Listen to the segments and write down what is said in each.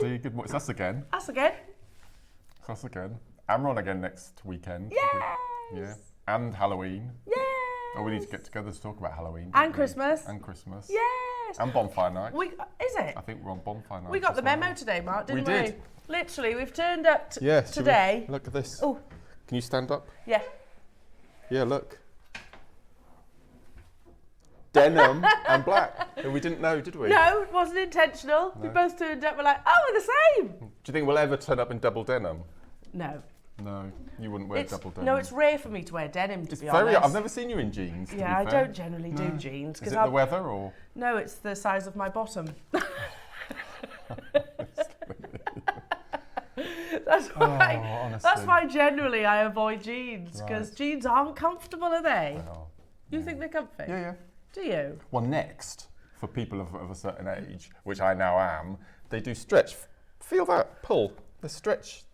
everybody. Good morning. It's us again. Us again. It's us again. And we're on again next weekend. Yes. Yeah. And Halloween. Yes. Oh, we need to get together to talk about Halloween. And Christmas. And Christmas. Yes. And bonfire night. Is it? I think we're on bonfire night. We got the memo today, Mark, didn't we? We did. Literally, we've turned up Yes. today. Look at this. Oh. Can you stand up? Yeah. Yeah, look. Denim and black. We didn't know, did we? No, it wasn't intentional. No. We both turned up. We're like, oh, we're the same. Do you think we'll ever turn up in double denim? No. No, you wouldn't wear double denim. No, it's rare for me to wear denim, to It's be very. honest. I've never seen you in jeans. Yeah, I to be fair. don't generally do jeans. Is it the weather or? No, it's the size of my bottom. That's why generally I avoid jeans, because jeans aren't comfortable, are they? You think they're comfy? Yeah, yeah. Do you? Well, next, for people of a certain age, which I now am, they do stretch. Feel that pull. The stretch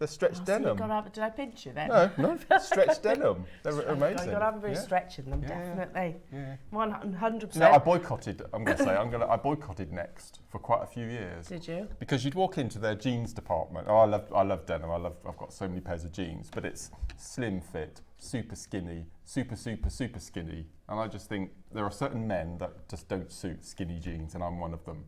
denim. Did I pinch you then? No, stretch denim. They're amazing. You've got to have a bit of stretch in them, definitely. Yeah. 100%. No, I boycotted. I boycotted Next for quite a few years. Did you? Because you'd walk into their jeans department. Oh, I love denim. I've got so many pairs of jeans, but it's slim fit, super skinny, super skinny, and I just think there are certain men that just don't suit skinny jeans, and I'm one of them.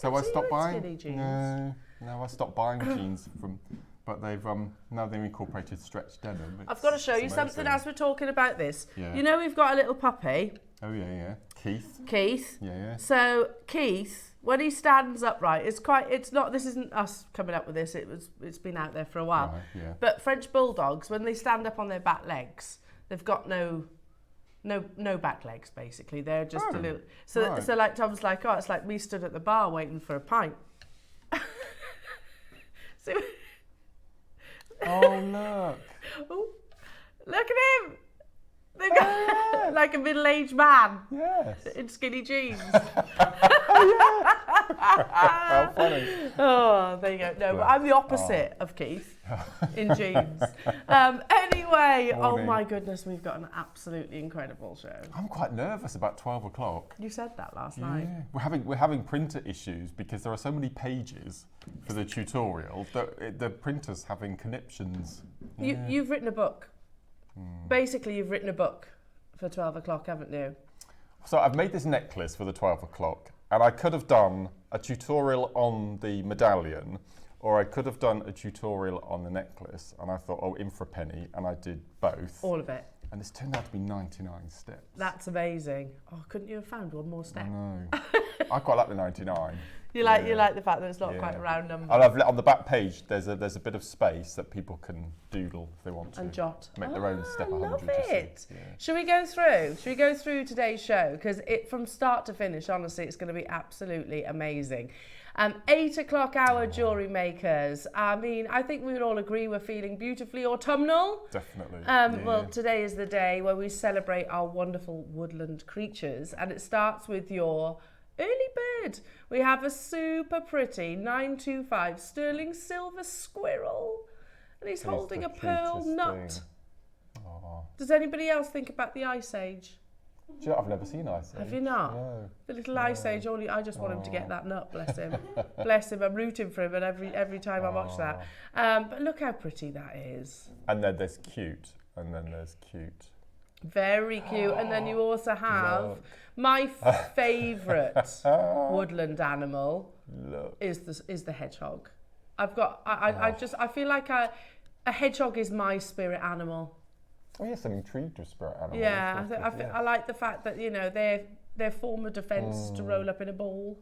I stopped buying skinny jeans. No, I stopped buying jeans from, but now they've incorporated stretch denim. I've got to show you something as we're talking about this. Yeah. You know, we've got a little puppy. Oh yeah. Keith. Yeah. So Keith, when he stands upright, this isn't us coming up with this, it's been out there for a while. Right, yeah. But French bulldogs, when they stand up on their back legs, they've got no back legs, basically. They're just a little. So like Tom's like, it's like me stood at the bar waiting for a pint. Oh look! Oh, look at him! They've got like a middle-aged man. Yes. In skinny jeans. How funny! Oh, there you go. No, but I'm the opposite of Keith in jeans. Anyway, oh my goodness, we've got an absolutely incredible show. I'm quite nervous about 12 o'clock. You said that last night. We're having printer issues because there are so many pages for the tutorial that the printer's having conniptions. You've written a book. Basically, you've written a book for 12 o'clock, haven't you? So I've made this necklace for the 12 o'clock, and I could have done a tutorial on the medallion, or I could have done a tutorial on the necklace, and I thought, in for a penny, and I did both. All of it. And it's turned out to be 99 steps. That's amazing. Oh, couldn't you have found one more step? I know. I quite like the 99. You like the fact that it's not quite a round number. I love on the back page. There's a bit of space that people can doodle if they want to. And jot. Make their own step 100. Love it. Should we go through? Should we go through today's show? Because from start to finish, honestly, it's going to be absolutely amazing. 8 o'clock hour jewellery makers. I mean, I think we would all agree we're feeling beautifully autumnal. Definitely. Well, today is the day where we celebrate our wonderful woodland creatures, and it starts with your early bird. We have a super pretty 925 sterling silver squirrel, and he's holding a pearl nut. Does anybody else think about the Ice Age? Do you know, I've never seen Ice Age. Have you not? No. The little Ice Age, I just want him to get that nut, bless him. Bless him, I'm rooting for him, and every time I watch that. But look how pretty that is. And then there's cute, and then there's cute. Very cute. And then you also have my favourite woodland animal is the hedgehog. I feel like a hedgehog is my spirit animal. Oh yes, I'm intrigued with spirit animals. Yeah, I like the fact that, you know, their form of defence to roll up in a ball.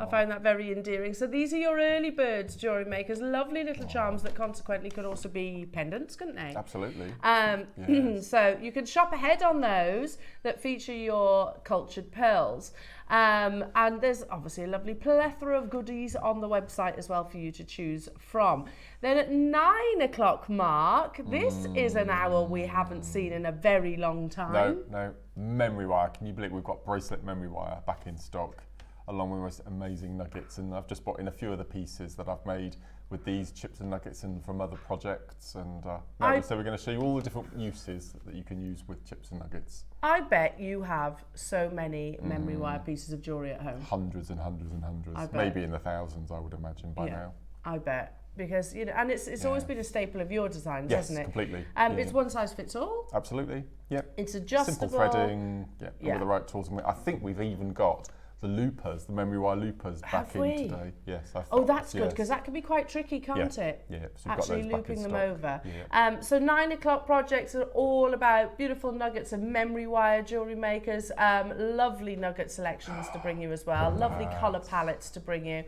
I find that very endearing. So these are your early birds, jewellery makers. Lovely little charms that consequently could also be pendants, couldn't they? Absolutely. Yes. So you can shop ahead on those that feature your cultured pearls. And there's obviously a lovely plethora of goodies on the website as well for you to choose from. Then at 9 o'clock, Mark, this is an hour we haven't seen in a very long time. No, memory wire. Can you believe we've got bracelet memory wire back in stock, along with those amazing nuggets, and I've just bought in a few of the pieces that I've made with these chips and nuggets and from other projects, and so we're going to show you all the different uses that you can use with chips and nuggets. I bet you have so many memory wire pieces of jewellery at home. Hundreds and hundreds and hundreds, maybe in the thousands, I would imagine by now. I bet. Because, you know, and it's always been a staple of your designs, hasn't it? Yes, completely. It's one size fits all. Absolutely, yep. It's adjustable. Simple threading, with the right tools. I think we've even got the loopers, the memory wire loopers back in today. Yes, that's good, because that can be quite tricky, can't it? Yeah, so we've actually got those looping back in them stock. over. So 9 o'clock projects are all about beautiful nuggets of memory wire jewellery makers, lovely nugget selections to bring you as well, lovely colour palettes to bring you.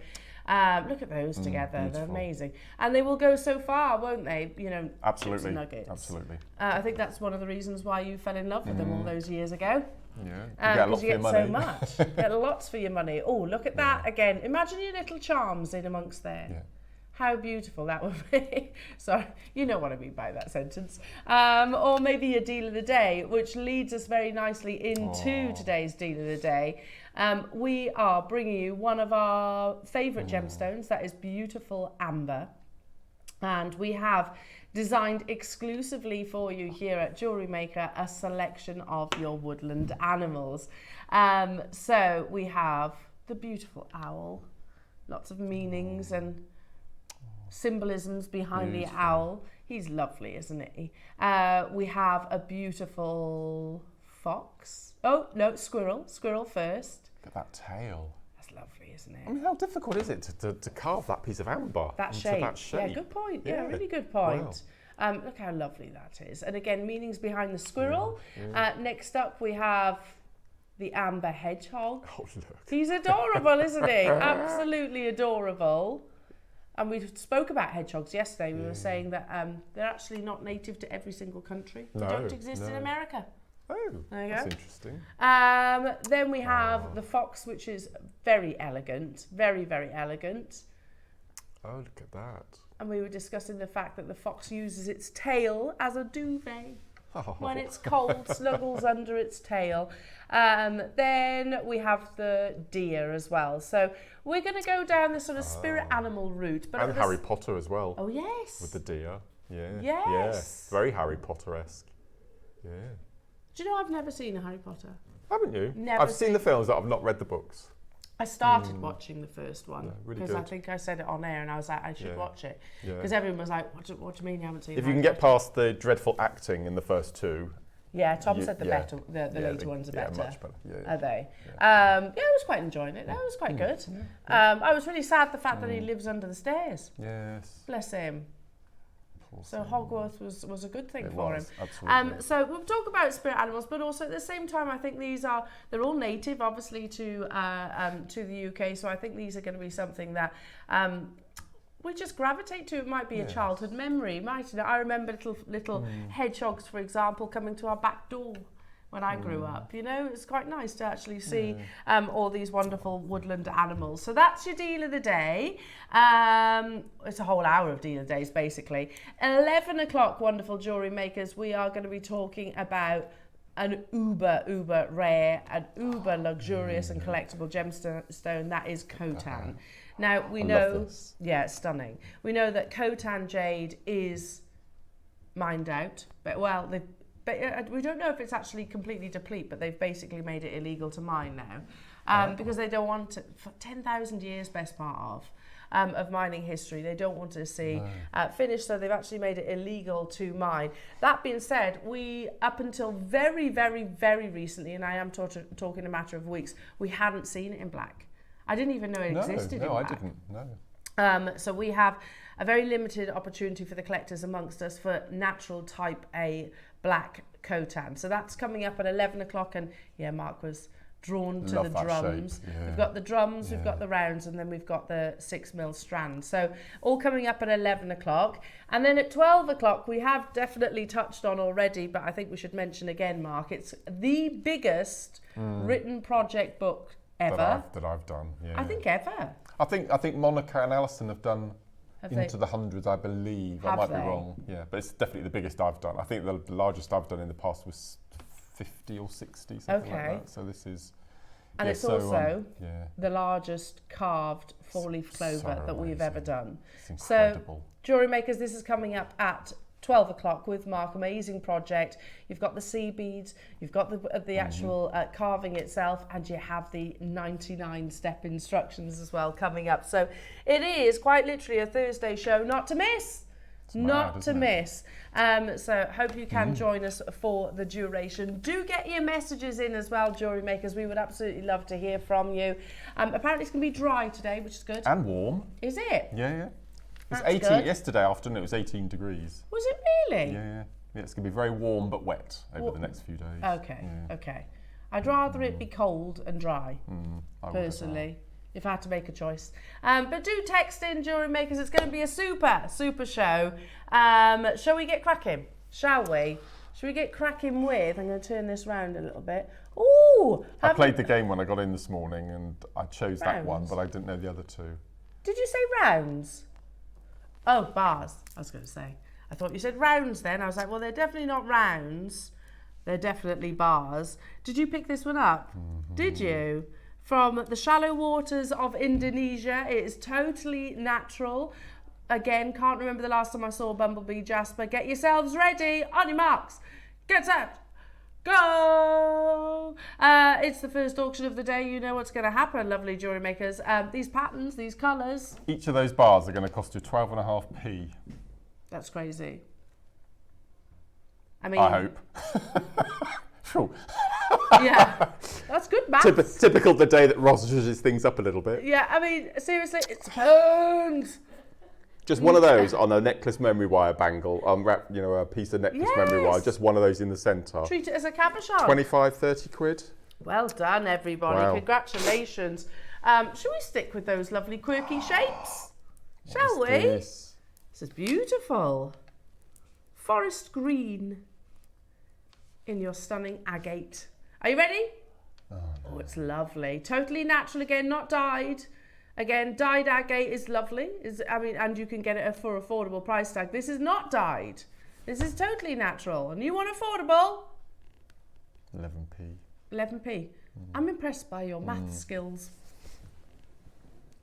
Look at those together, beautiful. They're amazing. And they will go so far, won't they? You know, absolutely, nuggets. Absolutely. I think that's one of the reasons why you fell in love with them all those years ago. Yeah, because you get so much. You get lots for your money. Oh, look at that again. Imagine your little charms in amongst there. Yeah. How beautiful that would be. Sorry, you know what I mean by that sentence. Or maybe your deal of the day, which leads us very nicely into today's deal of the day. We are bringing you one of our favourite gemstones, that is beautiful amber. And we have designed exclusively for you here at JewelleryMaker a selection of your woodland animals. So we have the beautiful owl, lots of meanings and symbolisms behind the owl. He's lovely, isn't he? We have a beautiful fox. Oh, no, squirrel first. Look at that tail. That's lovely, isn't it? I mean, how difficult is it to carve that piece of amber that into shape. that shape? Yeah, good point. Yeah, really good point. Wow. Look how lovely that is. And again, meanings behind the squirrel. Next up, we have the amber hedgehog. Oh, look. He's adorable, isn't he? Absolutely adorable. And we spoke about hedgehogs yesterday. We were saying that they're actually not native to every single country. They don't exist in America. Oh, there you that's go. interesting. Then we have the fox, which is very elegant, very, very elegant. Oh, look at that. And we were discussing the fact that the fox uses its tail as a duvet. When it's cold, snuggles under its tail. Then we have the deer as well. So we're going to go down this sort of spirit animal route. But and Harry Potter as well. Oh, yes. With the deer. Yeah. Yes. Yeah. Very Harry Potter-esque. Yeah. Do you know I've never seen a Harry Potter? Haven't you? Never. I've seen the films, but I've not read the books. I started watching the first one really because I think I said it on air and I was like, I should watch it. Because everyone was like, what do you mean you haven't seen it? If you can get past the dreadful acting in the first two. Yeah, Tom said the later ones are better. Much better. Are they? I was quite enjoying it. That was quite good. I was really sad the fact that he lives under the stairs. Yes. Bless him. So Hogwarts was a good thing for him. Absolutely. So we'll talk about spirit animals, but also at the same time, I think they're all native, obviously, to the UK. So I think these are going to be something that we just gravitate to. It might be a childhood memory, mightn't it? I remember little hedgehogs, for example, coming to our back door when I grew up. You know, it's quite nice to actually see all these wonderful woodland animals. So that's your deal of the day. It's a whole hour of deal of days, basically. 11 o'clock, wonderful jewellery makers. We are going to be talking about an uber rare, an uber luxurious and collectible gemstone that is Khotan. Now, we know, it's stunning. We know that Khotan jade is mined out, but we don't know if it's actually completely deplete, but they've basically made it illegal to mine now because they don't want it for 10,000 years, best part of mining history. They don't want to see finished, so they've actually made it illegal to mine. That being said, we, up until very, very, very recently, and I am talking a matter of weeks, we hadn't seen it in black. I didn't even know it existed in black. I didn't, no. So we have a very limited opportunity for the collectors amongst us for natural type A black Khotan. So that's coming up at 11 o'clock, and Mark was drawn to the drums. We've got the drums, we've got the rounds, and then we've got the 6mm strand. So all coming up at 11 o'clock. And then at 12 o'clock, we have definitely touched on already, but I think we should mention again, Mark, it's the biggest written project book ever. That I've done, I think ever. I think Monica and Alison have done into the hundreds, I believe. I might be wrong, but it's definitely the biggest I've done. I think the largest I've done in the past was 50 or 60, something like that. So this is... And it's also the largest carved four-leaf clover that we've ever done. It's incredible. So, Jewellery Makers, this is coming up at 12 o'clock with Mark. Amazing project. You've got the sea beads, you've got the actual carving itself, and you have the 99-step instructions as well coming up. So it is quite literally a Thursday show not to miss. Not to miss. So hope you can join us for the duration. Do get your messages in as well, jewellery makers. We would absolutely love to hear from you. Apparently it's going to be dry today, which is good. And warm. Is it? Yeah. It's That's 18 good. yesterday afternoon. It was 18 degrees. Was it really? Yeah. It's going to be very warm but wet over the next few days. Okay. I'd rather it be cold and dry, I would personally, if I had to make a choice. But do text in, jewellery makers. It's going to be a super show. Shall we get cracking? Shall we? Shall we get cracking with? I'm going to turn this round a little bit. Ooh! I played the game when I got in this morning and I chose that one, Rounds? but I didn't know the other two. Did you say rounds? Oh, bars, I was going to say. I thought you said rounds then. I was like, well, they're definitely not rounds. They're definitely bars. Did you pick this one up? Did you? From the shallow waters of Indonesia. It is totally natural. Again, can't remember the last time I saw Bumblebee Jasper. Get yourselves ready. On your marks. Get set. Go! It's the first auction of the day. You know what's going to happen, lovely jewellery makers. These patterns, these colours. Each of those bars are going to cost you 12.5p. That's crazy. I mean, I hope. Sure. Yeah, that's good maths. Typical the day that Ross judges things up a little bit. Yeah, I mean, seriously, it's pounds. Just one of those on a necklace memory wire bangle, unwrap, a piece of necklace memory wire, just one of those in the centre. Treat it as a cabochon. 25, 30 quid. Well done, everybody. Wow. Congratulations. Should we stick with those lovely quirky shapes? Shall we? This is beautiful. Forest green in your stunning agate. Are you ready? Oh, it's lovely. Totally natural again, not dyed. Again, dyed agate is lovely. And you can get it for affordable price tag. This is not dyed. This is totally natural. And you want affordable? 11p. 11p. I'm impressed by your math skills.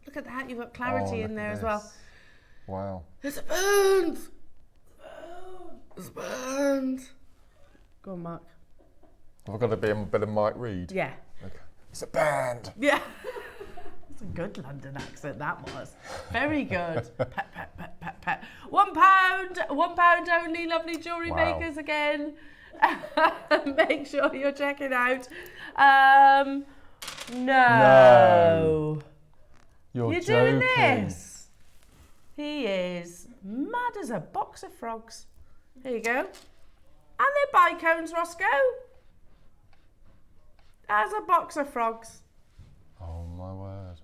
Look at that. You've got clarity in there as well. Wow. It's a band. It's a band. Go on, Mark. Have I got to be a bit of Mike Reed? Yeah. Okay. It's a band. Yeah. It's a good London accent, that was. Very good. Pat, pat, pat, pat, pat. £1 only, lovely jewellery makers again. Make sure you're checking out. No. You're doing joking. this? He is mad as a box of frogs. Here you go. And they're bicones, Roscoe. As a box of frogs. Oh my word.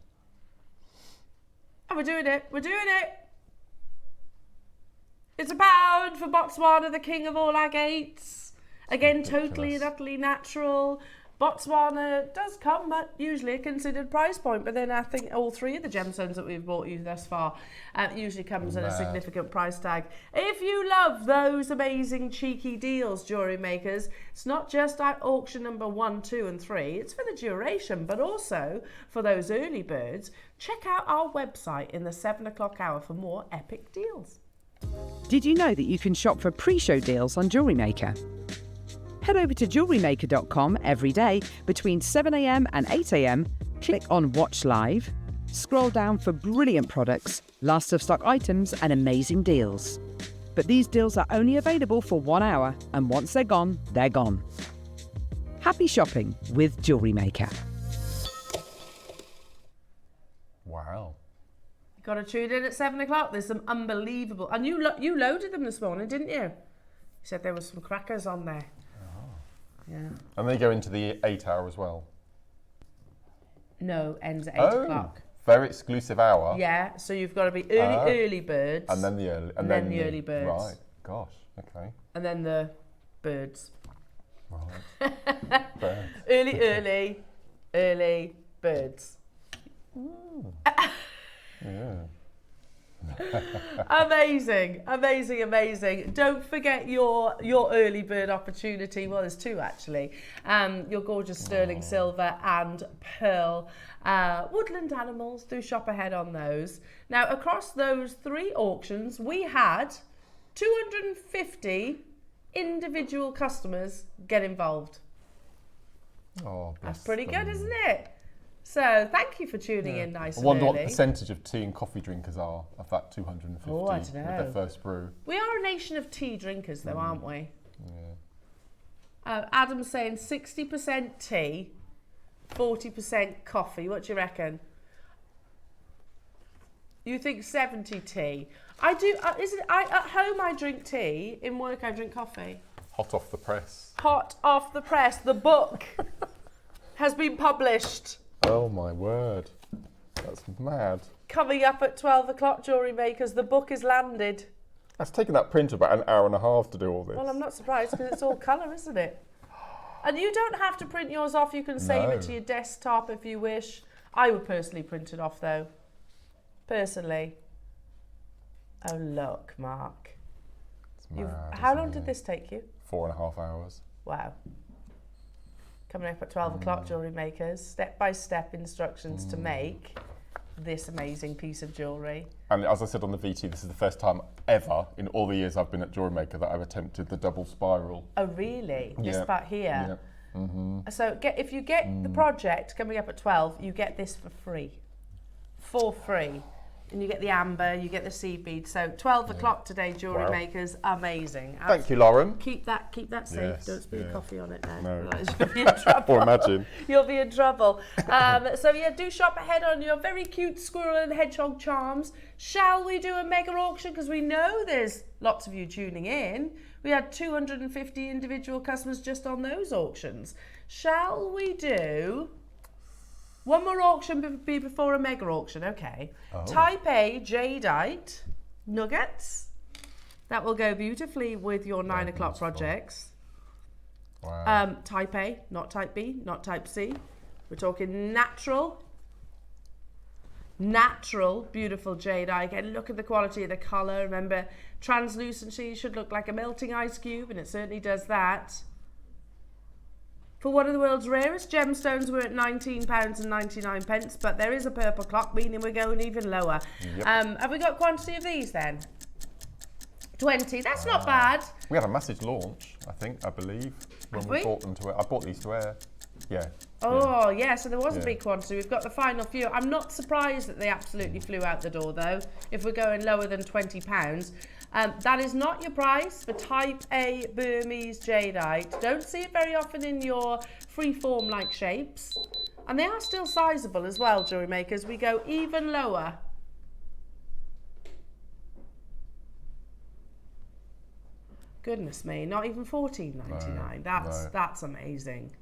And we're doing it. We're doing it. It's £1 for Botswana, the king of all agates. Again, totally and utterly natural. Botswana does come at usually a considered price point, but then I think all three of the gemstones that we've bought you thus far usually comes at a significant price tag. If you love those amazing cheeky deals, jewellery makers, it's not just at auction number 1, 2 and 3, it's for the duration, but also for those early birds. Check out our website in the 7 o'clock hour for more epic deals. Did you know that you can shop for pre-show deals on Jewellery Maker? Head over to jewellerymaker.com every day between 7 a.m. and 8 a.m. Click on Watch Live, scroll down for brilliant products, last of stock items and amazing deals. But these deals are only available for 1 hour, and once they're gone, they're gone. Happy shopping with Jewellery Maker. Wow. You got to tune in at 7 o'clock. There's some unbelievable... And you loaded them this morning, didn't you? You said there was some crackers on there. Yeah. And they go into the 8 hour as well? No, ends at 8 o'clock. Very exclusive hour. Yeah, so you've got to be early birds. And then the early... And then the early birds. Right, gosh, okay. And then the birds. Right. Birds. Early birds. Yeah. Amazing. Don't forget your early bird opportunity. Well, there's two actually. Your gorgeous sterling silver and pearl woodland animals. Do shop ahead on those. Now, across those 3 auctions, we had 250 individual customers get involved. Oh, That's bless pretty them. good, isn't it? So thank you for tuning in nice I and wonder what early. the percentage of tea and coffee drinkers are of that 250 Oh, I don't with know. their first brew. We are a nation of tea drinkers though, aren't we? Yeah. Adam's saying 60% tea, 40% coffee. What do you reckon? You think 70 tea? I do. At home I drink tea. In work I drink coffee. Hot off the press. Hot off the press. The book has been published. Oh my word. That's mad. Coming up at 12 o'clock, Jewellery Makers. The book is landed. That's taken that printer about an hour and a half to do all this. Well, I'm not surprised because it's all colour, isn't it? And you don't have to print yours off. You can save it to your desktop if you wish. I would personally print it off though. Personally. Oh look, Mark. It's mad, How isn't long it? did this take you? 4.5 hours. Wow. Coming up at 12 o'clock, Jewellery Makers. Step-by-step instructions to make this amazing piece of jewellery. And as I said on the VT, this is the first time ever in all the years I've been at JewelleryMaker that I've attempted the double spiral. Oh really? This Yeah. part here? Yeah. Mm-hmm. So if you get the project coming up at 12, you get this for free. For free. And you get the amber, you get the seed bead. So 12 o'clock today, Jewellery Wow. Makers, amazing. Thank you, Lauren. Keep that safe. Yes, Don't spill yeah. coffee on it now. No. Otherwise you'll be in trouble. Or imagine. You'll be in trouble. So yeah, do shop ahead on your very cute squirrel and hedgehog charms. Shall we do a mega auction? Because we know there's lots of you tuning in. We had 250 individual customers just on those auctions. Shall we do one more auction before a mega auction? Okay. Oh. Type A jadeite nuggets. That will go beautifully with your 9 o'clock beautiful. projects. Wow. Type A, not type B, not type C. We're talking natural, beautiful jadeite. Again, look at the quality of the colour. Remember, translucency should look like a melting ice cube, and it certainly does that. For one of the world's rarest gemstones, we're at £19.99, but there is a purple clock, meaning we're going even lower. Yep. Have we got quantity of these then? 20, that's not bad. We had a massive launch, I believe, when Have we we? bought them to air. I bought these to air. Yeah. Oh, yeah, so there was a Yeah. big quantity. We've got the final few. I'm not surprised that they absolutely flew out the door, though, if we're going lower than £20. That is not your price for Type A Burmese jadeite. Don't see it very often in your free-form-like shapes. And they are still sizable as well, Jewellery Makers. We go even lower. Goodness me, not even $14.99. No. That's amazing.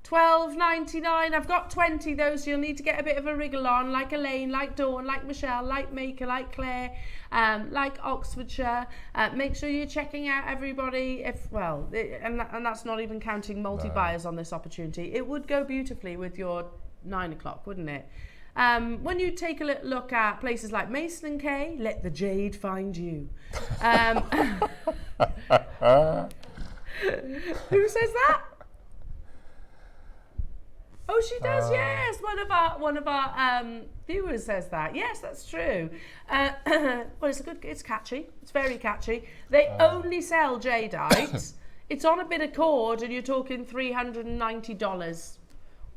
$12.99. I've got 20 though, so you'll need to get a bit of a wriggle on, like Elaine, like Dawn, like Michelle, like Maker, like Claire, like Oxfordshire. Make sure you're checking out everybody. And that's not even counting multi-buyers on this opportunity. It would go beautifully with your 9 o'clock, wouldn't it? When you take a little look at places like Mason & Kay, let the jade find you. Who says that? Oh, she does. Yes, one of our viewers says that. Yes, that's true. Well, it's catchy. It's very catchy. They only sell jadeite. It's on a bit of cord, and you're talking $390.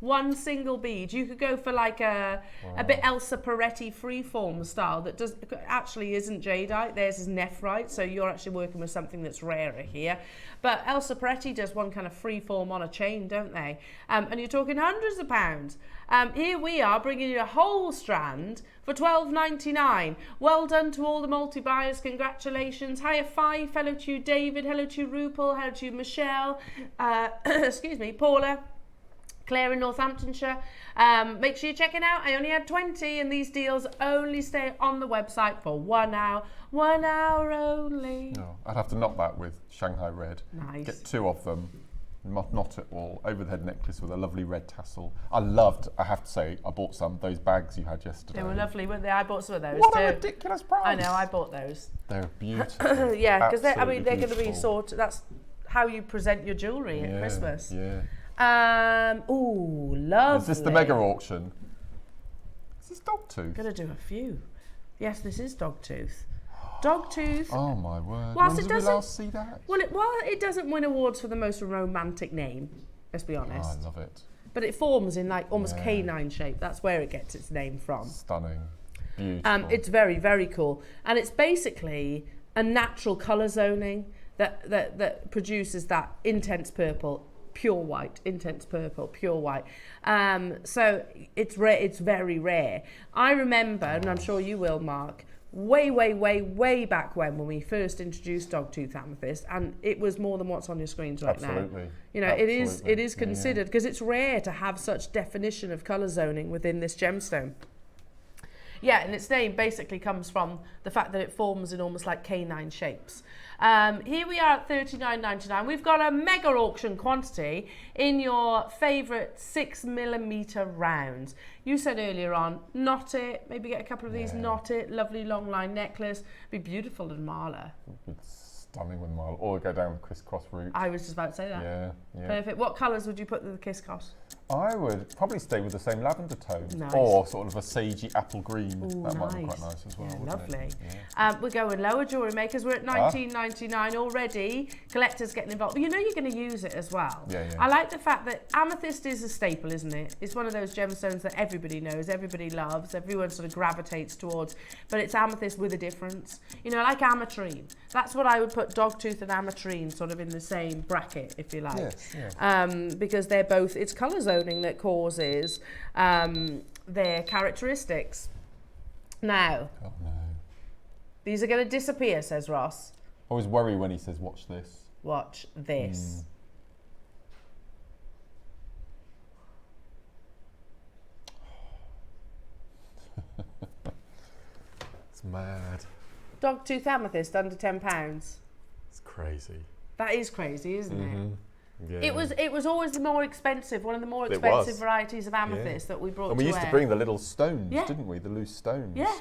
One single bead. You could go for like a bit Elsa Peretti freeform style that actually isn't jadeite. Theirs is nephrite, so you're actually working with something that's rarer here. But Elsa Peretti does one kind of freeform on a chain, don't they? And you're talking hundreds of pounds. Here we are bringing you a whole strand for $12.99. Well done to all the multi-buyers. Congratulations. Hiya 5. Hello to you, David. Hello to you, Rupal. Hello to you, Michelle. Excuse me, Paula. Claire in Northamptonshire. Make sure you're checking out. I only had 20 and these deals only stay on the website for 1 hour. 1 hour only. No, I'd have to knot that with Shanghai Red. Nice. Get 2 of them, knot it all, over the head necklace with a lovely red tassel. I have to say, I bought some, those bags you had yesterday. They were lovely, weren't they? I bought some of those What too. a ridiculous price. I know, I bought those. They're beautiful. Yeah, because they're going to be Absolutely sorted. That's how you present your jewellery at Christmas. Yeah. Ooh, lovely. Is this the mega auction? Is this dog tooth? Gonna do a few. Yes, this is dog tooth. Dogtooth. Oh my word. Whilst When it did we doesn't- last see that? Well, it doesn't win awards for the most romantic name, let's be Oh, honest. I love it. But it forms in like almost Yeah. canine shape. That's where it gets its name from. Stunning. Beautiful. It's very, very cool. And it's basically a natural colour zoning that produces that intense purple, pure white, intense purple, pure white. So it's rare. It's very rare. I remember, and I'm sure you will, Mark, way back when we first introduced Dogtooth Amethyst, and it was more than what's on your screens right now. Absolutely. You know, Absolutely. it is considered, because it's rare to have such definition of colour zoning within this gemstone. Yeah, and its name basically comes from the fact that it forms in almost like canine shapes. Here we are at $39.99. We've got a mega auction quantity in your favourite 6mm rounds. You said earlier on, knot it, maybe get a couple of these, knot it, lovely long line necklace. Be beautiful in Marla. It's stunning with Marla. Or go down the crisscross route. I was just about to say that. Yeah, yeah. Perfect. What colours would you put in the crisscross? I would probably stay with the same lavender tone. Nice. Or sort of a sagey apple green. Ooh, that might be nice. quite nice as well. Yeah, wouldn't lovely. It? Yeah. We're going lower, jewellery makers. We're at $19.99 already. Collectors getting involved. But you know you're going to use it as well. Yeah, yeah. I like the fact that amethyst is a staple, isn't it? It's one of those gemstones that everybody knows, everybody loves, everyone sort of gravitates towards. But it's amethyst with a difference. You know, like ametrine. That's what I would put Dogtooth and ametrine sort of in the same bracket, if you like. Yes, yes. Because they're both, it's colour zoning that causes their characteristics. Now, Oh no. these are going to disappear, says Ross. I always worry when he says, watch this. Watch this. It's mad. Dogtooth amethyst under £10. It's crazy. That is crazy, isn't it? Yeah. It was always the more expensive, one of the more It expensive was. varieties of amethyst that we brought And we to used to air. bring the little stones, Yeah. didn't we? The loose stones. Yeah.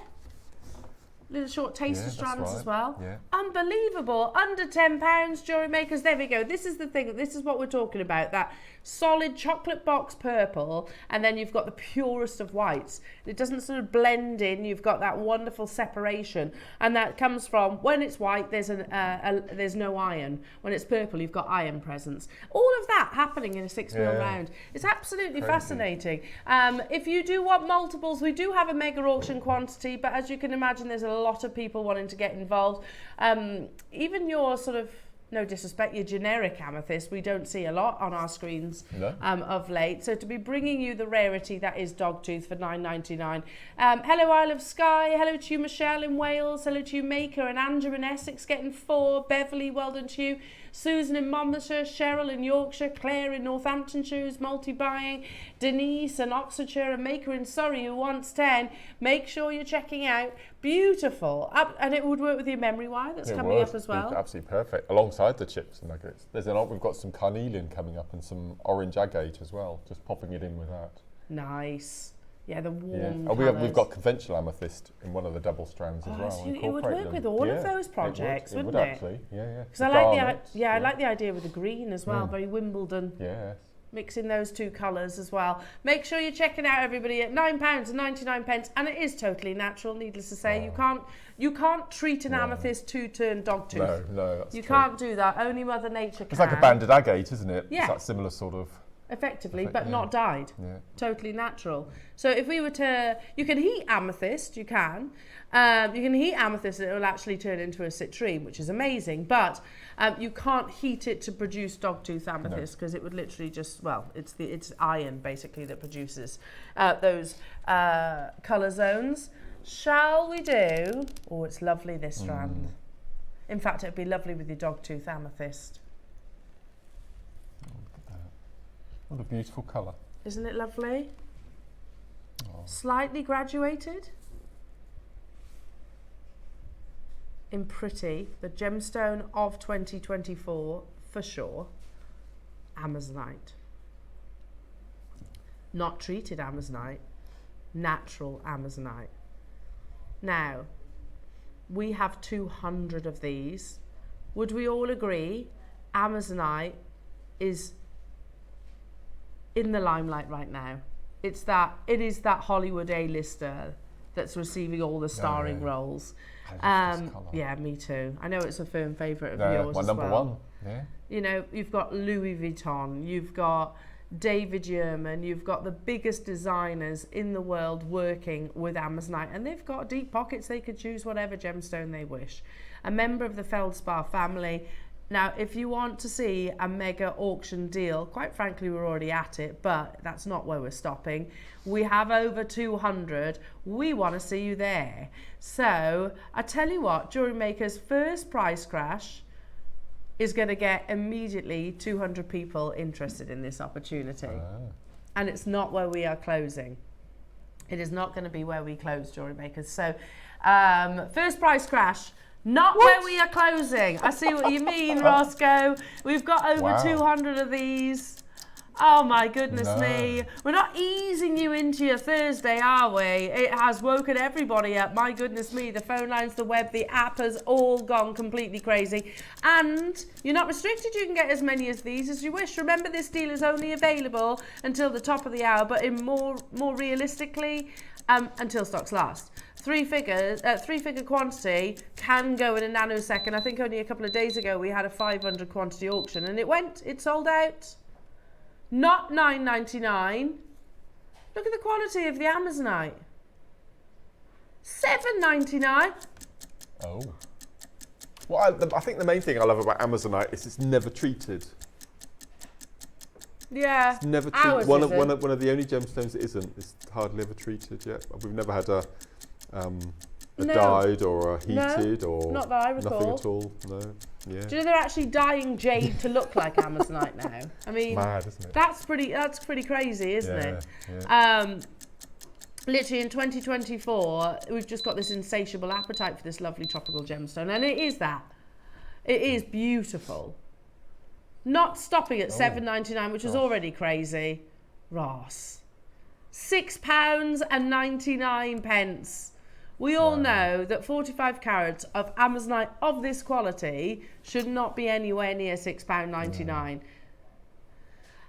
Little short taster that's strands as right. well. Yeah. Unbelievable. Under £10, jewellery makers. There we go. This is the thing. This is what we're talking about. That solid chocolate box purple, and then you've got the purest of whites. It doesn't sort of blend in. You've got that wonderful separation, and that comes from when it's white. There's there's no iron. When it's purple, you've got iron presence. All of that happening in a 6mm round. It's absolutely fascinating. If you do want multiples, we do have a mega auction quantity, but as you can imagine, there's a lot of people wanting to get involved. Even your sort of, no disrespect, your generic amethyst, we don't see a lot on our screens of late. So to be bringing you the rarity that is Dogtooth for $9.99. Hello Isle of Skye, hello to you Michelle in Wales, hello to you Maker and Andrew in Essex getting 4, Beverly, well done to you. Susan in Monmouthshire, Cheryl in Yorkshire, Claire in Northamptonshire who's multi-buying, Denise in Oxfordshire, and Maker in Surrey who wants 10. Make sure you're checking out. Beautiful. And it would work with your memory wire that's coming up as well. Absolutely perfect. Alongside the chips and nuggets. We've got some carnelian coming up and some orange agate as well. Just popping it in with that. Nice. Yeah, the warm And we've colours. got conventional amethyst in one of the double strands as well. So it would Incorporate work them. with all of those projects, it wouldn't would it? actually, yeah. Because I like I like the idea with the green as well, very Wimbledon. Yes. Mixing those two colours as well. Make sure you're checking out everybody at £9.99, and it is totally natural. Needless to say, you can't treat an amethyst to turn Dogtooth. No, that's You true. can't do that. Only Mother Nature can. It's like a banded agate, isn't it? Yeah. It's that similar sort of. Effectively, but not dyed. Yeah. Totally natural. So if we were to, you can heat amethyst, you can heat amethyst and it will actually turn into a citrine, which is amazing, but you can't heat it to produce Dogtooth amethyst because it would literally just, it's iron basically that produces those colour zones. Shall we do, oh, it's lovely this strand. In fact, it'd be lovely with your Dogtooth amethyst. What a beautiful colour. Isn't it lovely? Slightly graduated in pretty, the gemstone of 2024 for sure. Amazonite. Not treated Amazonite, natural Amazonite. Now, we have 200 of these. Would we all agree Amazonite is in the limelight right now? It is that Hollywood A-lister that's receiving all the starring roles. I love this colour. Yeah, me too. I know it's a firm favourite of Yeah, yours my as number well. one. Yeah. You know, you've got Louis Vuitton, you've got David Yurman, you've got the biggest designers in the world working with Amazonite, and they've got deep pockets. They could choose whatever gemstone they wish. A member of the Feldspar family. Now, if you want to see a mega auction deal, quite frankly, we're already at it, but that's not where we're stopping. We have over 200. We want to see you there. So, I tell you what, JewelleryMaker's first price crash is going to get immediately 200 people interested in this opportunity. And it's not where we are closing. It is not going to be where we close, JewelleryMakers. So, first price crash. Not where we are closing. I see what you mean, Roscoe. We've got over 200 of these. Oh my goodness me. We're not easing you into your Thursday, are we? It has woken everybody up. My goodness me. The phone lines, the web, the app has all gone completely crazy. And you're not restricted. You can get as many of these as you wish. Remember, this deal is only available until the top of the hour, but in more realistically, until stocks last. Three-figure quantity can go in a nanosecond. I think only a couple of days ago we had a 500 quantity auction and it sold out. Not $9.99. Look at the quality of the Amazonite. $7.99. Oh. Well, I think the main thing I love about Amazonite is it's never treated. Yeah. It's never treated. One of the only gemstones that isn't. It's hardly ever treated yet. We've never had a dyed or a heated or not that I recall. Nothing at all. No. Yeah. Do you know they're actually dyeing jade to look like Amazonite now? I mean, it's mad, isn't it? That's pretty crazy, isn't it? Yeah. Literally in 2024, we've just got this insatiable appetite for this lovely tropical gemstone, and it is that. It is beautiful. Not stopping at $7.99, which is already crazy. Ross. £6.99. We all know that 45 carats of Amazonite of this quality should not be anywhere near £6.99.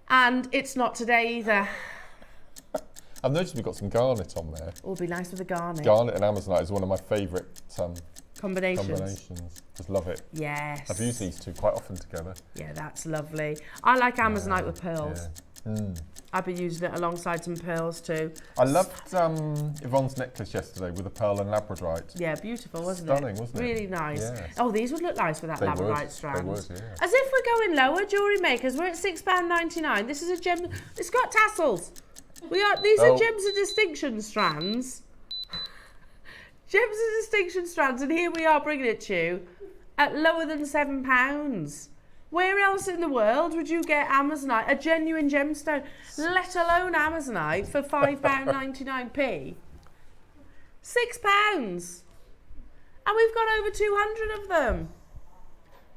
And it's not today either. I've noticed we've got some garnet on there. It would be nice with a garnet. Garnet and Amazonite is one of my favourite combinations. Just love it. Yes. I've used these two quite often together. Yeah, that's lovely. I like Amazonite with pearls. Yeah. I've been using it alongside some pearls too. I loved Yvonne's necklace yesterday with a pearl and labradorite. Yeah, beautiful, wasn't Stunning, wasn't it? Really nice. Yes. Oh, these would look nice with that labradorite strand. They would, yeah. As if we're going lower, JewelleryMakers. We're at £6.99. This is a gem. It's got tassels. These are gems of distinction strands. Gems of distinction strands, and here we are bringing it to you at lower than £7. Where else in the world would you get Amazonite, a genuine gemstone, let alone Amazonite, for £5.99p? £6. And we've got over 200 of them.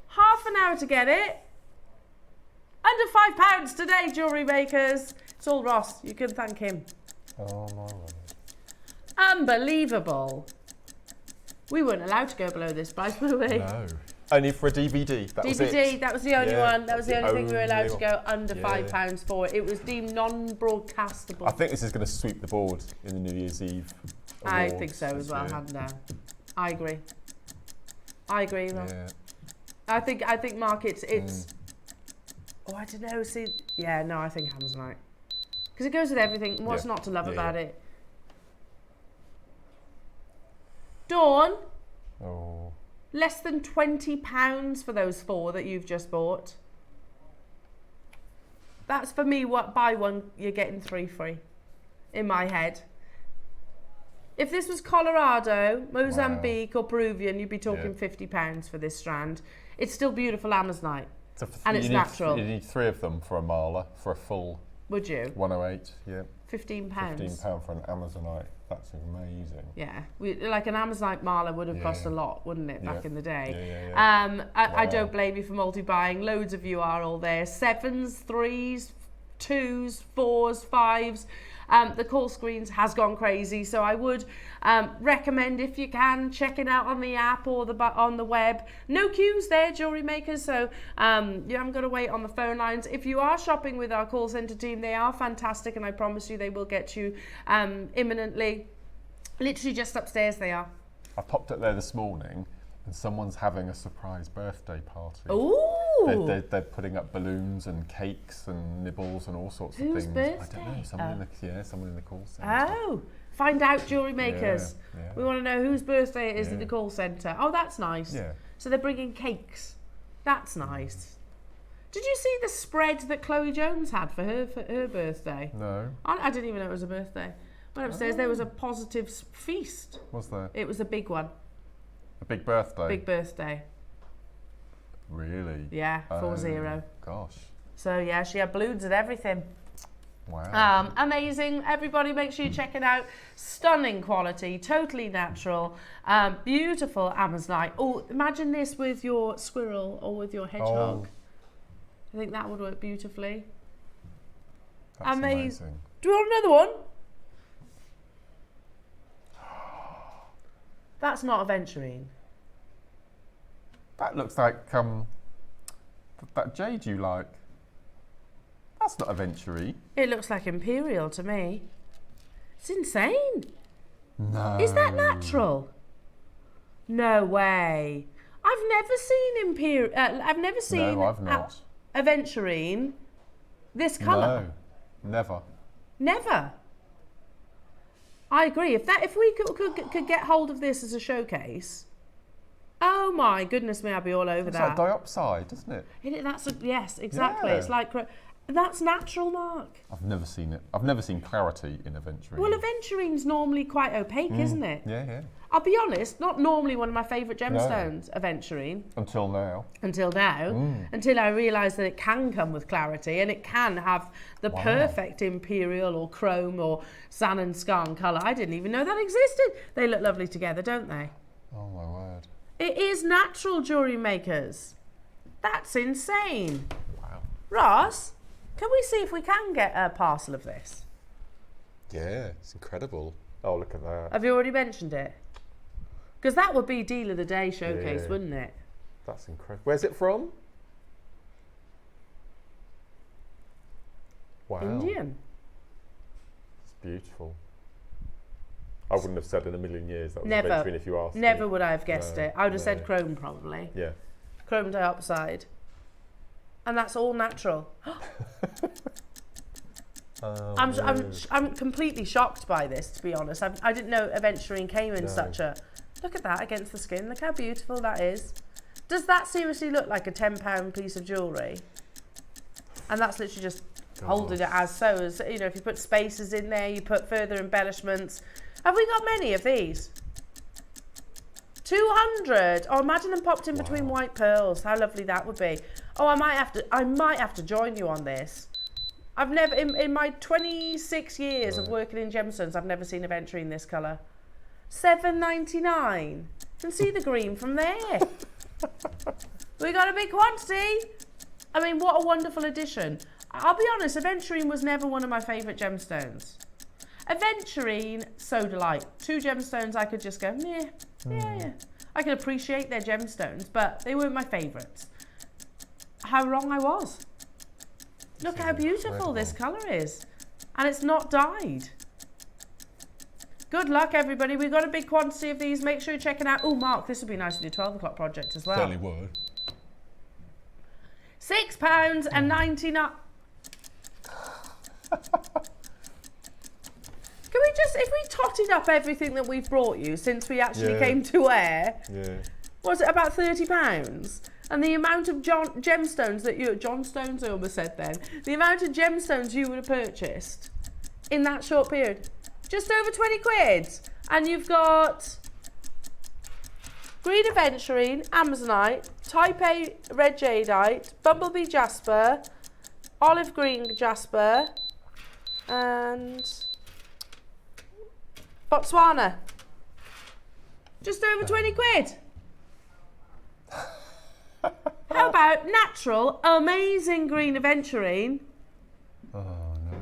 Half an hour to get it. Under £5 today, JewelleryMakers. It's all Ross. You can thank him. Oh, my word. Unbelievable. We weren't allowed to go below this price, were we? No. Only for a DVD. That was it. That was the only one. That was the only thing we were allowed to go under Yeah. £5 for. It was deemed non-broadcastable. I think this is going to sweep the board in the New Year's Eve I awards think so this as well, year. hand down. I agree. Rob. Yeah. I think markets. It's. Oh, I don't know. See, yeah, no, I think Amazonite because it goes with everything. What's not to love about it? Dawn. Oh. Less than £20 for those 4 that you've just bought. That's for me. What buy one, you're getting 3 free. In my head. If this was Colorado, Mozambique, or Peruvian, you'd be talking £50 for this strand. It's still beautiful Amazonite, So and it's natural. You need 3 of them for a marla for a full. Would you? 108. Yeah. £15. £15 for an Amazonite. That's amazing. Yeah, like an Amazonite marla would have cost a lot, wouldn't it, back in the day? Yeah. I don't blame you for multi-buying. Loads of you are all there. 7s, 3s, 2s, 4s, 5s. The call screens has gone crazy, so I would recommend, if you can, checking out on the app or on the web. No queues there, JewelleryMakers, so you haven't got to wait on the phone lines. If you are shopping with our call centre team, they are fantastic, and I promise you they will get you imminently. Literally just upstairs they are. I popped up there this morning and someone's having a surprise birthday party. Ooh! They're putting up balloons and cakes and nibbles and all sorts of Whose things. birthday? I don't know. Someone in the call centre. Oh, find out, jewellery makers. Yeah. We want to know whose birthday it is in the call centre. Oh, that's nice. Yeah. So they're bringing cakes. That's nice. Did you see the spread that Chloe Jones had for her birthday? No. I didn't even know it was a birthday. Went upstairs, there was a positive feast. Was there? It was a big one. A big birthday? Big birthday. Really? Yeah, 4-0. Gosh. So yeah, she had balloons and everything. Wow. Amazing. Everybody make sure you check it out. Stunning quality, totally natural, beautiful Amazonite. Oh, imagine this with your squirrel or with your hedgehog. I think that would work beautifully. That's amazing. Do you want another one? That's not aventurine. That looks like that jade you like. That's not aventurine. It looks like imperial to me. It's insane. No. Is that natural? No way. I've never seen imperial. I've never seen. No, I've not. Aventurine. This colour. No, never. Never. I agree. If we could get hold of this as a showcase, oh my goodness me, I'd be all over It's that. like diopside, doesn't it? Yes, exactly. Yeah. It's like that's natural, Mark. I've never seen it. I've never seen clarity in aventurine. Well, aventurine's normally quite opaque, isn't it? Yeah. I'll be honest, not normally one of my favourite gemstones, aventurine. Until now. Until now, until I realised that it can come with clarity and it can have the perfect imperial or chrome or sand and scarn colour. I didn't even know that existed. They look lovely together, don't they? Oh my word. It is natural, jewellery makers. That's insane. Wow. Ross, can we see if we can get a parcel of this? Yeah, it's incredible. Oh, look at that. Have you already mentioned it? Because that would be deal of the day showcase, Yeah. wouldn't it? That's incredible. Where's it from? Wow. Indian. It's beautiful. I wouldn't have said in a million years that was Never. aventurine if you asked Never me. would I have guessed No, it. I would have no. said chrome probably. Yeah. Chrome dioxide. And that's all natural. Oh, I'm completely shocked by this, to be honest. I didn't know aventurine came in No. such a... Look at that against the skin. Look how beautiful that is. Does that seriously look like a £10 piece of jewellery? And that's literally just holding it as so. As, you know, if you put spaces in there, you put further embellishments. Have we got many of these? 200. Oh, imagine them popped in between white pearls. How lovely that would be. Oh, I might have to join you on this. I've never, in my 26 years of working in gemstones, I've never seen aventurine this colour. $7.99. You can see the green from there. We got a big quantity. I mean, what a wonderful addition. I'll be honest, aventurine was never one of my favourite gemstones. Aventurine, sodalite. Two gemstones I could just go, meh, yeah. I could appreciate their gemstones, but they weren't my favourites. How wrong I was. Look how beautiful this colour is. And it's not dyed. Good luck, everybody. We've got a big quantity of these. Make sure you're checking out. Oh, Mark, this would be nice for your 12 o'clock project as well. Certainly would. £6.99. Can we just, if we totted up everything that we've brought you since we actually came to air, was it about £30? And the amount of gemstones that you, Johnstones I almost said then, the amount of gemstones you would have purchased in that short period, just over 20 quid. And you've got green aventurine, amazonite, type A red jadeite, bumblebee jasper, olive green jasper, and Botswana. Just over 20 quid. How about natural, amazing green aventurine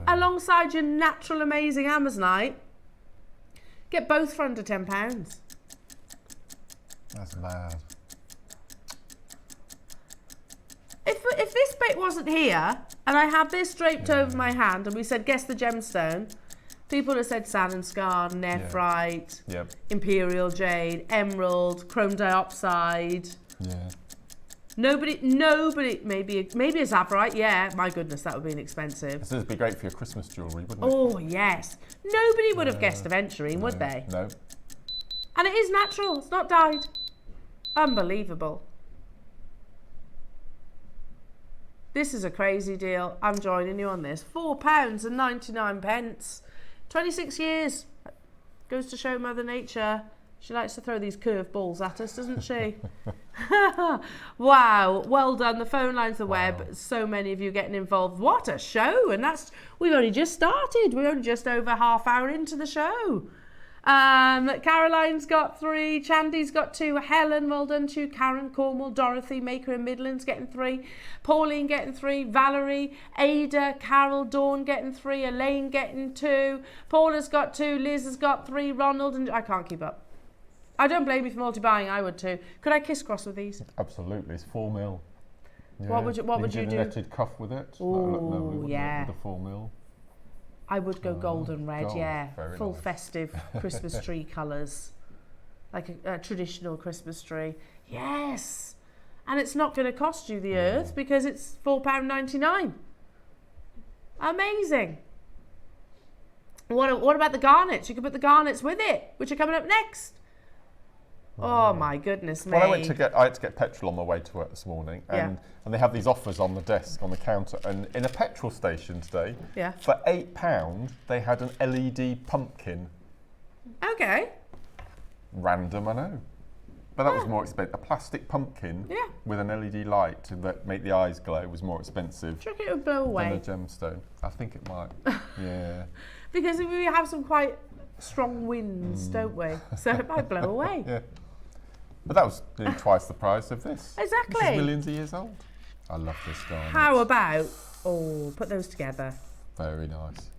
alongside your natural, amazing amazonite? Get both for under £10. That's mad. If this bit wasn't here and I had this draped over my hand and we said guess the gemstone, People have said sand scar, nephrite, Yep. imperial jade, emerald, chrome dioxide. Yeah. Nobody, maybe a Zabrite, yeah, my goodness, that would be expensive. This would be great for your Christmas jewellery, wouldn't it? Oh, yes. Nobody would have guessed aventurine, would they? No. And it is natural, it's not dyed. Unbelievable. This is a crazy deal. I'm joining you on this. £4.99. 26 years. Goes to show Mother Nature. She likes to throw these curved balls at us, doesn't she? Wow, well done. The phone lines, the web. So many of you getting involved. What a show! And we've only just started. We're only just over half hour into the show. Caroline's got 3, Chandy's got 2, Helen, well done, 2, Karen, Cornwall, Dorothy, Maker and Midlands getting 3, Pauline getting 3, Valerie, Ada, Carol, Dawn getting 3, Elaine getting 2, Paula's got 2, Liz has got 3, Ronald, and I can't keep up. I don't blame you for multi-buying, I would too. Could I kiss cross with these? Absolutely, it's 4 mil. Yeah. What would you do? A netted cuff with it. Oh, yeah. With a 4 mil. I would go golden red, gold, yeah. Full nice. Festive Christmas tree colours. Like a traditional Christmas tree. Yes! And it's not going to cost you the earth because it's £4.99. Amazing. What about the garnets? You could put the garnets with it, which are coming up next. Oh my goodness me. Well, I had to get petrol on my way to work this morning, and they have these offers on the desk, on the counter, and in a petrol station today, for £8, they had an LED pumpkin. Okay. Random, I know. But that was more expensive. A plastic pumpkin with an LED light that make the eyes glow was more expensive. Do you reckon it would blow away? Than a gemstone. I think it might. Yeah. Because we have some quite strong winds, don't we? So it might blow away. Yeah. But that was nearly twice the price of this. Exactly. This is millions of years old. I love this garnet. How about, put those together. Very nice.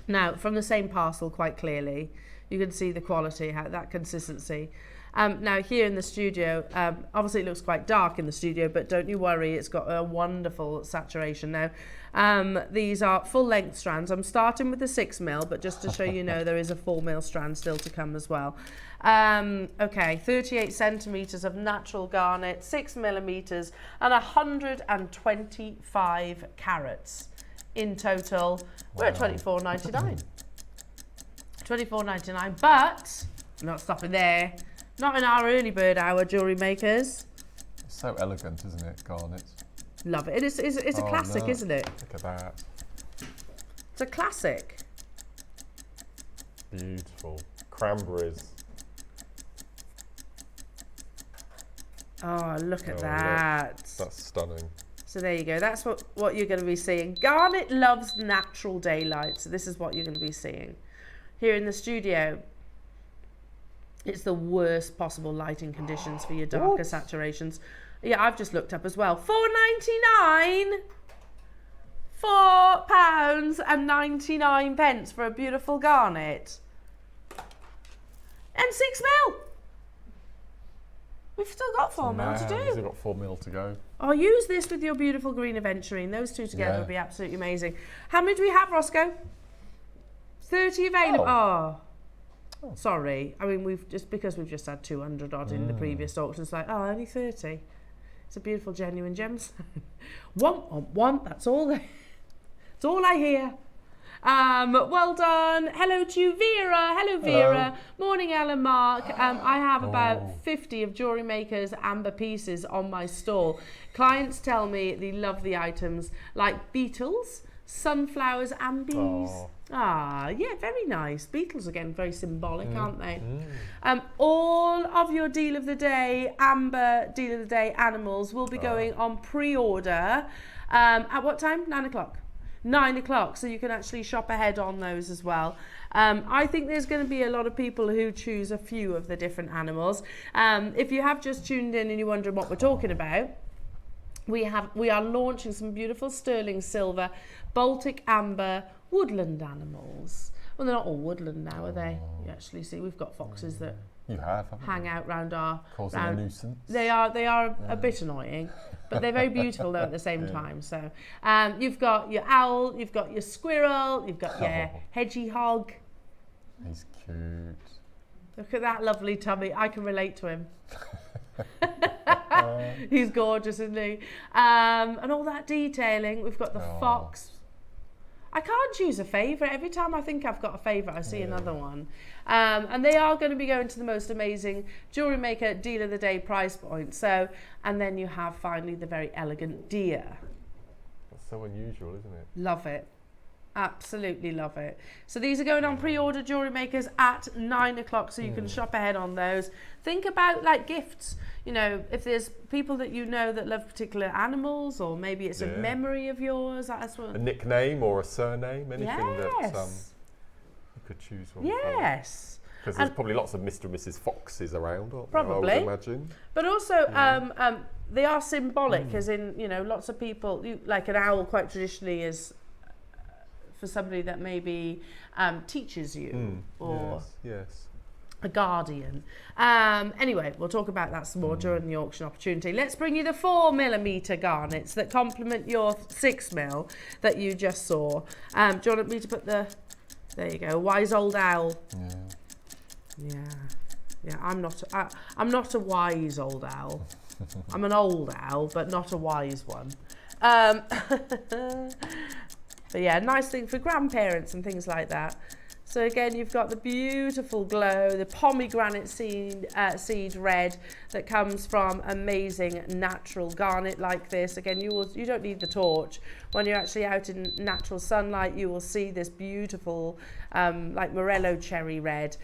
Now, from the same parcel, quite clearly, you can see the quality, that consistency. Now, here in the studio, obviously it looks quite dark in the studio, but don't you worry, it's got a wonderful saturation. Now, these are full-length strands. I'm starting with the 6 mil, but just to show you know, there is a 4 mil strand still to come as well. Okay, 38 centimetres of natural garnet, 6 millimetres, and 125 carats in total. We're at £24.99. £24.99, but I'm not stopping there. Not in our early bird hour, jewellery makers. It's so elegant, isn't it, garnet? Love it. It's a classic, look. isn't it? Look at that. It's a classic. Beautiful. Cranberries. Oh, look at that. That's stunning. So there you go. That's what you're going to be seeing. Garnet loves natural daylight, so this is what you're going to be seeing. Here in the studio, it's the worst possible lighting conditions for your darker saturations. Yeah, I've just looked up as well. £4.99. £4.99 for a beautiful garnet. And 6 mil. We've still got 4 mil to do. We've still got 4 mil to go. I'll use this with your beautiful green aventurine. Those two together would be absolutely amazing. How many do we have, Roscoe? 30 available. Oh. Sorry. I mean, because we've just had 200 odd in the previous auction. It's like, only 30. It's a beautiful, genuine gemstone. Want. That's all. That's all I hear. Well done. Hello to you, Vera. Hello, Vera. Hello. Morning, Ellen, Mark. I have about 50 of Jewellery Maker's amber pieces on my stall. Clients tell me they love the items like beetles, sunflowers and bees. Yeah, very nice. Beetles, again, very symbolic, aren't they? All of your deal of the day, amber deal of the day animals will be going on pre-order at what time? 9 o'clock. 9 o'clock, so you can actually shop ahead on those as well. I think there's going to be a lot of people who choose a few of the different animals. If you have just tuned in and you're wondering what we're talking about, we are launching some beautiful sterling silver, Baltic amber, woodland animals. Well, they're not all woodland now, are they? You actually see we've got foxes that You have, haven't hang you? out round our... Causing a nuisance. They are a bit annoying, but they're very beautiful though at the same time. So you've got your owl, you've got your squirrel, you've got your hedgehog. He's cute. Look at that lovely tummy. I can relate to him. He's gorgeous, isn't he? And all that detailing. We've got the fox. I can't choose a favourite. Every time I think I've got a favourite, I see another one. And they are going to be going to the most amazing Jewellery Maker Deal of the Day price point. So, and then you have finally the very elegant deer. That's so unusual, isn't it? Love it. Absolutely love it. So these are going on pre-order Jewellery Makers at 9 o'clock, so you can shop ahead on those. Think about like gifts. You know, if there's people that you know that love particular animals, or maybe it's a memory of yours. That's what. A nickname or a surname, anything that you could choose one. Yes. Because there's probably lots of Mr. and Mrs. Foxes around, aren't probably. there, I would imagine. But also, they are symbolic, as in, you know, lots of people, like an owl quite traditionally is for somebody that maybe teaches you or a guardian. Anyway, we'll talk about that some more during the auction opportunity. Let's bring you the 4mm garnets that complement your 6mm that you just saw. Do you want me to put the... There you go, wise old owl. Yeah. I'm not a wise old owl. I'm an old owl, but not a wise one. But yeah, nice thing for grandparents and things like that. So again, you've got the beautiful glow, the pomegranate seed red that comes from amazing natural garnet like this. Again, you don't need the torch. When you're actually out in natural sunlight, you will see this beautiful like Morello cherry red.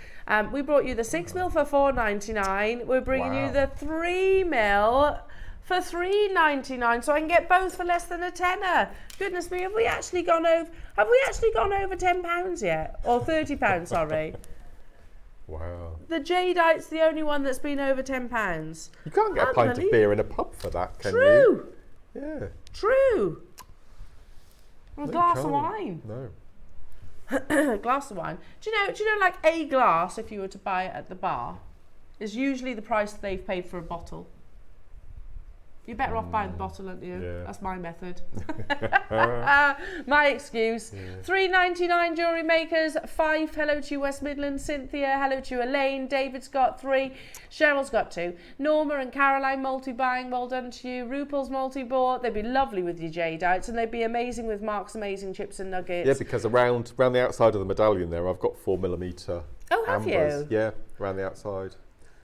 We brought you the 6mm for $4.99. We're bringing you the 3mm for $3.99, so I can get both for less than a tenner. Goodness me, have we actually gone over £10 yet? Or £30, sorry. Wow. The jadeite's the only one that's been over £10. You can't get a pint of beer in a pub for that, can you? True. Yeah. True. A glass of wine. No. A glass of wine. Do you know like a glass, if you were to buy it at the bar, is usually the price they've paid for a bottle. You're better off buying the bottle, aren't you? Yeah. That's my method. My excuse. $3.99 Jewellery Makers. 5. Hello to you, West Midlands. Cynthia. Hello to you, Elaine. David's got 3. Cheryl's got 2. Norma and Caroline multi-buying. Well done to you. Rupal's multi-bought. They'd be lovely with your jadeites, and they'd be amazing with Mark's amazing chips and nuggets. Yeah, because around the outside of the medallion there, I've got 4mm. Oh, have ambers. you? Yeah, around the outside.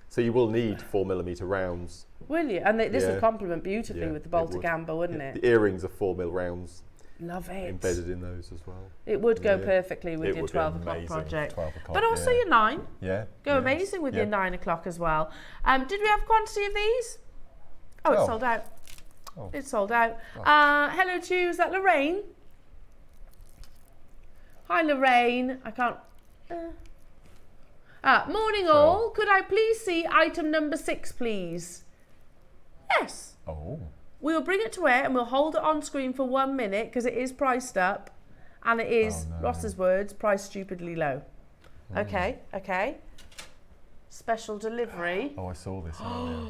So you will need 4mm rounds. Will you? And this would complement beautifully with the Baltic Amber, wouldn't it? The earrings are 4mm rounds. Love it. Embedded in those as well. It would go perfectly with your 12 o'clock project. 12 o'clock, but also your 9. Yeah. Go amazing with your 9 o'clock as well. Did we have quantity of these? Oh, it's sold out. Oh. It's sold out. Hello to you. Is that Lorraine? Hi, Lorraine. I can't... morning all. Could I please see item number 6, please? Yes. Oh. We'll bring it to air and we'll hold it on screen for 1 minute because it is priced up and it is, Ross's words, priced stupidly low. Okay. Special delivery. Oh, I saw this earlier.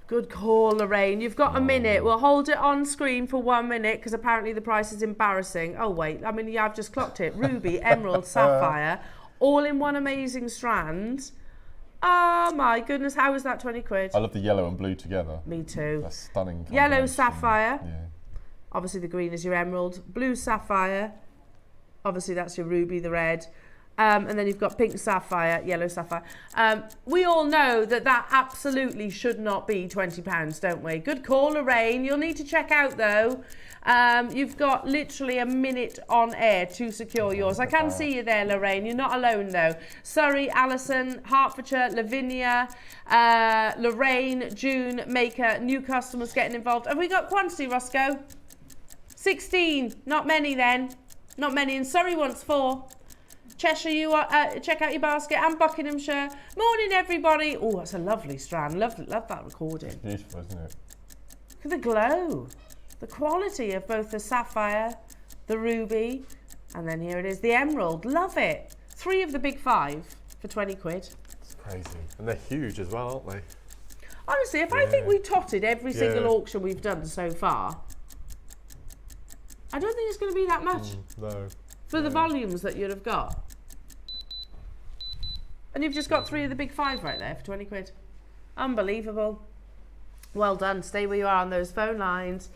Good call, Lorraine. You've got a minute. We'll hold it on screen for 1 minute because apparently the price is embarrassing. Oh, wait. I mean, I've just clocked it. Ruby, emerald, sapphire, all in one amazing strand. Oh my goodness, how is that 20 quid? I love the yellow and blue together. Me too. That's stunning. Yellow sapphire. Yeah. Obviously the green is your emerald. Blue sapphire. Obviously that's your ruby, the red. And then you've got pink sapphire, yellow sapphire. We all know that absolutely should not be £20, don't we? Good call, Lorraine. You'll need to check out though. You've got literally a minute on air to secure yours. I can see you there, Lorraine. You're not alone though. Surrey, Alison, Hertfordshire, Lavinia, Lorraine, June, Maker, new customers getting involved. Have we got quantity, Roscoe? 16. Not many then. Not many. And Surrey wants 4. Cheshire, you are, check out your basket, and Buckinghamshire. Morning, everybody. Oh, that's a lovely strand. Love that recording. Beautiful, isn't it? Look at the glow. The quality of both the sapphire, the ruby, and then here it is, the emerald. Love it. 3 of the big 5 for 20 quid. It's Crazy. And they're huge as well, aren't they? Honestly, if I think we totted every single auction we've done so far, I don't think it's going to be that much No. for the volumes that you'd have got. And you've just got 3 of the big 5 right there for 20 quid. Unbelievable. Well done. Stay where you are on those phone lines.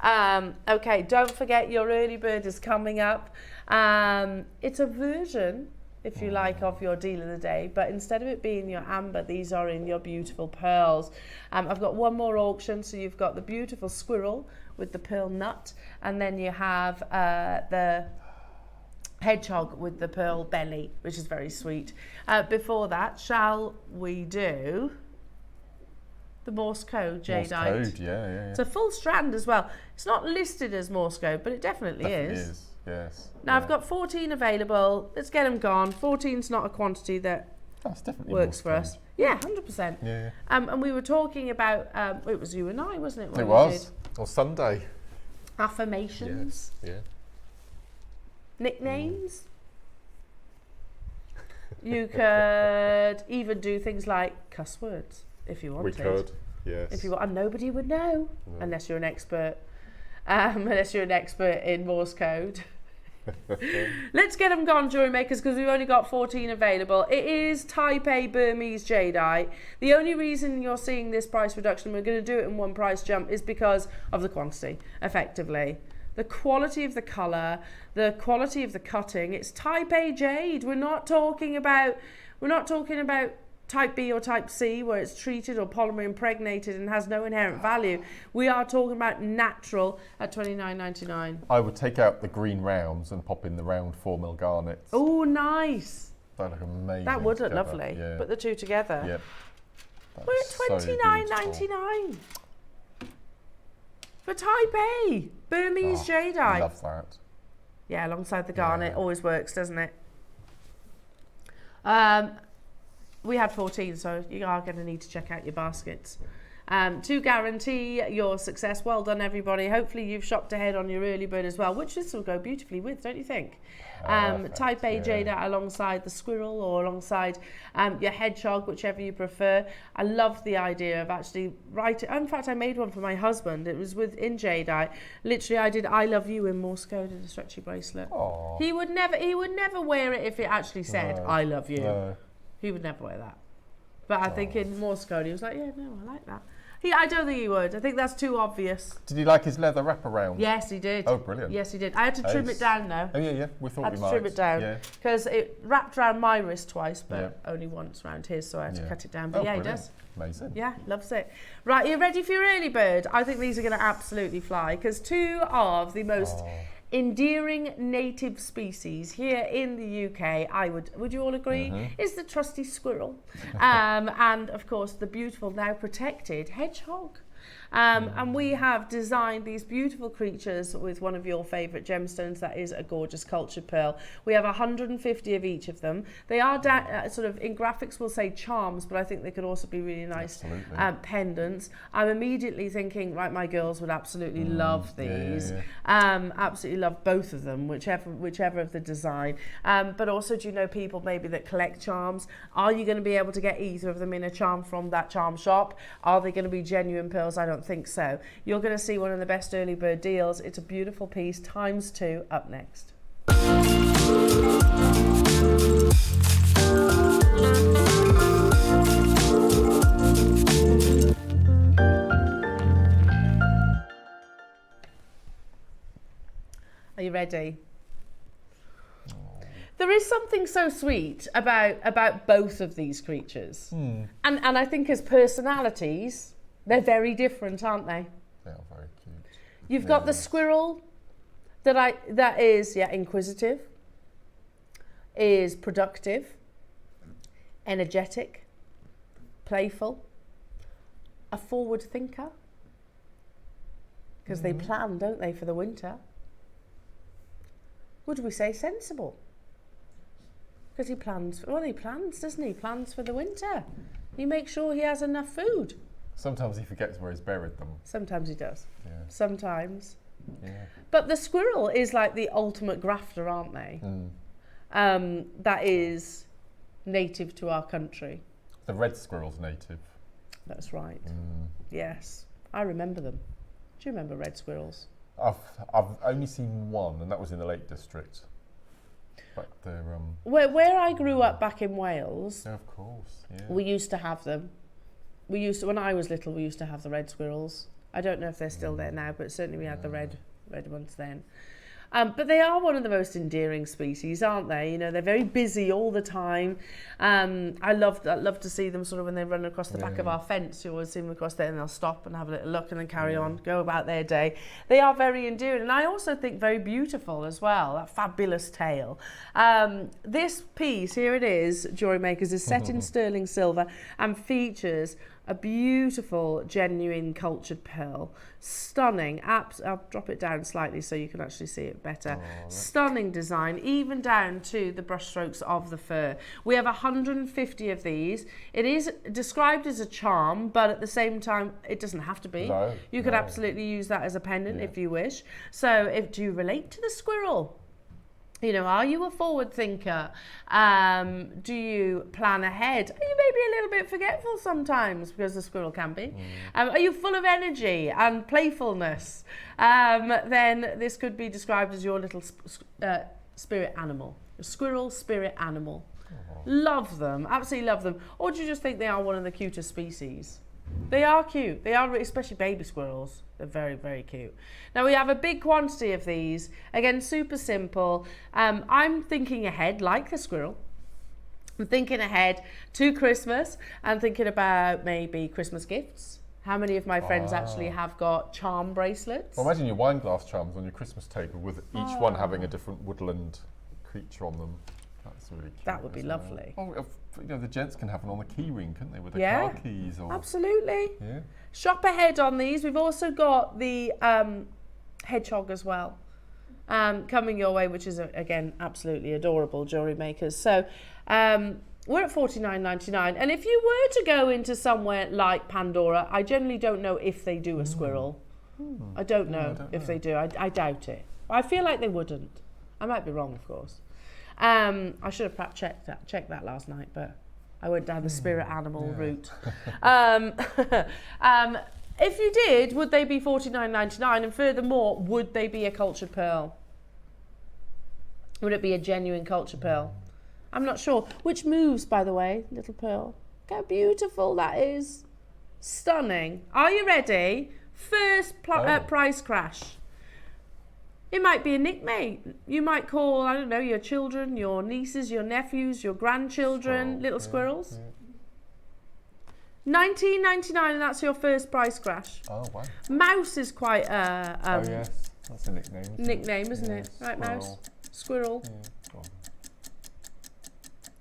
Okay, don't forget your early bird is coming up. It's a version, if you like, of your deal of the day, but instead of it being your amber, these are in your beautiful pearls. I've got one more auction, so you've got the beautiful squirrel with the pearl nut, and then you have the hedgehog with the pearl belly, which is very sweet. Before that, shall we do the Morse code jadeite? Morse code, yeah. It's a full strand as well. It's not listed as Morse code, but it definitely is. Yes. Now I've got 14 available. Let's get them gone. 14's not a quantity that definitely works for Morse us. Yeah, 100%. Yeah. And we were talking about, it was you and I, wasn't it? It was. On Sunday. Affirmations. Yeah. Nicknames. You could even do things like cuss words if you wanted. We could, yes. If you want, and nobody would know unless you're an expert. Unless you're an expert in Morse code. Let's get them gone, jewellery makers, because we've only got 14 available. It is Type A Burmese jadeite. The only reason you're seeing this price reduction, we're going to do it in one price jump, is because of the quantity, effectively. The quality of the colour, the quality of the cutting. It's Type A jade. We're not talking about Type B or Type C, where it's treated or polymer impregnated and has no inherent value. We are talking about natural at $29.99. I would take out the green rounds and pop in the round 4mm garnets. Oh, nice. That look amazing. That would look together. lovely. Yeah. Put the two together. Yep. We're at $29.99 for Type A Burmese jadeite. I love that. Yeah, alongside the garnet, always works, doesn't it? We had 14, so you are going to need to check out your baskets. To guarantee your success, well done everybody. Hopefully you've shopped ahead on your early bird as well, which this will go beautifully with, don't you think? Type A jadeite alongside the squirrel or alongside your hedgehog, whichever you prefer. I love the idea of actually writing. In fact, I made one for my husband. It was in jadeite. Literally, I did "I love you" in Morse code in a stretchy bracelet. Aww. He would never wear it if it actually said "I love you." No. He would never wear that. But I think in Morse code, he was like, yeah, no, I like that. I don't think he would. I think that's too obvious. Did he like his leather wraparound? Yes, he did. Oh, brilliant. Yes, he did. I had to trim it down, though. Oh, yeah. We thought I had we to might. trim it down. Yeah. Because it wrapped around my wrist twice, but only once around his, so I had to cut it down. But yeah, brilliant. he does. Amazing. Yeah, loves it. Right, you ready for your early bird? I think these are going to absolutely fly, because two of the most endearing native species here in the UK, would you all agree, is the trusty squirrel. And of course the beautiful, now protected hedgehog. And we have designed these beautiful creatures with one of your favourite gemstones, that is a gorgeous cultured pearl. We have 150 of each of them. They are sort of, in graphics we'll say charms, but I think they could also be really nice pendants. I'm immediately thinking, right, my girls would absolutely love these. Absolutely love both of them, whichever of the design. But also, do you know people maybe that collect charms? Are you going to be able to get either of them in a charm from that charm shop? Are they going to be genuine pearls? I don't think so. You're going to see one of the best early bird deals. It's a beautiful piece, ×2, up next. Are you ready? There is something so sweet about both of these creatures. And I think as personalities, they're very different, aren't they? They are very cute. You've got the squirrel that is inquisitive, is productive, energetic, playful, a forward thinker, because they plan, don't they, for the winter. Would we say sensible? Because he plans, doesn't he? Plans for the winter. He makes sure he has enough food. Sometimes he forgets where he's buried them. Sometimes he does. Yeah. Sometimes. Yeah. But the squirrel is like the ultimate grafter, aren't they? That is native to our country. The red squirrel's native. That's right. Yes, I remember them. Do you remember red squirrels? I've only seen one, and that was in the Lake District. But they're Where I grew up back in Wales, yeah, of course. Yeah. we used to have them. When I was little, we used to have the red squirrels. I don't know if they're still there now, but certainly we had the red ones then. But they are one of the most endearing species, aren't they? You know, they're very busy all the time. I love to see them sort of when they run across the back of our fence. You always see them across there and they'll stop and have a little look and then carry on, go about their day. They are very endearing, and I also think very beautiful as well, that fabulous tail. This piece, here it is, Jewellery Makers, is set in sterling silver and features a beautiful, genuine cultured pearl. Stunning. I'll drop it down slightly so you can actually see it better. Stunning design, even down to the brushstrokes of the fur. We have 150 of these. It is described as a charm, but at the same time, it doesn't have to be. No, you could absolutely use that as a pendant if you wish. So, do you relate to the squirrel? You know, are you a forward thinker? Do you plan ahead? Are you maybe a little bit forgetful sometimes, because the squirrel can be? Are you full of energy and playfulness? Then this could be described as your little spirit animal, a squirrel spirit animal. Love them, absolutely love them. Or do you just think they are one of the cutest species? They are cute. They are, especially baby squirrels. They're very, very cute. Now we have a big quantity of these. Again, super simple. I'm thinking ahead, like the squirrel. I'm thinking ahead to Christmas. I'm thinking about maybe Christmas gifts. How many of my friends actually have got charm bracelets? Well, imagine your wine glass charms on your Christmas table with each one having a different woodland creature on them. That's really cute. That would be lovely. Oh, you know, the gents can have one on the key ring, couldn't they, with the Yeah, car keys? Or, absolutely. yeah. Shop ahead on these. We've also got the hedgehog as well coming your way, which is, again, absolutely adorable, Jewellery Makers. So we're at $49.99. And if you were to go into somewhere like Pandora, I generally don't know if they do a squirrel. I don't know if they do. I doubt it. I feel like they wouldn't. I might be wrong, of course. I should have perhaps checked that last night, but I went down the spirit animal route. If you did, would they be $49.99? And furthermore, would they be a cultured pearl? Would it be a genuine cultured pearl? I'm not sure. Which moves, by the way, little pearl. Look how beautiful that is. Stunning. Are you ready? First price crash. It might be a nickname. You might call, I don't know, your children, your nieces, your nephews, your grandchildren, little squirrels. $19.99, and that's your first price crash. Oh, wow. Mouse is quite a oh, yes. That's a nickname. Isn't it? Right, Squirrel. Mouse? Squirrel. Yeah, go on.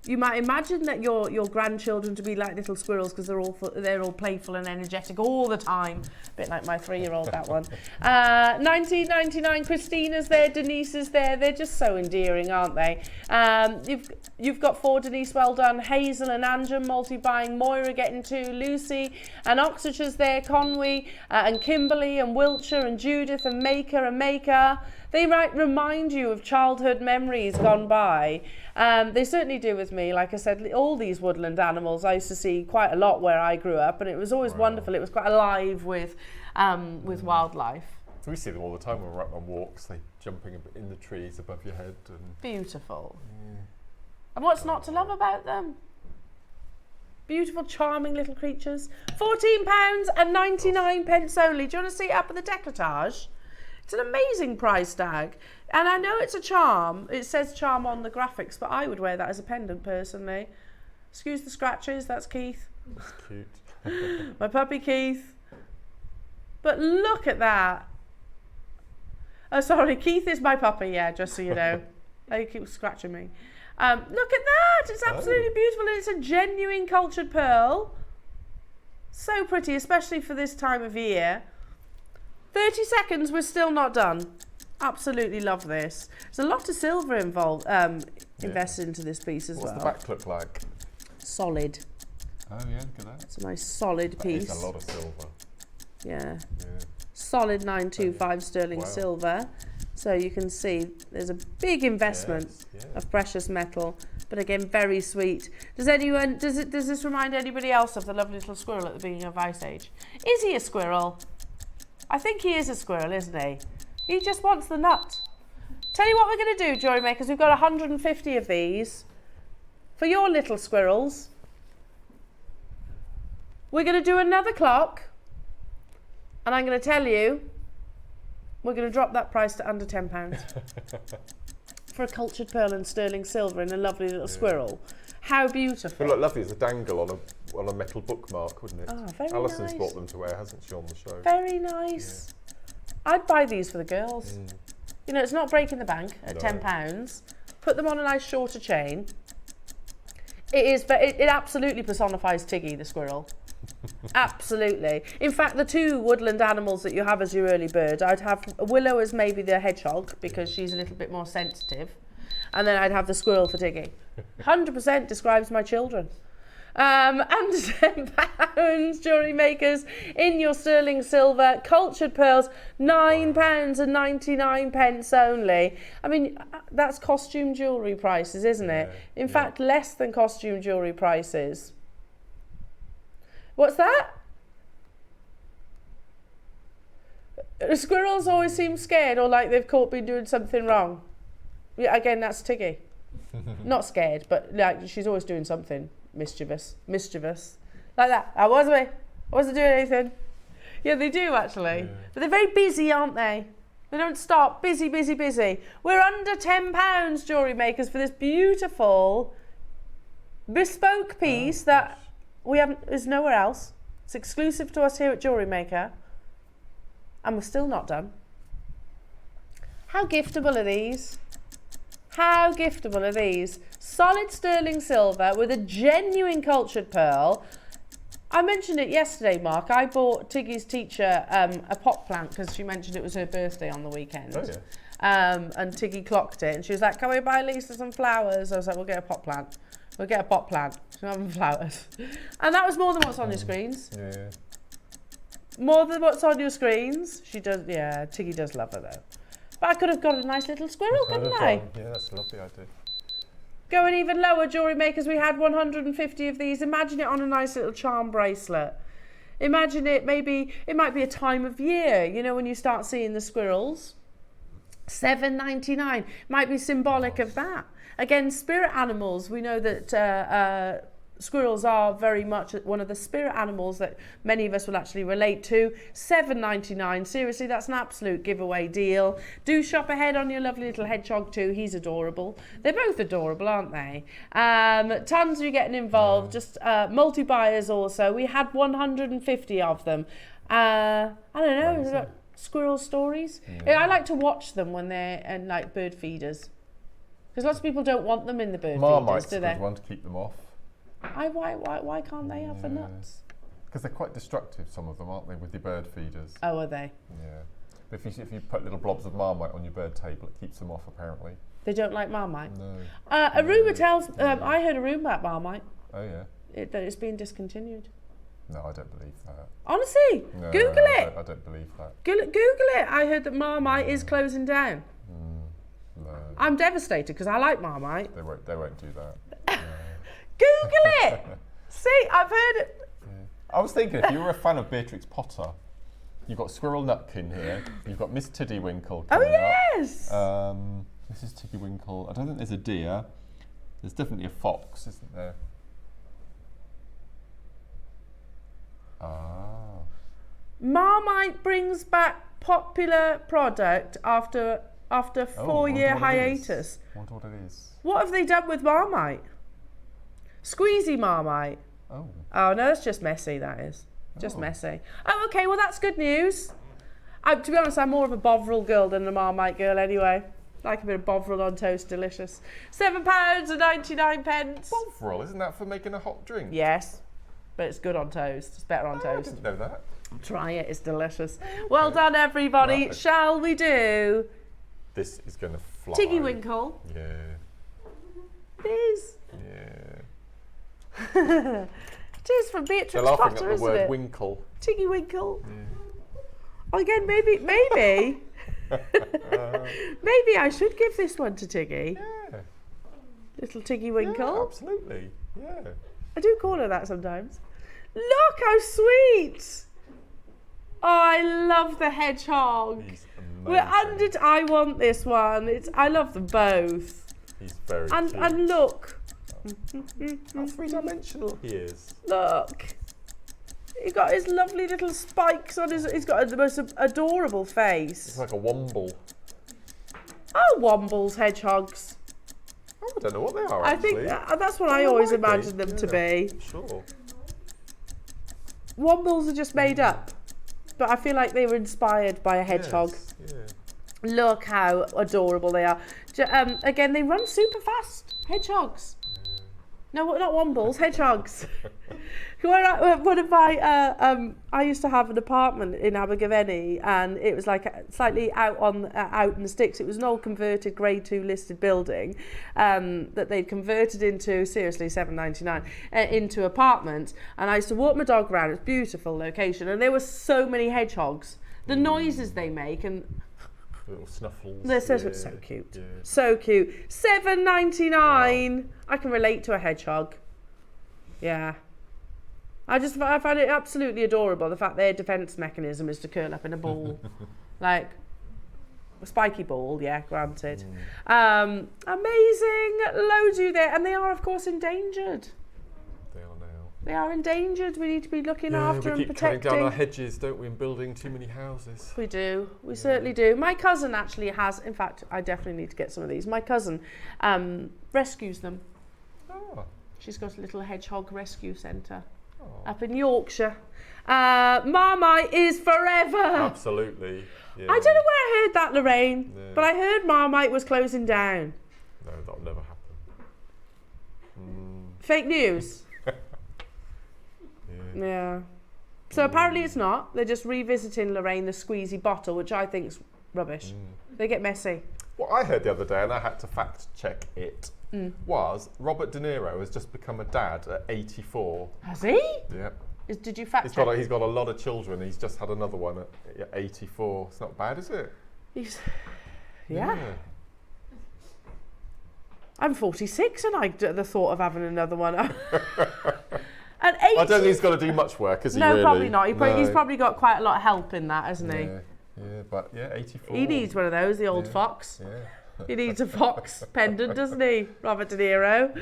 You might imagine that your grandchildren to be like little squirrels because they're all playful and energetic all the time. A bit like my 3-year-old, that one. $19.99. Christina's there, Denise is there. They're just so endearing, aren't they? You've got 4, Denise, well done. Hazel and Anjum multi-buying. Moira getting 2. Lucy and Oxfordshire's there. Conwy and Kimberly and Wiltshire and Judith and Maker. They might remind you of childhood memories gone by. They certainly do with me. Like I said, all these woodland animals I used to see quite a lot where I grew up, and it was always wonderful. It was quite alive with wildlife. So we see them all the time when we're out on walks, they jumping in the trees above your head. And beautiful. And what's not to love about them? Beautiful, charming little creatures. £14.99 only. Do you want to see it up at the decolletage? It's an amazing price tag. And I know it's a charm. It says charm on the graphics, but I would wear that as a pendant personally. Excuse the scratches, that's Keith. That's cute. My puppy Keith. But look at that. Oh, sorry, Keith is my puppy, yeah, just so you know. He keeps scratching me. Look at that. It's absolutely beautiful, and it's a genuine cultured pearl. So pretty, especially for this time of year. 30 seconds, we're still not done. Absolutely love this. There's a lot of silver involved, invested into this piece as well. What's the back look like? Solid. Oh yeah, look at that. It's a nice solid piece. It's a lot of silver. Yeah. Solid 925 sterling Wow. silver. So you can see there's a big investment of precious metal But again, very sweet. Does this remind anybody else of the lovely little squirrel at the beginning of Ice Age? Is he a squirrel? I think he is a squirrel, isn't he? He just wants the nut. Tell you what we're going to do, jewellery makers. We've got 150 of these for your little squirrels. We're going to do another clock, and I'm going to tell you, we're going to drop that price to under £10 for a cultured pearl and sterling silver in a lovely little squirrel. How beautiful! It would look lovely as a dangle on a metal bookmark, wouldn't it? Oh, very Alison's nice. bought them to wear, hasn't she, on the show? Very nice. Yeah. I'd buy these for the girls. You know, it's not breaking the bank at £10. Put them on a nice shorter chain. It absolutely personifies Tiggy the squirrel. Absolutely. In fact, the two woodland animals that you have as your early bird, I'd have Willow as maybe the hedgehog because she's a little bit more sensitive, and then I'd have the squirrel for Tiggy. 100% describes my children. And £10, jewellery makers, in your sterling silver, cultured pearls, £9.99 only. I mean, that's costume jewellery prices, isn't it? In fact, less than costume jewellery prices. What's that? The squirrels always seem scared or like they've been doing something wrong. Yeah, again, that's Tiggy. Not scared, but like she's always doing something mischievous. Like that. I wasn't doing anything. Yeah, they do actually. Yeah. But they're very busy, aren't they? They don't stop. Busy. We're under £10, jewellery makers, for this beautiful bespoke piece that is nowhere else. It's exclusive to us here at Jewellery Maker. And we're still not done. How giftable are these? How giftable are these? Solid sterling silver with a genuine cultured pearl. I mentioned it yesterday, Mark. I bought Tiggy's teacher a pot plant because she mentioned it was her birthday on the weekend. Oh, yeah. And Tiggy clocked it and she was like, can we buy Lisa some flowers? I was like, we'll get a pot plant. She's not having flowers. And that was more than what's on your screens. Yeah. More than what's on your screens. She does, yeah, Tiggy does love her though. But I could have got a nice little squirrel, couldn't I? Yeah, that's a lovely idea. Going even lower, jewellery makers, we had 150 of these. Imagine it on a nice little charm bracelet. Imagine it, it might be a time of year, you know, when you start seeing the squirrels. £7.99 might be symbolic of that. Again, spirit animals, we know that squirrels are very much one of the spirit animals that many of us will actually relate to. £7.99, seriously, that's an absolute giveaway deal. Do shop ahead on your lovely little hedgehog too, he's adorable. They're both adorable, aren't they? Tons of you getting involved, just multi-buyers also. We had 150 of them. I don't know, squirrel stories? Yeah, I like to watch them when they're in like bird feeders. Because lots of people don't want them in the bird feeders, do they? Marmite's one to keep them off. Why can't they have the nuts? Because they're quite destructive, some of them, aren't they, with your bird feeders? Oh, are they? Yeah. But if you put little blobs of Marmite on your bird table, it keeps them off, apparently. They don't like Marmite? No. A rumour tells... I heard a rumour about Marmite. Oh, yeah? That it's being discontinued. No, I don't believe that. Honestly? No, Google it! I don't believe that. Google it! I heard that Marmite is closing down. No. I'm devastated because I like Marmite. They won't do that. Google it! See, I've heard it. Yeah. I was thinking, if you were a fan of Beatrix Potter, you've got Squirrel Nutkin here, you've got Miss Tiddywinkle coming yes! up. Mrs. Tiddywinkle, I don't think there's a deer. There's definitely a fox, isn't there? Ah. Marmite brings back popular product after 4-year hiatus. I wonder what it is. What have they done with Marmite? Squeezy Marmite. Oh. Oh no, that's just messy. That is just messy. Oh, okay. Well, that's good news. To be honest, I'm more of a Bovril girl than a Marmite girl, anyway. Like a bit of Bovril on toast, delicious. £7.99. Bovril, isn't that for making a hot drink? Yes, but it's good on toast. It's better on toast. I didn't know that. Try it. It's delicious. Okay. Well done, everybody. Right. Shall we do? This is going to fly. Tiggywinkle. Yeah. It is. Yeah. It is from Beatrix They're laughing Potter, at the word it? winkle. Tiggywinkle. Yeah. Again, maybe. Maybe I should give this one to Tiggy. Yeah. Little Tiggy Winkle. Yeah, absolutely. Yeah. I do call her that sometimes. Look how sweet. Oh, I love the hedgehog. He's We're amazing. I want this one. I love them both. He's very And cute. and look. How three-dimensional he is. Look. He's got his lovely little spikes on his. He's got the most adorable face. It's like a womble. Oh, wombles, hedgehogs. Oh, I don't know what they are. I think actually. that's what Oh, I they always might be. imagined them to be. Sure. Wombles are just made up, but I feel like they were inspired by a hedgehog. Yes, yeah. Look how adorable they are. Again, they run super fast. Hedgehogs. No, not wombles, hedgehogs. One of my, I used to have an apartment in Abergavenny, and it was like slightly out in the sticks. It was an old converted Grade 2 listed building that they'd converted into, seriously, $7.99, into apartments. And I used to walk my dog around. It's a beautiful location, and there were so many hedgehogs. The noises they make, and Little snuffles. they're so cute. Yeah. So cute. $7.99. Wow. I can relate to a hedgehog. Yeah. I find it absolutely adorable, the fact their defence mechanism is to curl up in a ball. Like, a spiky ball, yeah, granted. Amazing. Loads of you there. And they are, of course, endangered. They are now. They are endangered. We need to be looking after and we keep protecting. cutting down our hedges, don't we, and building too many houses. We do. We certainly do. My cousin actually has, in fact, I definitely need to get some of these. My cousin rescues them. Oh. She's got a little hedgehog rescue centre Oh. up in Yorkshire. Marmite is forever. Absolutely. Yeah. I don't know where I heard that, Lorraine, Yeah. but I heard Marmite was closing down. No, that'll never happen. Fake news. Yeah. Yeah. So apparently it's not. They're just revisiting, Lorraine, the squeezy bottle, which I think's rubbish. They get messy. What I heard the other day, and I had to fact check it, was Robert De Niro has just become a dad at 84. Has he? Yeah. Did you fact He's check? got a lot of children. He's just had another one at 84. It's not bad, is it? Yeah. I'm 46 and the thought of having another one. At 80. I don't think he's got to do much work, has he? No, really? probably not. He's No. probably got quite a lot of help in that, hasn't he? But 84. He needs one of those, the old fox. Yeah. He needs a fox pendant, doesn't he, Robert De Niro?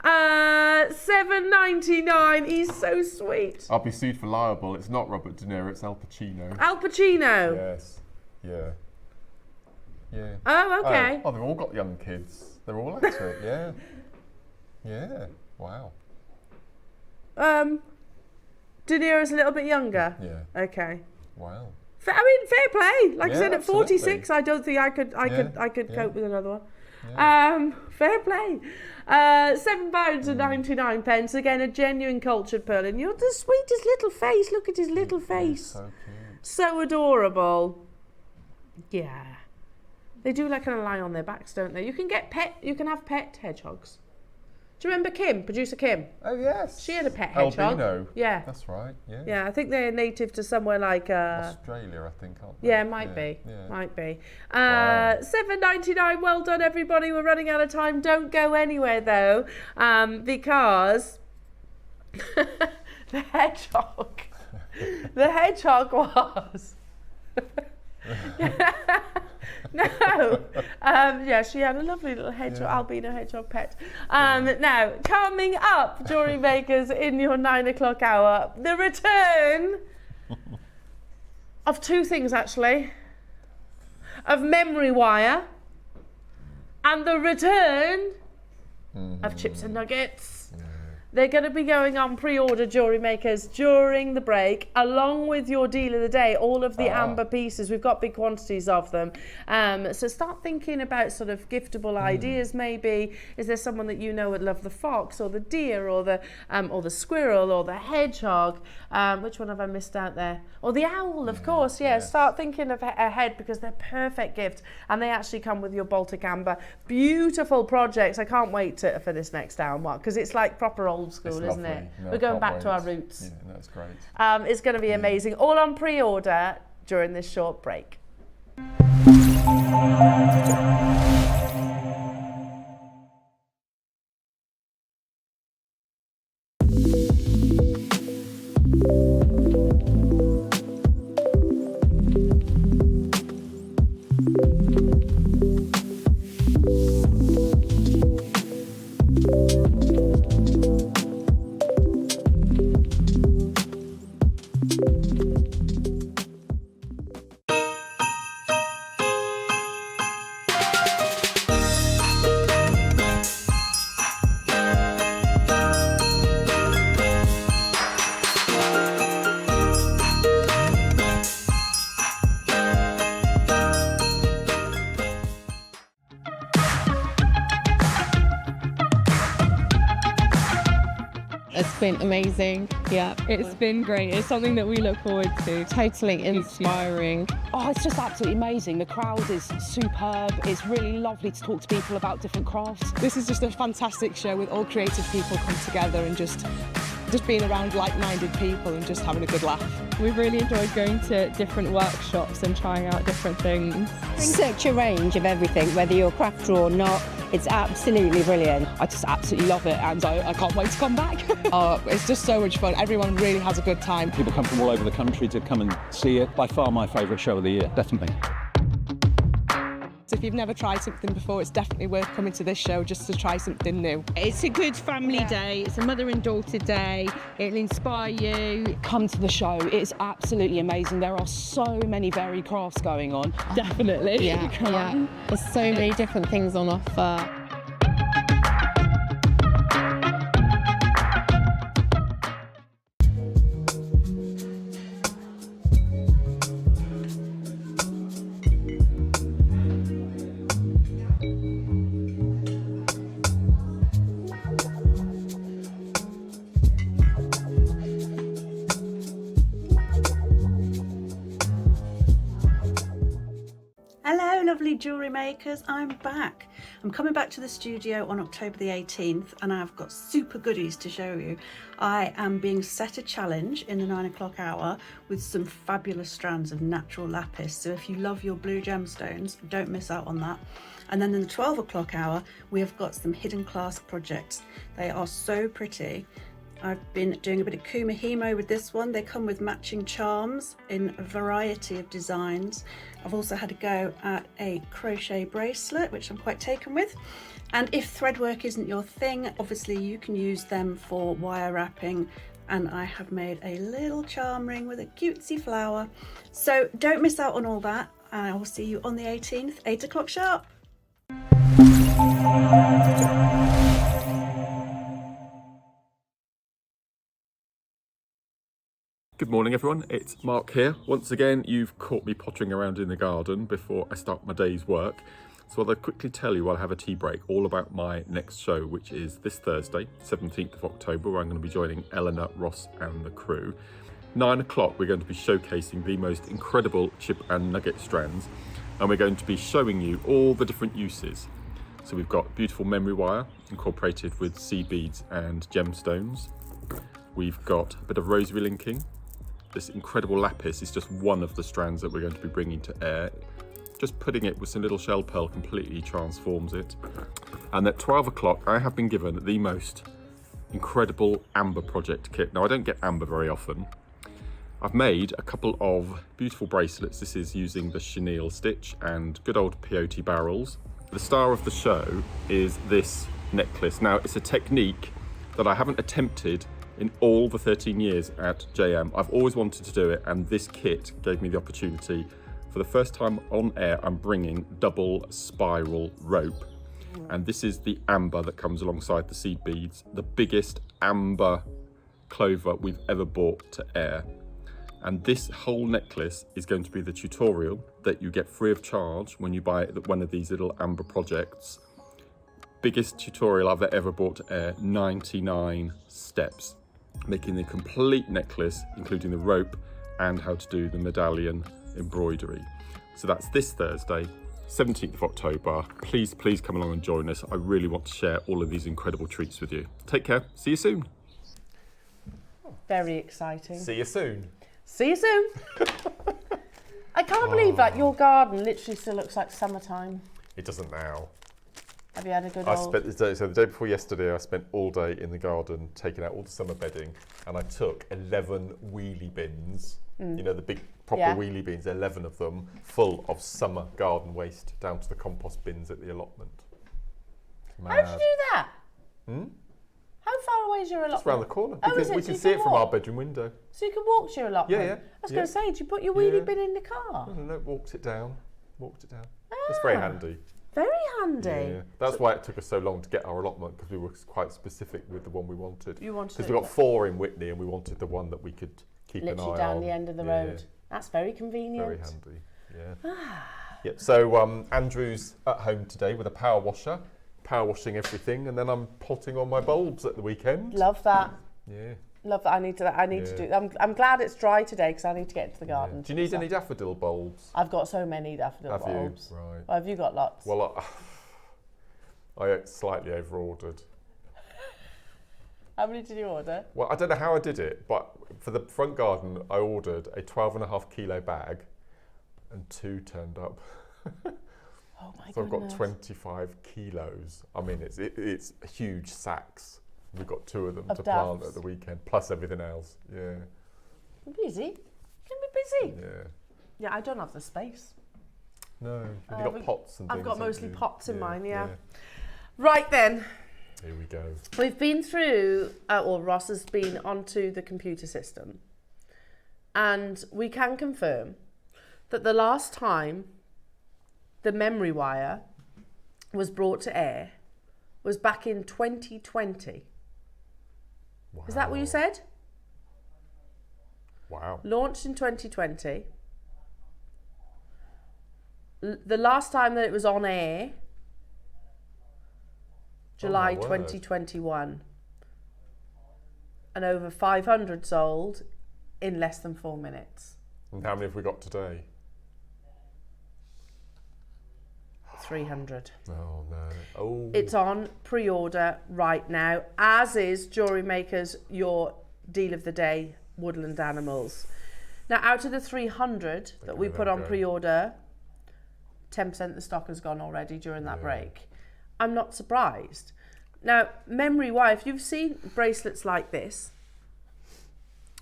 $7.99. He's so sweet. I'll be sued for libel. It's not Robert De Niro, it's Al Pacino. Al Pacino. Yes. Yeah. Yeah. Oh, okay. Oh, they've all got young kids. They're all at it. Yeah. Yeah. Wow. De Niro's a little bit younger. Yeah. Okay. Wow. Fair play. Like I Yeah, said, at absolutely. 46, I don't think I could Yeah. cope with another one. Yeah. Fair play. £7.99 pence. Again, a genuine cultured pearl. And you're the sweetest little face. Look at his little face. So cute. So adorable. Yeah. They do like kind of lie on their backs, don't they? You can have pet hedgehogs. Do you remember Kim, producer Kim? Oh, yes. She had a pet hedgehog. Albino. Yeah. That's right. Yeah. Yeah, I think they're native to somewhere like Australia, I think, aren't they? yeah, might be. Yeah. Might be. Wow. $7.99. Well done, everybody. We're running out of time. Don't go anywhere though, because the hedgehog was. No. Yeah, she had a lovely little hedgehog, albino hedgehog pet. Now, coming up, Jewellery Makers, in your 9 o'clock hour, the return of two things, actually. Of memory wire and the return of chips and nuggets. They're going to be going on pre-order, Jewellery Makers, during the break, along with your deal of the day, all of the amber pieces. We've got big quantities of them. So start thinking about sort of giftable ideas, maybe. Is there someone that you know would love the fox or the deer or the squirrel or the hedgehog? Which one have I missed out there? Or the owl, of course. Yeah, start thinking of ahead, because they're perfect gifts. And they actually come with your Baltic amber. Beautiful projects. I can't wait for this next hour, Mark, because it's like proper old school, It's isn't lovely. it? No, We're going can't back to wait. our roots. Yeah, that's great. It's going to be amazing. All on pre-order during this short break. It's been amazing. Yeah, it's been great. It's something that we look forward to. Totally inspiring. Oh, it's just absolutely amazing. The crowd is superb. It's really lovely to talk to people about different crafts. This is just a fantastic show with all creative people come together and just being around like-minded people and just having a good laugh. We've really enjoyed going to different workshops and trying out different things. Such a range of everything, whether you're a crafter or not. It's absolutely brilliant. I just absolutely love it, and I can't wait to come back. It's just so much fun. Everyone really has a good time. People come from all over the country to come and see it. By far my favourite show of the year, definitely. So if you've never tried something before, it's definitely worth coming to this show just to try something new. It's a good family day. It's a mother and daughter day. It'll inspire you. Come to the show. It's absolutely amazing. There are so many varied crafts going on. Definitely. Yeah. There's so many different things on offer. Hello lovely jewellery makers, I'm back. I'm coming back to the studio on October the 18th and I've got super goodies to show you. I am being set a challenge in the 9 o'clock hour with some fabulous strands of natural lapis, so if you love your blue gemstones, don't miss out on that. And then in the 12 o'clock hour we have got some hidden class projects. They are so pretty. I've been doing a bit of kumihimo with this one. They come with matching charms in a variety of designs. I've also had a go at a crochet bracelet, which I'm quite taken with. And if thread work isn't your thing, obviously you can use them for wire wrapping. And I have made a little charm ring with a cutesy flower. So don't miss out on all that. And I will see you on the 18th, 8 o'clock sharp. Good morning everyone, it's Mark here. Once again, you've caught me pottering around in the garden before I start my day's work. So I'll quickly tell you while I have a tea break all about my next show, which is this Thursday, 17th of October, where I'm going to be joining Elena, Ross and the crew. 9 o'clock, we're going to be showcasing the most incredible chip and nugget strands, and we're going to be showing you all the different uses. So we've got beautiful memory wire incorporated with seed beads and gemstones. We've got a bit of rosary linking. This incredible lapis is just one of the strands that we're going to be bringing to air. Just putting it with some little shell pearl completely transforms it. And at 12 o'clock, I have been given the most incredible amber project kit. Now, I don't get amber very often. I've made a couple of beautiful bracelets. This is using the chenille stitch and good old peyote barrels. The star of the show is this necklace. Now, it's a technique that I haven't attempted in all the 13 years at JM. I've always wanted to do it, and this kit gave me the opportunity. For the first time on air, I'm bringing double spiral rope. And this is the amber that comes alongside the seed beads, the biggest amber clover we've ever brought to air. And this whole necklace is going to be the tutorial that you get free of charge when you buy one of these little amber projects. Biggest tutorial I've ever brought to air, 99 steps. Making the complete necklace, including the rope and how to do the medallion embroidery. So that's this Thursday, 17th of October. Please come along and join us. I really want to share all of these incredible treats with you. Take care. See you soon. Very exciting. See you soon. See you soon. I can't believe that your garden literally still looks like summertime. It doesn't now. Have you had a good I old... spent the day, so the day before yesterday, I spent all day in the garden taking out all the summer bedding, and I took 11 wheelie bins, you know, the big proper wheelie bins, 11 of them, full of summer garden waste down to the compost bins at the allotment. How did you do that? Hmm? How far away is your allotment? It's around the corner. Oh, We can see it from our bedroom window. So you can walk to your allotment? Yeah. I was going to say, did you put your wheelie bin in the car? No, walked it down. It's very handy. Very handy. Yeah. That's why it took us so long to get our allotment, because we were quite specific with the one we wanted. You wanted because we've got 4 in Whitney, and we wanted the one that we could keep an eye on. Literally down the end of the road. That's very convenient. Very handy. Yeah. Yep. So Andrew's at home today with a power washer, power washing everything, and then I'm potting on my bulbs at the weekend. Love that. Yeah. Love that. I need to do. I'm glad it's dry today because I need to get into the garden. Yeah. Do you need any daffodil bulbs? I've got so many daffodil bulbs. You? Right. Have you got lots? Well, I slightly over-ordered. How many did you order? Well, I don't know how I did it, but for the front garden, I ordered a 12.5 kilo bag, and 2 turned up. Oh my So I've got goodness. 25 kilos. I mean, it's huge sacks. We've got 2 of them Of to plant daffs. at the weekend, plus everything else. Yeah. You're busy. Can be busy. Yeah. Yeah, I don't have the space. No. Have you got pots and things? I've got haven't mostly you? pots in mine, yeah. Right then, Here we go. we've been through, or Ross has been onto the computer system, and we can confirm that the last time the memory wire was brought to air was back in 2020. Wow. Is that what you said? Wow. Launched in 2020. The last time that it was on air, July my word. 2021. And over 500 sold in less than 4 minutes. And how many have we got today? 300. Oh no. Oh. It's on pre-order right now, as is JewelleryMaker's Your Deal of the Day, Woodland Animals. Now, out of the 300 that we put on pre-order, 10% of the stock has gone already during that break. I'm not surprised. Now, memory wire, if you've seen bracelets like this,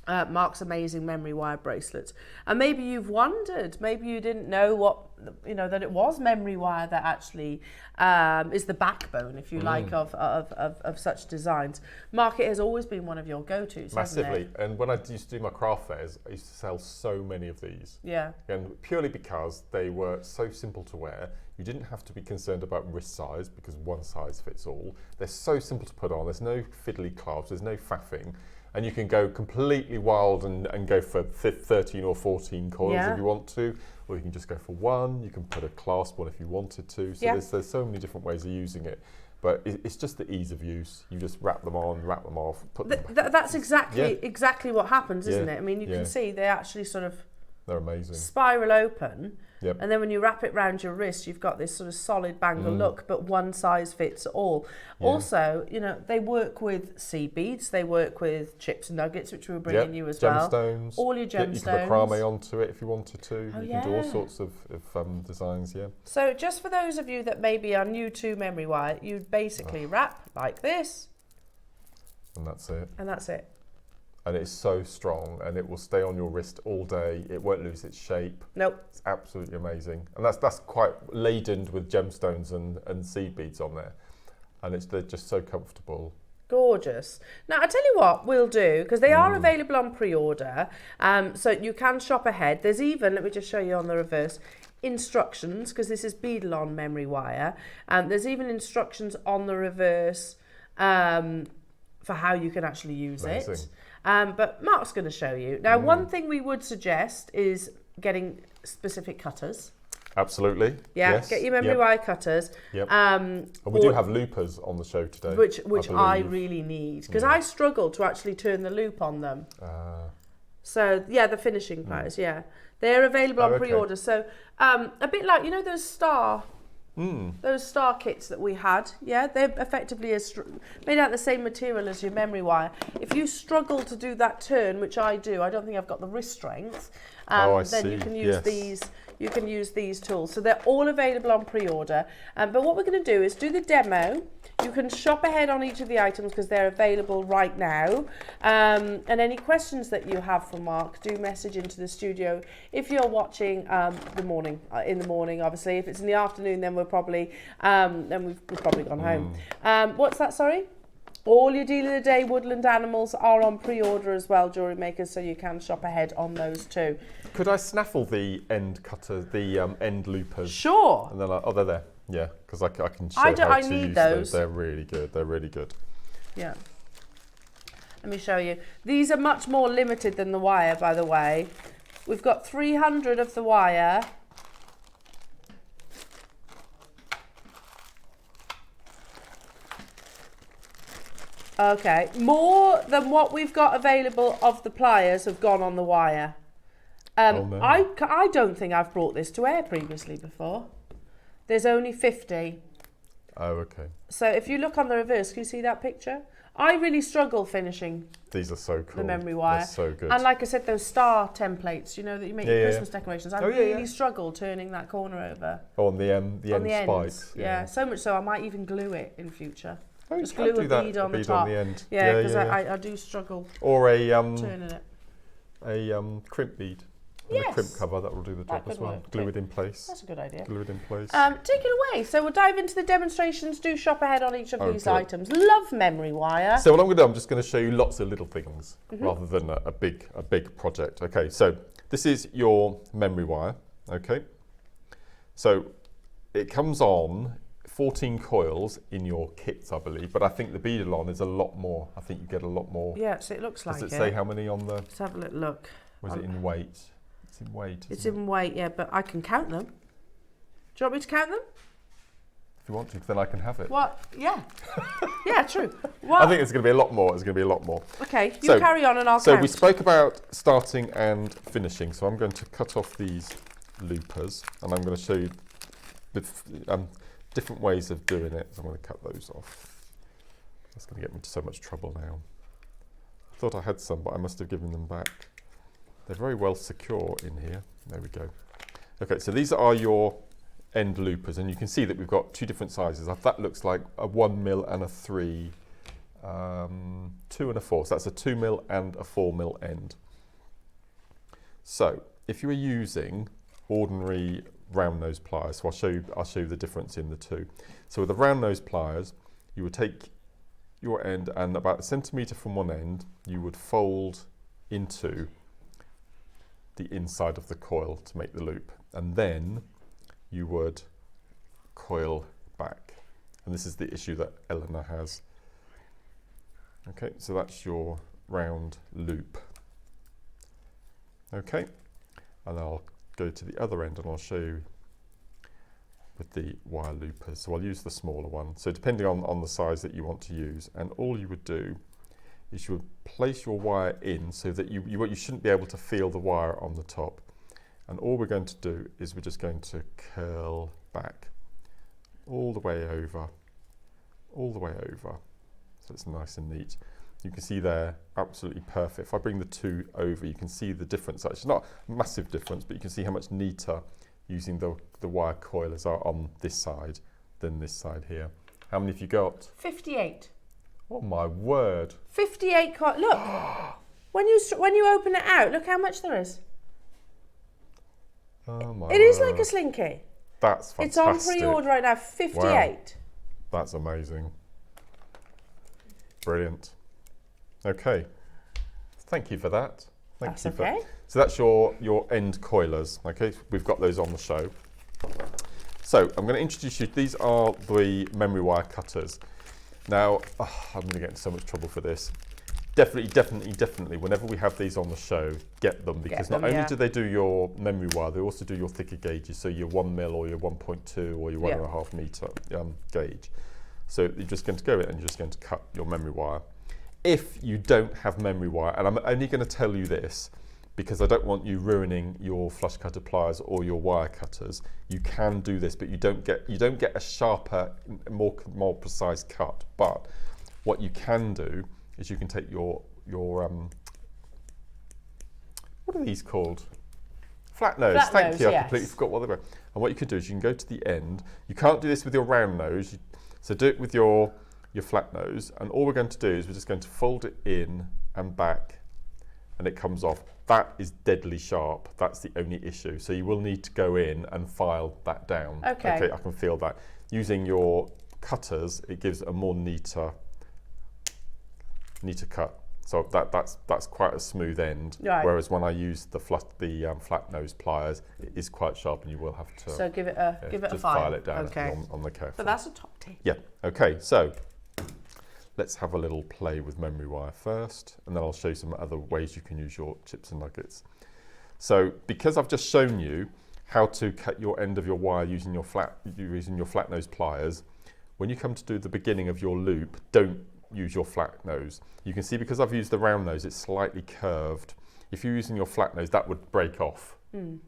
Mark's amazing memory wire bracelets, and maybe you've wondered, maybe you didn't know that it was memory wire that actually is the backbone, if you like, of such designs. Mark, it has always been one of your go-tos, hasn't Massively. it? And when I used to do my craft fairs, I used to sell so many of these. Yeah. And purely because they were so simple to wear. You didn't have to be concerned about wrist size because one size fits all. They're so simple to put on. There's no fiddly clasps, there's no faffing. And you can go completely wild and go for 13 or 14 coils if you want to, or you can just go for 1. You can put a clasp on if you wanted to. So there's so many different ways of using it. But it's just the ease of use. You just wrap them on, wrap them off, put them back. That's exactly what happens, isn't it? I mean, you can see they actually sort of they're amazing. Spiral open. Yep. And then when you wrap it around your wrist, you've got this sort of solid bangle look, but one size fits all. Yeah. Also, they work with seed beads, they work with chips and nuggets, which we were bringing you as well. Gemstones. All your gemstones. You can put crame onto it if you wanted to. Oh, you can do all sorts of designs, So just for those of you that maybe are new to memory wire, you basically wrap like this. And that's it. And that's it. And it's so strong and it will stay on your wrist all day. It won't lose its shape. Nope. It's absolutely amazing. And that's quite laden with gemstones and seed beads on there. And they're just so comfortable. Gorgeous. Now, I tell you what we'll do, because they are available on pre-order, so you can shop ahead. There's even, let me just show you on the reverse, instructions, because this is beadle-on memory wire. There's even instructions on the reverse for how you can actually use it. But Mark's going to show you. Now, one thing we would suggest is getting specific cutters. Absolutely. Yeah, yes. get your memory wire cutters. Yep. And we do have loopers on the show today. Which I really need, because I struggle to actually turn the loop on them. So, yeah, the finishing pliers, they're available on pre-order. So, a bit like, those star kits that we had, they're effectively made out of the same material as your memory wire. If you struggle to do that turn, which I do, I don't think I've got the wrist strength, then you can use these. You can use these tools. So they're all available on pre-order. But what we're going to do is do the demo. You can shop ahead on each of the items because they're available right now. And any questions that you have for Mark, do message into the studio. If you're watching in the morning, obviously. If it's in the afternoon, then we've probably gone home. What's that? Sorry. All your Deal of the Day Woodland Animals are on pre-order as well, Jewellery Makers, so you can shop ahead on those too. Could I snaffle the end cutter, the end loopers? Sure. And they're like, they're there. Yeah, because I can show how to use those. They're really good. They're really good. Yeah. Let me show you. These are much more limited than the wire, by the way. We've got 300 of the wire. Okay, more than what we've got available of the pliers have gone on the wire. No. I don't think I've brought this to air previously before. There's only 50. Oh, okay. So if you look on the reverse, can you see that picture? I really struggle finishing These are so cool. the memory wire. They're so good. And like I said, those star templates, you know, that you make your Christmas decorations. I really struggle turning that corner over. Oh, on the end ends. spikes. Yeah, so much so I might even glue it in future. Oh, Just you glue can a do that, bead on the bead top. on the end. Yeah, because I do struggle Or turning it. a crimp bead. And a crimp cover, that will do the job as well. Glue it in place. That's a good idea. Glue it in place. Take it away. So we'll dive into the demonstrations. Do shop ahead on each of these items. Love memory wire. So what I'm going to do, I'm just going to show you lots of little things rather than a big project. Okay, so this is your memory wire. Okay, so it comes on 14 coils in your kits, I believe, but I think the bead-along is a lot more. I think you get a lot more. Yeah, so it looks like it. Does it say how many on the? Let's have a little look. Was it in weight? It's in weight. It's in weight, yeah, but I can count them. Do you want me to count them? If you want to, then I can have it. What? Yeah. Yeah, true. What? I think it's going to be a lot more. It's going to be a lot more. Okay, you carry on and I'll So count. we spoke about starting and finishing. So I'm going to cut off these loopers and I'm going to show you different ways of doing it. So I'm going to cut those off. That's going to get me into so much trouble now. I thought I had some, but I must have given them back. They're very well secure in here. There we go. Okay, so these are your end loopers, and you can see that we've got two different sizes. That looks like a 1mm and a 3, 2 and a 4. So that's a 2mm and a 4mm end. So if you were using ordinary round nose pliers, so I'll show you the difference in the two. So with the round nose pliers, you would take your end and about 1 centimetre from one end, you would fold into the inside of the coil to make the loop, and then you would coil back. And this is the issue that Elena has. Okay, so that's your round loop. Okay, and I'll go to the other end and I'll show you with the wire loopers. So I'll use the smaller one. So depending on the size that you want to use, and all you would do is you would place your wire in so that you shouldn't be able to feel the wire on the top. And all we're going to do is we're just going to curl back all the way over, so it's nice and neat. You can see they're absolutely perfect. If I bring the two over, you can see the difference. It's not a massive difference, but you can see how much neater using the wire coilers are on this side than this side here. How many have you got? 58. Oh my word. 58 look. When you open it out, look how much there is. Oh my It is like a slinky. That's fantastic. It's on pre-order right now, 58. Wow. That's amazing. Brilliant. Okay. Thank you for that. That's okay. So that's your end coilers. Okay, we've got those on the show. So I'm going to introduce you. These are the memory wire cutters. Now, I'm going to get in so much trouble for this. Definitely, whenever we have these on the show, get them, because not only do they do your memory wire, they also do your thicker gauges, so your 1mm or your 1.2 or your 1.5 metre gauge. So you're just going to go in and you're just going to cut your memory wire. If you don't have memory wire, and I'm only going to tell you this because I don't want you ruining your flush cutter pliers or your wire cutters, you can do this, but you don't get a sharper, more precise cut. But what you can do is you can take your what are these called? Flat nose. Thank you. I completely forgot what they were. And what you can do is you can go to the end. You can't do this with your round nose, so do it with your flat nose. And all we're going to do is we're just going to fold it in and back, and it comes off. That is deadly sharp. That's the only issue. So you will need to go in and file that down. Okay, I can feel that. Using your cutters, it gives a more neater cut. So that's quite a smooth end. Right. Whereas when I use the flat nose pliers, it is quite sharp, and you will have to. So give it a file it down on the careful. But that's a top tip. Yeah. Okay. So let's have a little play with memory wire first, and then I'll show you some other ways you can use your chips and nuggets. So because I've just shown you how to cut your end of your wire using your flat nose pliers, when you come to do the beginning of your loop, don't use your flat nose. You can see because I've used the round nose, it's slightly curved. If you're using your flat nose, that would break off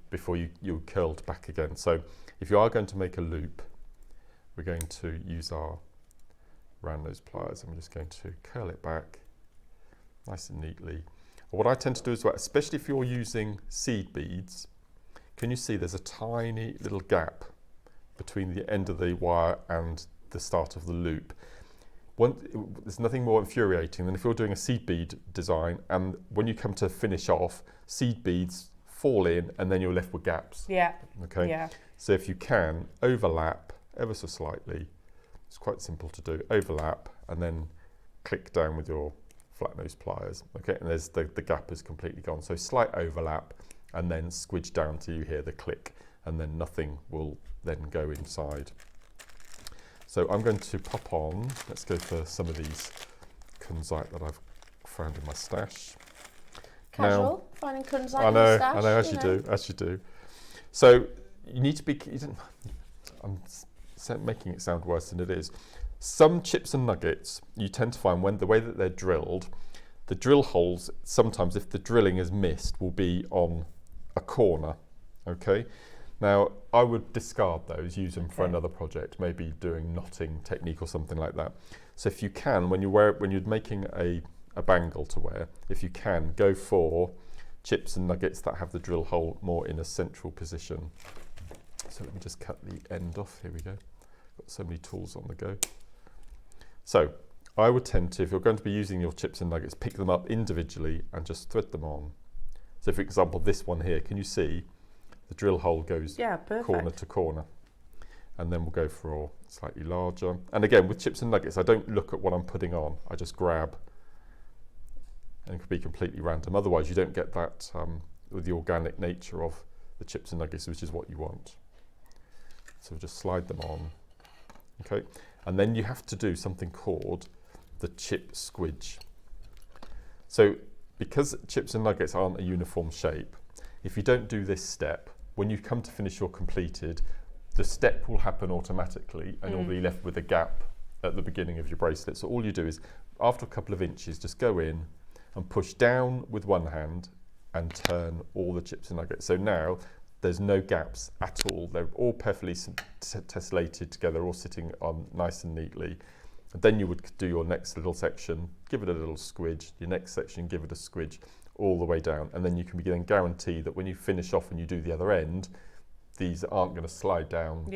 before you curled back again. So if you are going to make a loop, we're going to use our round nose pliers, and we're just going to curl it back nice and neatly. What I tend to do as well, especially if you're using seed beads, can you see there's a tiny little gap between the end of the wire and the start of the loop? There's nothing more infuriating than if you're doing a seed bead design and when you come to finish off, seed beads fall in and then you're left with gaps. Yeah. Okay. Yeah. So if you can overlap ever so slightly, it's quite simple to do, overlap and then click down with your flat nose pliers. Okay, and there's the gap is completely gone. So slight overlap and then squidge down till you hear the click, and then nothing will then go inside. So I'm going to pop on, let's go for some of these kunzite that I've found in my stash. Casual, finding kunzite I in know, the stash. I know, as you do. So you need to be, I'm making it sound worse than it is. Some chips and nuggets, you tend to find when the way that they're drilled, the drill holes, sometimes if the drilling is missed, will be on a corner, okay? Now, I would discard those, use them for another project, maybe doing knotting technique or something like that. So if you can, when you're making a bangle to wear, if you can, go for chips and nuggets that have the drill hole more in a central position. So let me just cut the end off, here we go. Got so many tools on the go. So I would tend to, if you're going to be using your chips and nuggets, pick them up individually and just thread them on. So for example, this one here, can you see? The drill hole goes corner to corner, and then we'll go for a slightly larger. And again, with chips and nuggets, I don't look at what I'm putting on. I just grab, and it could be completely random. Otherwise, you don't get that with the organic nature of the chips and nuggets, which is what you want. So just slide them on, okay? And then you have to do something called the chip squidge. So because chips and nuggets aren't a uniform shape, if you don't do this step, when you come to finish your completed, the step will happen automatically and you'll be left with a gap at the beginning of your bracelet. So all you do is, after a couple of inches, just go in and push down with one hand and turn all the chips and nuggets. So now there's no gaps at all. They're all perfectly tessellated together, all sitting on nice and neatly. And then you would do your next little section, give it a little squidge, your next section, give it a squidge, all the way down, and then you can then guarantee that when you finish off and you do the other end, these aren't going to slide down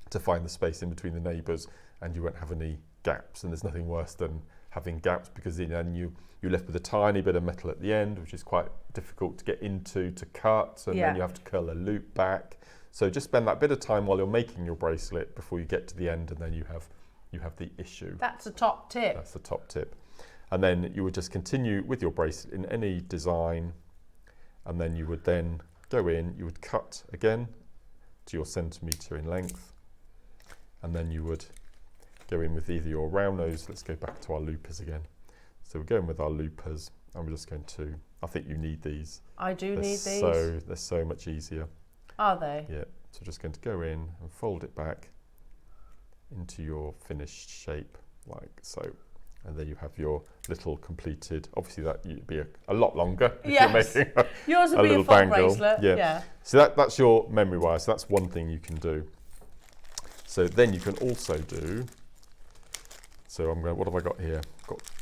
to find the space in between the neighbours, and you won't have any gaps. And there's nothing worse than having gaps, because then you're left with a tiny bit of metal at the end, which is quite difficult to get into to cut, and then you have to curl a loop back. So just spend that bit of time while you're making your bracelet before you get to the end, and then you have the issue. That's a top tip. That's the top tip. And then you would just continue with your bracelet in any design, and then you would then go in, you would cut again to your centimetre in length, and then you would go in with either your round nose. Let's go back to our loopers again. So we're going with our loopers, and we're just going to, I think you need these. I do need these. They're so much easier. Are they? Yeah, so just going to go in and fold it back into your finished shape, like so. And then you have your little completed, obviously that would be a lot longer if you're making yours would be a full bangle. bracelet. Yeah. So that's your memory wire, so that's one thing you can do. So then you can also do, so what have I got here?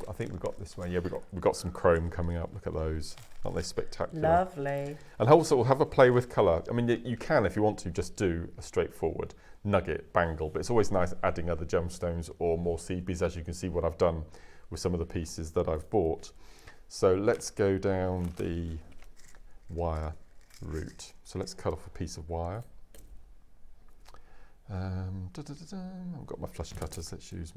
I think we've got this one, we've got some chrome coming up, look at those. Aren't they spectacular? Lovely. And also we'll have a play with colour. I mean, you can, if you want to, just do a straightforward nugget bangle, but it's always nice adding other gemstones or more seed beads, as you can see what I've done with some of the pieces that I've bought. So let's go down the wire route. So let's cut off a piece of wire. I've got my flush cutters, let's use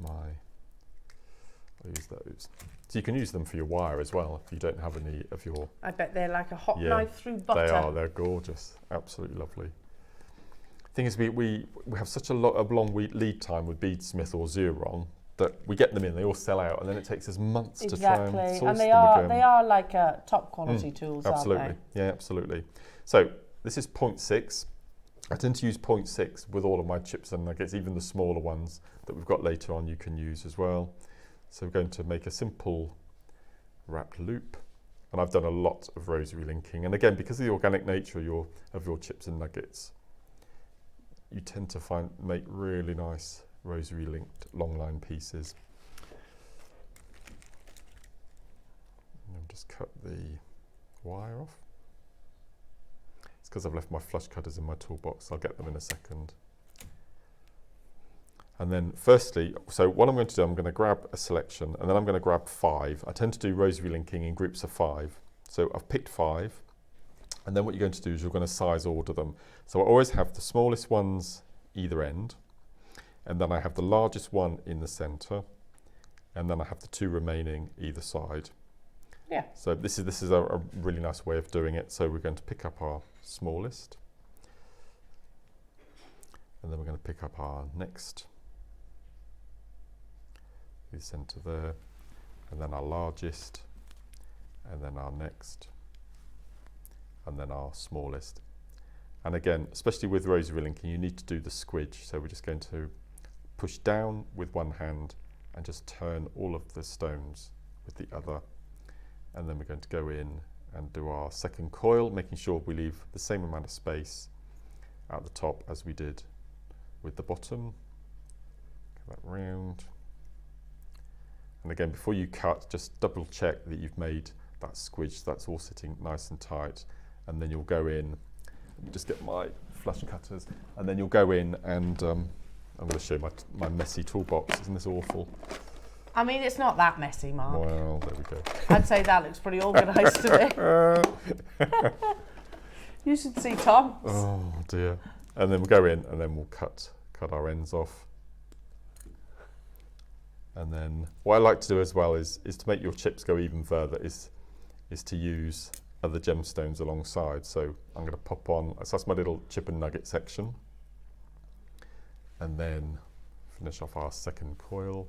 I'll use those. So you can use them for your wire as well if you don't have any of your... I bet they're like a hot knife through butter. They're gorgeous, absolutely lovely. Thing is, we have such a long lead time with beadsmith or Xeron that we get them in, they all sell out, and then it takes us months to try and source them again. They are like top quality tools, absolutely. aren't they? Yeah, absolutely. So this is 0.6. I tend to use 0.6 with all of my chips and nuggets, even the smaller ones that we've got later on you can use as well. So we're going to make a simple wrapped loop, and I've done a lot of rosary linking, and again, because of the organic nature of your chips and nuggets, you tend to make really nice rosary linked long line pieces. And I'll just cut the wire off. It's because I've left my flush cutters in my toolbox. I'll get them in a second. And then firstly, so what I'm going to do, I'm going to grab a selection, and then I'm going to grab 5. I tend to do rosary linking in groups of 5. So I've picked 5, and then what you're going to do is you're going to size order them. So I always have the smallest ones either end, and then I have the largest one in the center, and then I have the 2 remaining either side. Yeah. So this is a really nice way of doing it. So we're going to pick up our smallest, and then we're going to pick up our next, the center there, and then our largest, and then our next, and then our smallest. And again, especially with rosary linking, you need to do the squidge. So we're just going to push down with one hand and just turn all of the stones with the other. And then we're going to go in and do our second coil, making sure we leave the same amount of space at the top as we did with the bottom. Get that round. And again, before you cut, just double check that you've made that squidge, that's all sitting nice and tight. And then you'll go in, just get my flush cutters, and then you'll go in and I'm going to show you my messy toolbox. Isn't this awful? I mean, it's not that messy, Mark. Well, there we go. I'd say that looks pretty organised to me. You should see Tom's. Oh dear. And then we'll go in and then we'll cut our ends off. And then what I like to do as well is to make your chips go even further is to use other gemstones alongside. So I'm going to pop on, so that's my little chip and nugget section. And then finish off our second coil.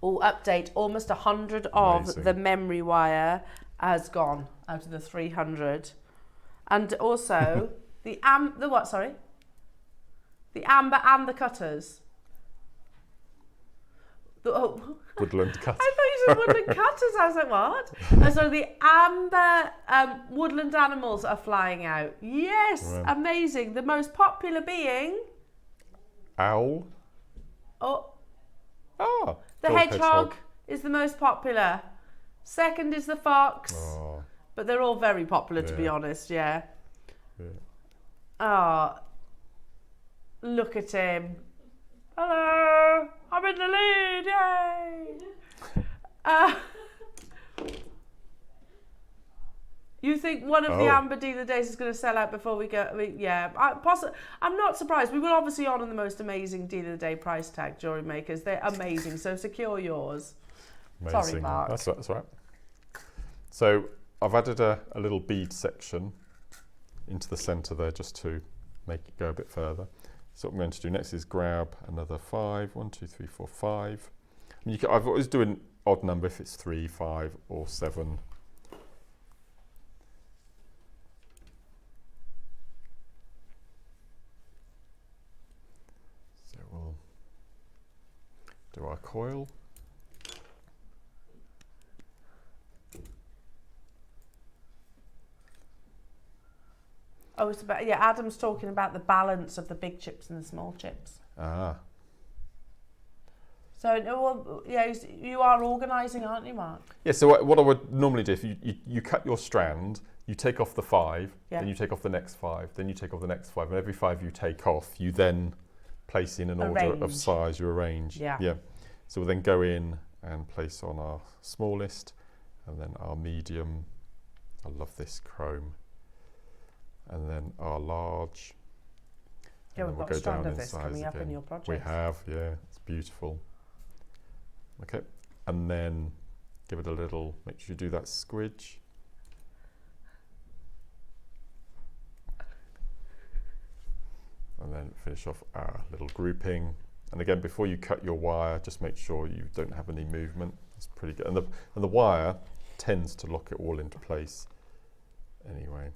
Oh, update, almost 100 of Amazing. the memory wire has gone out of the 300. And also, the what, sorry? The amber and the cutters. Woodland cutters. I thought you said woodland cutters. I was like, what? And so the amber woodland animals are flying out. Yes, Right. amazing. The most popular being... Owl. Oh, Ah. the gold hedgehog is the most popular. Second is the fox. Oh, But they're all very popular, to be Yeah. honest, yeah. yeah. Oh, look at him. Hello, I'm in the lead, yay! You think one of the Oh. amber dealer days is going to sell out before we go? Yeah, I'm not surprised. We will obviously honour the most amazing dealer of the day price tag, Jewellery Makers. They're amazing, so secure yours. Amazing. Sorry, Mark. That's right. So I've added a little bead section into the centre there just to make it go a bit further. So what I'm going to do next is grab another 5. 1, 2, 3, 4, 5. I mean, I've always do an odd number if it's 3, 5, or 7. So we'll do our coil. Oh, it's about, yeah, Adam's talking about the balance of the big chips and the small chips. Ah. So, well, yeah, you are organising, aren't you, Mark? Yeah, so what I would normally do, if you cut your strand, you take off the 5, Yeah. then you take off the next 5, then you take off the next 5, and every 5 you take off, you then place in an order of Arrange. size, you arrange. Yeah. Yeah. So we'll then go in and place on our smallest, and then our medium. I love this chrome. And then our large. Yeah, and we've then got a strand of this coming up in your project. We have, yeah, it's beautiful. Okay, and then give it a little, make sure you do that squidge. And then finish off our little grouping. And again, before you cut your wire, just make sure you don't have any movement. It's pretty good. And the wire tends to lock it all into place anyway.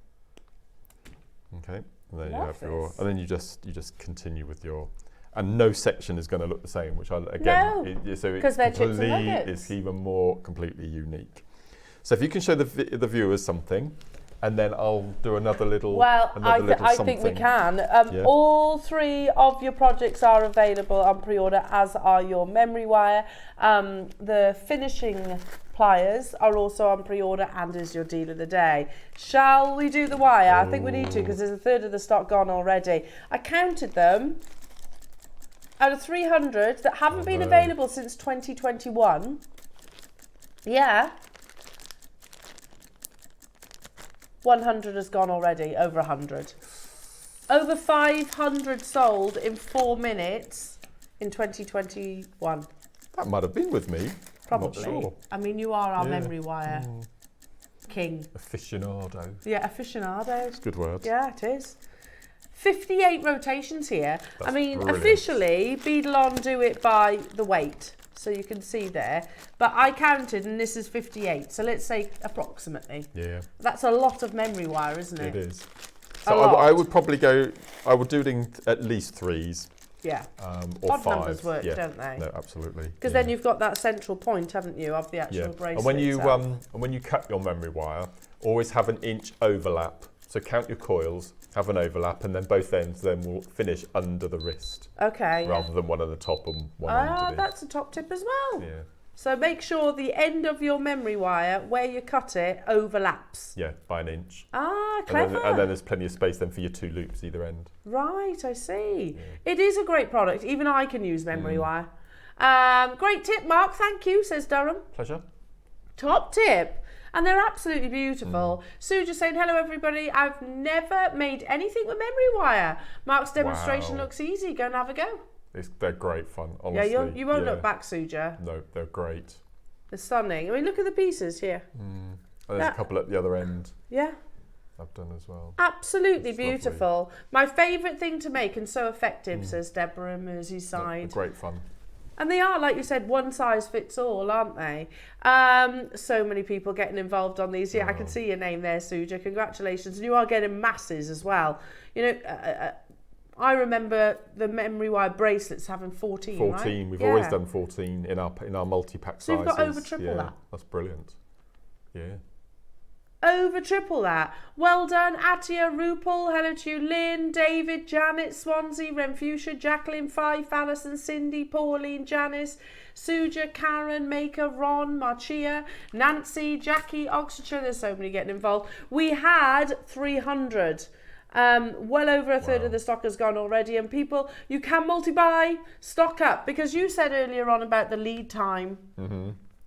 Okay, and then you have your, and then you just continue with your, and no section is going to look the same, which No, so 'cause they're chips and nuggets. it's even more completely unique. So if you can show the viewers something, and then I'll do another little. Well, I think we something. can. Yeah. All 3 of your projects are available on pre-order, as are your memory wire. The finishing pliers are also on pre-order, and is your deal of the day. Shall we do the wire? I think we need to, because there's a third of the stock gone already. I counted them. Out of 300 that haven't been available since 2021. Yeah. 100 has gone already, over 100. Over 500 sold in 4 minutes in 2021. That might have been with me. Probably. I'm not sure. I mean, you are our memory wire king. Aficionado. Yeah, aficionado. It's a good word. Yeah, it is. 58 rotations here. That's I mean, brilliant. officially, Beadle do it by the weight, so you can see there. But I counted, and this is 58. So let's say approximately. Yeah. That's a lot of memory wire, isn't it? It is. A So lot. I would probably go. I would do it in at least 3s. Yeah. Or Odd 5s. numbers work, yeah. don't they? No, absolutely. Because then you've got that central point, haven't you, of the actual bracelet. And when you itself. and when you cut your memory wire, always have an inch overlap. So count your coils, have an overlap, and then both ends then will finish under the wrist, Okay. rather than one at the top and one underneath. That's a top tip as well. Yeah. So make sure the end of your memory wire, where you cut it, overlaps. Yeah, by an inch. Ah, And clever. then there's plenty of space then for your 2 loops either end. Right, I see. It is a great product. Even I can use memory wire. Great tip, Mark. Thank you, says Durham. Pleasure. Top tip. And they're absolutely beautiful. Sue just saying, hello, everybody. I've never made anything with memory wire. Mark's demonstration Wow. looks easy. Go and have a go. They're great fun, honestly. Yeah, you won't look back, Suja. No, they're great. They're stunning. I mean, look at the pieces here. And there's a couple at the other end Yeah. I've done as well. Absolutely It's lovely. beautiful. My favourite thing to make, and so effective, says Deborah in They're Merseyside. great fun. And they are, like you said, one size fits all, aren't they? So many people getting involved on these. Yeah, I can see your name there, Suja. Congratulations. And you are getting masses as well. You know, I remember the memory wire bracelets having 14, 14. right? We've Yeah. always done 14 in our multi-pack So sizes. you've got over triple yeah, that. That's brilliant. Yeah. Over triple that. Well done, Atia, Rupal, hello to you, Lynn, David, Janet, Swansea, Renfusia, Jacqueline, Fife, Alison, Cindy, Pauline, Janice, Suja, Karen, Maker, Ron, Marcia, Nancy, Jackie, Oxfordshire. There's so many getting involved. We had 300. Well over a third of the stock has gone already, and people, you can multi-buy, stock up, because you said earlier on about the lead time.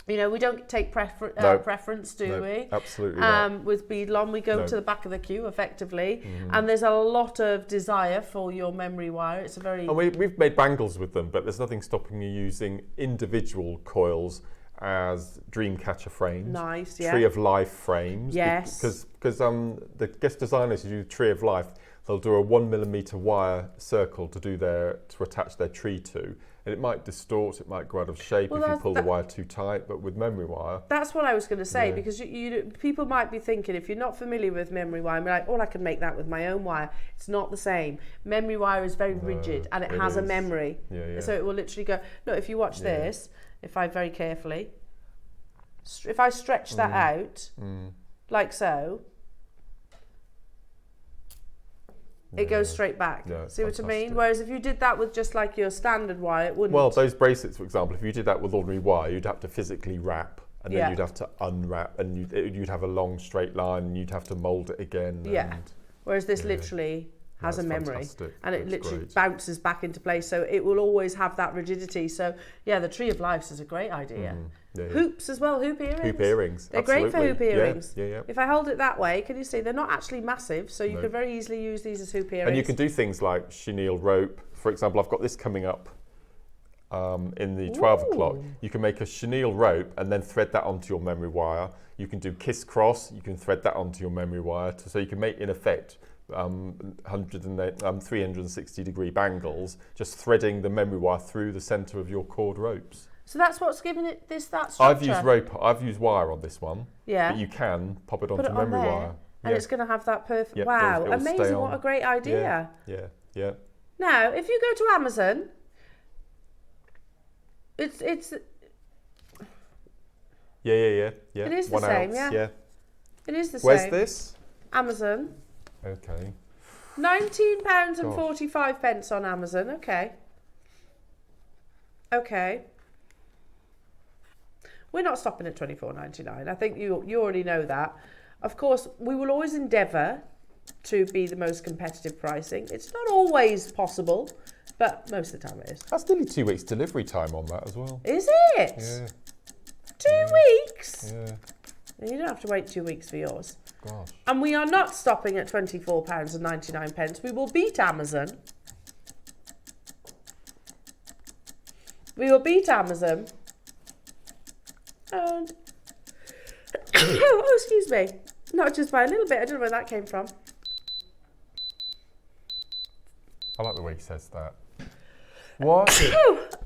You know, we don't take preference, do we? Absolutely not. With Beadlon, we go to the back of the queue, effectively, and there's a lot of desire for your memory wire. It's a very... And we've made bangles with them, but there's nothing stopping you using individual coils as Dreamcatcher frames. Nice, yeah. Tree of Life frames. Yes. Because the guest designers who do Tree of Life, they'll do a 1mm wire circle to attach their tree to. And it might distort, it might go out of shape if you pull the wire too tight, but with memory wire... That's what I was going to say, because people might be thinking, if you're not familiar with memory wire, you're like, oh, I can make that with my own wire. It's not the same. Memory wire is very rigid, and it has a memory. Yeah. So it will literally go... No, if you watch this, if I very carefully... If I stretch that out, like so... It goes straight back. Yeah, See what I mean? fantastic. Whereas if you did that with just like your standard wire, it wouldn't. Well, those bracelets, for example, if you did that with ordinary wire, you'd have to physically wrap, and then you'd have to unwrap, and you'd have a long straight line, and you'd have to mould it again. Yeah. And Whereas this literally has a it's memory, fantastic. and it It's literally great. bounces back into place, so it will always have that rigidity. So yeah, the Tree of Life is a great idea. Yeah. Hoops as well, hoop earrings. Hoop earrings. They're great for hoop absolutely. earrings. Yeah. If I hold it that way, can you see they're not actually massive, so you could very easily use these as hoop earrings. And you can do things like chenille rope. For example, I've got this coming up in the 12 o'clock. You can make a chenille rope and then thread that onto your memory wire. You can do kiss cross. You can thread that onto your memory wire. So you can make, in effect, 360 degree bangles, just threading the memory wire through the centre of your cord ropes. So that's what's giving it that structure. I've used wire on this one. Yeah. But you can pop it onto Put it on memory there, wire. and it's going to have that perfect. Yeah, wow, it'll stay amazing! on. What a great idea. Yeah. Now, if you go to Amazon It's Yeah. It is the 1 same, ounce, yeah. It is the Where's same. this? Amazon. Okay. £19 and Gosh. 45 pence on Amazon. Okay. Okay. We're not stopping at £24.99. I think you already know that. Of course, we will always endeavour to be the most competitive pricing. It's not always possible, but most of the time it is. That's nearly 2 weeks delivery time on that as well. Is it? Yeah. 2 weeks? Yeah. You don't have to wait 2 weeks for yours. Gosh. And we are not stopping at £24.99. We will beat Amazon. We will beat Amazon. And oh, excuse me. Not just by a little bit. I don't know where that came from. I like the way he says that. What?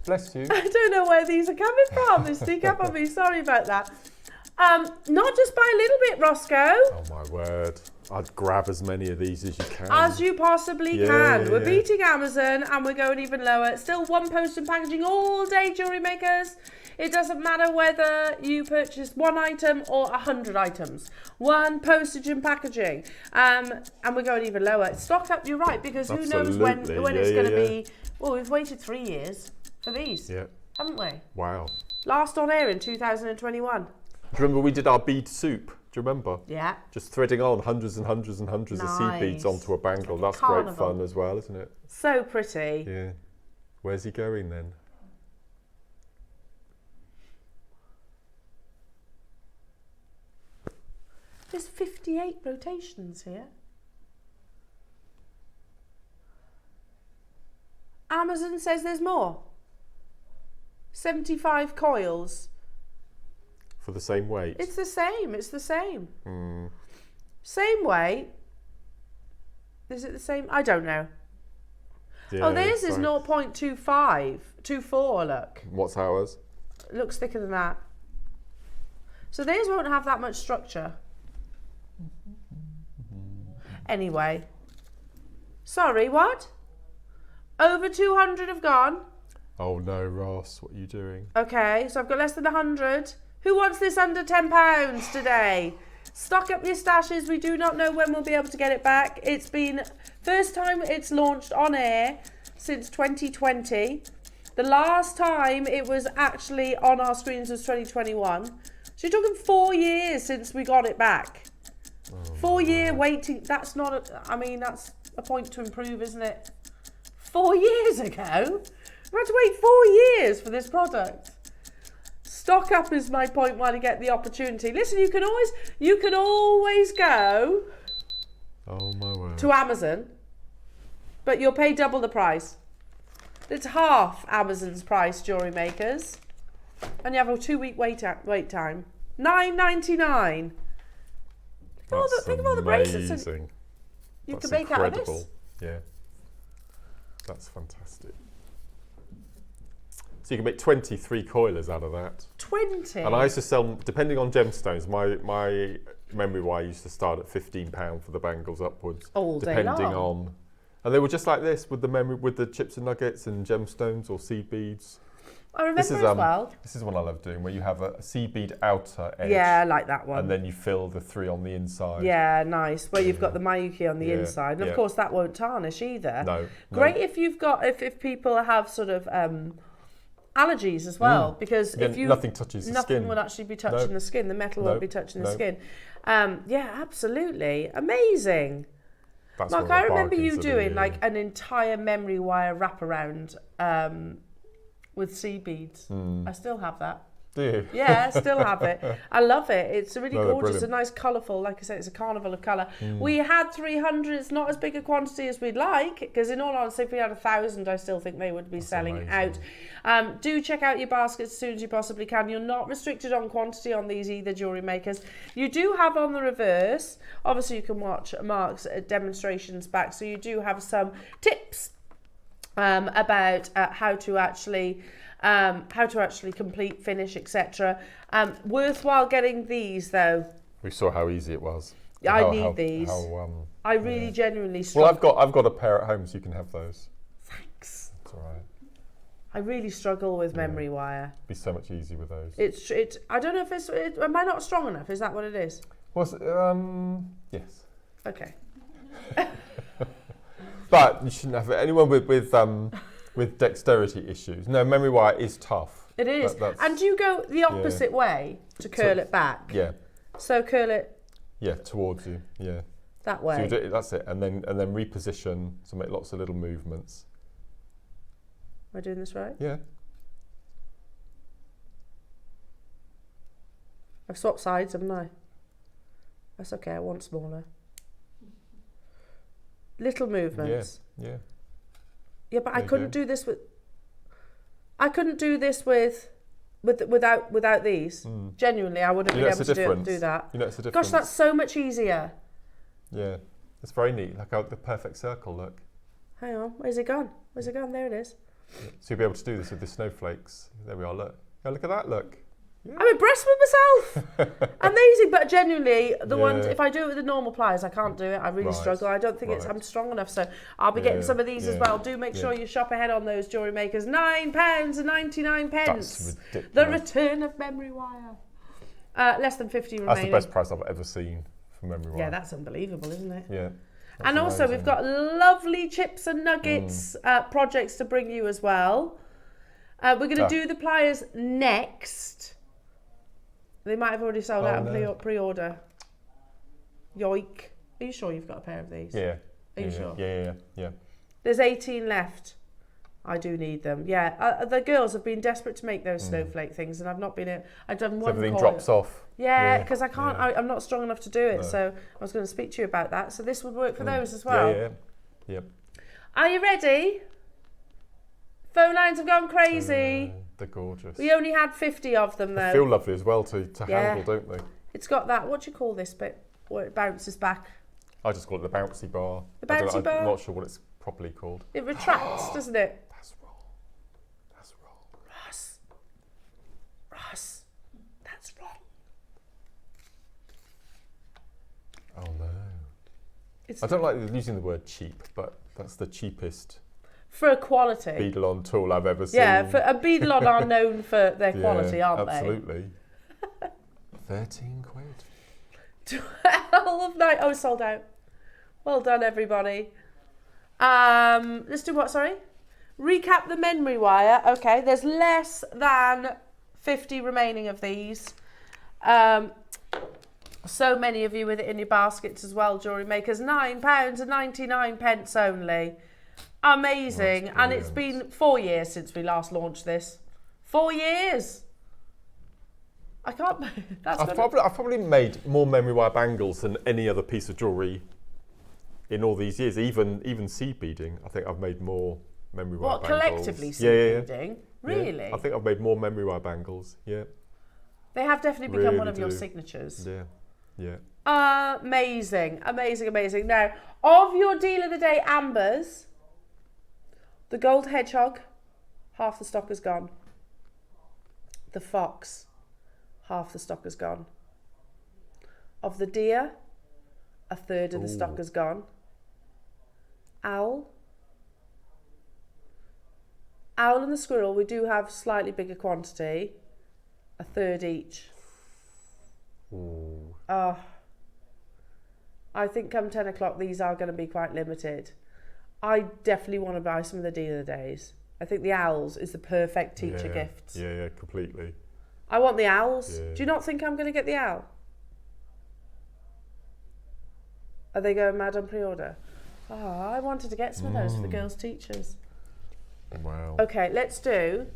Bless you. I don't know where these are coming from. They sneak up on me. Sorry about that. Not just by a little bit, Roscoe. Oh my word. I'd grab as many of these as you can. As you possibly Yeah, can. yeah, We're yeah. beating Amazon and we're going even lower. Still one post and packaging all day, jewellery makers. It doesn't matter whether you purchase 1 item or 100 items. One postage and packaging. And we're going even lower. Stock up, you're right, because who knows when Absolutely. it's Yeah, going to yeah, be. Well, we've waited 3 years for these, Yeah. haven't we? Wow. Last on air in 2021. Do you remember we did our bead soup? Do you remember? Yeah. Just threading on hundreds and hundreds and hundreds of seed beads Nice. onto a bangle. Like a That's great carnival. fun as well, isn't it? So pretty. Yeah. Where's he going then? There's 58 rotations here. Amazon says there's more. 75 coils. For the same weight? It's the same. It's the same. Mm. Same weight. Is it the same? I don't know. Yeah, Oh, theirs is sorry. 0.24, look. What's ours? It looks thicker than that. So theirs won't have that much structure. Anyway. Sorry, what? Over 200 have gone. Oh no, Ross, what are you doing? Okay, so I've got less than 100. Who wants this under £10 today? Stock up your stashes. We do not know when we'll be able to get it back. It's been first time it's launched on air since 2020. The last time it was actually on our screens was 2021. So you're talking 4 years since we got it back. 4 year waiting. That's not I mean, that's a point to improve, isn't it? 4 years ago? We had to wait 4 years for this product. Stock up is my point while you get the opportunity. Listen, you can always go Oh my word. to Amazon, but you'll pay double the price. It's half Amazon's price, jewellery makers, and you have a 2 week wait time. $9.99. Think of all the bracelets amazing. you That's can make out of incredible. this. Yeah. That's fantastic. So you can make 23 coilers out of that. 20. And I used to sell, depending on gemstones, my memory wire used to start at £15 for the bangles upwards. All day depending long. on. And they were just like this with the chips and nuggets and gemstones or seed beads. I remember as well. This is what I love doing, where you have a seed bead outer edge. Yeah, I like that one. And then you fill the 3 on the inside. Yeah, nice. Where you've got the Mayuki on the Yeah, inside. And yeah. of course that won't tarnish either. No. Great if you've got, if people have sort of allergies as well. Because Then if you... nothing touches the Nothing skin. will actually be touching No. the skin. The metal No. won't be touching the No. skin. Yeah, absolutely. Amazing. That's Mark, one of I the remember you bargains of the doing year. like an entire memory wire wraparound with seed beads. I still have that. Do you? Yeah, I still have it. I love it. It's really No, they're gorgeous, a brilliant. nice colourful, like I said, it's a carnival of colour. We had 300, it's not as big a quantity as we'd like, because in all honesty, if we had 1,000, I still think they would be selling amazing. out. Do check out your baskets as soon as you possibly can. You're not restricted on quantity on these either, jewellery makers. You do have on the reverse, obviously you can watch Mark's demonstrations back, so you do have some tips about how to actually complete, finish, etc. Worthwhile getting these though. We saw how easy it was. I need these. I really genuinely Well, struggle. I've got a pair at home, so you can have those. Thanks. It's all right. I really struggle with memory wire. It'd be so much easier with those. I don't know if am I not strong enough? Is that what it is? Yes. Okay. But you shouldn't have anyone with dexterity issues. No, memory wire is tough. It is. And do you go the opposite way to curl it back? Yeah. So curl it. Yeah, towards you. Yeah. That way. So you do it, that's it, and then reposition to make lots of little movements. Am I doing this right? Yeah. I've swapped sides, haven't I? That's okay. I want smaller. Little movements. Yeah. Yeah, but I couldn't do this with. I couldn't do this without these. Genuinely, I wouldn't be able to do that. You notice the difference? Gosh, that's so much easier. Yeah, it's very neat. Like the perfect circle. Look. Hang on, where's it gone? Where's it gone? There it is. So you'll be able to do this with the snowflakes. There we are. Look. Oh, look at that. Look. Yeah. I'm impressed with myself. Amazing, but genuinely, the ones, if I do it with the normal pliers, I can't do it. I really struggle. I don't think I'm strong enough. So I'll be getting some of these as well. Do make sure you shop ahead on those Jewellery Makers. £9.99. That's ridiculous. The return of memory wire. Less than 50 remaining. That's the best price I've ever seen for memory wire. Yeah, that's unbelievable, isn't it? Yeah. And also, we've got lovely chips and nuggets projects to bring you as well. We're going to do the pliers next. They might have already sold out and pre-order. Yoik. Are you sure you've got a pair of these? Yeah. Are you sure? Yeah. There's 18 left. I do need them. Yeah. The girls have been desperate to make those snowflake things, and I've not been able. I've done one. Everything drops off. Yeah, because I can't. I'm not strong enough to do it. No. So I was going to speak to you about that. So this would work for those as well. Yeah. Are you ready? Phone lines have gone crazy. They're gorgeous. We only had 50 of them though. They feel lovely as well to handle, don't they? It's got that, what do you call this bit, where it bounces back? I just call it the bouncy bar. The bouncy bar? I'm not sure what it's properly called. It retracts, doesn't it? That's wrong. That's wrong. Ross, that's wrong. Oh no. I don't like using the word cheap, but that's the cheapest for a quality beadle-on tool I've ever seen. Yeah, for a beadle-on are known for their quality, aren't absolutely. They? Absolutely. 13 quid. 12 night. Oh, sold out. Well done, everybody. Let's do what, sorry? Recap the memory wire. Okay, there's less than 50 remaining of these. So many of you with it in your baskets as well, Jewellery Makers. £9.99 only. Amazing. And it's been 4 years since we last launched this. 4 years. I can't. I've probably made more memory wire bangles than any other piece of jewellery in all these years. Even seed beading, I think I've made more memory wire bangles. What, collectively seed beading? Really? Yeah. I think I've made more memory wire bangles. Yeah. They have definitely become one of your signatures. Yeah. Amazing. Now, of your deal of the day ambers, the gold hedgehog, half the stock is gone. The fox, half the stock is gone. Of the deer, a third of the stock is gone. Owl and the squirrel, we do have slightly bigger quantity, a third each. I think come 10 o'clock these are going to be quite limited. I definitely want to buy some of the deal of the days. I think the owls is the perfect teacher gift. Yeah, completely. I want the owls. Do you not think I'm going to get the owl? Are they going mad on pre-order? I wanted to get some of those for the girls' teachers. Wow. Okay, let's do...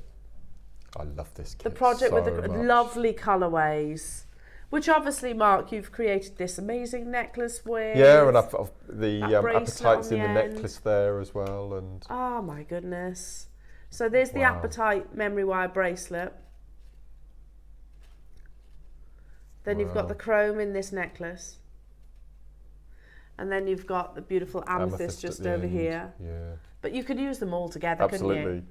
I love this kit the project so with the lovely colourways. Which obviously, Mark, you've created this amazing necklace with. Yeah, and the appetite's in the necklace there as well. And oh my goodness. So there's the appetite memory wire bracelet. Then you've got the chrome in this necklace. And then you've got the beautiful amethyst just over here. Yeah. But you could use them all together, couldn't you?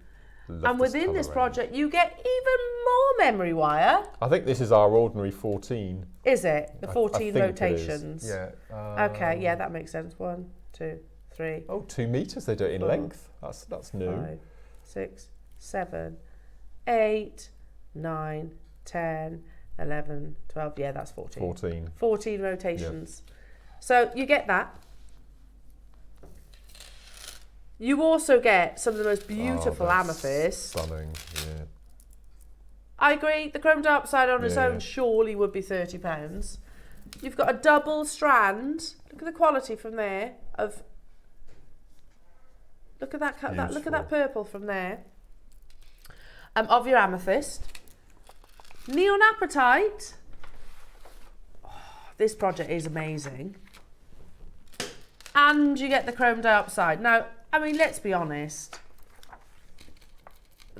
Love and within this project, you get even more memory wire. I think this is our ordinary 14. Is it? The 14 rotations? Yeah. Okay, yeah, that makes sense. 1, 2, 3. Oh, 2 meters. They do it in length. That's new. 5, 6, 7, 8, 9, 10, 11, 12. Yeah, that's 14. 14. 14 rotations. So you get that. You also get some of the most beautiful amethysts. Stunning, yeah. I agree. The chrome dioxide on its Yeah. own surely would be £30. You've got a double strand. Look at the quality from there. Look at that. Look at that purple from there. Of your amethyst. Neon apatite. Oh, this project is amazing. And you get the chrome dioxide. Now, I mean, let's be honest.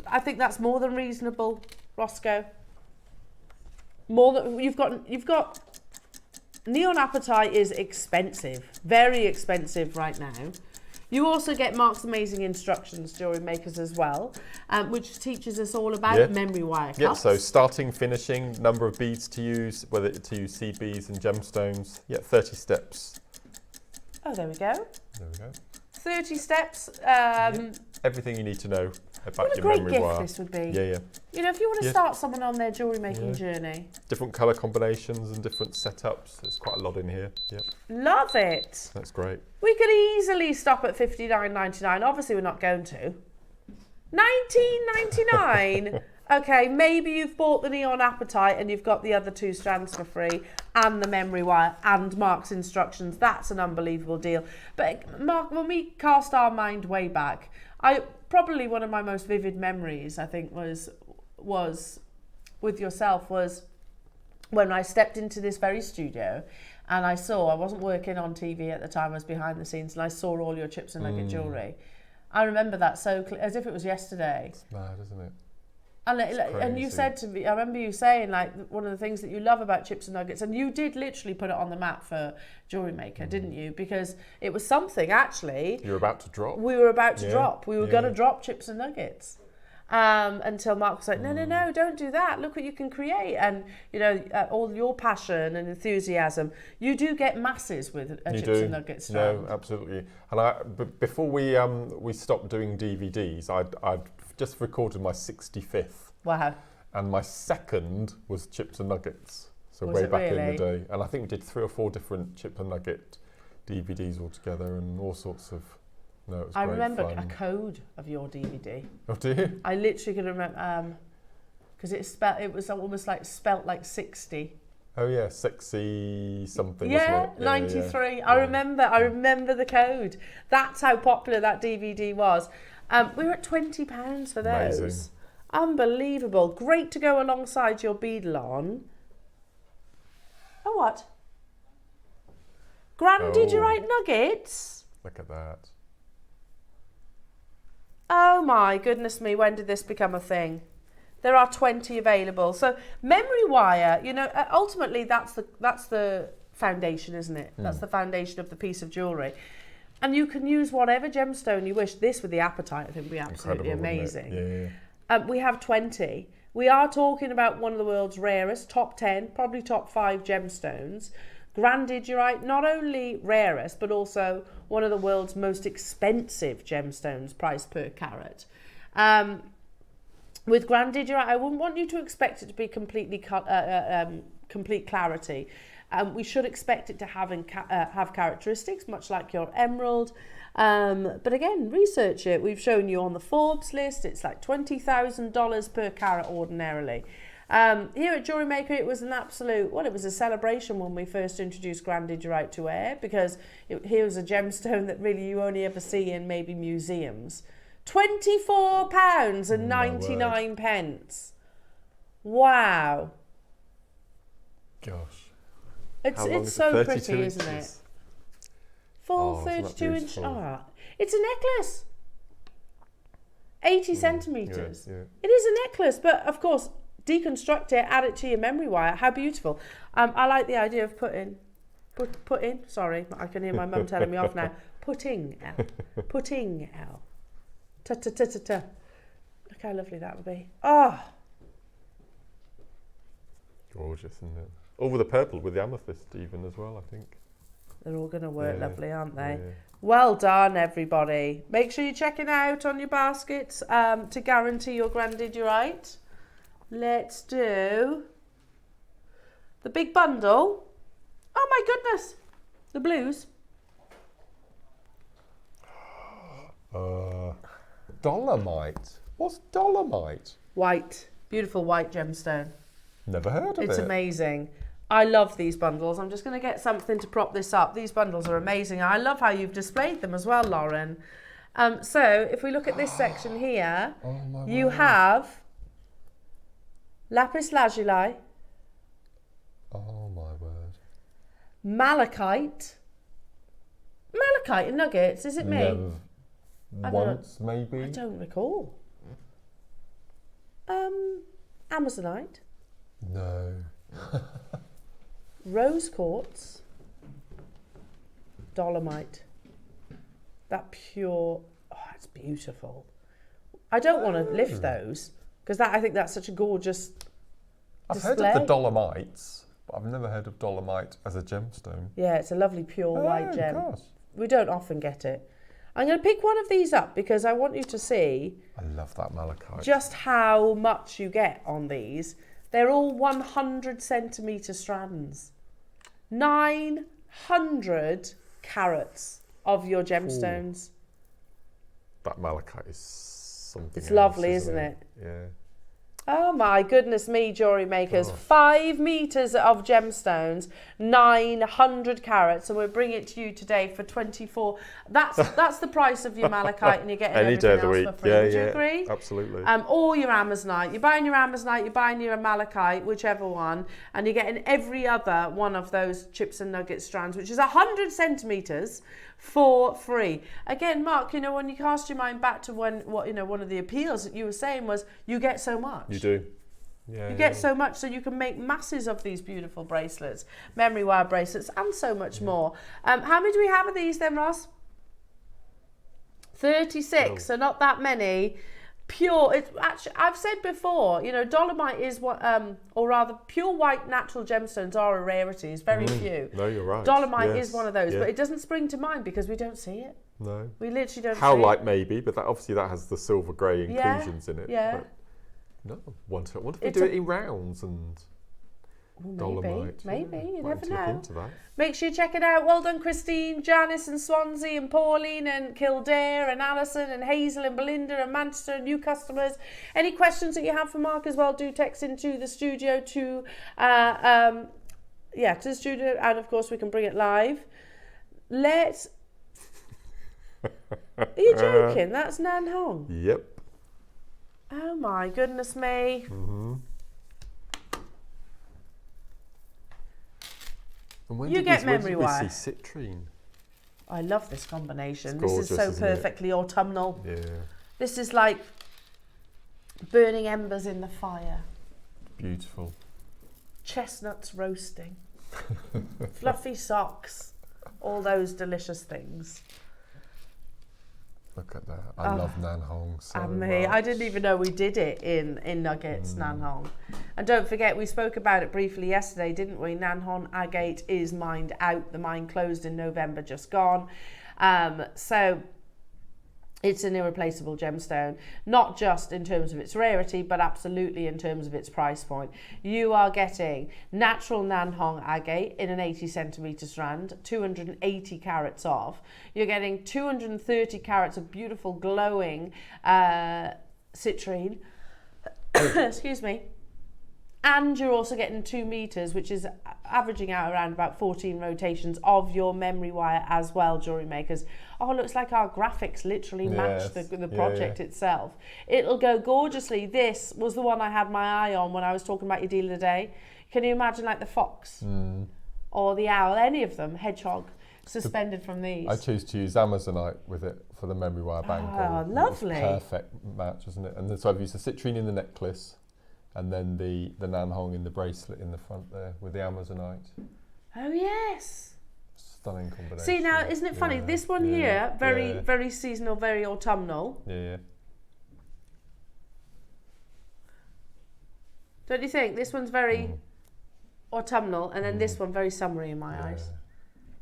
I think that's more than reasonable, Roscoe. More than you've got neon apatite is expensive, very expensive right now. You also get Mark's amazing instructions, Jewellery Makers, as well, which teaches us all about memory wire cups. Yeah, so starting, finishing, number of beads to use, whether to use seed beads and gemstones. Yeah, 30 steps. Oh, there we go. There we go. 30 steps. Everything you need to know about What a your great memory gift wire. this would be. Yeah, yeah. You know, if you want to Yeah. start someone on their jewellery making journey. Different colour combinations and different setups. There's quite a lot in here. Yep, Love it. that's great. We could easily stop at $59.99. Obviously, we're not going to. $19.99. Okay, maybe you've bought the neon apatite and you've got the other 2 strands for free and the memory wire and Mark's instructions. That's an unbelievable deal. But Mark, when we cast our mind way back, probably one of my most vivid memories, I think, was with yourself was when I stepped into this very studio and I wasn't working on TV at the time, I was behind the scenes, and I saw all your chips and nugget jewellery. I remember that as if it was yesterday. It's mad, isn't it? And you said to me, I remember you saying, like, one of the things that you love about chips and nuggets, and you did literally put it on the map for Jewellery Maker, didn't you? Because it was something, actually. You were about to drop. We were about to drop. We were going to drop chips and nuggets. Until Mark was like, no, don't do that. Look what you can create. And, you know, all your passion and enthusiasm, you do get masses with a chips and nuggets strand. No, absolutely. And before we stopped doing DVDs, I'd just recorded my 65th. Wow. And my second was chips and nuggets. So Was way it back in really? the day. And I think we did 3 or 4 different chip and nugget DVDs all together and all sorts of... No, it was I great remember fun. a code of your DVD. Oh, do you? I literally can remember, because it was almost like spelt like 60. Oh yeah, sexy something, Yeah, wasn't it? 93. Yeah. I remember the code. That's how popular that DVD was. We were at £20 for those. Amazing. Unbelievable. Great to go alongside your beadle. Oh, what? Did you write nuggets? Look at that. Oh my goodness me, when did this become a thing? There are 20 available. So memory wire, you know, ultimately that's the foundation, isn't it? That's the foundation of the piece of jewellery. And you can use whatever gemstone you wish. This with the apatite, I think, would be absolutely Incredible, wouldn't amazing. it? Yeah. We have 20. We are talking about one of the world's rarest, top 10, probably top 5 gemstones. Grandidierite, not only rarest, but also one of the world's most expensive gemstones, priced per carat. With grandidierite, I wouldn't want you to expect it to be completely complete clarity. We should expect it to have characteristics, much like your emerald. But again, research it. We've shown you on the Forbes list, it's like $20,000 per carat ordinarily. Here at Jewellery Maker, it was an absolute, it was a celebration when we first introduced grandidierite to air, because here was a gemstone that really you only ever see in maybe museums. £24.99. Wow. Gosh. It's so pretty, isn't it? Full Oh, isn't that 32 inch. beautiful? Oh, it's a necklace. 80 centimetres. Yeah. It is a necklace, but of course, deconstruct it, add it to your memory wire. How beautiful. I like the idea of putting, sorry, I can hear my mum telling me off now. Putting L. Ta-ta-ta-ta-ta. Look how lovely that would be. Oh. Gorgeous, isn't it? Over the purple with the amethyst even as well, I think. They're all going to work lovely, aren't they? Yeah. Well done, everybody. Make sure you check it out on your baskets to guarantee your granddad you're right. Let's do the big bundle. Oh my goodness, the blues. Dolomite. What's dolomite? White, beautiful white gemstone. Never heard of it. It's amazing. I love these bundles. I'm just going to get something to prop this up. These bundles are amazing. I love how you've displayed them as well, Lauren. So if we look at this section here, you have lapis lazuli. Oh my word. Malachite. Malachite and nuggets, is it me? Once, maybe? I don't recall. Amazonite. No. Rose quartz. Dolomite. That pure, oh, it's beautiful. I don't want to lift those because I think that's such a gorgeous display. I've heard of the dolomites, but I've never heard of dolomite as a gemstone. Yeah, it's a lovely pure white gem. Gosh. We don't often get it. I'm going to pick one of these up because I want you to see I love that malachite. just how much you get on these. They're all 100 centimetre strands. 900 carats of your gemstones. That malachite is something It's else, lovely, isn't it? Yeah. Oh my goodness me, jewellery makers. 5 metres of gemstones, 900 carats, and we'll bring it to you today for 24. That's the price of your malachite, and you're getting Any day everything of the else for week. free. Yeah, Would you yeah, agree? absolutely. Or your Amazonite. You're buying your Amazonite, you're buying your malachite, whichever one, and you're getting every other one of those chips and nugget strands, which is 100 centimetres for free. Again, Mark, you know, when you cast your mind back to one of the appeals that you were saying was you get so much. You do. Yeah, You get so much, so you can make masses of these beautiful bracelets, memory wire bracelets, and so much more. How many do we have of these then, Ross? 36, so not that many. Pure, it's actually, I've said before, you know, dolomite is what, or rather, pure white natural gemstones are a rarity. It's very few. No, you're right. Dolomite Yes. is one of those, Yeah. but it doesn't spring to mind because we don't see it. No. We literally don't see Howlite it. maybe, but that obviously that has the silver grey inclusions in it. Yeah. But no, wonder if we It's do a- it in rounds and dolomite. Maybe, you Might never look know. into that. Make sure you check it out. Well done, Christine, Janice and Swansea and Pauline and Kildare and Alison and Hazel and Belinda and Manchester and new customers. Any questions that you have for Mark as well, do text into the studio to the studio, and of course we can bring it live. Are you joking? That's Nan Hong. Yep. Oh my goodness me. And when You did get when memory did we wire. see citrine? I love this combination. It's This is gorgeous, so isn't it? perfectly autumnal. Yeah. This is like burning embers in the fire. Beautiful. Chestnuts roasting. Fluffy socks. All those delicious things. Look at that. I love Nan Hong so And much. me, I didn't even know we did it in Nuggets, Nan Hong. And don't forget, we spoke about it briefly yesterday, didn't we? Nan Hong agate is mined out. The mine closed in November, just gone. So it's an irreplaceable gemstone, not just in terms of its rarity, but absolutely in terms of its price point. You are getting natural Nan Hong agate in an 80 centimetre strand, 280 carats of. You're getting 230 carats of beautiful glowing citrine. Excuse me. And you're also getting 2 metres, which is averaging out around about 14 rotations of your memory wire as well, jewellery makers. Oh, it looks like our graphics literally match the project itself. It'll go gorgeously. This was the one I had my eye on when I was talking about your deal of the day. Can you imagine like the fox or the owl, any of them, hedgehog, suspended from these? I choose to use Amazonite with it for the memory wire bangle. Oh, lovely. It's perfect match, isn't it? And then, so I've used the citrine in the necklace, and then the Nan Hong in the bracelet in the front there with the Amazonite. Oh yes. Stunning combination. See now, isn't it funny? This one here, very seasonal, very autumnal. Yeah. Don't you think? This one's very autumnal, and then this one very summery in my eyes.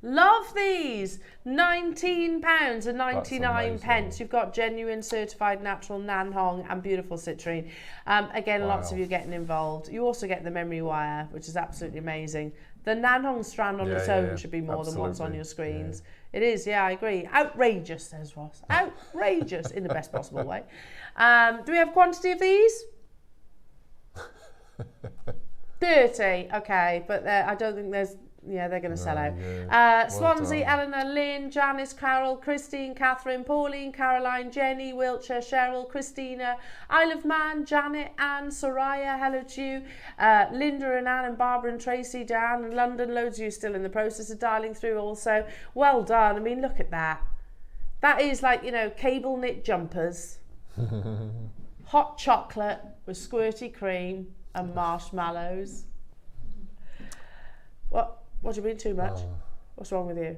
Love these. £19 and 99 amazing. pence. You've got genuine certified natural Nanhong and beautiful citrine. Again, lots of you getting involved. You also get the memory wire, which is absolutely amazing. The Nanhong strand on its own should be more than what's on your screens. Yeah. It is, yeah, I agree. Outrageous, says Ross. Outrageous in the best possible way. Do we have quantity of these? 30, okay, but I don't think there's, yeah, they're going to sell out. Yeah. Swansea, Eleanor, Lynn, Janice, Carol, Christine, Catherine, Pauline, Caroline, Jenny, Wiltshire, Cheryl, Christina, Isle of Man, Janet, Anne, Soraya, hello to you, Linda and Anne and Barbara and Tracy, Dan and London, loads of you still in the process of dialing through also. Well done. I mean, look at that. That is like, you know, cable knit jumpers, hot chocolate with squirty cream and marshmallows. What do you mean too much? What's wrong with you?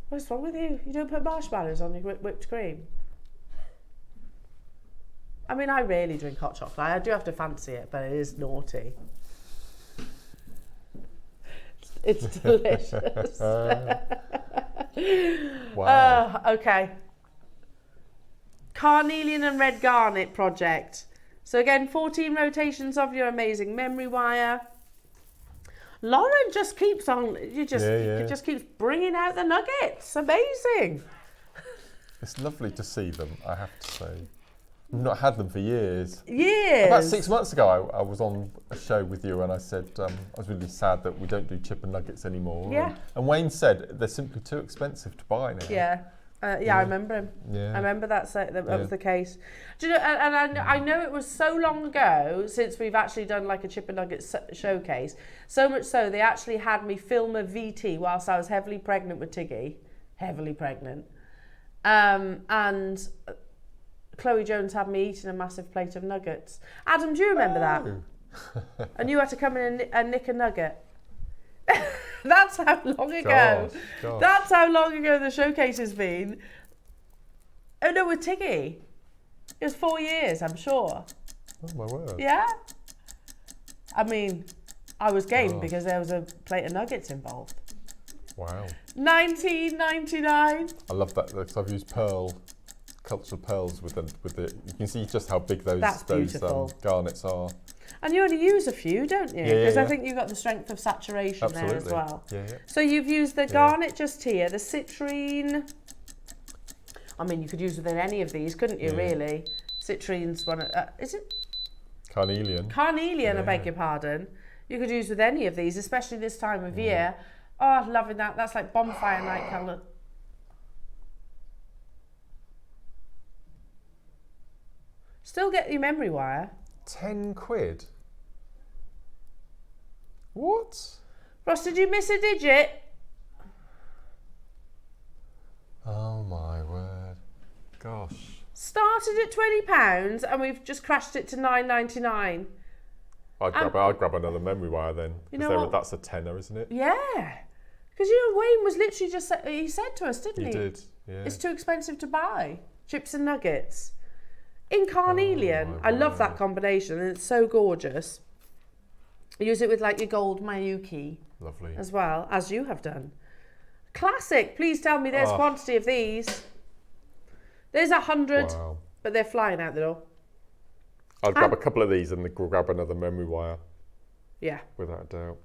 What's wrong with you? You don't put marshmallows on your whipped cream? I mean, I rarely drink hot chocolate. I do have to fancy it, but it is naughty. It's delicious. Wow. Okay. Carnelian and red garnet project. So again, 14 rotations of your amazing memory wire. Lauren just keeps on, it just keeps bringing out the nuggets. Amazing. It's lovely to see them, I have to say. I've not had them for years. Years? About 6 months ago, I was on a show with you and I said I was really sad that we don't do chip and nuggets anymore. Yeah. And Wayne said they're simply too expensive to buy now. Yeah. I remember him. Yeah. I remember that was the case. Do you know? And I know it was so long ago since we've actually done like a chip and nugget showcase. So much so they actually had me film a VT whilst I was heavily pregnant with Tiggy, heavily pregnant, and Chloe Jones had me eating a massive plate of nuggets. Adam, do you remember that? And you had to come in and nick a nugget. That's how long ago. Gosh. That's how long ago the showcase has been. Oh no, with Tiggy. It was 4 years, I'm sure. Oh my word. Yeah. I mean, I was game because there was a plate of nuggets involved. Wow. 1999. I love that because I've used cultured pearls with the. You can see just how big those garnets are. And you only use a few, don't you? Because Yeah. I think you've got the strength of saturation there as well. Yeah. So you've used the garnet just here, the citrine. I mean, you could use within any of these, couldn't you, really? Citrine's one, is it? Carnelian. Carnelian, I beg your pardon. You could use with any of these, especially this time of year. Oh, loving that. That's like bonfire night colour. Still get your memory wire. 10 quid. What? Ross, did you miss a digit? Oh my word. Gosh. Started at £20 and we've just crashed it to $9.99. I'd grab another memory wire then. You know what? That's a tenner, isn't it? Yeah. Because, you know, Wayne was literally just, he said to us, didn't he? He did, yeah. It's too expensive to buy. Chips and nuggets. In carnelian, I love that combination and it's so gorgeous. Use it with like your gold Mayuki. Lovely. As well, as you have done. Classic. Please tell me there's quantity of these. There's 100, but they're flying out the door. I'd grab a couple of these and grab another memory wire. Yeah. Without a doubt.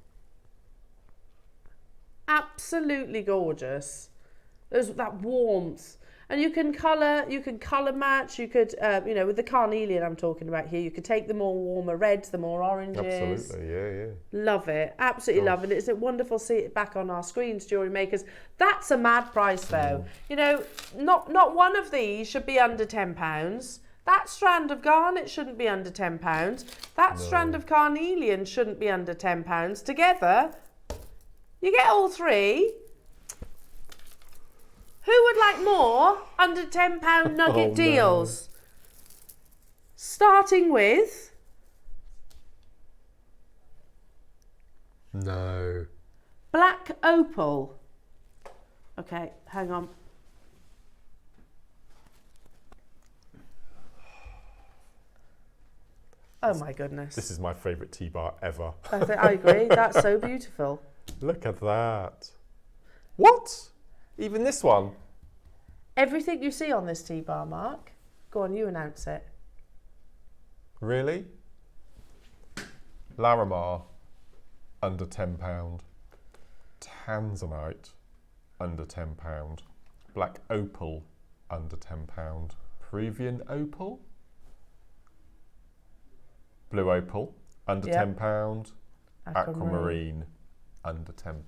Absolutely gorgeous. There's that warmth. And you can colour match, you could, you know, with the carnelian I'm talking about here, you could take the more warmer reds, the more oranges. Absolutely, yeah. Love it, absolutely love it. It's wonderful to see it back on our screens, jewellery makers. That's a mad price though. You know, not one of these should be under £10. That strand of garnet shouldn't be under £10. That strand of carnelian shouldn't be under £10. Together, you get all three. Who would like more under £10 nugget deals? Starting with... No. Black opal. Okay, hang on. Oh my goodness. This is my favourite tea bar ever. I agree, that's so beautiful. Look at that. What? Even this one? Everything you see on this tea bar, Mark. Go on, you announce it. Really? Larimar, under £10. Tanzanite, under £10. Black opal, under £10. Peruvian opal? Blue opal, under £10. Aquamarine, under £10.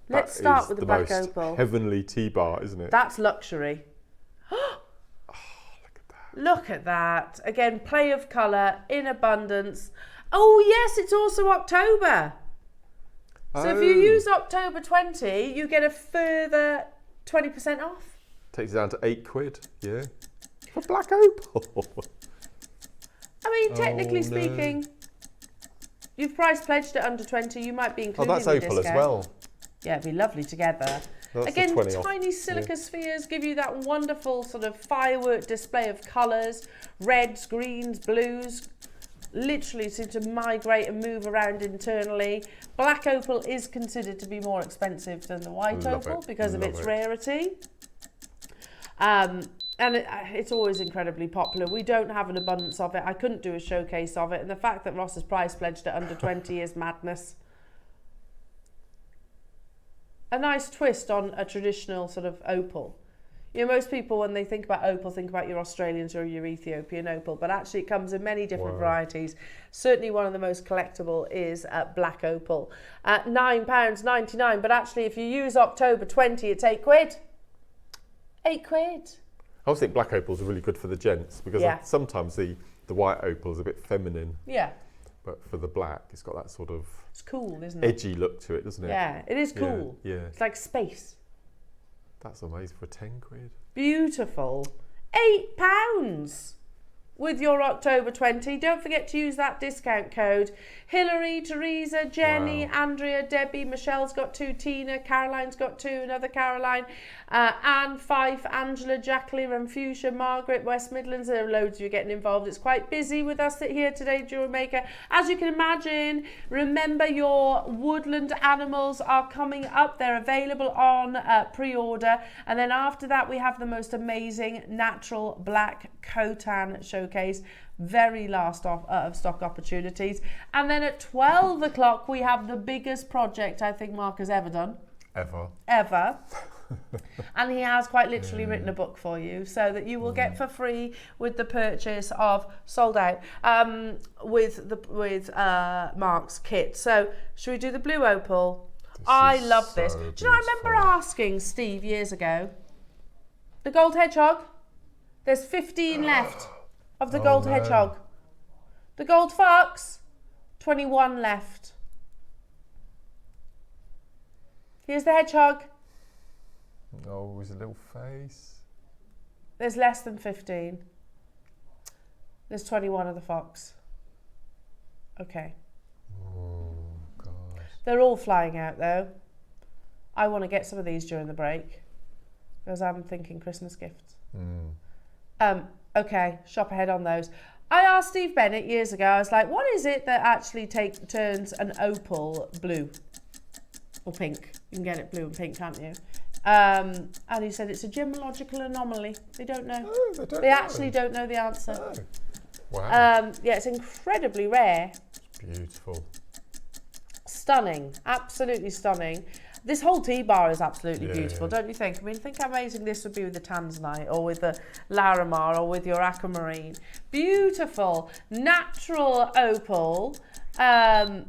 Let's start with the black opal. Heavenly tea bar, isn't it? That's luxury. Look at that. Look at that. Again, play of colour in abundance. Oh yes, it's also October. So if you use October 20, you get a further 20% off. Takes it down to £8, yeah. For black opal. I mean, technically speaking, you've price pledged at under 20, you might be including that's the opal discount. as well. Yeah, it'd be lovely together. That's Again, the 20 off. tiny silica spheres give you that wonderful sort of firework display of colours, reds, greens, blues, literally seem to migrate and move around internally. Black opal is considered to be more expensive than the white opal because of its rarity. And it's always incredibly popular. We don't have an abundance of it. I couldn't do a showcase of it. And the fact that Ross is price pledged at under 20 is madness. A nice twist on a traditional sort of opal. You know, most people, when they think about opal, think about your Australians or your Ethiopian opal, but actually it comes in many different varieties. Certainly one of the most collectible is black opal. At £9.99, but actually if you use October 20, it's £8. £8. I always think black opals are really good for the gents because sometimes the white opal is a bit feminine. Yeah. But for the black, it's got that sort of it's cool, isn't it? Edgy look to it, doesn't it? Yeah, it is cool. Yeah. It's like space. That's amazing for £10. Beautiful. £8 with your October 20. Don't forget to use that discount code. Hilary, Teresa, Jenny, Andrea, Debbie, Michelle's got 2, Tina, Caroline's got 2, another Caroline, Anne, Fife, Angela, Jacqueline, Renfusia, Margaret, West Midlands. There are loads of you getting involved. It's quite busy with us here today, Jewellery Maker. As you can imagine, remember your woodland animals are coming up. They're available on pre-order. And then after that, we have the most amazing natural black Khotan showcase. Very last of stock opportunities. And then at 12 o'clock, we have the biggest project I think Mark has ever done. Ever. And he has quite literally written a book for you so that you will get for free with the purchase of Sold Out with Mark's kit. So should we do the blue opal? I love this. Do you know, I remember asking Steve years ago, the gold hedgehog, there's 15 left of the gold hedgehog. The gold fox, 21 left. Here's the hedgehog. Oh, his little face. There's less than 15. There's 21 of the fox. Okay. Oh, gosh. They're all flying out though. I want to get some of these during the break because I'm thinking Christmas gifts. Okay, shop ahead on those. I asked Steve Bennett years ago, I was like, what is it that actually turns an opal blue or pink? You can get it blue and pink, can't you? And he said it's a gemological anomaly. They don't know. Oh, they actually don't know the answer. Oh. Wow. Yeah, it's incredibly rare. It's beautiful. Stunning. Absolutely stunning. This whole tea bar is absolutely beautiful, don't you think? I mean, think how amazing this would be with the Tanzanite or with the Larimar or with your aquamarine. Beautiful, natural opal. Yeah,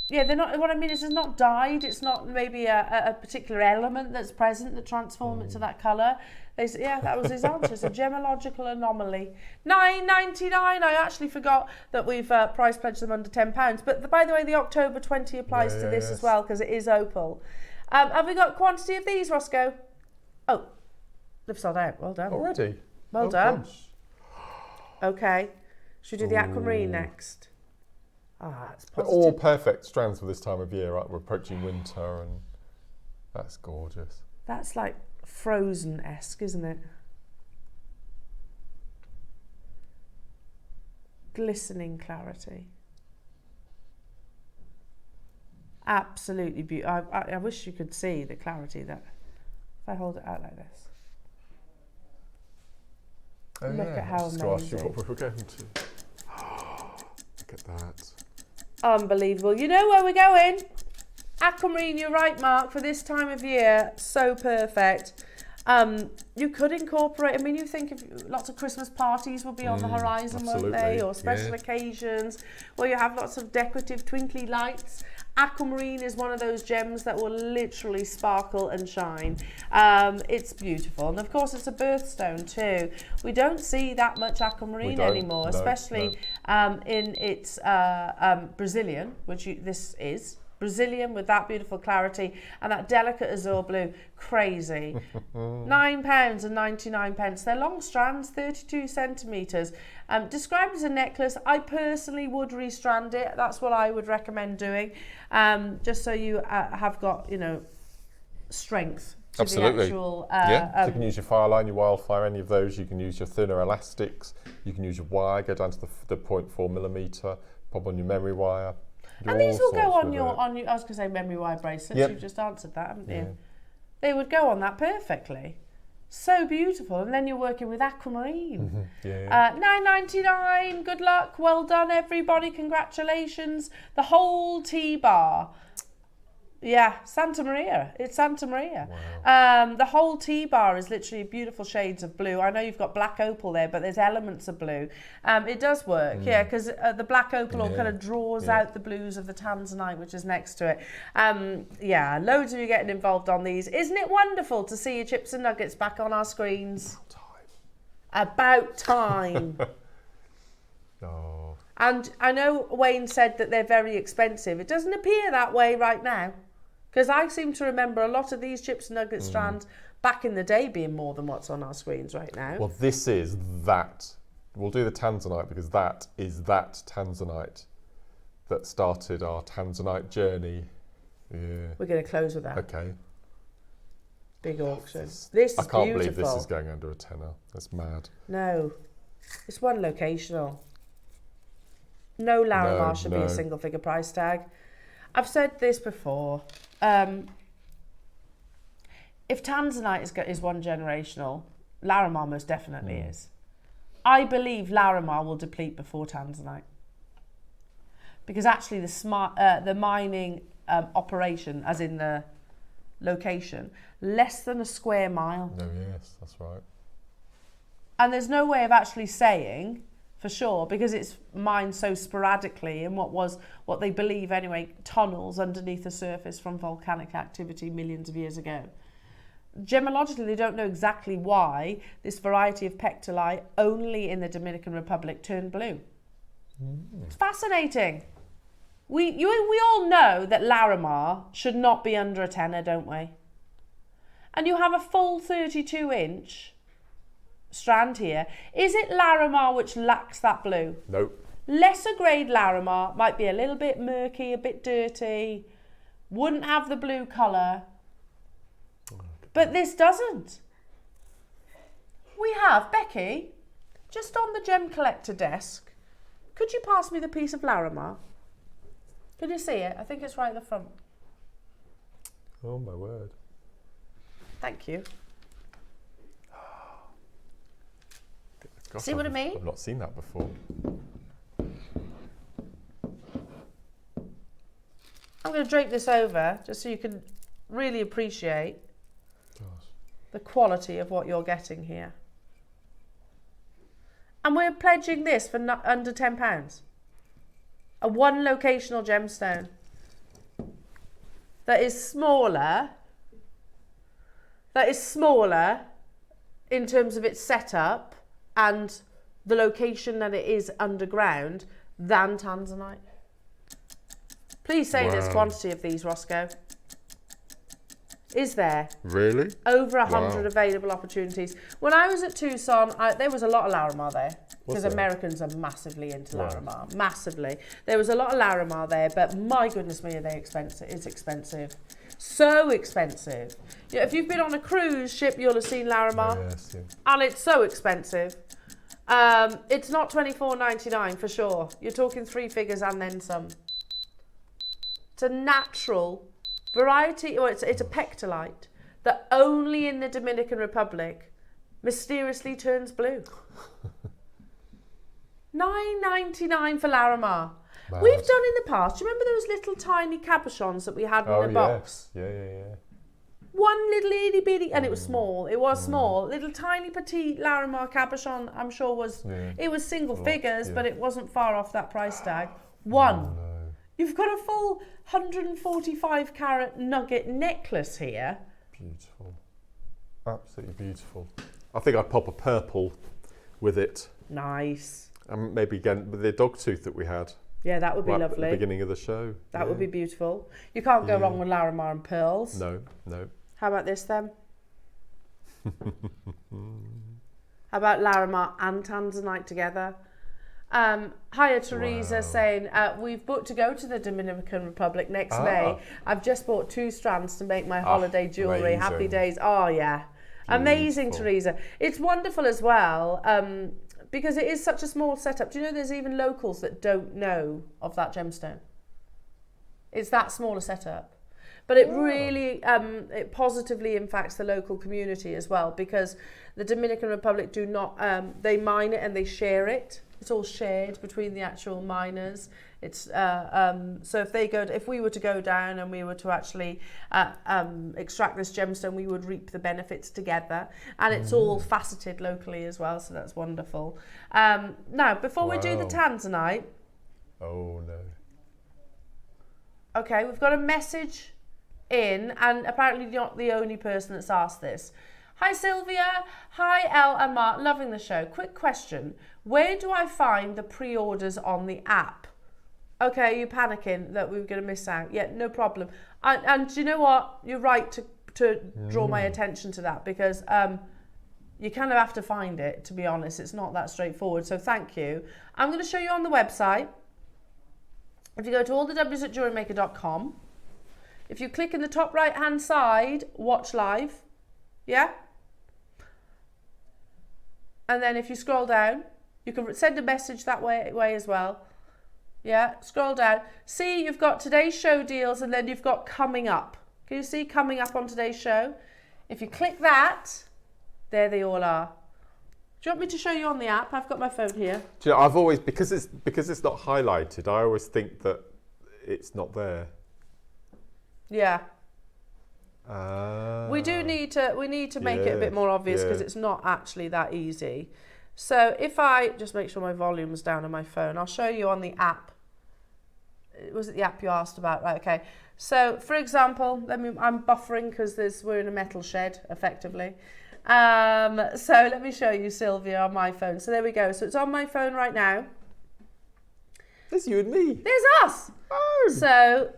they're not. What I mean is, it's not dyed. It's not maybe a particular element that's present that transform it to that colour. They said, yeah, that was his answer. It's a gemological anomaly. $9.99. I actually forgot that we've price pledged them under £10. But by the way, the October 20 applies to this as well because it is opal. Have we got quantity of these, Roscoe? Oh, they've sold out. Well done. Already? Well done. Gosh. Okay. Should we do the aquamarine next? It's They're all perfect strands for this time of year, right? We're approaching winter and that's gorgeous. That's like Frozen-esque, isn't it? Glistening clarity. Absolutely beautiful. I wish you could see the clarity that, if I hold it out like this. Oh, Look at how just to ask you amazing. what we were going to. Look at that. Unbelievable. You know where we're going? Aquamarine, you're right, Mark, for this time of year, so perfect. You could incorporate, I mean, you think of lots of Christmas parties will be on the horizon, won't they? absolutely, Or special yeah. occasions where you have lots of decorative twinkly lights. Aquamarine is one of those gems that will literally sparkle and shine. It's beautiful. And of course, it's a birthstone too. We don't see that much aquamarine anymore, no, especially in its Brazilian, which this is. Brazilian with that beautiful clarity and that delicate azure blue. Crazy. £9.99. They're long strands, 32 centimetres. Described as a necklace, I personally would restrand it. That's what I would recommend doing. Just so you have got, you know, strength to Absolutely. the actual... So you can use your Fireline, your Wildfire, any of those. You can use your thinner elastics. You can use your wire, go down to the 0.4mm, pop on your memory wire. And these will go on your, I was going to say memory wire bracelets. Yep. You've just answered that, haven't you? Yeah. They would go on that perfectly. So beautiful. And then you're working with aquamarine. Yeah. $9.99. Good luck. Well done, everybody. Congratulations. The whole T-bar. Yeah, Santa Maria. It's Santa Maria. Wow. The whole T-bar is literally beautiful shades of blue. I know you've got black opal there, but there's elements of blue. It does work, yeah, because the black opal all kind of draws out the blues of the tanzanite, which is next to it. Yeah, loads of you getting involved on these. Isn't it wonderful to see your chips and nuggets back on our screens? About time. Oh. And I know Wayne said that they're very expensive. It doesn't appear that way right now. Because I seem to remember a lot of these chips and nugget strands back in the day being more than what's on our screens right now. Well, this is that. We'll do the tanzanite because that is that tanzanite that started our tanzanite journey. Yeah. We're going to close with that. Okay. Big auction. This is I can't beautiful. believe this is going under a tenner. That's mad. No. It's one locational. No Larimar No, should be no. a single figure price tag. I've said this before. If Tanzanite is one generational, Larimar most definitely is. I believe Larimar will deplete before Tanzanite. Because actually the mining operation, as in the location, less than a square mile. No, yes, that's right. And there's no way of actually saying for sure, because it's mined so sporadically in what they believe anyway, tunnels underneath the surface from volcanic activity millions of years ago. Gemologically, they don't know exactly why this variety of pectolite only in the Dominican Republic turned blue. It's fascinating. We all know that Larimar should not be under a tenner, don't we? And you have a full 32-inch strand here. Is it Larimar which lacks that blue? Nope. Lesser grade Larimar might be a little bit murky, a bit dirty, wouldn't have the blue colour, but this doesn't. We have, Becky, just on the gem collector desk, could you pass me the piece of Larimar? Can you see it? I think it's right at the front. Oh my word. Thank you. Gosh, See what I mean? I've not seen that before. I'm going to drape this over just so you can really appreciate Gosh. the quality of what you're getting here. And we're pledging this for under £10. A one locational gemstone that is smaller in terms of its setup and the location that it is underground than Tanzanite. Please say there's quantity of these, Roscoe. Is there? Really? Over 100 available opportunities. When I was at Tucson, there was a lot of Larimar there. Because there? Americans are massively into Larimar. Massively. There was a lot of Larimar there, but my goodness me, are they expensive. It's expensive. So expensive. Yeah, if you've been on a cruise ship, you'll have seen Larimar. Yes, yeah. And it's so expensive. It's not $24.99 for sure. You're talking three figures and then some. It's a natural variety, or it's a pectolite that only in the Dominican Republic mysteriously turns blue. $9.99 for Larimar. Wow. We've done in the past, do you remember those little tiny cabochons that we had in a box? Yeah. One little itty bitty, and it was small. It was small. Little tiny petite Larimar cabochon, I'm sure it was single figures, but it wasn't far off that price tag. One. Oh, no. You've got a full 145 carat nugget necklace here. Beautiful. Absolutely beautiful. I think I'd pop a purple with it. Nice. And maybe again with the dog tooth that we had. Yeah, that would be lovely. At the beginning of the show. That would be beautiful. You can't go wrong with Larimar and pearls. No. How about this then? How about Larimar and Tanzanite together? Hiya Teresa saying, we've booked to go to the Dominican Republic next May. I've just bought 2 strands to make my holiday jewellery. Amazing. Happy days. Oh yeah. Amazing, Beautiful. Teresa. It's wonderful as well, because it is such a small setup. Do you know there's even locals that don't know of that gemstone? It's that small a setup. But it really, it positively impacts the local community as well, because the Dominican Republic do not, they mine it and they share it. It's all shared between the actual miners. It's so if we were to go down and we were to actually extract this gemstone, we would reap the benefits together, and it's all faceted locally as well. So that's wonderful. Now, before we do the tanzanite, oh no. Okay, we've got a message in, and apparently you're not the only person that's asked this. Hi Sylvia, hi Elle and Mark, loving the show. Quick question, where do I find the pre-orders on the app? Okay, you're panicking that we were going to miss out. Yeah, no problem. And do you know what? You're right to draw my attention to that, because you kind of have to find it, to be honest. It's not that straightforward, so thank you. I'm going to show you on the website. If you go to allthews@jewellerymaker.com, if you click in the top right hand side, watch live, yeah? And then if you scroll down, you can send a message that way as well. Yeah, scroll down. See, you've got today's show deals, and then you've got coming up. Can you see coming up on today's show? If you click that, there they all are. Do you want me to show you on the app? I've got my phone here. Do you know, I've always, because it's not highlighted, I always think that it's not there. Yeah. We need to make it a bit more obvious, because it's not actually that easy. So if I just make sure my volume's down on my phone, I'll show you on the app. Was it the app you asked about? Right, okay. So for example, I'm buffering because we're in a metal shed, effectively. So let me show you, Sylvia, on my phone. So there we go. So it's on my phone right now. There's you and me. There's us. Oh. So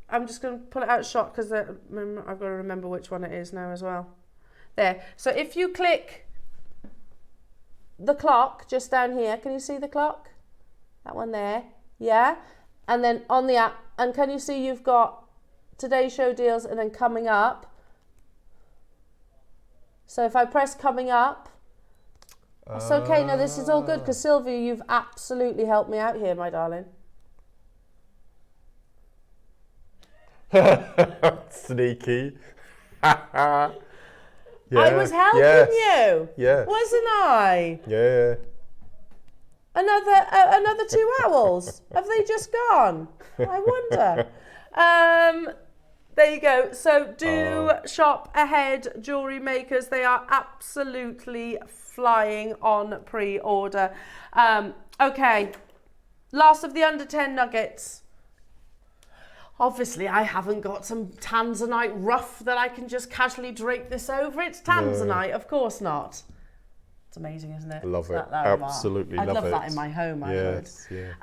I'm just going to pull it out of shot, because I've got to remember which one it is now as well. There. So if you click the clock just down here, can you see the clock? That one there. Yeah. And then on the app, and can you see you've got today's show deals and then coming up? So if I press coming up, that's okay. No, this is all good, because Sylvia, you've absolutely helped me out here, my darling. Sneaky. I was helping you. Yeah. Wasn't I? Yeah. Another 2 owls. Have they just gone? I wonder. There you go. So do shop ahead, jewellery makers. They are absolutely flying on pre-order. Okay, last of the under 10 nuggets. Obviously, I haven't got some Tanzanite rough that I can just casually drape this over. It's Tanzanite, of course not. It's amazing, isn't it? Love it. Absolutely love it. I'd love that in my home, I would. Yeah.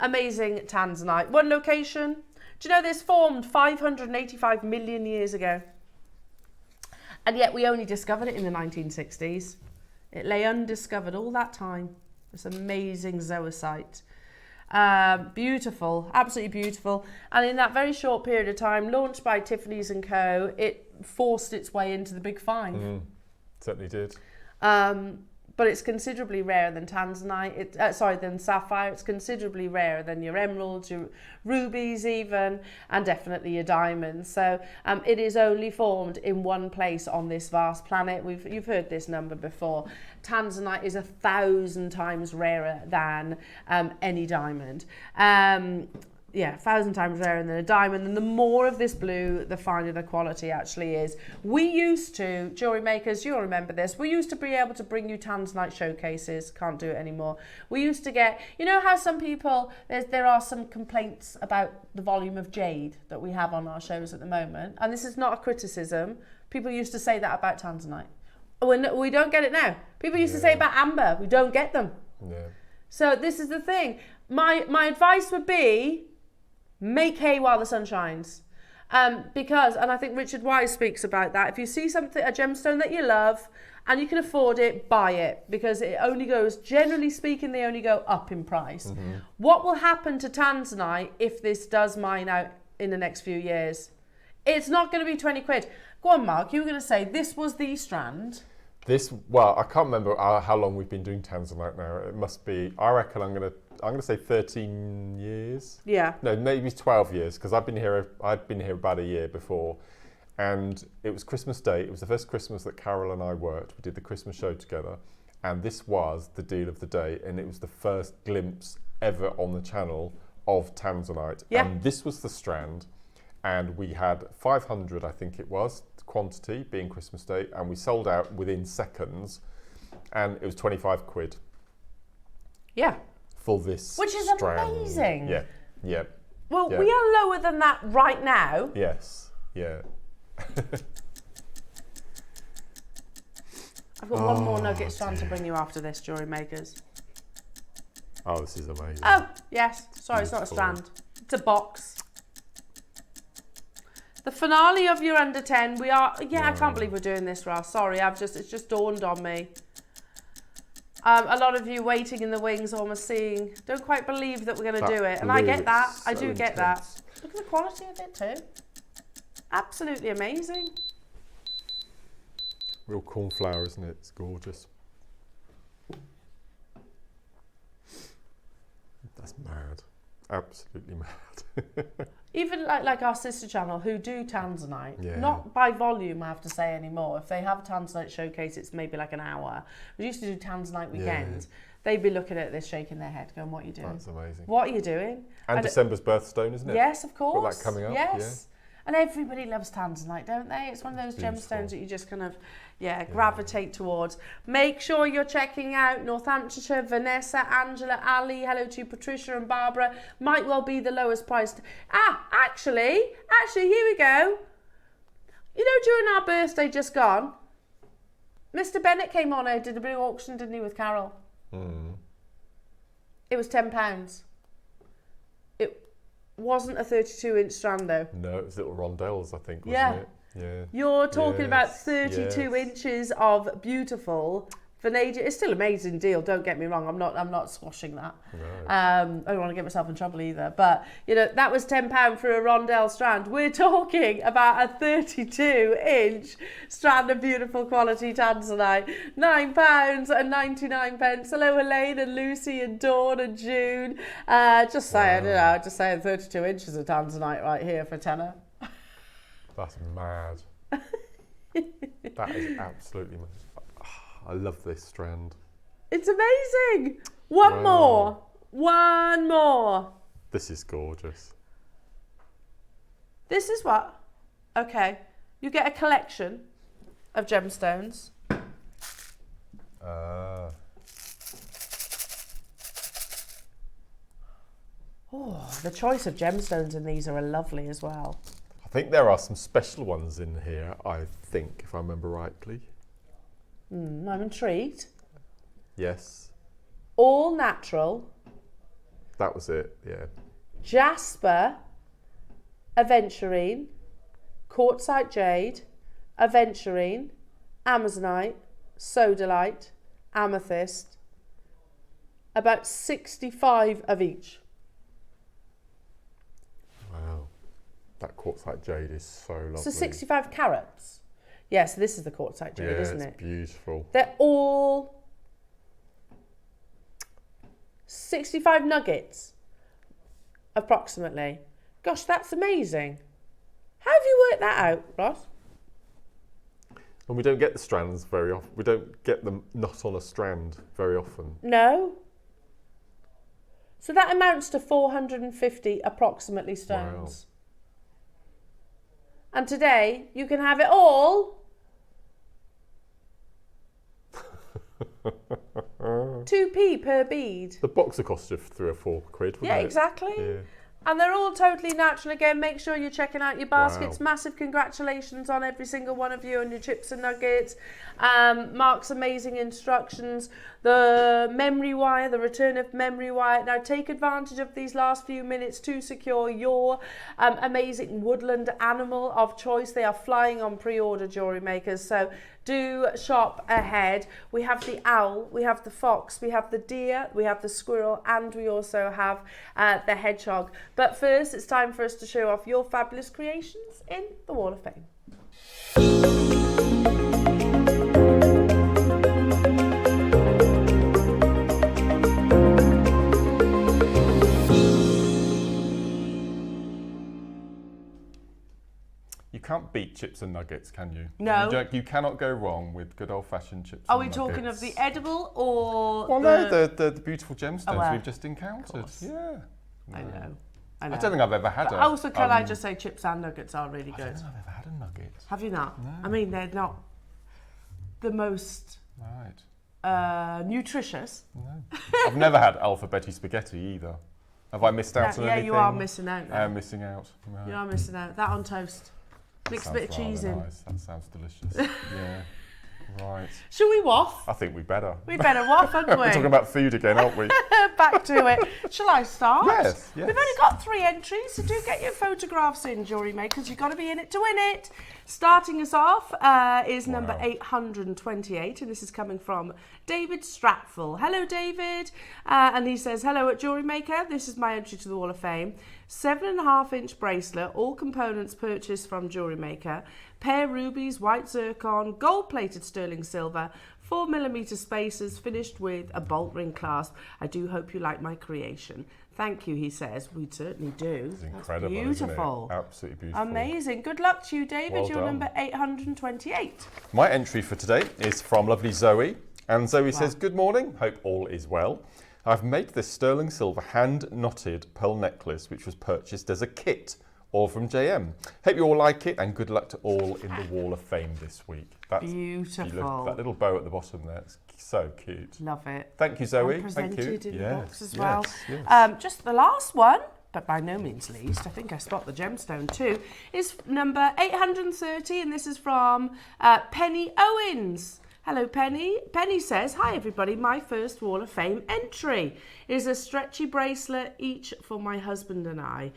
Amazing Tanzanite. One location. Do you know this formed 585 million years ago? And yet we only discovered it in the 1960s. It lay undiscovered all that time. This amazing zoisite. Beautiful, absolutely beautiful. And in that very short period of time, launched by Tiffany's & Co., it forced its way into the Big Five. Certainly did. but it's considerably rarer than tanzanite. Than sapphire. It's considerably rarer than your emeralds, your rubies even, and definitely your diamonds. So it is only formed in one place on this vast planet. You've heard this number before. Tanzanite is 1,000 times rarer than any diamond. 1,000 times rarer than a diamond, and the more of this blue, the finer the quality actually is. We used to, jewellery makers, you'll remember this, we used to be able to bring you tanzanite showcases, can't do it anymore. We used to get, you know how some people, there are some complaints about the volume of jade that we have on our shows at the moment, and this is not a criticism. People used to say that about tanzanite. We don't get it now. People used to say about amber, we don't get them. Yeah. So this is the thing. My advice would be, make hay while the sun shines. Because, and I think Richard Wise speaks about that, if you see something, a gemstone that you love and you can afford it, buy it, because it only goes, generally speaking, they only go up in price. What will happen to tanzanite if this does mine out in the next few years? It's not going to be 20 quid. Go on, Mark, you were going to say this was the strand. Well, I can't remember how long we've been doing tanzanite now. It must be, I reckon I'm going to say 13 years. Yeah. No, maybe 12 years, because I'd been here about a year before. And it was Christmas Day. It was the first Christmas that Carol and I worked. We did the Christmas show together. And this was the deal of the day. And it was the first glimpse ever on the channel of tanzanite. Yeah. And this was the strand. And we had 500, I think it was, quantity, being Christmas Day. And we sold out within seconds. And it was 25 quid. Yeah. For this Which is strand. amazing. Yeah, yeah. Well, yeah. we are lower than that right now. Yes, yeah. I've got one more nugget strand to bring you after this, jewellery makers. Oh, this is amazing. Oh, yes. Sorry, it's not a Beautiful. strand. It's a box. The finale of your under 10. We are, I can't believe we're doing this, Ross. Sorry, it's just dawned on me. A lot of you waiting in the wings, almost seeing, don't quite believe that we're going to do it. And I get that. I do get that. Look at the quality of it too. Absolutely amazing. Real cornflower, isn't it? It's gorgeous. That's mad. Absolutely mad. Even like our sister channel who do tanzanite, Yeah. not by volume I have to say anymore. If they have a tanzanite showcase, it's maybe like an hour. We used to do tanzanite weekends. They'd be looking at this, shaking their head, going, what are you doing? That's amazing. What are you doing? And December's birthstone, isn't it? Yes, of course. Got that coming up, yes. And everybody loves tanzanite, don't they? It's one of those gemstones that you just kind of, gravitate towards. Make sure you're checking out Northamptonshire, Vanessa, Angela, Ali, hello to Patricia and Barbara. Might well be the lowest priced. Actually, here we go. You know, during our birthday just gone, Mr. Bennett came on and did a big auction, didn't he, with Carol? It was £10. It wasn't a 32-inch strand though. No, it was little rondelles, I think, wasn't it? Yeah. You're talking about Yes, 32 yes. inches of beautiful vanadium. It's still an amazing deal, don't get me wrong. I'm not squashing that. No. I don't want to get myself in trouble either. But, you know, that was £10 for a rondelle strand. We're talking about a 32-inch strand of beautiful quality tanzanite. £9.99. Hello, Elaine and Lucy and Dawn and June. Just saying, just saying 32 inches of tanzanite right here for a tenner. That's mad. That is absolutely mad. I love this strand. It's amazing. One more. This is gorgeous. This is what? Okay. You get a collection of gemstones. Oh, the choice of gemstones in these are lovely as well. I think there are some special ones in here, I think, if I remember rightly. I'm intrigued. Yes. All natural. That was it, yeah. Jasper, aventurine, quartzite jade, aventurine, amazonite, sodalite, amethyst. About 65 of each. Wow. That quartzite jade is so lovely. So 65 carats. Yeah, so this is the quartzite jade, isn't it's it? beautiful. They're all 65 nuggets, approximately. Gosh, that's amazing. How have you worked that out, Ross? And we don't get the strands very often. We don't get the knot on a strand very often. No. So that amounts to 450 approximately stones. Wow. And today you can have it all 2p per bead. The box will cost you £3 or £4, wouldn't Yeah, it? exactly. Yeah. And they're all totally natural. Again, make sure you're checking out your baskets. Wow. Massive congratulations on every single one of you on your chips and nuggets. Mark's amazing instructions. The memory wire, the return of memory wire. Now take advantage of these last few minutes to secure your amazing woodland animal of choice. They are flying on pre-order, jewellery makers. So do shop ahead. We have the owl, we have the fox, we have the deer, we have the squirrel, and we also have the hedgehog. But first, it's time for us to show off your fabulous creations in the Wall of Fame. You can't beat chips and nuggets, can you? No. You cannot go wrong with good old-fashioned chips Are and we nuggets. talking of the edible or Well, no, the beautiful gemstones well, we've just encountered. Yeah. I know. I don't think I've ever had But a... also, can I just say chips and nuggets are really I good. don't think I've ever had a nugget. Have you not? No. I mean, they're not the most Right. nutritious. No. I've never had alphabeti spaghetti either. Have I missed out on Yeah, anything? you are missing out now. I'm missing out. Right. You are missing out. That on toast. Mix a bit of Sounds cheese rather in. nice. That sounds delicious. Yeah. Right. Shall we waff? I think we better. We better waff, hadn't we? We're talking about food again, aren't we? Back to it. Shall I start? Yes, yes. We've only got 3 entries, so do get your photographs in, jewellery makers. You've got to be in it to win it. Starting us off is number 828, and this is coming from David Stratful. Hello, David. And he says, hello at Jewellery Maker. This is my entry to the Wall of Fame. 7.5-inch bracelet, all components purchased from Jewellery Maker. Pair rubies, white zircon, gold-plated sterling silver, 4mm spacers, finished with a bolt ring clasp. I do hope you like my creation. Thank you, he says. We certainly do. It's incredible, That's beautiful. isn't it? Absolutely beautiful. Amazing. Good luck to you, David. Well You're done. number 828. My entry for today is from lovely Zoe. And Zoe says, good morning. Hope all is well. I've made this sterling silver hand-knotted pearl necklace, which was purchased as a kit, all from JM. Hope you all like it, and good luck to all in the Wall of Fame this week. That's Beautiful. That little bow at the bottom there, it's so cute. Love it. Thank you, Zoe. And Thank presented you. in the box as yes, well. yes. Just the last one, but by no means least, I think I spot the gemstone too, is number 830, and this is from Penny Owens. Hello, Penny. Penny says, hi, everybody. My first Wall of Fame entry is a stretchy bracelet, each for my husband and I.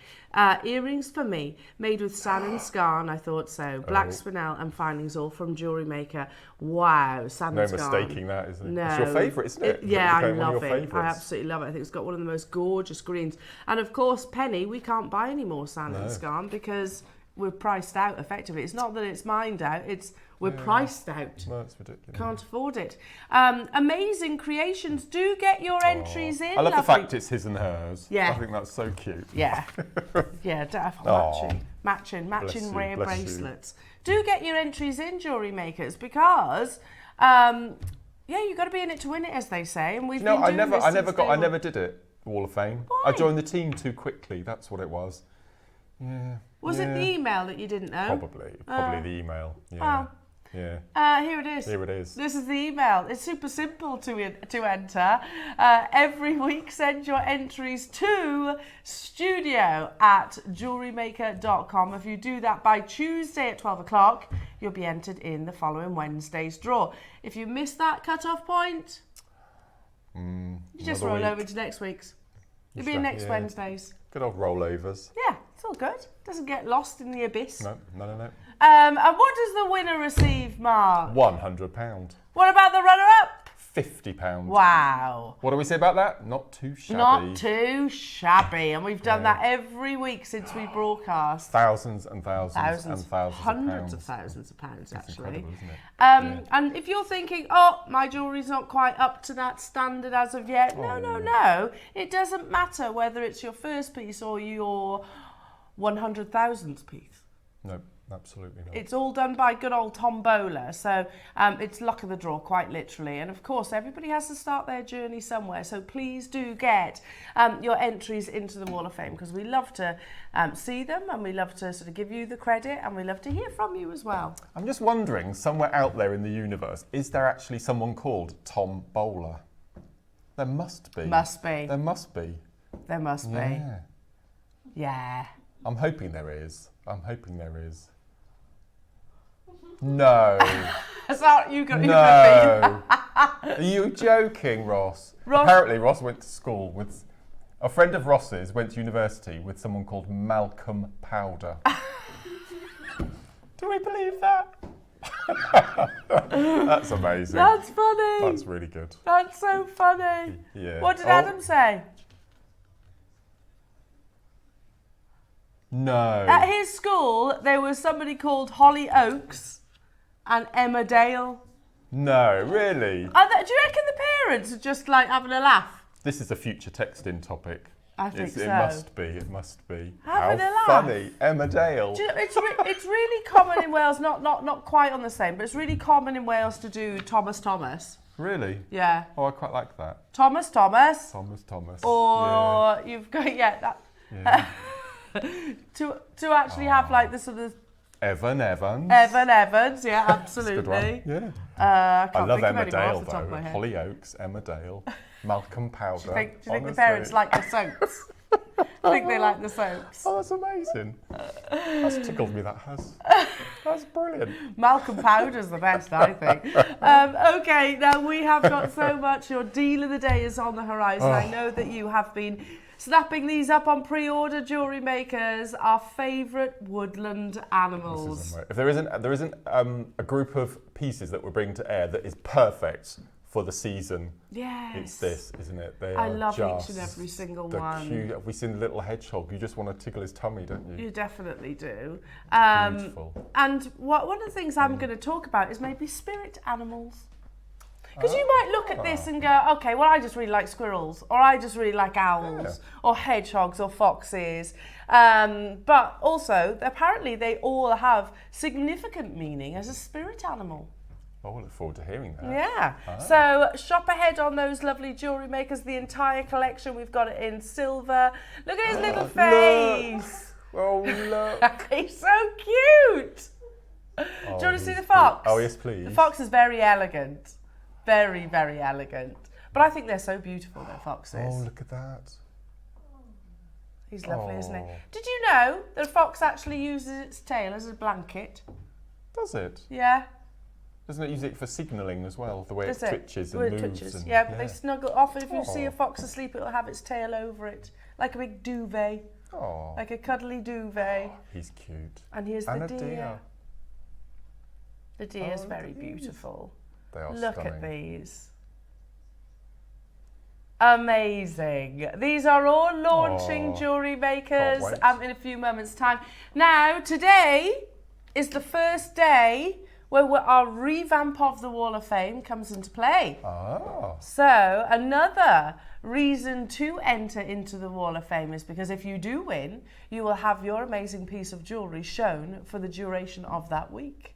Earrings for me, made with sand and scarn, I thought so. Black spinel and findings, all from Jewellery Maker. Wow, sand No and scarn. mistaking that, isn't it? No. It's your favourite, isn't it? Yeah, I became one of love your it. I favourites. absolutely love it. I think it's got one of the most gorgeous greens. And of course, Penny, we can't buy any more sand and scarn because we're priced out effectively. It's not that it's mined out, it's we're priced out. No, it's ridiculous. Can't afford it. Amazing creations. Do get your entries in. I love the lovely. fact it's his and hers. Yeah. I think that's so cute. Yeah, yeah, definitely. Aw. Matching Bless you, rare bless you. bracelets. Do get your entries in, jewellery makers, because yeah, you've got to be in it to win it, as they say. And we've No, been I doing never, this I since never got, day I one. never did it. Wall of Fame. Why? I joined the team too quickly. That's what it was. Yeah. Was it the email that you didn't know? Probably the email. Yeah. Well, yeah. here it is. Here it is. This is the email. It's super simple to enter. Every week, send your entries to studio@jewellerymaker.com. If you do that by Tuesday at 12 o'clock, you'll be entered in the following Wednesday's draw. If you miss that cut-off point, you just roll over to next week's. You'll be in next Wednesday's. Good old rollovers. Yeah, it's all good. Doesn't get lost in the abyss. No. And what does the winner receive, Mark? £100. What about the runner-up? £50. Wow. What do we say about that? Not too shabby. Not too shabby. And we've done that every week since we broadcast. Thousands and thousands and thousands hundreds of of thousands of pounds, It's actually. incredible, isn't it? And if you're thinking, oh, my jewellery's not quite up to that standard as of yet, no. It doesn't matter whether it's your first piece or your 100,000th piece. No, absolutely not. It's all done by good old Tom Bowler, so it's luck of the draw, quite literally. And of course, everybody has to start their journey somewhere, so please do get your entries into the Wall of Fame, because we love to see them, and we love to sort of give you the credit, and we love to hear from you as well. I'm just wondering, somewhere out there in the universe, is there actually someone called Tom Bowler? There must be. Must be. There must be. There must be. Yeah. I'm hoping there is. I'm hoping there is. No. That's not you got. No. Are you joking, Ross? Ross? Apparently, Ross went to school with a friend of Ross's. Went to university with someone called Malcolm Powder. Do we believe that? That's amazing. That's funny. That's really good. That's so funny. Yeah. What did Adam say? No. At his school, there was somebody called Holly Oakes and Emma Dale. No, really. Do you reckon the parents are just like having a laugh? This is a future texting topic. I think so. It must be. It must be. Having How a laugh. funny, Emma Dale. Do you know, it's really common in Wales, not quite on the same, but it's really common in Wales to do Thomas. Really? Yeah. Oh, I quite like that. Thomas. Thomas. Or you've got Yeah. to actually have like the sort of Evan Evans. Evan Evans, yeah, That's a absolutely. good one. Yeah. I can't love think Emma of any more Dale off the top of my though. head. Holly Oakes, Emma Dale, Malcolm Powder. Do you think the Honestly. parents like the soaps? I think they like the soaps. Oh, that's amazing. That's tickled me, that has. That's brilliant. Malcolm Powder's the best, I think. Okay, now we have got so much. Your deal of the day is on the horizon. I know that you have been snapping these up on pre-order, Jewellery Makers, our favourite woodland animals. If there isn't a group of pieces that we're bringing to air that is perfect for the season, Yes. it's this, isn't it? They I are love just each and every single the one. Cute. Have we seen the little hedgehog? You just want to tickle his tummy, don't you? You definitely do. Beautiful. And one of the things I'm going to talk about is maybe spirit animals. Because you might look at this and go, okay, well, I just really like squirrels, or I just really like owls, or hedgehogs, or foxes. But also, apparently, they all have significant meaning as a spirit animal. Oh, I look forward to hearing that. Yeah. So shop ahead on those lovely Jewellery Makers, the entire collection. We've got it in silver. Look at his little face. Oh, look. He's so cute. Do you want to see the fox? Oh, yes, please. The fox is very elegant. Very, very elegant. But I think they're so beautiful, they're foxes. Oh, look at that. He's lovely, isn't he? Oh. Did you know that a fox actually uses its tail as a blanket? Does it? Yeah. Doesn't it use it for signalling as well? The way Does it it? twitches The way and it moves. twitches. And, Yeah, but they snuggle. Often if you see Oh. a fox asleep, it'll have its tail over it. Like a big duvet. Oh, Like a cuddly duvet. he's cute. And here's And the a deer. deer. The deer's Oh, very the deers. beautiful. They are Look stunning. at these. Amazing. These are all launching Oh, Jewellery Makers can't wait. in a few moments' time. Now, today is the first day where our revamp of the Wall of Fame comes into play. Ah. So, another reason to enter into the Wall of Fame is because if you do win, you will have your amazing piece of jewellery shown for the duration of that week,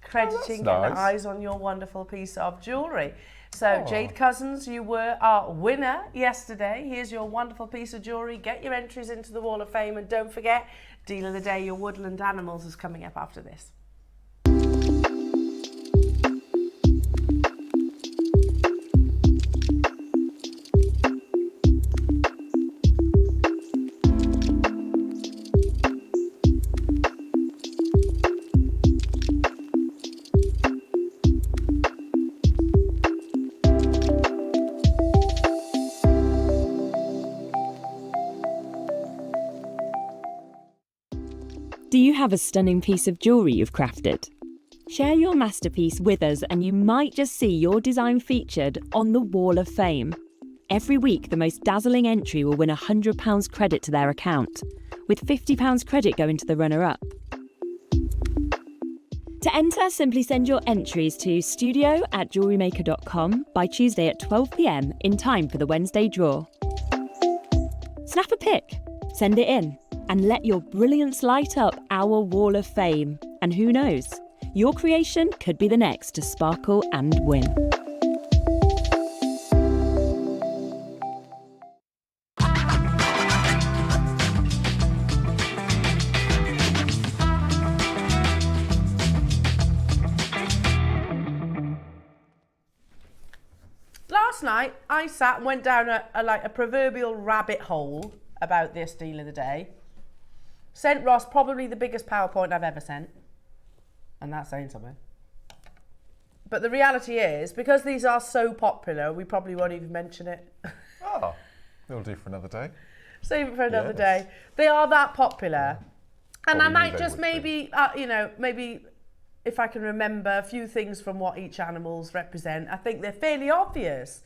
crediting nice. getting eyes on your wonderful piece of jewellery. So, Jade Cousins, you were our winner yesterday. Here's your wonderful piece of jewellery. Get your entries into the Wall of Fame, and don't forget, Deal of the Day, your woodland animals, is coming up after this. Do you have a stunning piece of jewellery you've crafted? Share your masterpiece with us and you might just see your design featured on the Wall of Fame. Every week, the most dazzling entry will win £100 credit to their account, with £50 credit going to the runner-up. To enter, simply send your entries to studio@jewellerymaker.com by Tuesday at 12 p.m. in time for the Wednesday draw. Snap a pic, send it in, and let your brilliance light up our Wall of Fame. And who knows, your creation could be the next to sparkle and win. Last night, I sat and went down a proverbial rabbit hole about this deal of the day. Sent Ross probably the biggest PowerPoint I've ever sent. And that's saying something. But the reality is, because these are so popular, we probably won't even mention it. Oh, it'll do for another day. Save it for another day. They are that popular. And I might just maybe, maybe if I can remember a few things from what each animals represent. I think they're fairly obvious.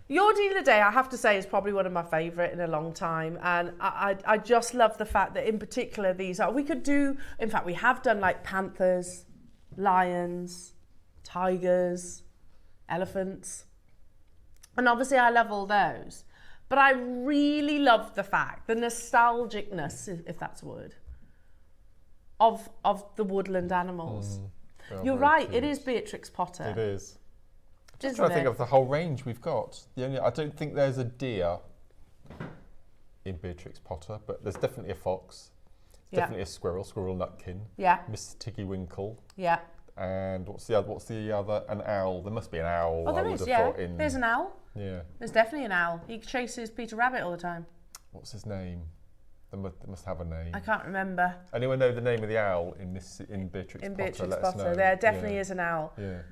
Your deal of the day, I have to say, is probably one of my favourite in a long time. And I just love the fact that in particular these are, we could do, in fact, we have done like panthers, lions, tigers, elephants. And obviously I love all those. But I really love the fact, the nostalgicness, if that's a word, of the woodland animals. You're right, cute. It is Beatrix Potter. It is. I'm trying to think of the whole range we've got. I don't think there's a deer in Beatrix Potter, but there's definitely a fox. There's definitely a squirrel nutkin. Yeah. Miss Tiggy Winkle. Yeah. And what's the other? An owl. There must be an owl. Oh, there is. Yeah. There's an owl. Yeah. There's definitely an owl. He chases Peter Rabbit all the time. What's his name? They must have a name. I can't remember. Anyone know the name of the owl in Beatrix Potter? In Beatrix Let us know. Potter, there definitely is an owl. Yeah.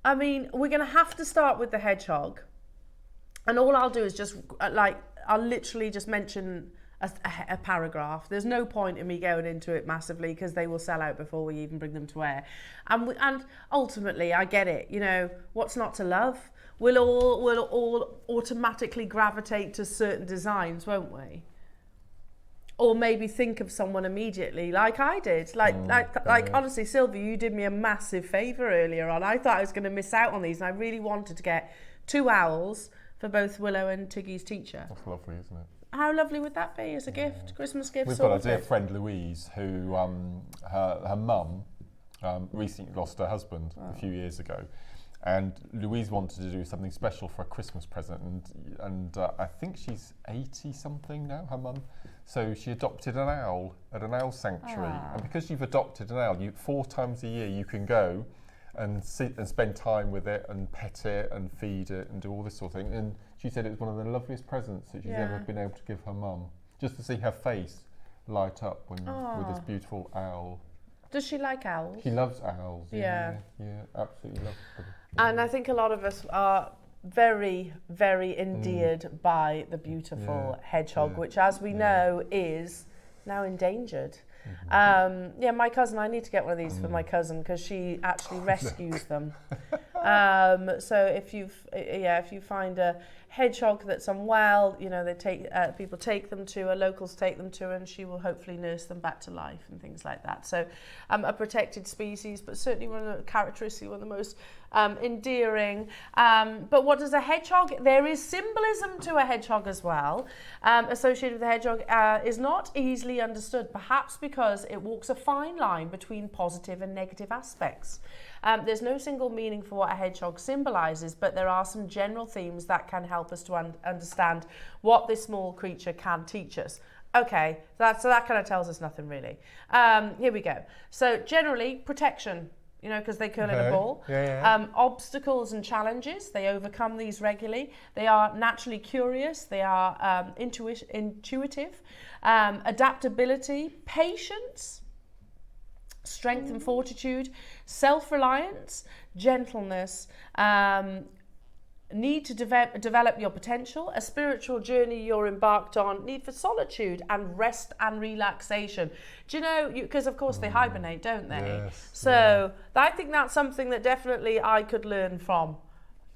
I mean, we're going to have to start with the hedgehog. And all I'll do is just, I'll literally just mention a paragraph. There's no point in me going into it massively because they will sell out before we even bring them to air. And ultimately, I get it. What's not to love? We'll all automatically gravitate to certain designs, won't we? Or maybe think of someone immediately, like I did. Honestly, Sylvia, you did me a massive favour earlier on. I thought I was going to miss out on these, and I really wanted to get 2 owls for both Willow and Tiggy's teacher. That's lovely, isn't it? How lovely would that be as a gift, Christmas gift? We've got a dear friend, Louise, who her mum recently lost her husband a few years ago. And Louise wanted to do something special for a Christmas present, and I think she's 80 something now, her mum. So she adopted an owl at an owl sanctuary, and because you've adopted an owl, 4 times a year you can go and sit and spend time with it and pet it and feed it and do all this sort of thing. And she said it was one of the loveliest presents that she's ever been able to give her mum, just to see her face light up with this beautiful owl. Does she like owls? She loves owls. Yeah, absolutely loves them. And I think a lot of us are very, very endeared by the beautiful hedgehog, which, as we know, is now endangered. My cousin, I need to get one of these for my cousin because she actually rescues them. So if you find a hedgehog that's unwell, they take people take them to, locals take them to, and she will hopefully nurse them back to life and things like that. So a protected species, but certainly one of the most endearing. But what does a hedgehog? There is symbolism to a hedgehog as well, associated with the hedgehog, is not easily understood, perhaps because it walks a fine line between positive and negative aspects. There's no single meaning for what a hedgehog symbolises, but there are some general themes that can help us to understand what this small creature can teach us. Okay, so that kind of tells us nothing really. Here we go. So generally, protection, because they curl in a ball. Obstacles and challenges, they overcome these regularly. They are naturally curious. They are intuitive. Adaptability, patience, strength and fortitude, self-reliance, gentleness, need to develop your potential, a spiritual journey you're embarked on, need for solitude and rest and relaxation. Do you know, because of course they hibernate, don't they? Yes, so I think that's something that definitely I could learn from.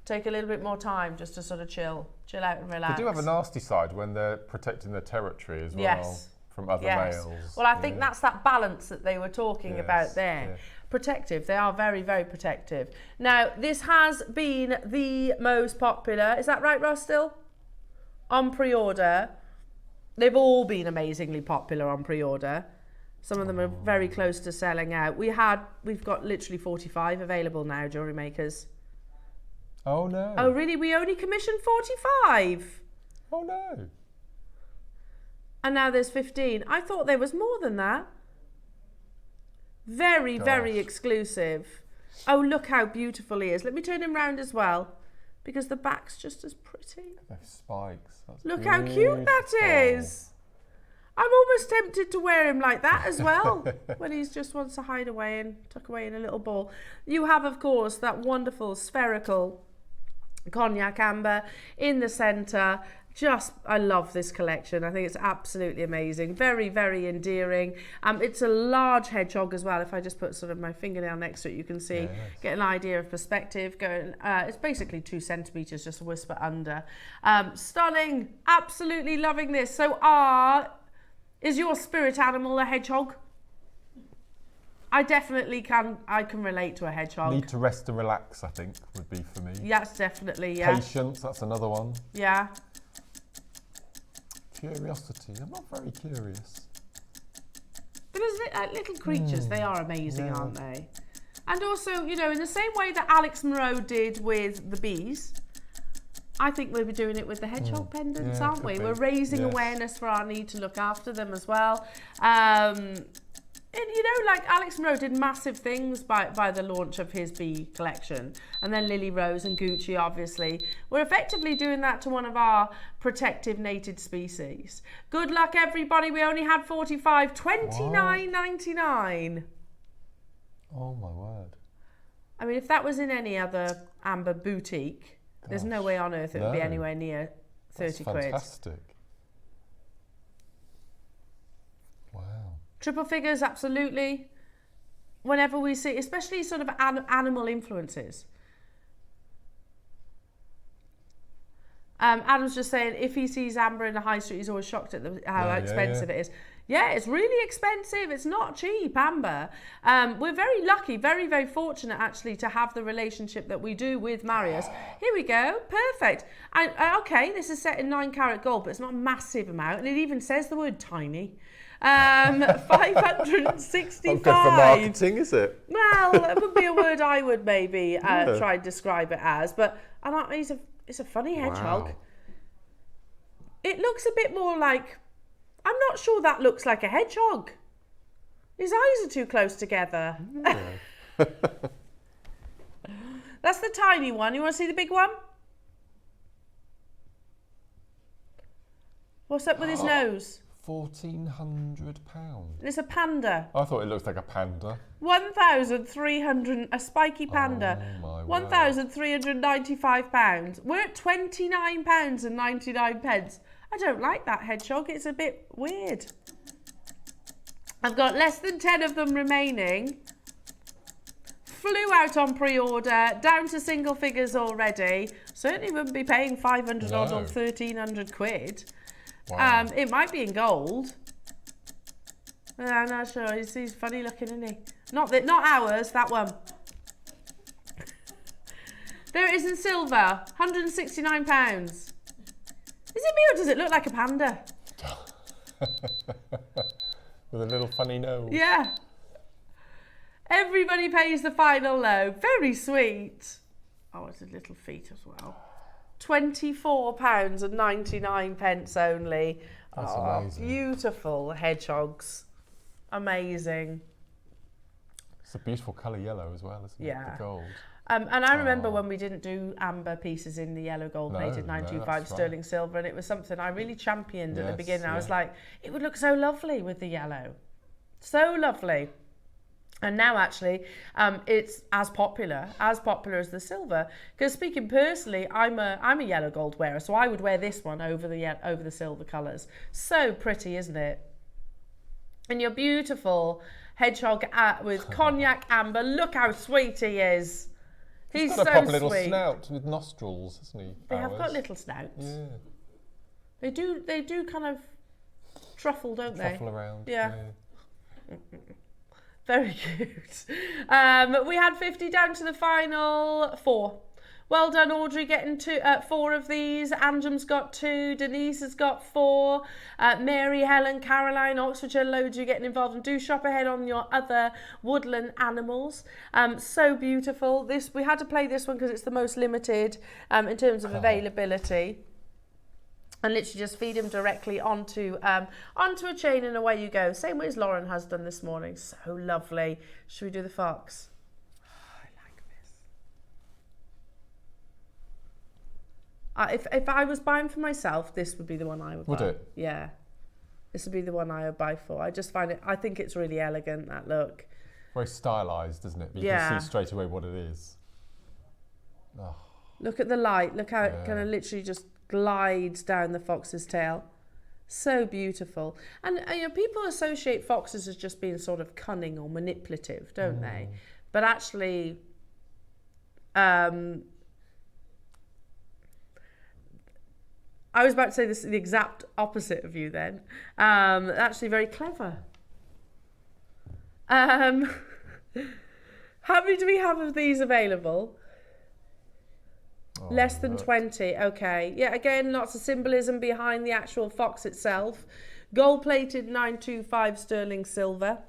Take a little bit more time just to sort of chill out and relax. They do have a nasty side when they're protecting their territory as well from other males. Well, I think that's that balance that they were talking about there. Yeah. Protective. They are very, very protective. Now, this has been the most popular. Is that right, Ross, still? On pre-order. They've all been amazingly popular on pre-order. Some of them are very close to selling out. We've got literally 45 available now, jewellery makers. Oh, no. Oh, really? We only commissioned 45? Oh, no. And now there's 15. I thought there was more than that. Very, very exclusive. Oh, look how beautiful he is. Let me turn him round as well, because the back's just as pretty. Those spikes. That's Look how cute that is. I'm almost tempted to wear him like that as well, when he just wants to hide away and tuck away in a little ball. You have, of course, that wonderful spherical cognac amber in the centre. I love this collection. I think it's absolutely amazing. Very, very endearing. It's a large hedgehog as well. If I just put sort of my fingernail next to it, you can see, get an idea of perspective. It's basically 2 centimetres, just a whisper under. Stunning. Absolutely loving this. So is your spirit animal a hedgehog? I definitely can relate to a hedgehog. Need to rest and relax, I think, would be for me. Yes, definitely, Patience, that's another one. Yeah. Curiosity, I'm not very curious. But as little creatures, they are amazing, aren't they? And also, you know, in the same way that Alex Moreau did with the bees, I think we'll be doing it with the hedgehog pendants, aren't we? We're raising awareness for our need to look after them as well. And you know, like Alex Moreau did massive things by the launch of his bee collection, and then Lily Rose and Gucci, obviously. We're effectively doing that to one of our protective native species. Good luck, everybody. We only had 45, $29.99. Oh my word. I mean, if that was in any other amber boutique, there's no way on earth it would be anywhere near 30 quid. Fantastic. Wow. Triple figures, absolutely. Whenever we see, especially sort of animal influences. Adam's just saying, if he sees amber in the high street, he's always shocked at how expensive it is. Yeah, it's really expensive. It's not cheap, amber. We're very lucky, very, very fortunate, actually, to have the relationship that we do with Marius. Here we go. Perfect. And, okay, this is set in 9 carat gold, but it's not a massive amount. And it even says the word tiny. 565. Not good for marketing, is it? Well, it would be a word I would maybe try and describe it as. But it's a funny hedgehog. Wow. It looks a bit more like... I'm not sure that looks like a hedgehog. His eyes are too close together. Yeah. That's the tiny one. You want to see the big one? What's up with his nose? £1,400. It's a panda. I thought it looked like a panda. 1,300, a spiky panda. Oh my £1,395. We're at £29.99. I don't like that hedgehog. It's a bit weird. I've got less than 10 of them remaining. Flew out on pre-order, down to single figures already. Certainly wouldn't be paying 500 odd or 1,300 quid. Wow. It might be in gold. I'm not sure. He's funny looking, isn't he? Not ours, that one. There it is in silver, £169. Is it me or does it look like a panda? With a little funny nose. Yeah. Everybody pays the final low. Very sweet. Oh, it's his little feet as well. £24.99 only. That's amazing. Beautiful hedgehogs. Amazing. It's a beautiful colour yellow as well, isn't it? The gold. And I remember when we didn't do amber pieces in the yellow gold plated 925 sterling silver, and it was something I really championed at the beginning. I was like, it would look so lovely with the yellow. So lovely. And now actually, it's as popular as the silver. Because speaking personally, I'm a yellow gold wearer, so I would wear this one over the silver colours. So pretty, isn't it? And your beautiful hedgehog with cognac amber. Look how sweet he is. He's got a so proper little sweet. snout with nostrils, hasn't he? They have got little snouts. Yeah. They do kind of truffle, don't they? Truffle around. Yeah. Very cute. We had 50 down to the final 4. Well done, Audrey, getting 4 of these. Anjum's got 2. Denise has got 4. Mary, Helen, Caroline, Oxfordshire, loads you getting involved. And do shop ahead on your other woodland animals. So beautiful. We had to play this one because it's the most limited in terms of availability. And literally just feed him directly onto a chain and away you go. Same way as Lauren has done this morning. So lovely. Should we do the fox? I like this. If I was buying for myself, this would be the one I would buy. Would it? Yeah. This would be the one I would buy for. I just find it, I think it's really elegant, that look. Very stylised, isn't it? But you can see straight away what it is. Oh. Look at the light. Look how it kind of literally just glides down the fox's tail. So beautiful. And you know, people associate foxes as just being sort of cunning or manipulative, don't they? But actually, I was about to say this the exact opposite of you then. Actually very clever. How many do we have of these available? Less than 20, okay. Yeah, again, lots of symbolism behind the actual fox itself. Gold-plated 925 sterling silver.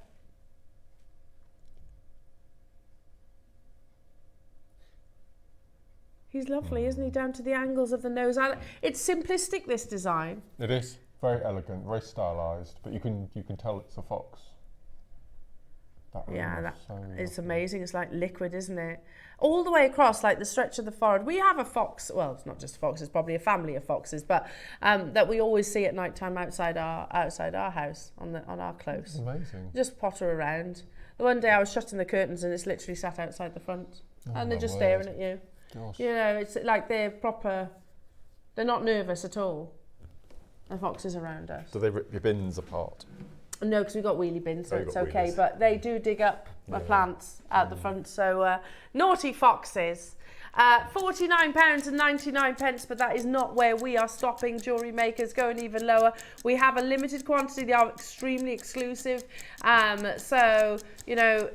He's lovely, isn't he? Down to the angles of the nose. It's simplistic, this design. It is. Very elegant, very stylised, but you can tell it's a fox. It's amazing. It's like liquid, isn't it? All the way across, like the stretch of the forehead. We have a fox. Well, it's not just a fox. It's probably a family of foxes, but that we always see at night time outside our house on our close. Amazing. Just potter around. The one day I was shutting the curtains and it's literally sat outside the front, and they're just staring at you. Gosh. You know, it's like they're not nervous at all. The foxes around us. Do they rip your bins apart? No, because we've got wheelie bins, so it's okay. Wheelies. But they do dig up my plants at the front. So naughty foxes. £49.99, but that is not where we are stopping. Jewellery makers going even lower. We have a limited quantity. They are extremely exclusive. So, you know,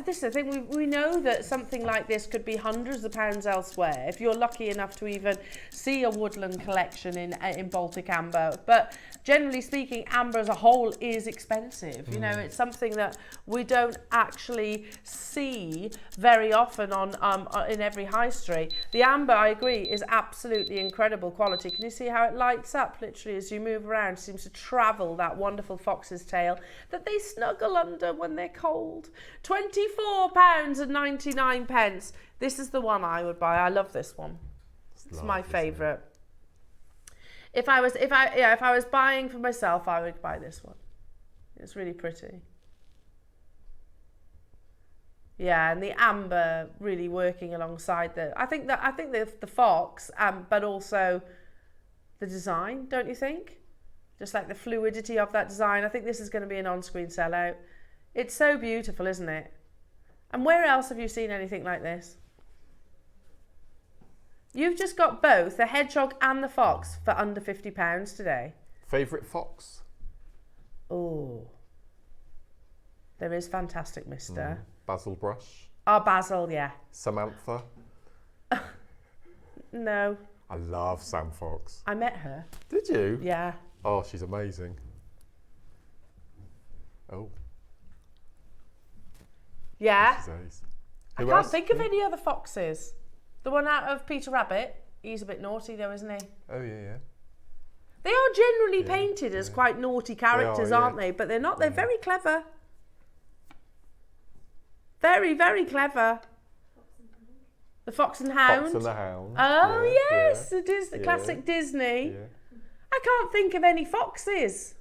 this is the thing, we know that something like this could be hundreds of pounds elsewhere if you're lucky enough to even see a woodland collection in Baltic amber. But generally speaking, amber as a whole is expensive. You know, it's something that we don't actually see very often on in every high street. The amber, I agree, is absolutely incredible quality. Can you see how it lights up literally as you move around? It seems to travel that wonderful fox's tail that they snuggle under when they're cold. £24.99. This is the one I would buy. I love this one. It's my favourite. If I was buying for myself, I would buy this one. It's really pretty. Yeah, and the amber really working alongside I think the fox, but also the design, don't you think? Just like the fluidity of that design. I think this is going to be an on-screen sellout. It's so beautiful, isn't it? And where else have you seen anything like this? You've just got both the hedgehog and the fox for under £50 today. Favourite fox? Oh, there is Fantastic Mister. Basil Brush? Oh, Basil, yeah. Samantha? No. I love Sam Fox. I met her. Did you? Yeah. Oh, she's amazing. Oh. Yeah. I Who can't else? think of any other foxes. The one out of Peter Rabbit, he's a bit naughty though, isn't he? Oh, yeah. They are generally painted as quite naughty characters, aren't they? But they're not. They're very clever. Very, very clever. The Fox and Hound. Fox and the Hound. Oh, yes. It is the classic Disney. Yeah. I can't think of any foxes.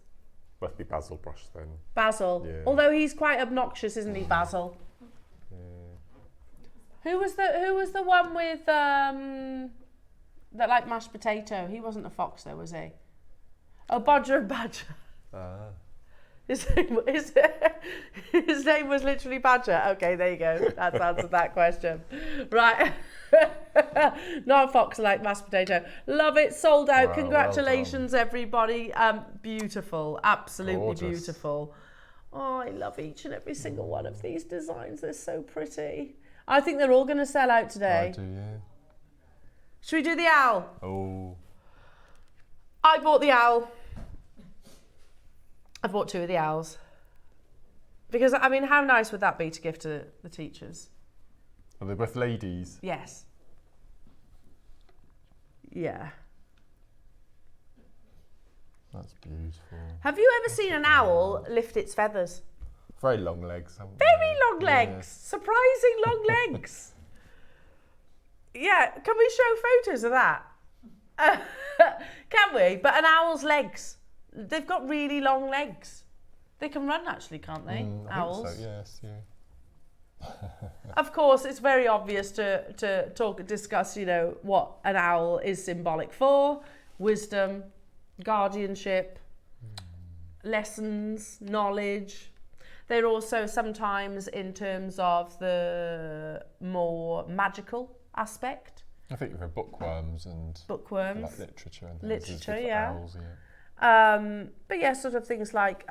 Must be Basil brush then. Basil. Yeah. Although he's quite obnoxious, isn't he, Basil? Yeah. Who was the one with that like mashed potato? He wasn't a fox though, was he? Oh, Bodger and Badger. Ah. His name was literally Badger. Okay, there you go. That's answered that question. Right. Not a fox like mashed potato. Love it. Sold out. Wow, Congratulations, well everybody. Beautiful. Absolutely Gorgeous. beautiful. Oh, I love each and every single one of these designs. They're so pretty. I think they're all going to sell out today. I do, yeah. Should we do the owl? Oh. I bought the owl. I bought 2 of the owls. Because, I mean, how nice would that be to give to the teachers? Are they both ladies? Yes. Yeah. That's beautiful. Have you ever seen an owl lift its feathers? Very long legs. Haven't Very long Yeah. legs. Surprising long legs. Yeah, can we show photos of that? Can we? But an owl's legs. They've got really long legs. They can run actually, can't they? I Owls. think so, yes, yeah. Of course, it's very obvious to discuss, you know, what an owl is symbolic for. Wisdom, guardianship, lessons, knowledge. They're also sometimes in terms of the more magical aspect. I think for bookworms and Bookworms. like literature and things. Literature, it's good for yeah. Owls, yeah. But yeah, sort of things like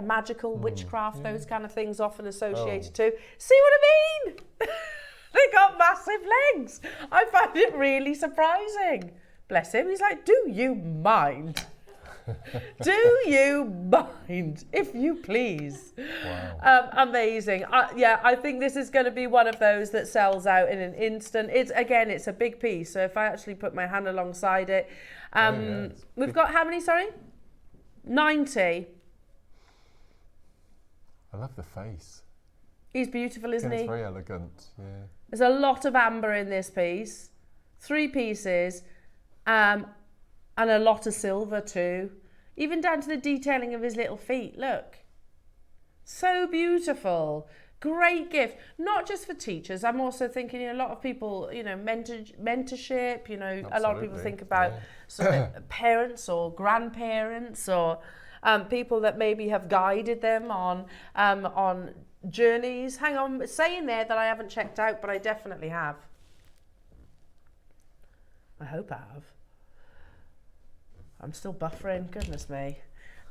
magical, witchcraft, those kind of things often associated too. See what I mean? They got massive legs. I find it really surprising. Bless him. He's like, do you mind? Do you mind, if you please? Wow. Amazing. I think this is going to be one of those that sells out in an instant. It's a big piece. So if I actually put my hand alongside it, we've got how many? Sorry, 90. I love the face. He's beautiful, isn't It's he? very elegant, yeah. There's a lot of amber in this piece. 3 pieces, and a lot of silver too. Even down to the detailing of his little feet. Look. So beautiful. Great gift. Not just for teachers. I'm also thinking, you know, a lot of people, you know, mentorship, you know, a lot of people Absolutely, think about sort of parents or grandparents or people that maybe have guided them on journeys. Hang on, saying there that I haven't checked out, but I definitely have. I hope I have. I'm still buffering, goodness me.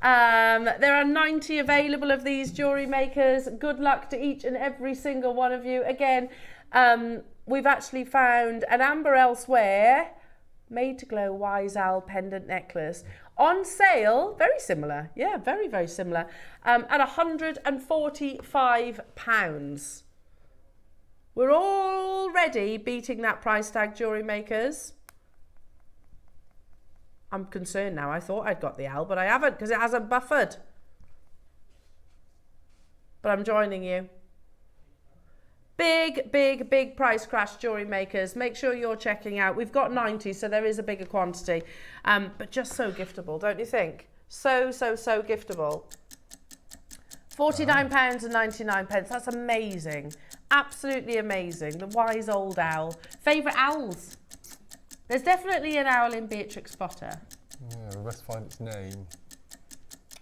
There are 90 available of these jewellery makers. Good luck to each and every single one of you. Again, we've actually found an amber elsewhere, made to glow wise owl pendant necklace on sale, very similar, yeah, very, very similar, at £145. We're already beating that price tag, jewellery makers. I'm concerned now. I thought I'd got the owl, but I haven't because it hasn't buffered. But I'm joining you. Big, big, big price crash, jewellery makers. Make sure you're checking out. We've got 90, so there is a bigger quantity. But just so giftable, don't you think? So giftable. £49.99. That's amazing. Absolutely amazing. The wise old owl. Favourite owls? There's definitely an owl in Beatrix Potter. Yeah, we must find its name.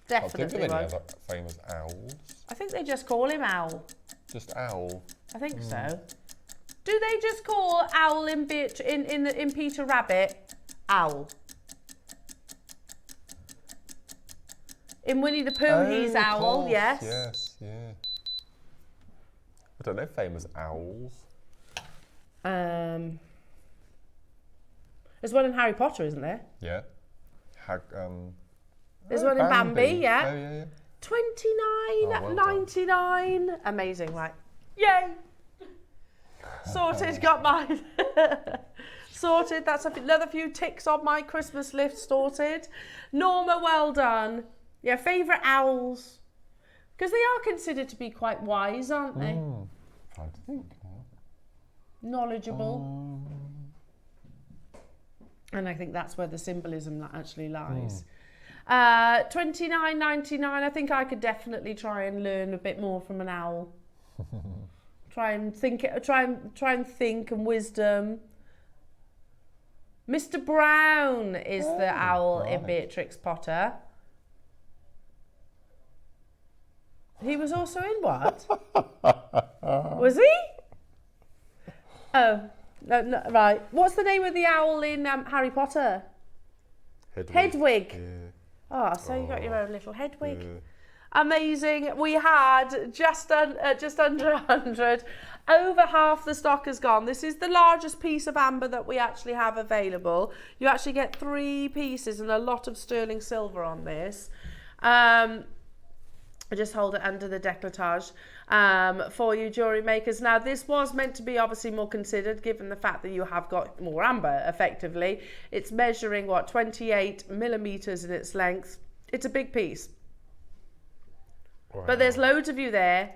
Definitely I think of any one. other famous owls. I think they just call him Owl. Just owl. I think so. Do they just call Owl in Peter Rabbit Owl? In Winnie the Pooh, he's of Owl, course, yes. Yes, yeah. I don't know famous owls. There's one in Harry Potter, isn't there? Yeah. There's one in Bambi, yeah. Oh, yeah. 29 well done. 99. Amazing, right? Yay! Sorted, got mine. Sorted, that's another few ticks on my Christmas list sorted. Norma, well done. Yeah, favourite owls. Because they are considered to be quite wise, aren't they? Trying to think. Knowledgeable. And I think that's where the symbolism actually lies. $29.99. I think I could definitely try and learn a bit more from an owl. Try and think and wisdom. Mr. Brown is the owl in Beatrix Potter. He was also in what? Was he? Oh, no, right. What's the name of the owl in Harry Potter? Hedwig. Yeah. Oh, so you got your own little Hedwig. Yeah. Amazing. We had just under 100. Over half the stock has gone. This is the largest piece of amber that we actually have available. You actually get 3 pieces and a lot of sterling silver on this. I just hold it under the décolletage for you jewellery makers. Now, this was meant to be obviously more considered given the fact that you have got more amber, effectively. It's measuring, 28 millimetres in its length. It's a big piece. Wow. But there's loads of you there.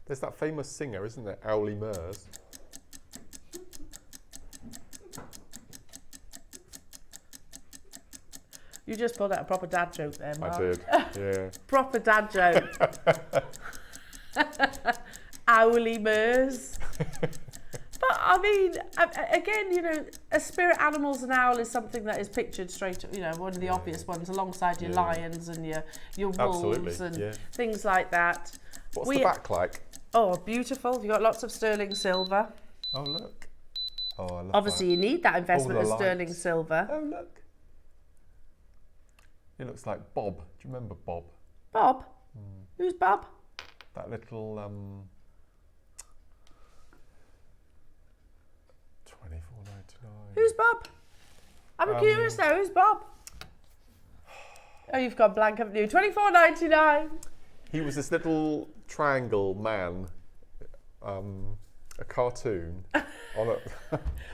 There's that famous singer, isn't there? Owly Murs. You just pulled out a proper dad joke there, Mark. I did, yeah. Proper dad joke. Owly Murs. But I mean, again, you know, a spirit animals and owl is something that is pictured straight, you know, one of the obvious ones alongside your lions and your wolves and things like that. What's the back like? Oh, beautiful. You've got lots of sterling silver. Oh, look. Oh, I love Obviously, that. you need that investment of sterling lights. silver. Oh, look. It looks like Bob. Do you remember Bob? Bob? Who's Bob? That little $24.99. Who's Bob? I'm curious now. Who's Bob? Oh, you've gone blank, haven't you? $24.99. He was this little triangle man, a cartoon. On a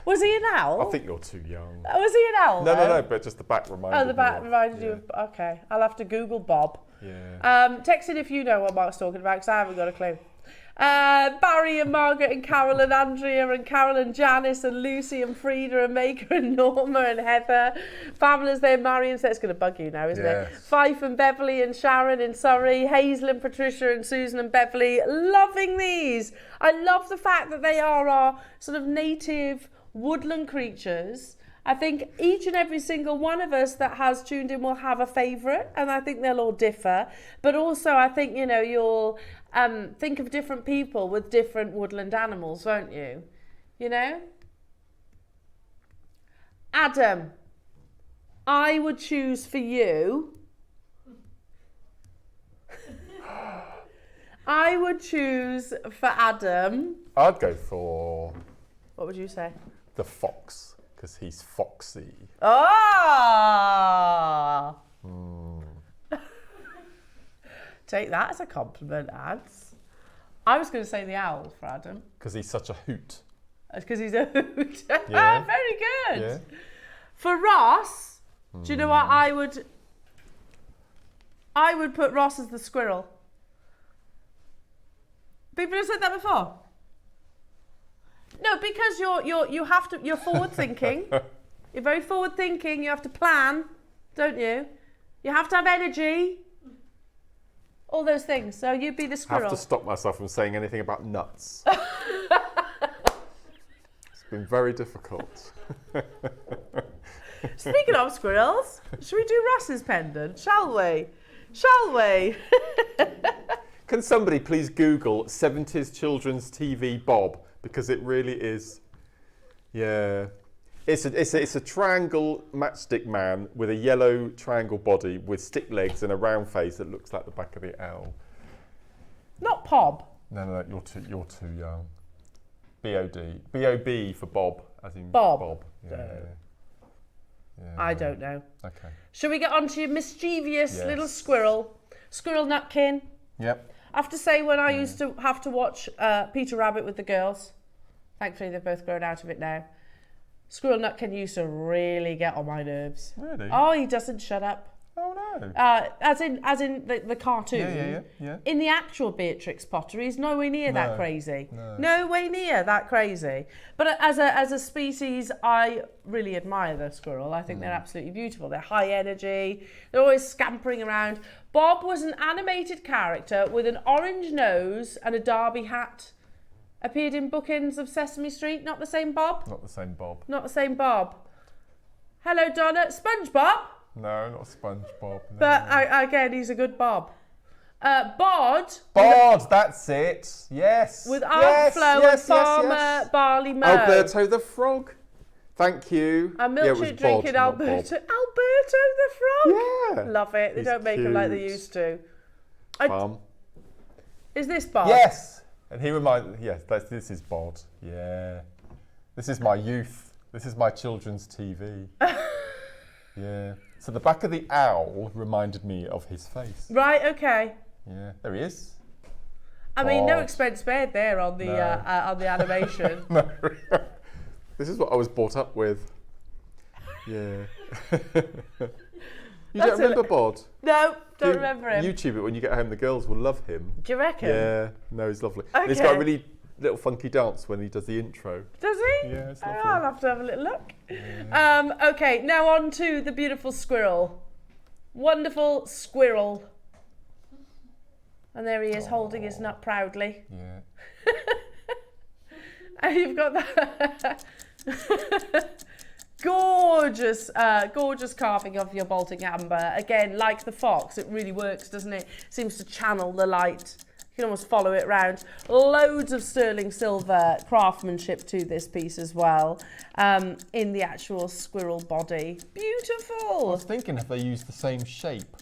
Was he an owl? I think you're too young. Was he an owl? No, but just the back reminded me. Oh, the back reminded you of... Okay, I'll have to Google Bob. Yeah. Text in if you know what Mark's talking about, because I haven't got a clue. Barry and Margaret and Carol and Andrea and Carol and Janice and Lucy and Frida and Maker and Norma and Heather. Families there, Marion, so it's going to bug you now, isn't it? Fife and Beverly and Sharon in Surrey, Hazel and Patricia and Susan and Beverly. Loving these. I love the fact that they are our sort of native woodland creatures. I think each and every single one of us that has tuned in will have a favourite, and I think they'll all differ. But also, I think, you know, you'll think of different people with different woodland animals, won't you? You know? Adam, I would choose for you... I would choose for Adam... I'd go for... What would you say? The fox. Because he's foxy. Oh! Take that as a compliment, Ads. I was going to say the owl for Adam. Because he's such a hoot. Because he's a hoot. Yeah. Very good. Yeah. For Ross, do you know what I would put Ross as the squirrel. People have said that before. No, because you're forward thinking. You're very forward thinking. You have to plan, don't you? You have to have energy. All those things. So you'd be the squirrel. I have to stop myself from saying anything about nuts. It's been very difficult. Speaking of squirrels, should we do Ross's pendant? Shall we? Shall we? Can somebody please Google 70s children's TV Bob? Because it really is, yeah. It's a triangle matchstick man with a yellow triangle body with stick legs and a round face that looks like the back of the owl. Not Pob. No, you're too young. B-O-D. B-O-B for Bob, as in Bob. Yeah. I don't know. Okay. Shall we get on to your mischievous little squirrel? Squirrel Nutkin. Yep. I have to say, when I used to have to watch Peter Rabbit with the girls, thankfully they've both grown out of it now, Squirrel Nutkin used to really get on my nerves. Really? Oh, he doesn't shut up. Oh, No. As in the cartoon. Yeah. In the actual Beatrix pottery is nowhere near that crazy. No. Nowhere near that crazy. But as a species, I really admire the squirrel. I think they're absolutely beautiful. They're high energy. They're always scampering around. Bob was an animated character with an orange nose and a derby hat. Appeared in bookends of Sesame Street. Not the same Bob? Not the same Bob. Not the same Bob. Hello, Donna. SpongeBob? No, not SpongeBob. No. But again, he's a good Bob. Bod, that's it. Yes. with Aunt Flo and Farmer Barley Moe. Alberto the Frog. Thank you. And it was milkshake drinking Bod, not Bob. Alberto the Frog. Yeah. Love it. They He's don't make him like they cute. used to. Is this Bod? Yes. And he reminded, this is Bod. Yeah. This is my youth. This is my children's TV. Yeah. So the back of the owl reminded me of his face. Right, okay. Yeah. There he is. I mean, no Bod. expense spared there on the animation. No. This is what I was brought up with. Yeah. You don't remember Bod? No, don't remember him. YouTube it when you get home. The girls will love him. Do you reckon? Yeah. No, he's lovely. Okay. And he's got a really little funky dance when he does the intro. Does he? Yeah, it's Oh, lovely. I'll have to have a little look. Yeah. Okay, now on to the beautiful squirrel. Wonderful squirrel. And there he is, holding his nut proudly. Yeah. And you've got that gorgeous carving of your Baltic amber. Again, like the fox, it really works, doesn't it? Seems to channel the light. You can almost follow it round. Loads of sterling silver craftsmanship to this piece as well, in the actual squirrel body. Beautiful. I was thinking, have they used the same shape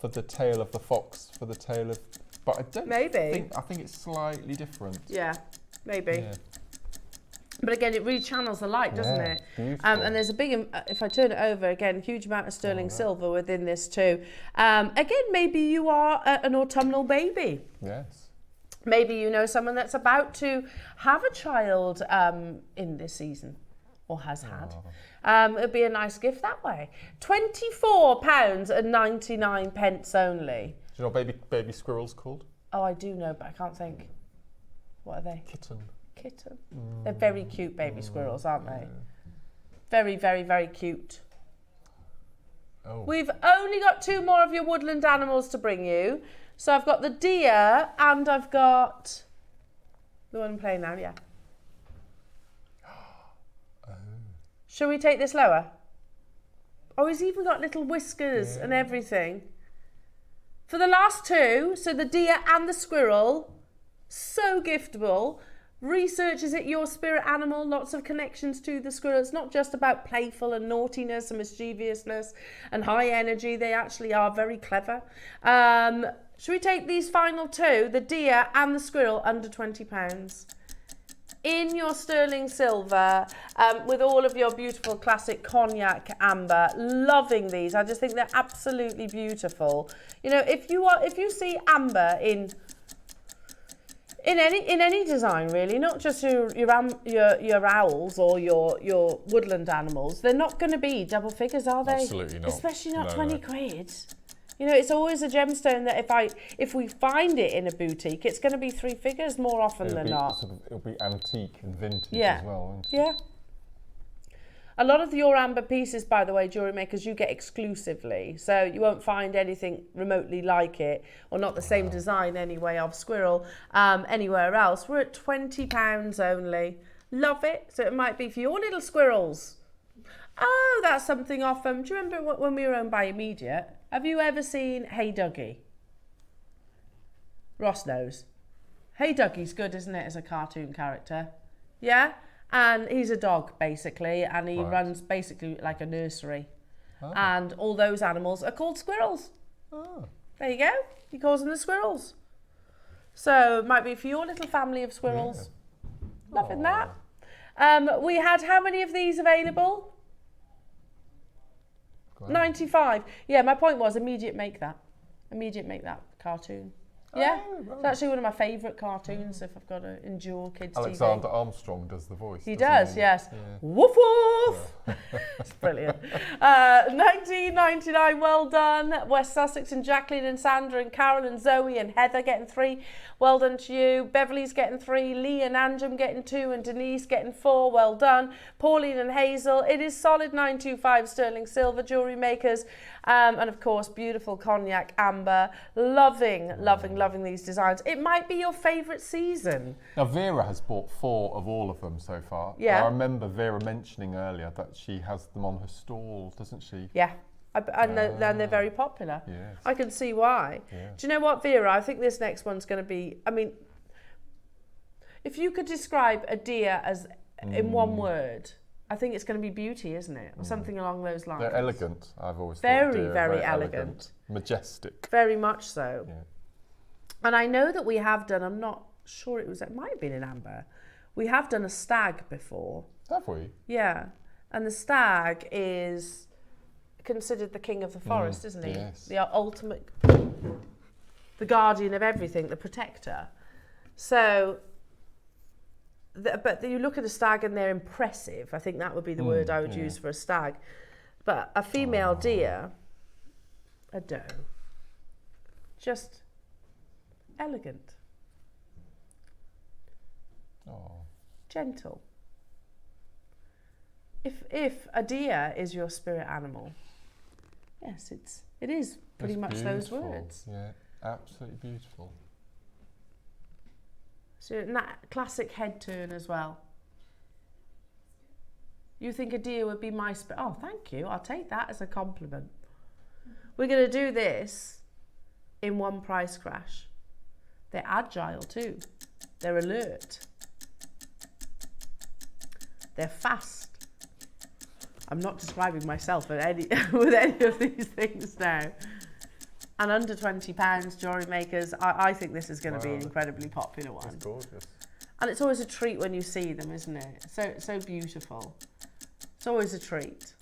for the tail of the fox, for the tail of... But I don't think... I think it's slightly different. Yeah, maybe. Yeah. But again, it really channels the light, doesn't it? Beautiful. And there's a big, if I turn it over again, huge amount of sterling silver within this too. Again, maybe you are an autumnal baby. Yes. Maybe you know someone that's about to have a child in this season, or has had. It'd be a nice gift that way. £24.99 only. Do you know what baby squirrel's called? Oh, I do know, but I can't think. What are they? Kitten. Kitten. They're very cute baby squirrels, aren't they? Very, very, very cute. Oh. We've only got 2 more of your woodland animals to bring you. So I've got the deer and I've got the one playing now, yeah. Shall we take this lower? Oh, he's even got little whiskers and everything. For the last 2, so the deer and the squirrel, so giftable. Research, is it your spirit animal? Lots of connections to the squirrel. It's not just about playful and naughtiness and mischievousness and high energy. They actually are very clever. Should we take these final 2, the deer and the squirrel, under £20? In your sterling silver, with all of your beautiful classic cognac amber. Loving these. I just think they're absolutely beautiful. You know, if you see amber in any design, really, not just your owls or your woodland animals, they're not going to be double figures, are they? Absolutely not. Especially not 20 quid. You know, it's always a gemstone that if we find it in a boutique, it's going to be 3 figures more often than not. It'll be antique and vintage Yeah. as well, won't it? Yeah. A lot of your amber pieces, by the way, jewellery makers, you get exclusively. So you won't find anything remotely like it, or not the same design anyway, of squirrel anywhere else. We're at £20 only. Love it. So it might be for your little squirrels. Oh, that's something off. Do you remember when we were owned by Immediate? Have you ever seen Hey Dougie? Ross knows. Hey Dougie's good, isn't it, as a cartoon character? Yeah? And he's a dog, basically, and he runs basically like a nursery. Oh. And all those animals are called squirrels. Oh. There you go. He calls them the squirrels. So it might be for your little family of squirrels. Yeah. Loving that. We had how many of these available? 95. Yeah, my point was Immediate make that cartoon. Yeah, it's actually one of my favourite cartoons if I've got to endure kids' Alexander TV. Armstrong does the voice. He does, he? yes. Yeah. Woof woof! It's brilliant. 1999, well done. West Sussex and Jacqueline and Sandra and Carol and Zoe and Heather getting 3. Well done to you. Beverly's getting 3. Lee and Anjum getting 2 and Denise getting 4. Well done. Pauline and Hazel. It is solid 925 sterling silver jewellery makers. And of course, beautiful cognac amber. Loving these designs. It might be your favourite season. Now, Vera has bought 4 of all of them so far. Yeah. I remember Vera mentioning earlier that she has them on her stall, doesn't she? Yeah. And they're very popular. Yes. I can see why. Yeah. Do you know what, Vera? I think this next one's going to be, I mean, if you could describe a deer as in one word, I think it's going to be beauty, isn't it? Or something along those lines. They're elegant, I've always thought. Very elegant. Majestic. Very much so. Yeah. And I know that we have done, I'm not sure it might have been in amber. We have done a stag before. Have we? Yeah. And the stag is considered the king of the forest, isn't he? Yes. The ultimate, the guardian of everything, the protector. So, but you look at a stag and they're impressive. I think that would be the word I would use for a stag. But a female deer, a doe, just elegant, gentle. If a deer is your spirit animal, yes, it is pretty much those words. Yeah, absolutely beautiful. So that classic head turn as well. You think a deer would be my spirit? Oh, thank you. I'll take that as a compliment. We're going to do this in one price crash. They're agile too. They're alert. They're fast. I'm not describing myself with any of these things now. And under £20, jewellery makers, I think this is going to be an incredibly popular one. It's gorgeous. And it's always a treat when you see them, isn't it? So beautiful. It's always a treat.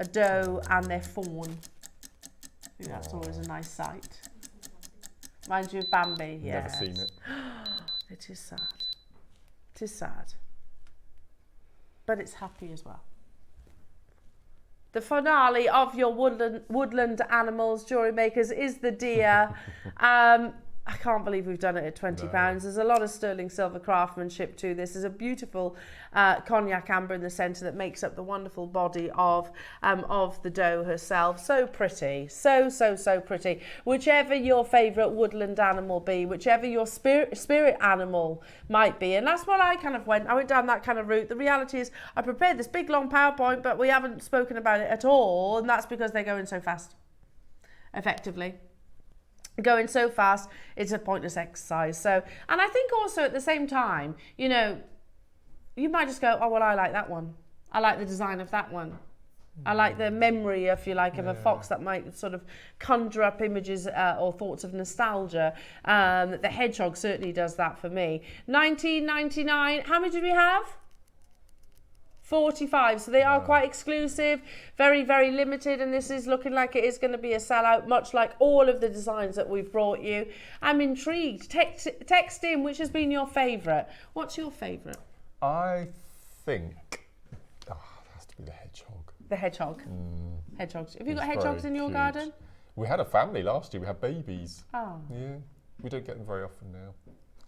A doe and their fawn. I think that's always a nice sight. Reminds you of Bambi, yeah. Never seen it. It is sad. It is sad. But it's happy as well. The finale of your woodland animals, jewellery makers, is the deer. I can't believe we've done it at £20. There's a lot of sterling silver craftsmanship to this. There's a beautiful cognac amber in the centre that makes up the wonderful body of the doe herself. So pretty, so pretty. Whichever your favourite woodland animal be, whichever your spirit animal might be, and that's what I went down that kind of route. The reality is I prepared this big long PowerPoint, but we haven't spoken about it at all, and that's because they're going so fast, effectively. Going so fast, it's a pointless exercise. So, and I think also at the same time, you know, you might just go, oh, well, I like that one. I like the design of that one. I like the memory, if you like, of a fox that might sort of conjure up images or thoughts of nostalgia. The hedgehog certainly does that for me. 19.99. How many did we have? 45, so they are quite exclusive, very limited, and this is looking like it is going to be a sellout, much like all of the designs that we've brought you. I'm intrigued. Text in which has been your favourite. What's your favourite? I think it has to be the hedgehog. The hedgehog. Hedgehogs. Have you got It's hedgehogs very in your cute. garden? We had a family last year. We had babies. Oh. Yeah, we don't get them very often now.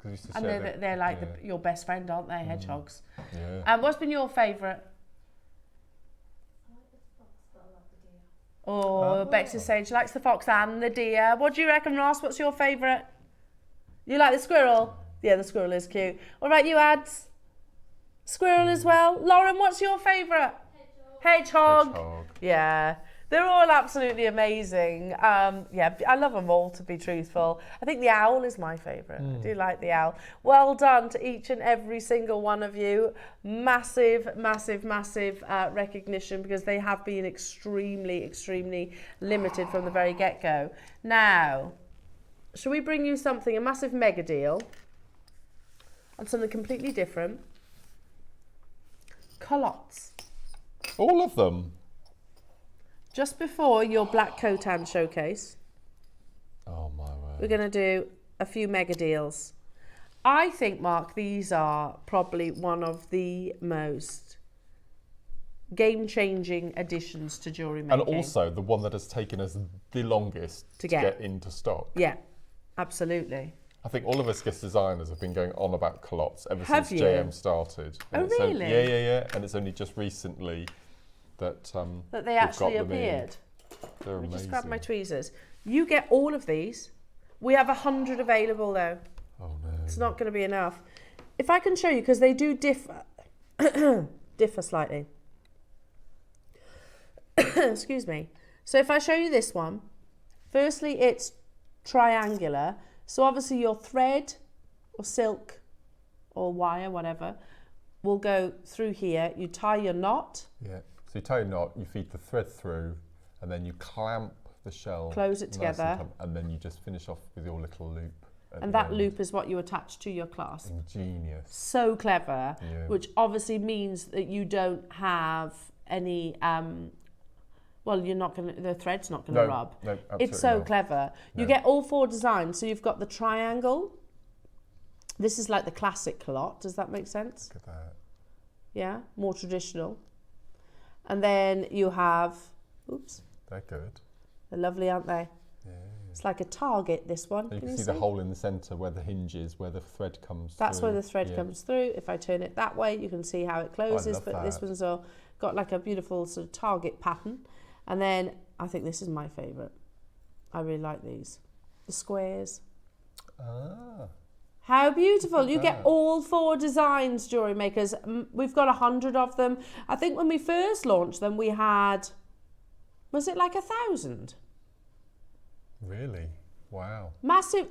We used to And share they're like your best friend, aren't they, hedgehogs? Yeah. What's been your favourite? Oh, Bex is saying she likes the fox and the deer. What do you reckon, Ross? What's your favourite? You like the squirrel? Yeah, the squirrel is cute. What about you, Ads? Squirrel as well. Lauren, what's your favourite? Hedgehog. Yeah. They're all absolutely amazing. Yeah, I love them all, to be truthful. I think the owl is my favourite. I do like the owl. Well done to each and every single one of you. Massive recognition, because they have been extremely limited from the very get-go. Now, shall we bring you something, a massive mega deal, and something completely different? Culottes. All of them? Just before your black Khotan showcase, oh my word, we're going to do a few mega deals. I think, Mark, these are probably one of the most game-changing additions to jewellery making. And also the one that has taken us the longest to get into stock. Yeah, absolutely. I think all of us guest designers have been going on about culottes ever Have since you? JM started. Oh, And really? Yeah. And it's only just recently that That they we've actually got them in. appeared. They're Let me amazing. just grab my tweezers. You get all of these. We have 100 available though. Oh no. It's not going to be enough. If I can show you, because they do differ, differ slightly. Excuse me. So if I show you this one, firstly it's triangular. So obviously your thread or silk or wire, whatever, will go through here. You tie your knot. Yeah. So you tie a knot, you feed the thread through, and then you clamp the shell. Close it nice together. and then you just finish off with your little loop. And that loop is what you attach to your clasp. Ingenious. So clever, Yeah. which obviously means that you don't have any, well, you're not going to, the thread's not going to rub. No, It's so not. clever. You No. get all 4 designs. So you've got the triangle. This is like the classic culotte. Does that make sense? Look at that. Yeah, more traditional. And then you have, oops, They're good. they're lovely, aren't they? Yeah. It's like a target, this one. And you can see the hole in the centre where the hinge is, where the thread comes That's through. where the thread comes through. If I turn it that way, you can see how it closes. love But this that. one's all got like a beautiful sort of target pattern. And then I think this is my favourite. I really like these. The squares. Ah. How beautiful. You get that. all 4 designs, jewellery makers. We've got 100 of them. I think when we first launched them, we had, was it like 1,000? Really? Wow. Massive.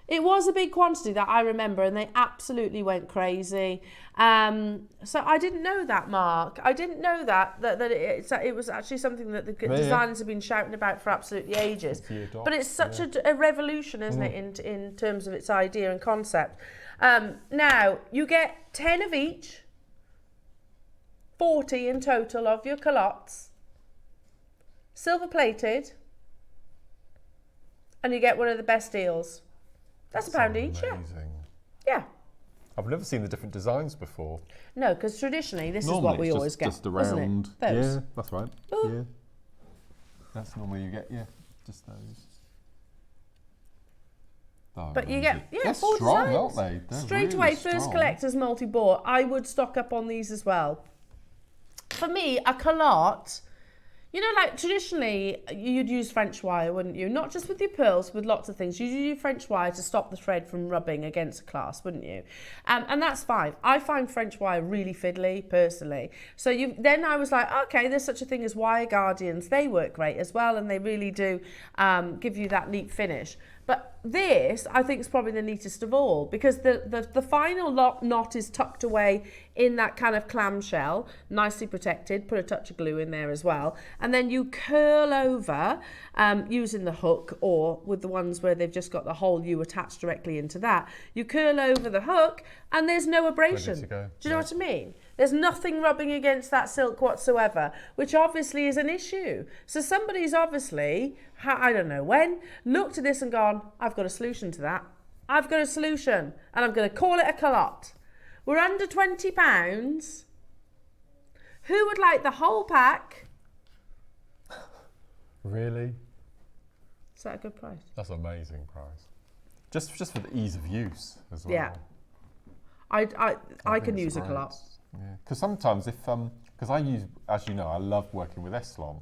It was a big quantity that I remember, and they absolutely went crazy. So I didn't know that, Mark. I didn't know that it was actually something that the designers have been shouting about for absolutely ages. But it's such a revolution, isn't it, in terms of its idea and concept. Now, you get 10 of each, 40 in total of your culottes, silver plated, and you get one of the best deals. That's £1 each, yeah. Amazing. Yeah. I've never seen the different designs before. No, because traditionally this Normally is what we it's always get, just around. isn't it? Those. Yeah, that's right. Oh. Yeah. That's normally you get, just those. Oh, But you amazing. get, They're 4 strong, designs. aren't they? They're Straight really away, first strong. collectors multi-bought. I would stock up on these as well. For me, a culotte, you know, like traditionally you'd use French wire, wouldn't you? Not just with your pearls, with lots of things. You'd use French wire to stop the thread from rubbing against a clasp, wouldn't you? And that's fine. I find French wire really fiddly, personally. So then I was like, okay, there's such a thing as wire guardians. They work great as well, and they really do give you that neat finish. But this, I think, is probably the neatest of all, because the final knot is tucked away in that kind of clamshell, nicely protected. Put a touch of glue in there as well. And then you curl over using the hook, or with the ones where they've just got the hole, you attach directly into that. You curl over the hook and there's no abrasion. Ready to go. Do you know what I mean? There's nothing rubbing against that silk whatsoever, which obviously is an issue. So somebody's obviously, I don't know when, looked at this and gone, I've got a solution to that. I've got a solution, and I'm going to call it a culotte. We're under £20. Who would like the whole pack? Really? Is that a good price? That's an amazing price. Just for the ease of use as well. Yeah. I think can it's use a great. culotte. Yeah, because sometimes if because I use, as you know, I love working with Eslon,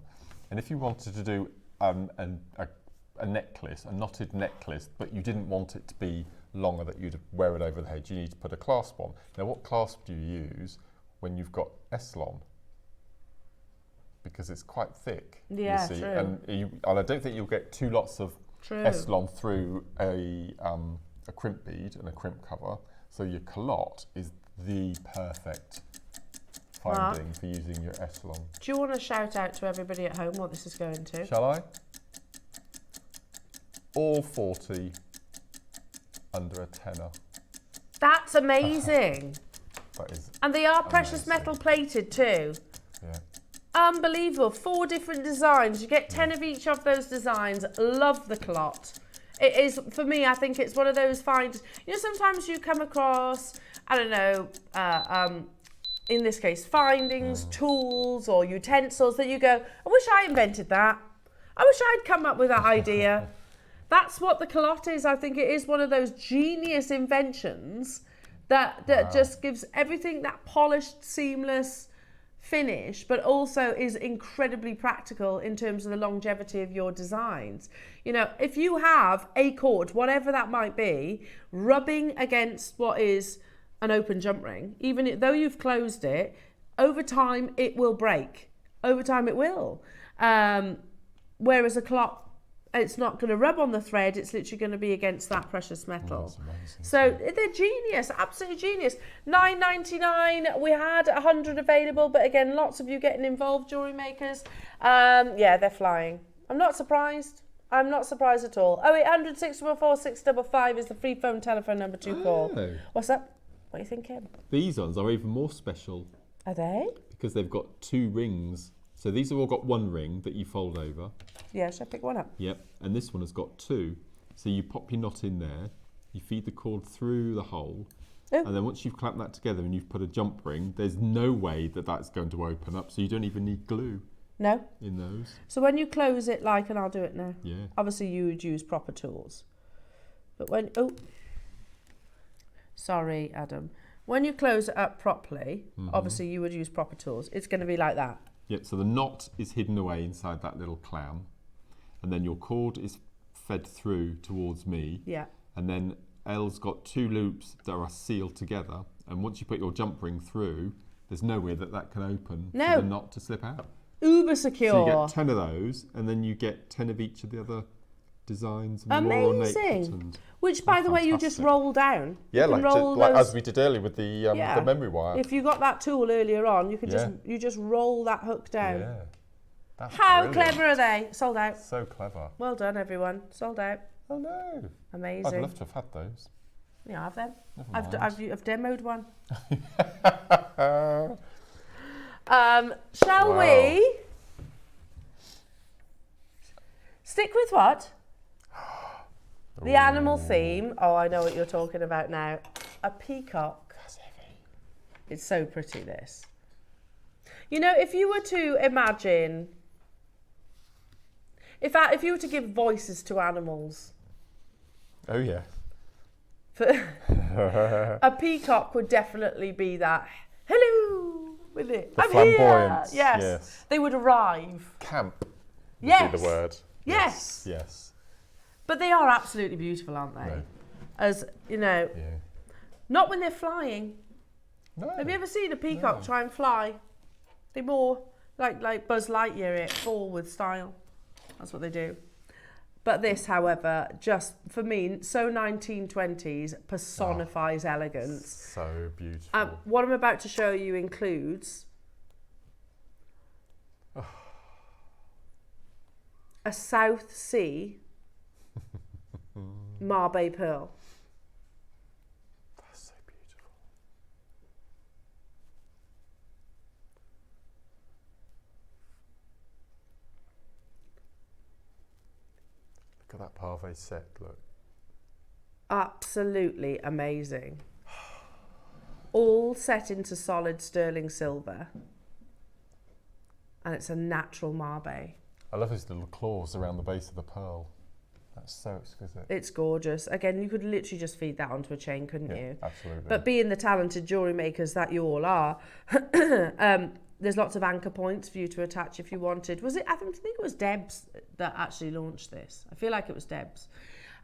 and if you wanted to do a necklace, a knotted necklace, but you didn't want it to be longer that you'd wear it over the head, you need to put a clasp on. Now, what clasp do you use when you've got Eslon? Because it's quite thick, Yeah, you see, true. and I don't think you'll get 2 lots of True. Eslon through a crimp bead and a crimp cover. So your culotte is the perfect finding for using your Eslon. Do you want to shout out to everybody at home what this is going to? Shall I? All 40 under a tenner. That's amazing. That is And they are precious amazing. metal plated too. Yeah. Unbelievable. 4 different designs. You get 10 of each of those designs. Love the culotte. It is, for me, I think it's one of those finds. You know, sometimes you come across, I don't know, in this case, findings, tools or utensils that you go, I wish I invented that. I wish I'd come up with that idea. That's what the culotte is. I think it is one of those genius inventions that just gives everything that polished, seamless finish, but also is incredibly practical in terms of the longevity of your designs. You know, if you have a cord, whatever that might be, rubbing against what is an open jump ring, even though you've closed it, over time it will break. Over time it will. Whereas a clock, it's not going to rub on the thread, it's literally going to be against that precious metal. So they're genius, absolutely genius. $9.99, we had 100 available, but again, lots of you getting involved, jewellery makers. Yeah, they're flying. I'm not surprised. I'm not surprised at all. 0800 644 655 is the free phone telephone number to call. What's up? What are you thinking? These ones are even more special. Are they? Because they've got 2 rings. So these have all got 1 ring that you fold over. Yeah, should I pick one up? Yep, and this one has got 2. So you pop your knot in there, you feed the cord through the hole, and then once you've clamped that together and you've put a jump ring, there's no way that that's going to open up, so you don't even need glue. No. In those. So when you close it and I'll do it now. Yeah. Obviously you would use proper tools. But when, sorry, Adam. When you close it up properly, obviously you would use proper tools. It's going to be like that. Yep, so the knot is hidden away inside that little clam, and then your cord is fed through towards me. Yeah. And then Elle's got 2 loops that are sealed together, and once you put your jump ring through, there's no way that that can open for the knot to slip out. Uber secure. So you get 10 of those, and then you get 10 of each of the other designs and more ornate patterns. Which, by the way, you just roll down. Yeah, like as we did earlier with the memory wire. If you got that tool earlier on, you could just roll that hook down. Yeah. That's How brilliant. clever are they? Sold out. So clever. Well done, everyone. Sold out. Oh no. Amazing. I'd love to have had those. Yeah, I have them. I've demoed one. Shall we stick with what? The animal theme. Oh, I know what you're talking about now. A peacock. That's heavy. It's so pretty, this. You know, if you were to imagine, if you were to give voices to animals. Oh yeah. A peacock would definitely be that. Hello, wouldn't it? The I'm flamboyance. here. Yes. They would arrive. Camp would Yes. be the word. Yes. Yes. But they are absolutely beautiful, aren't they? No. As, you know, not when they're flying. No. Have you ever seen a peacock try and fly? They're more like Buzz Lightyear, it fall with style. That's what they do. But this, however, just for me, so 1920s, personifies elegance. So beautiful. What I'm about to show you includes a South Sea Marbe pearl. That's so beautiful. Look at that parve set, look. Absolutely amazing. All set into solid sterling silver. And it's a natural Marbe. I love his little claws around the base of the pearl. That's so exquisite. It's gorgeous. Again, you could literally just feed that onto a chain, couldn't you? Absolutely. But being the talented jewellery makers that you all are, there's lots of anchor points for you to attach if you wanted. Was it? I think it was Debs that actually launched this. I feel like it was Debs.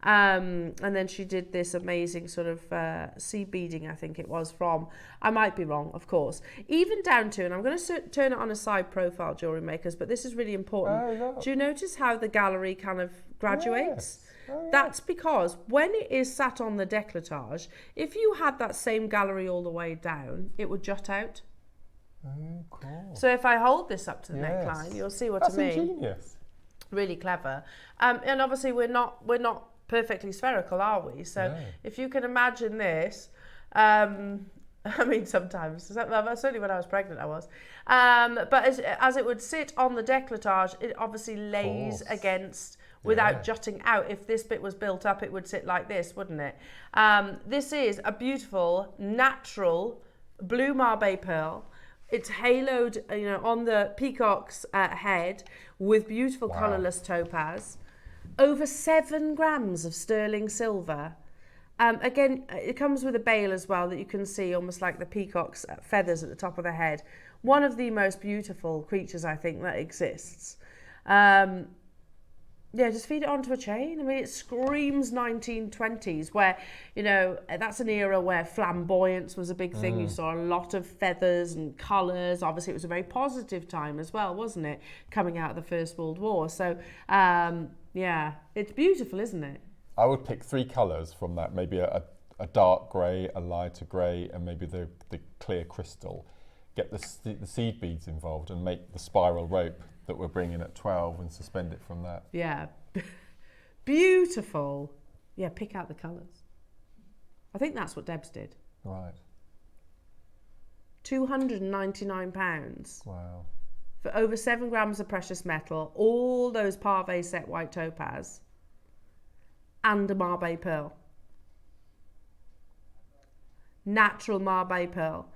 And then she did this amazing sort of seed beading, I think it was, from, I might be wrong, of course, even down to, and I'm going to turn it on a side profile, jewellery makers, but this is really important. Oh, yeah. Do you notice how the gallery kind of graduates? Yes. Oh, yeah. That's because when it is sat on the décolletage, if you had that same gallery all the way down, it would jut out. Oh, cool. So if I hold this up to the Yes. neckline, you'll see what That's I mean. ingenious. Really clever. And obviously we're not perfectly spherical, are we? So if you can imagine this, I mean, sometimes, certainly when I was pregnant I was, but as it would sit on the décolletage, it obviously lays against without jutting out. If this bit was built up, it would sit like this, wouldn't it? This is a beautiful, natural blue Mabe pearl. It's haloed, on the peacock's head with beautiful colourless topaz. Over 7 grams of sterling silver. Again, it comes with a bail as well that you can see, almost like the peacock's feathers at the top of the head. One of the most beautiful creatures, I think, that exists. Just feed it onto a chain. I mean, it screams 1920s, where, that's an era where flamboyance was a big thing. You saw a lot of feathers and colours. Obviously, it was a very positive time as well, wasn't it? Coming out of the First World War. So, it's beautiful, isn't it? I would pick 3 colours from that, maybe a dark grey, a lighter grey, and maybe the clear crystal. Get the seed beads involved and make the spiral rope that we're bringing at 12 and suspend it from that. Yeah. Beautiful. Yeah, pick out the colours. I think that's what Debs did. Right. £299. Wow. For over 7 grams of precious metal, all those Parve set white topaz, and a Mabe pearl. Natural Mabe pearl.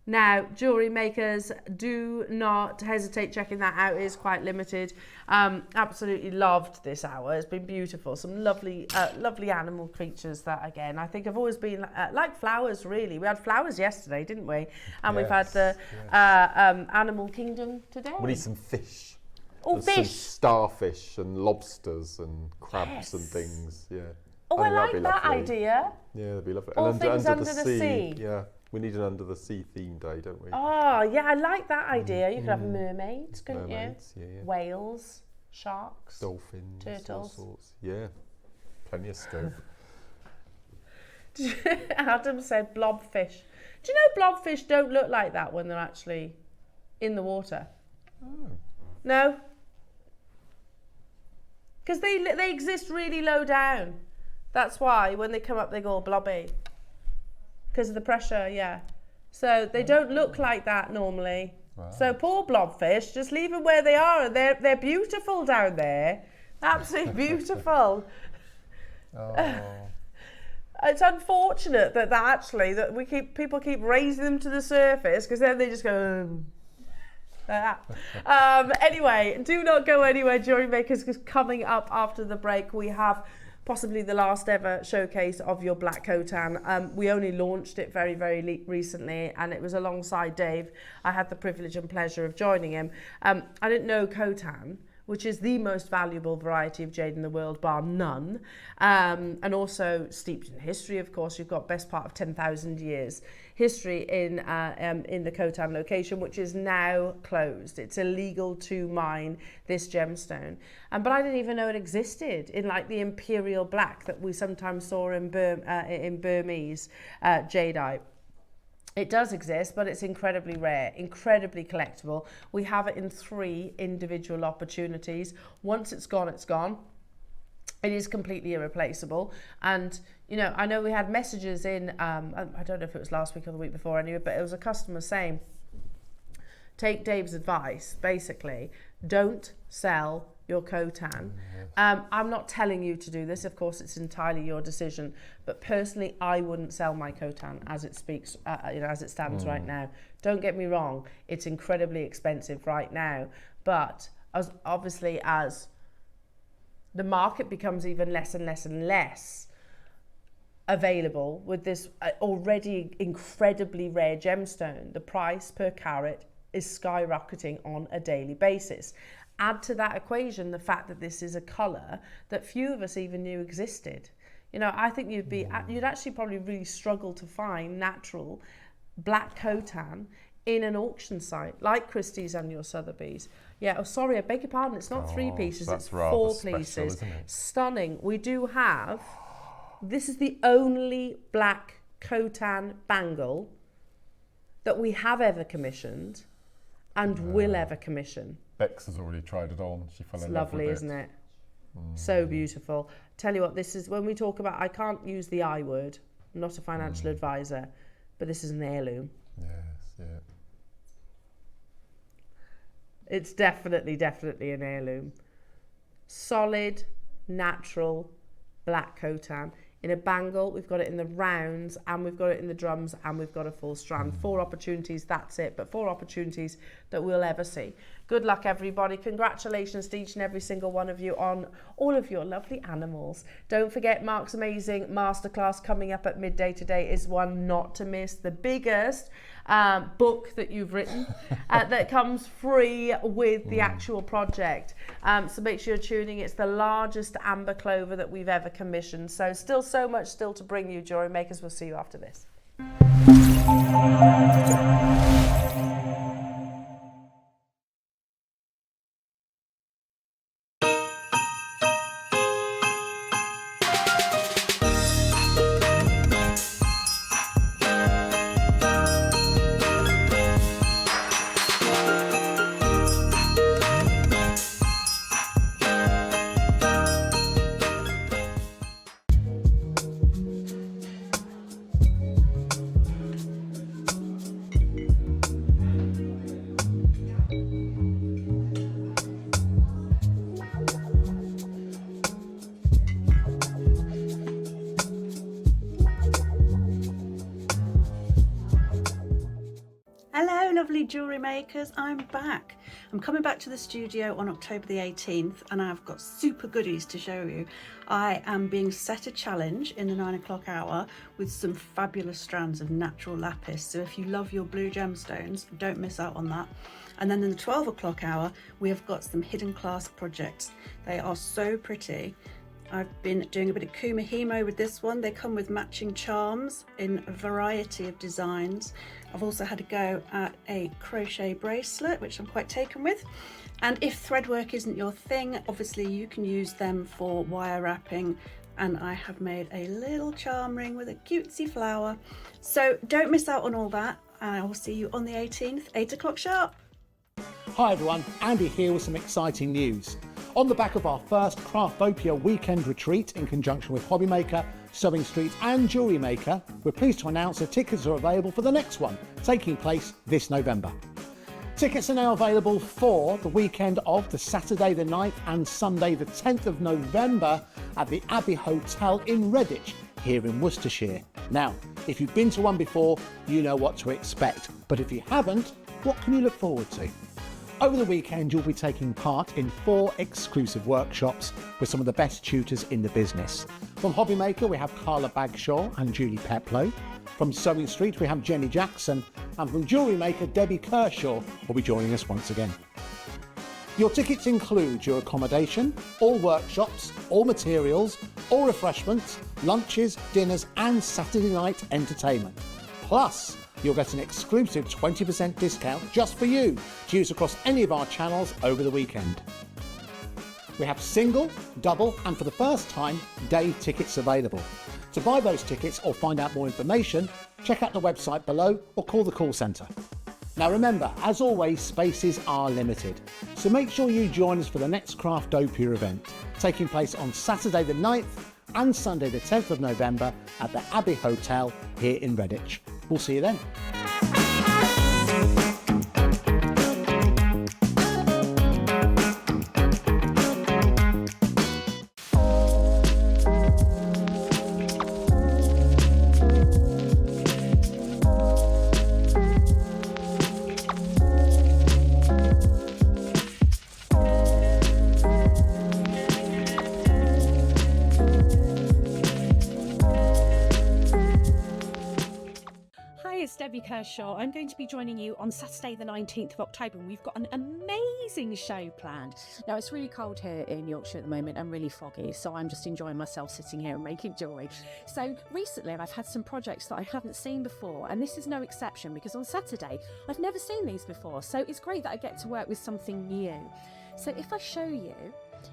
Now, jewellery makers, do not hesitate checking that out. It is quite limited. Absolutely loved this hour. It's been beautiful. Some lovely animal creatures that, again, I think have always been like flowers, really. We had flowers yesterday, didn't we? And we've had the animal kingdom today. We need some fish. Oh, There's fish. Some starfish and lobsters and crabs and things, yeah. Oh, I like that'd be that lovely. idea. Yeah, that'd be lovely. All and things under the sea. Yeah, we need an under the sea theme day, don't we? Oh, yeah, I like that idea. You could have mermaids, couldn't Mermaids, you? yeah. Whales, sharks, Dolphins, turtles. all sorts. Yeah, plenty of scope. Adam said blobfish. Do you know blobfish don't look like that when they're actually in the water? Oh. No? Because they exist really low down. That's why when they come up they go all blobby. Because of the pressure, yeah. So they don't look like that normally. Wow. So poor blobfish, just leave them where they are. They're beautiful down there. Absolutely beautiful. Oh. It's unfortunate that people keep raising them to the surface, because then they just go like that. Anyway, do not go anywhere, jewellery makers, because coming up after the break we have possibly the last ever showcase of your black Khotan. We only launched it very, very recently, and it was alongside Dave. I had the privilege and pleasure of joining him. I didn't know Khotan, which is the most valuable variety of jade in the world, bar none, and also steeped in history, of course. You've got best part of 10,000 years history in the Khotan location, which is now closed. It's illegal to mine this gemstone. But I didn't even know it existed in like the imperial black that we sometimes saw in Burmese jadeite. It does exist, but it's incredibly rare, incredibly collectible. We have it in 3 individual opportunities. Once it's gone, it's gone. It is completely irreplaceable. And, I know we had messages in, I don't know if it was last week or the week before anyway, but it was a customer saying, take Dave's advice, basically, don't sell your Khotan. I'm not telling you to do this, of course, it's entirely your decision, but personally I wouldn't sell my Khotan as it speaks, as it stands right now. Don't get me wrong, it's incredibly expensive right now, but as the market becomes even less and less and less available with this already incredibly rare gemstone, the price per carat is skyrocketing on a daily basis. Add to that equation the fact that this is a colour that few of us even knew existed. I think you'd actually probably really struggle to find natural black Khotan in an auction site like Christie's and your Sotheby's. Yeah, sorry, I beg your pardon, it's not 3 pieces, it's 4 pieces. Isn't it? Stunning. We do have, this is the only black Khotan bangle that we have ever commissioned and will ever commission. Bex has already tried it on. She fell in love with Lovely, it. isn't it? So beautiful. Tell you what, this is, when we talk about, I can't use the I word, I'm not a financial advisor, but this is an heirloom. Yes, yeah. It's definitely an heirloom. Solid, natural, black Khotan in a bangle, we've got it in the rounds, and we've got it in the drums, and we've got a full strand. 4 opportunities, that's it, but 4 opportunities that we'll ever see. Good luck, everybody. Congratulations to each and every single one of you on all of your lovely animals. Don't forget Mark's amazing masterclass coming up at midday today is one not to miss. The biggest book that you've written that comes free with the actual project. So make sure you're tuning. It's the largest amber clover that we've ever commissioned. So still so much still to bring you, jewellery makers. We'll see you after this. Hello lovely jewellery makers, I'm back. I'm coming back to the studio on October the 18th and I've got super goodies to show you. I am being set a challenge in the 9 o'clock hour with some fabulous strands of natural lapis, so if you love your blue gemstones, don't miss out on that. And then in the 12 o'clock hour we have got some hidden class projects. They are so pretty. I've been doing a bit of kumihimo with this one. They come with matching charms in a variety of designs. I've also had a go at a crochet bracelet, which I'm quite taken with. And if thread work isn't your thing, obviously you can use them for wire wrapping. And I have made a little charm ring with a cutesy flower. So don't miss out on all that. And I will see you on the 18th, 8 o'clock sharp. Hi everyone, Andy here with some exciting news. On the back of our first Craftopia weekend retreat in conjunction with HobbyMaker, Sewing Street and Jewellery Maker, we're pleased to announce that tickets are available for the next one, taking place this November. Tickets are now available for the weekend of the Saturday the 9th and Sunday the 10th of November at the Abbey Hotel in Redditch, here in Worcestershire. Now, if you've been to one before, you know what to expect, but if you haven't, what can you look forward to? Over the weekend, you'll be taking part in 4 exclusive workshops with some of the best tutors in the business. From HobbyMaker, we have Carla Bagshaw and Julie Peplow. From Sewing Street, we have Jenny Jackson. And from Jewellery Maker, Debbie Kershaw will be joining us once again. Your tickets include your accommodation, all workshops, all materials, all refreshments, lunches, dinners and Saturday night entertainment. Plus, you'll get an exclusive 20% discount just for you to use across any of our channels over the weekend. We have single, double and for the first time, day tickets available. To buy those tickets or find out more information, check out the website below or call the call centre. Now remember, as always, spaces are limited, so make sure you join us for the next Craftopia event, taking place on Saturday the 9th and Sunday the 10th of November at the Abbey Hotel here in Redditch. We'll see you then. Debbie Kershaw. I'm going to be joining you on Saturday the 19th of October and we've got an amazing show planned. Now it's really cold here in Yorkshire at the moment and really foggy, so I'm just enjoying myself sitting here and making jewellery. So recently I've had some projects that I haven't seen before and this is no exception because on Saturday I've never seen these before, so it's great that I get to work with something new. So if I show you,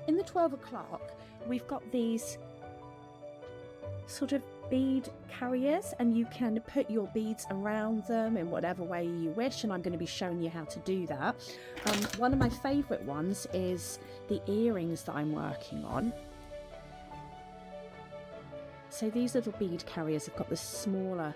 in the 12 o'clock we've got these sort of bead carriers and you can put your beads around them in whatever way you wish, and I'm going to be showing you how to do that. One of my favourite ones is the earrings that I'm working on. So these little bead carriers have got the smaller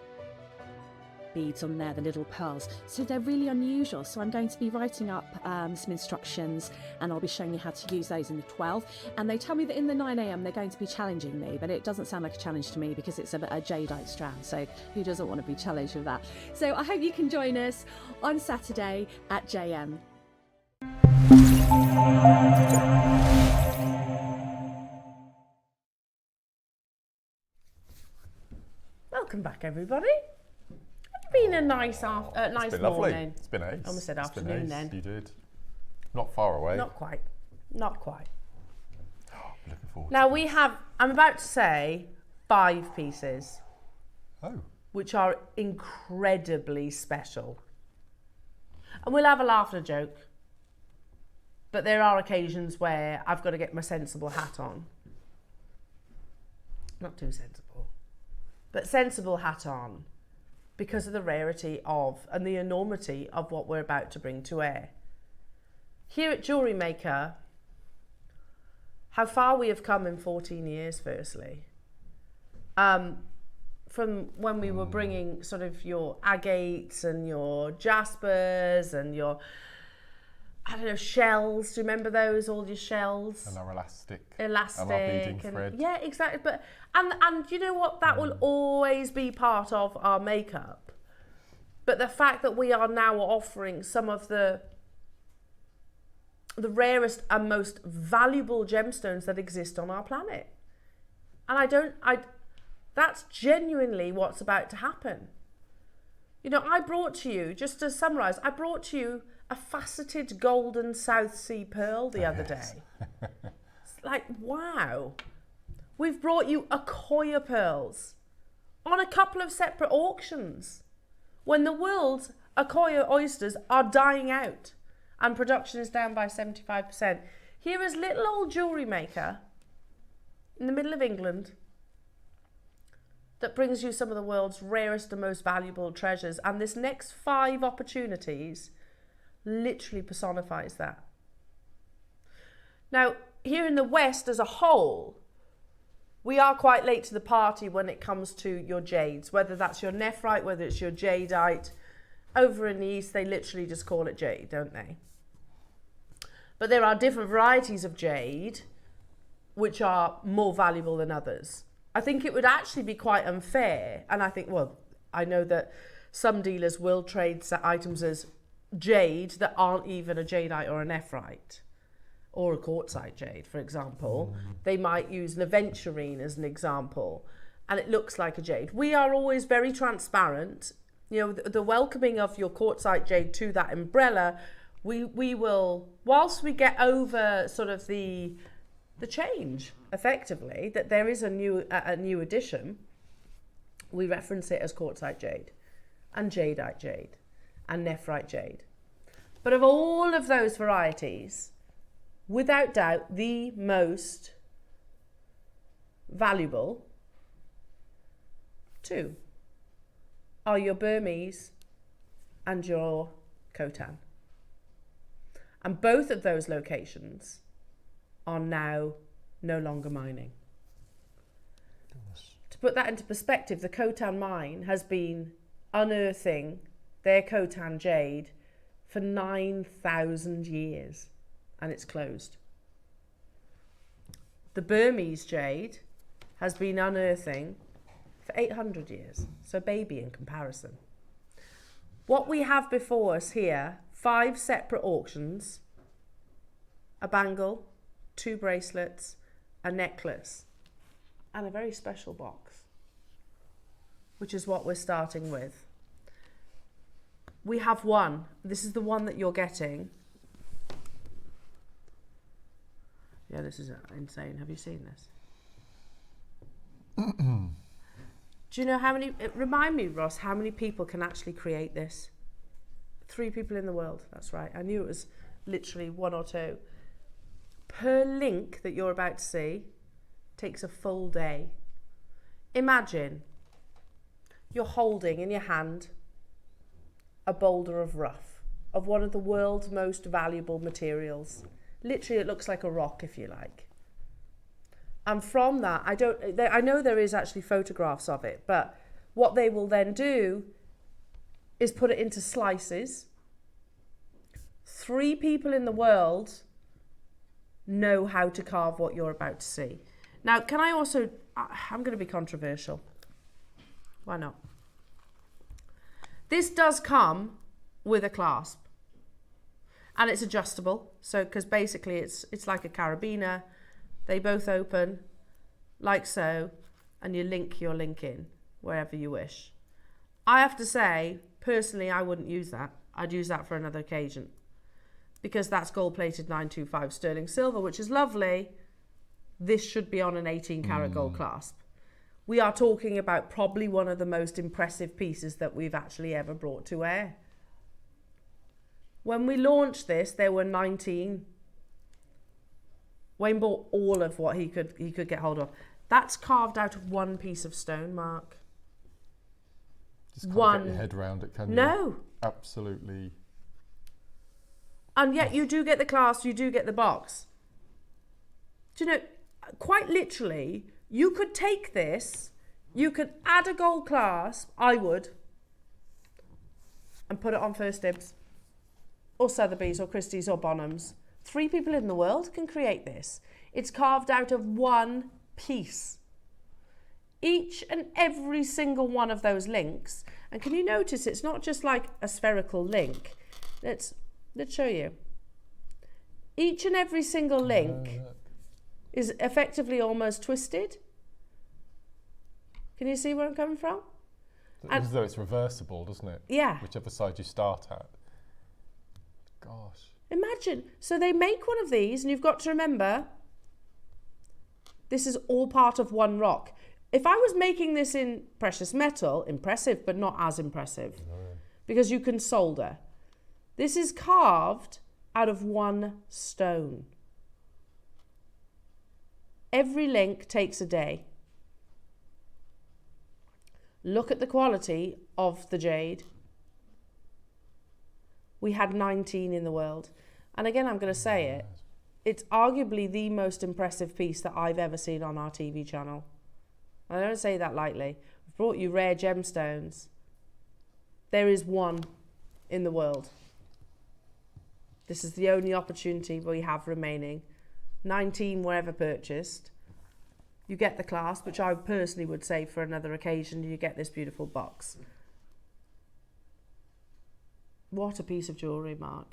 beads on there, the little pearls. So they're really unusual. So I'm going to be writing up some instructions, and I'll be showing you how to use those in the 12. And they tell me that in the 9 a.m. they're going to be challenging me, but it doesn't sound like a challenge to me because it's a jadeite strand. So who doesn't want to be challenged with that? So I hope you can join us on Saturday at JM. Welcome back, everybody. It's been a nice It's been morning. lovely. It's been ace. Almost said It's been afternoon ace. then. You did. Not far away. Not quite. Not quite. Looking forward. Now I'm about to say 5 pieces. Oh. Which are incredibly special. And we'll have a laugh and a joke. But there are occasions where I've got to get my sensible hat on. Not too sensible. But sensible hat on because of the rarity of and the enormity of what we're about to bring to air. Here at JewelleryMaker, how far we have come in 14 years, firstly. From when we were bringing sort of your agates and your jaspers and your, I don't know, shells. Do you remember those? All your shells. And our elastic. And our beading thread. Yeah, exactly. But and you know what? That will always be part of our makeup. But the fact that we are now offering some of the rarest and most valuable gemstones that exist on our planet. And that's genuinely what's about to happen. You know, I brought to you, just to summarise, I brought to you a faceted golden South Sea pearl the other day. It's like, wow. We've brought you Akoya pearls on a couple of separate auctions when the world's Akoya oysters are dying out and production is down by 75%. Here is little old JewelleryMaker in the middle of England that brings you some of the world's rarest and most valuable treasures. And this next 5 opportunities literally personifies that. Now, here in the West as a whole, we are quite late to the party when it comes to your jades, whether that's your nephrite, whether it's your jadeite. Over in the East, they literally just call it jade, don't they? But there are different varieties of jade which are more valuable than others. I think it would actually be quite unfair, and I think, well, I know that some dealers will trade items as jade that aren't even a jadeite or a nephrite, or a quartzite jade, for example. They might use an aventurine as an example, and it looks like a jade. We are always very transparent. You know, the welcoming of your quartzite jade to that umbrella, we will, whilst we get over sort of the change, effectively, that there is a new addition, we reference it as quartzite jade and jadeite jade and nephrite jade. But of all of those varieties, without doubt, the most valuable 2 are your Burmese and your Khotan. And both of those locations are now no longer mining. To put that into perspective, the Khotan mine has been unearthing their Khotan jade for 9,000 years, and it's closed. The Burmese jade has been unearthing for 800 years, so baby in comparison. What we have before us here, 5 separate auctions, a bangle, 2 bracelets, a necklace, and a very special box, which is what we're starting with. We have one. This is the one that you're getting. Yeah, this is insane. Have you seen this? Do you know how many, remind me, Ross, how many people can actually create this? 3 people in the world, that's right. I knew it was literally 1 or 2. Per link that you're about to see takes a full day. Imagine you're holding in your hand a boulder of rough, of one of the world's most valuable materials. Literally, it looks like a rock, if you like. And from that, I know there is actually photographs of it, but what they will then do is put it into slices. 3 people in the world know how to carve what you're about to see. Now, can I also, I'm going to be controversial. Why not? This does come with a clasp, and it's adjustable. So, because basically it's like a carabiner. They both open like so, and you link your link in wherever you wish. I have to say, personally, I wouldn't use that. I'd use that for another occasion, because that's gold-plated 925 sterling silver, which is lovely. This should be on an 18-karat gold clasp. We are talking about probably one of the most impressive pieces that we've actually ever brought to air. When we launched this, there were 19. Wayne bought all of what he could get hold of. That's carved out of one piece of stone, Mark. Just can't get your head around it, can you? No. Absolutely. And yet you do get the clasp, you do get the box. Do you know, quite literally, you could take this, you could add a gold clasp, I would, and put it on First Dibs, or Sotheby's, or Christie's, or Bonhams. 3 people in the world can create this. It's carved out of one piece. Each and every single one of those links, and can you notice it's not just like a spherical link. Let's show you. Each and every single link is effectively almost twisted. Can you see where I'm coming from? As though it's reversible, doesn't it? Yeah. Whichever side you start at. Gosh. Imagine. So they make one of these, and you've got to remember, this is all part of one rock. If I was making this in precious metal, impressive, but not as impressive, because you can solder. This is carved out of one stone. Every link takes a day. Look at the quality of the jade. We had 19 in the world. And again, I'm going to say it. It's arguably the most impressive piece that I've ever seen on our TV channel. I don't say that lightly. We've brought you rare gemstones. There is one in the world. This is the only opportunity we have remaining. 19 were ever purchased. You get the clasp, which I personally would say for another occasion, you get this beautiful box. What a piece of jewellery, Mark.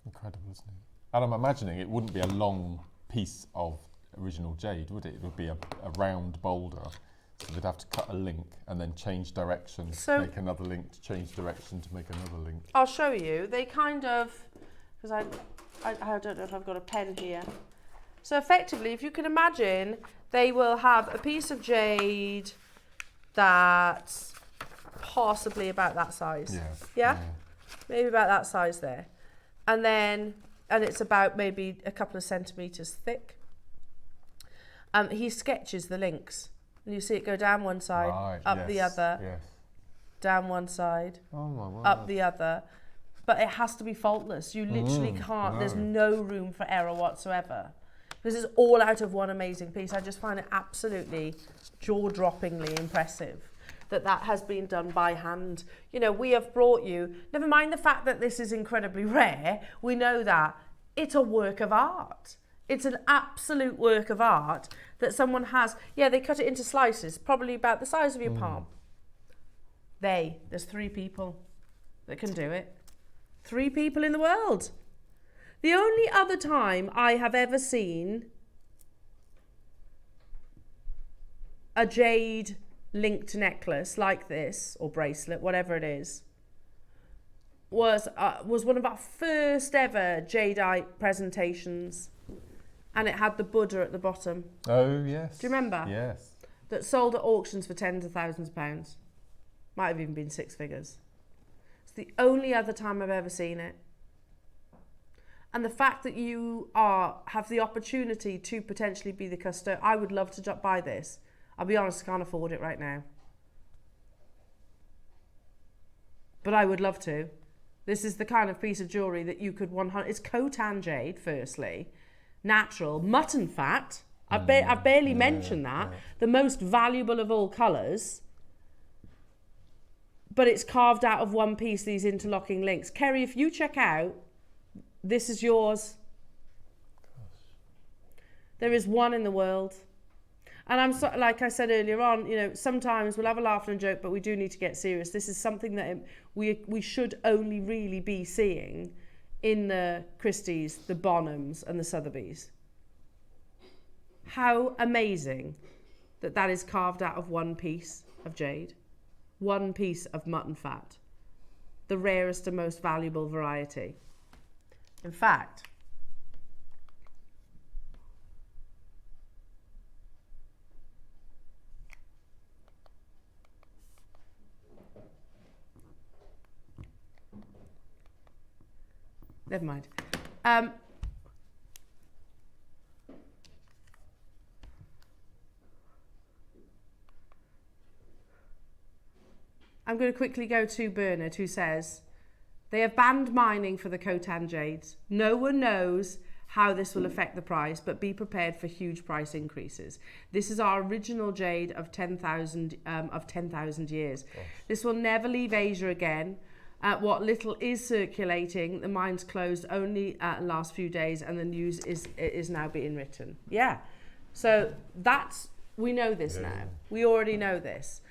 Incredible, isn't it? And I'm imagining it wouldn't be a long piece of original jade, would it? It would be a round boulder. So they'd have to cut a link and then change direction to make another link, to change direction to make another link. I'll show you. They kind of, because I don't know if I've got a pen here. So effectively, if you can imagine, they will have a piece of jade that's possibly about that size. Yeah? Maybe about that size there. And it's about maybe a couple of centimetres thick. He sketches the links. And you see it go down one side, up the other, down one side, up the other. But it has to be faultless. You literally can't, there's no room for error whatsoever. This is all out of one amazing piece. I just find it absolutely jaw-droppingly impressive that has been done by hand. You know, we have brought you, never mind the fact that this is incredibly rare, we know that it's a work of art. It's an absolute work of art that someone has. Yeah, they cut it into slices, probably about the size of your palm. There's 3 people that can do it. 3 people in the world. The only other time I have ever seen a jade linked necklace like this, or bracelet, whatever it is, was one of our first ever jadeite presentations. And it had the Buddha at the bottom. Oh, yes. Do you remember? Yes. That sold at auctions for tens of thousands of pounds. Might have even been 6 figures. It's the only other time I've ever seen it. And the fact that you have the opportunity to potentially be the custodian, I would love to buy this. I'll be honest, I can't afford it right now. But I would love to. This is the kind of piece of jewellery that you could it's Khotan jade, firstly. Natural, mutton fat. I've barely mentioned that. The most valuable of all colours. but it's carved out of one piece, these interlocking links. Kerry, if you check out, this is yours. There is one in the world. And I'm so, like I said earlier on, you know, sometimes we'll have a laugh and a joke, but we do need to get serious. This is something that we should only really be seeing in the Christies, the Bonhams and the Sotheby's. How amazing that that is carved out of one piece of jade, one piece of mutton fat, the rarest and most valuable variety. In fact, never mind. I'm going to quickly go to Bernard, who says, they have banned mining for the Khotan jades. No one knows how this will affect the price, but be prepared for huge price increases. This is our original jade of 10,000 years. Gosh. This will never leave Asia again. What little is circulating, the mine's closed only last few days, and the news is now being written. Yeah, so that's, we know this now. We already know this.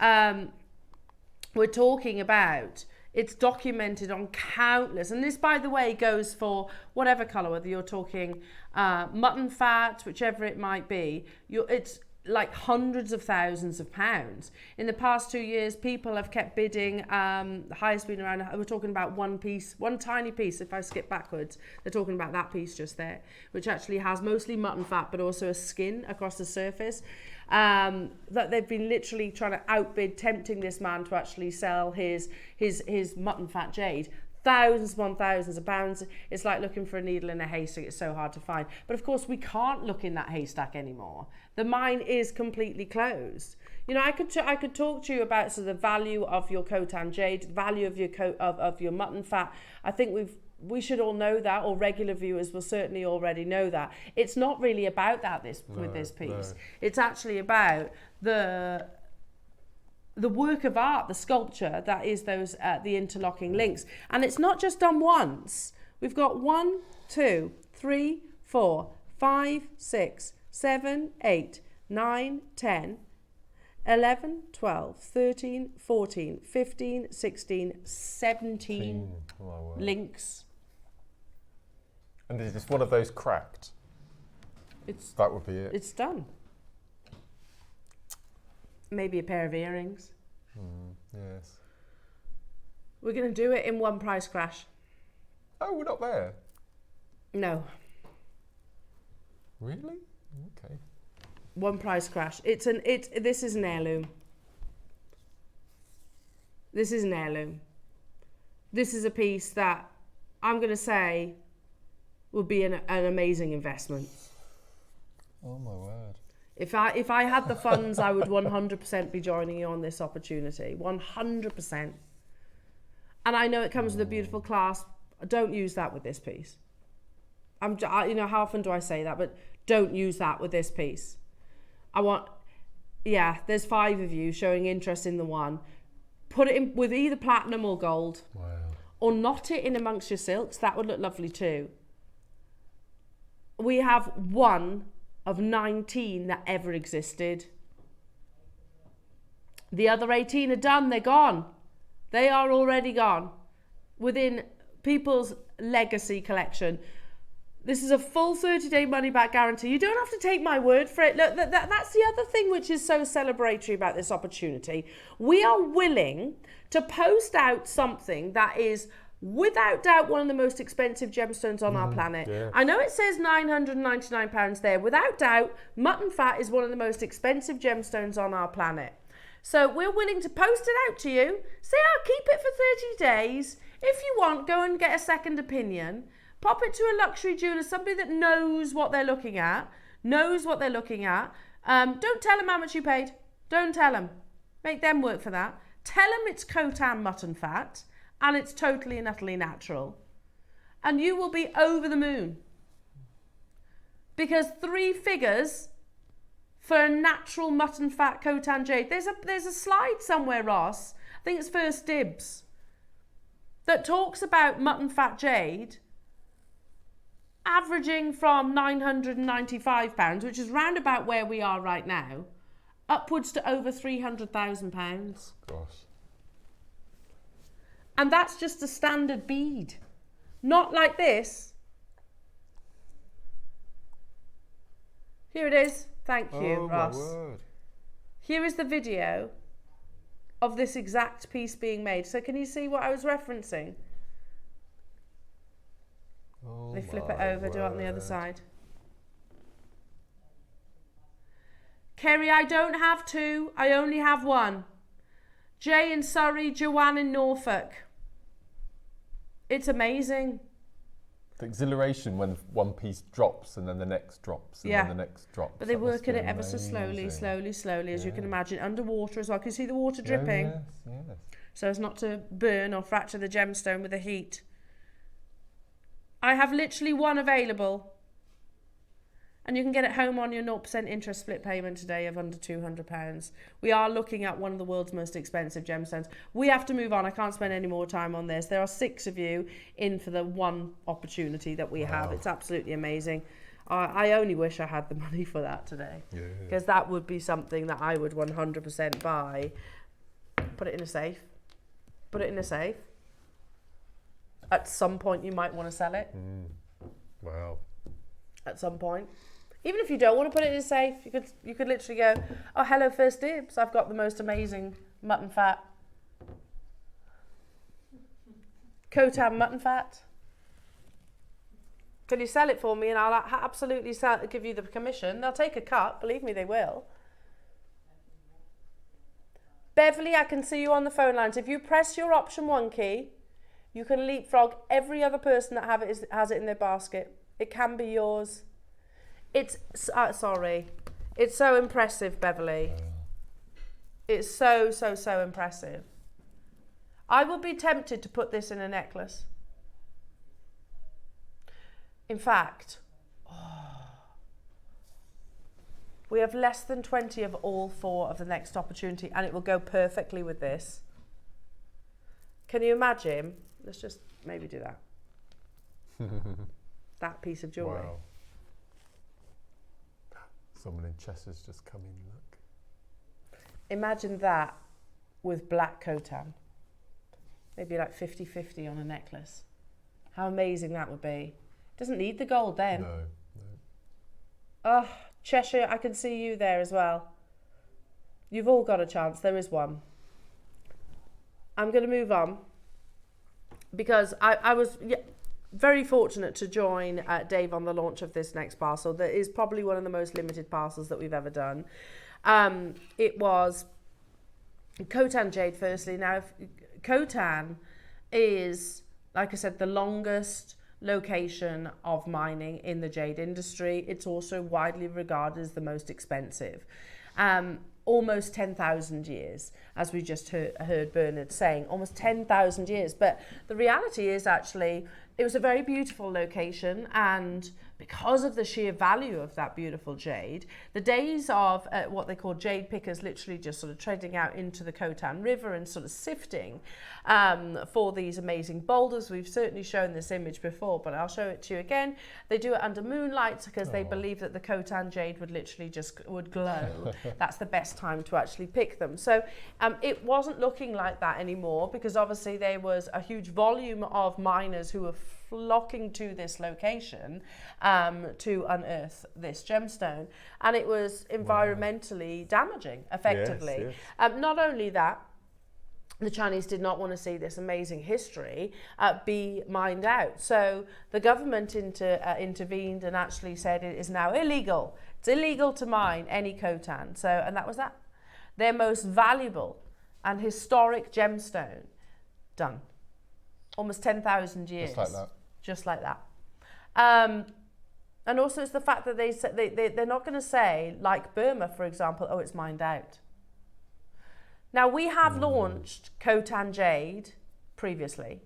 We're talking about, it's documented on countless, and this, by the way, goes for whatever colour, whether you're talking mutton fat, whichever it might be, it's like hundreds of thousands of pounds. In the past 2 years, people have kept bidding, the highest been around, we're talking about one piece, one tiny piece. If I skip backwards, they're talking about that piece just there, which actually has mostly mutton fat, but also a skin across the surface. That they've been literally trying to outbid, tempting this man to actually sell his mutton fat jade. Thousands upon thousands of pounds. It's like looking for a needle in a haystack. It's so hard to find. But of course, we can't look in that haystack anymore. The mine is completely closed. You know, I could talk to you about the value of your Khotan jade, the value of your of your mutton fat. I think we should all know that, or regular viewers will certainly already know that. It's not really about that with this piece. No. It's actually about the work of art, the sculpture that is those the interlocking links. And it's not just done once. We've got 1, 2, 3, 4, 5, 6, 7, 8, 9, 10, 11, 12, 13, 14, 15, 16, 17 links. And is this one of those cracked? That would be it. It's done. Maybe a pair of earrings. Yes. We're going to do it in one price crash. Oh, we're not there? No. Really? Okay. One price crash. This is an heirloom. This is an heirloom. This is a piece that I'm going to say would be an amazing investment. Oh my word. If I had the funds, I would 100% be joining you on this opportunity. 100%. And I know it comes with a beautiful clasp. Don't use that with this piece. You know, how often do I say that? But don't use that with this piece. There's 5 of you showing interest in the one. Put it in with either platinum or gold. Wow. Or knot it in amongst your silks. That would look lovely too. We have one of 19 that ever existed. The other 18 are done. They're gone. They are already gone. Within people's legacy collection. This is a full 30-day money-back guarantee. You don't have to take my word for it. Look, that's the other thing which is so celebratory about this opportunity. We are willing to post out something that is, without doubt, one of the most expensive gemstones on our planet. Yeah. I know it says £999 there. Without doubt, mutton fat is one of the most expensive gemstones on our planet. So we're willing to post it out to you. Say, I'll keep it for 30 days. If you want, go and get a second opinion. Pop it to a luxury jeweller, somebody that knows what they're looking at. Don't tell them how much you paid. Don't tell them. Make them work for that. Tell them it's Khotan mutton fat and it's totally and utterly natural. And you will be over the moon. Because 3 figures for a natural mutton fat Khotan jade. There's a slide somewhere, Ross, think it's First Dibs, that talks about mutton fat jade averaging from £995, which is round about where we are right now, upwards to over £300,000. Gosh. And that's just a standard bead. Not like this. Here it is. Thank you, Ross. My word. Here is the video of this exact piece being made. So can you see what I was referencing? They flip it over, do it on the other side. Kerry, I don't have two. I only have one. Jay in Surrey, Joanne in Norfolk. It's amazing. The exhilaration when one piece drops and then the next drops and then the next drops. But they work at it ever so slowly, as you can imagine. Underwater as well. Can you see the water dripping? Yes. So as not to burn or fracture the gemstone with the heat. I have literally one available. And you can get it home on your 0% interest split payment today of under £200. We are looking at one of the world's most expensive gemstones. We have to move on. I can't spend any more time on this. There are 6 of you in for the one opportunity that we have. It's absolutely amazing. I only wish I had the money for that today. Because that would be something that I would 100% buy. Put it in a safe. Put it in a safe. At some point you might want to sell it. Wow. At some point. Even if you don't want to put it in a safe, you could literally go, oh, hello, First Dibs. I've got the most amazing mutton fat. Khotan mutton fat. Can you sell it for me? And I'll absolutely give you the commission. They'll take a cut. Believe me, they will. Beverly, I can see you on the phone lines. If you press your option 1 key, you can leapfrog every other person that has it in their basket. It can be yours. It's sorry. It's so impressive, Beverly. It's so impressive. I would be tempted to put this in a necklace. In fact, we have less than 20 of all 4 of the next opportunity, and it will go perfectly with this. Can you imagine? Let's just maybe do that. That piece of jewellery. Wow. Someone in Chester's just come in, look. Imagine that with black Khotan. Maybe like 50-50 on a necklace. How amazing that would be. Doesn't need the gold then. No. Oh, Cheshire, I can see you there as well. You've all got a chance. There is one. I'm going to move on because I was very fortunate to join Dave on the launch of this next parcel. That is probably one of the most limited parcels that we've ever done. It was Khotan jade firstly. Now, Khotan is, like I said, the longest location of mining in the jade industry. It's also widely regarded as the most expensive. Almost 10,000 years, as we just heard Bernard saying, almost 10,000 years. But the reality is actually it was a very beautiful location, and because of the sheer value of that beautiful jade, the days of what they call jade pickers literally just sort of treading out into the Khotan River and sort of sifting for these amazing boulders. We've certainly shown this image before, but I'll show it to you again. They do it under moonlight because they believe that the Khotan jade would literally would glow. That's the best time to actually pick them. So it wasn't looking like that anymore because obviously there was a huge volume of miners who were flocking to this location to unearth this gemstone, and it was environmentally damaging effectively. Yes. Not only that, the Chinese did not want to see this amazing history be mined out, so the government intervened and actually said it is now illegal. It's illegal to mine any Khotan. So, and that was that. Their most valuable and historic gemstone done. Almost 10,000 years. Just like that. Just like that. And also it's the fact that they're not going to say, like Burma, for example, oh, it's mined out. Now, we have launched Khotan jade previously,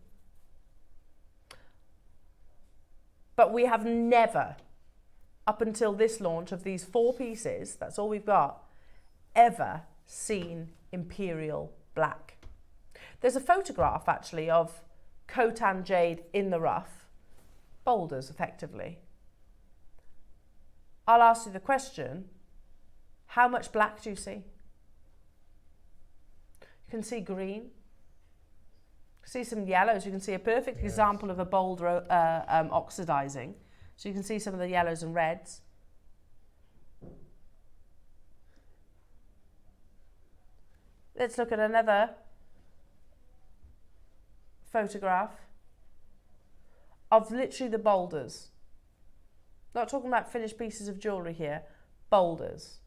but we have never, up until this launch of these 4 pieces, that's all we've got, ever seen imperial black. There's a photograph actually of Khotan jade in the rough, boulders effectively. I'll ask you the question, how much black do you see? You can see green, you can see some yellows, you can see a perfect example of a boulder oxidizing. So you can see some of the yellows and reds. Let's look at another photograph of literally the boulders. Not talking about finished pieces of jewellery here, boulders.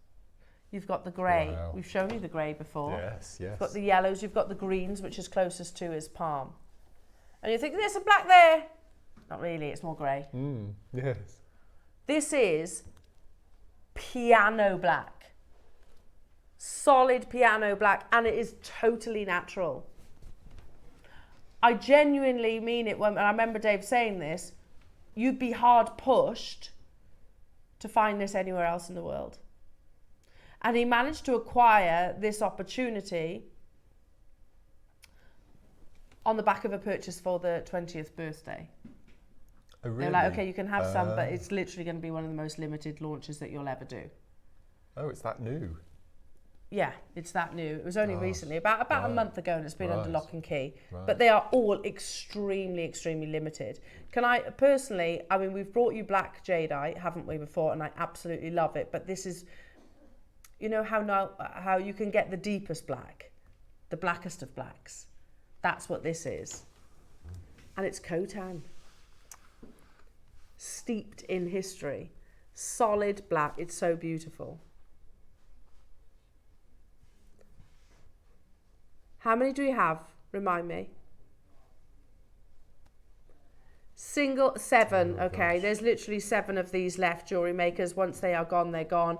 You've got the grey. Wow. We've shown you the grey before. Yes, yes. You've got the yellows, you've got the greens, which is closest to is palm. And you think, there's some black there. Not really, it's more grey. Yes. This is piano black. Solid piano black, and it is totally natural. I genuinely mean it when, and I remember Dave saying this, you'd be hard pushed to find this anywhere else in the world. And he managed to acquire this opportunity on the back of a purchase for the 20th birthday. Oh, really? They're like, okay, you can have some, but it's literally going to be one of the most limited launches that you'll ever do. Oh, it's that new. Yeah, it's that new. It was only recently, about a month ago, and it's been under lock and key. Right. But they are all extremely, extremely limited. Can I, personally, I mean, we've brought you black jadeite, haven't we, before, and I absolutely love it. But this is, you know how you can get the deepest black, the blackest of blacks. That's what this is. And it's Khotan. Steeped in history. Solid black. It's so beautiful. How many do we have? Remind me. Single 7. Okay, there's literally 7 of these left, jewellery makers. Once they are gone, they're gone.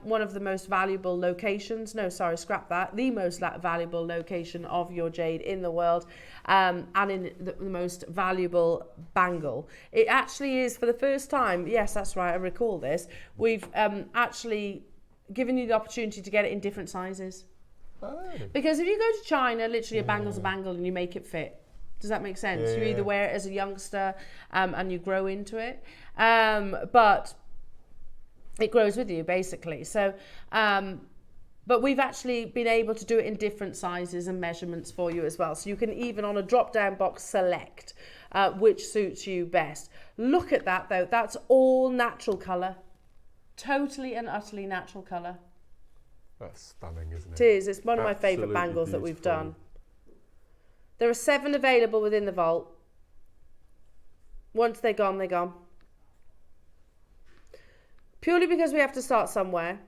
One of the most valuable locations, no, sorry, scrap that. The most valuable location of your jade in the world, and in the most valuable bangle. It actually is, for the first time, yes, that's right, I recall this. We've actually given you the opportunity to get it in different sizes. Oh. Because if you go to China, literally a bangle's a bangle and you make it fit. Does that make sense? Yeah. You either wear it as a youngster and you grow into it, but it grows with you basically. So, but we've actually been able to do it in different sizes and measurements for you as well. So you can even on a drop-down box select which suits you best. Look at that though. That's all natural colour. Totally and utterly natural colour. That's stunning, isn't it? It is. It's one of my favourite Absolutely bangles that we've beautiful. done. There are 7 available within the vault. Once they're gone, they're gone. Purely because we have to start somewhere.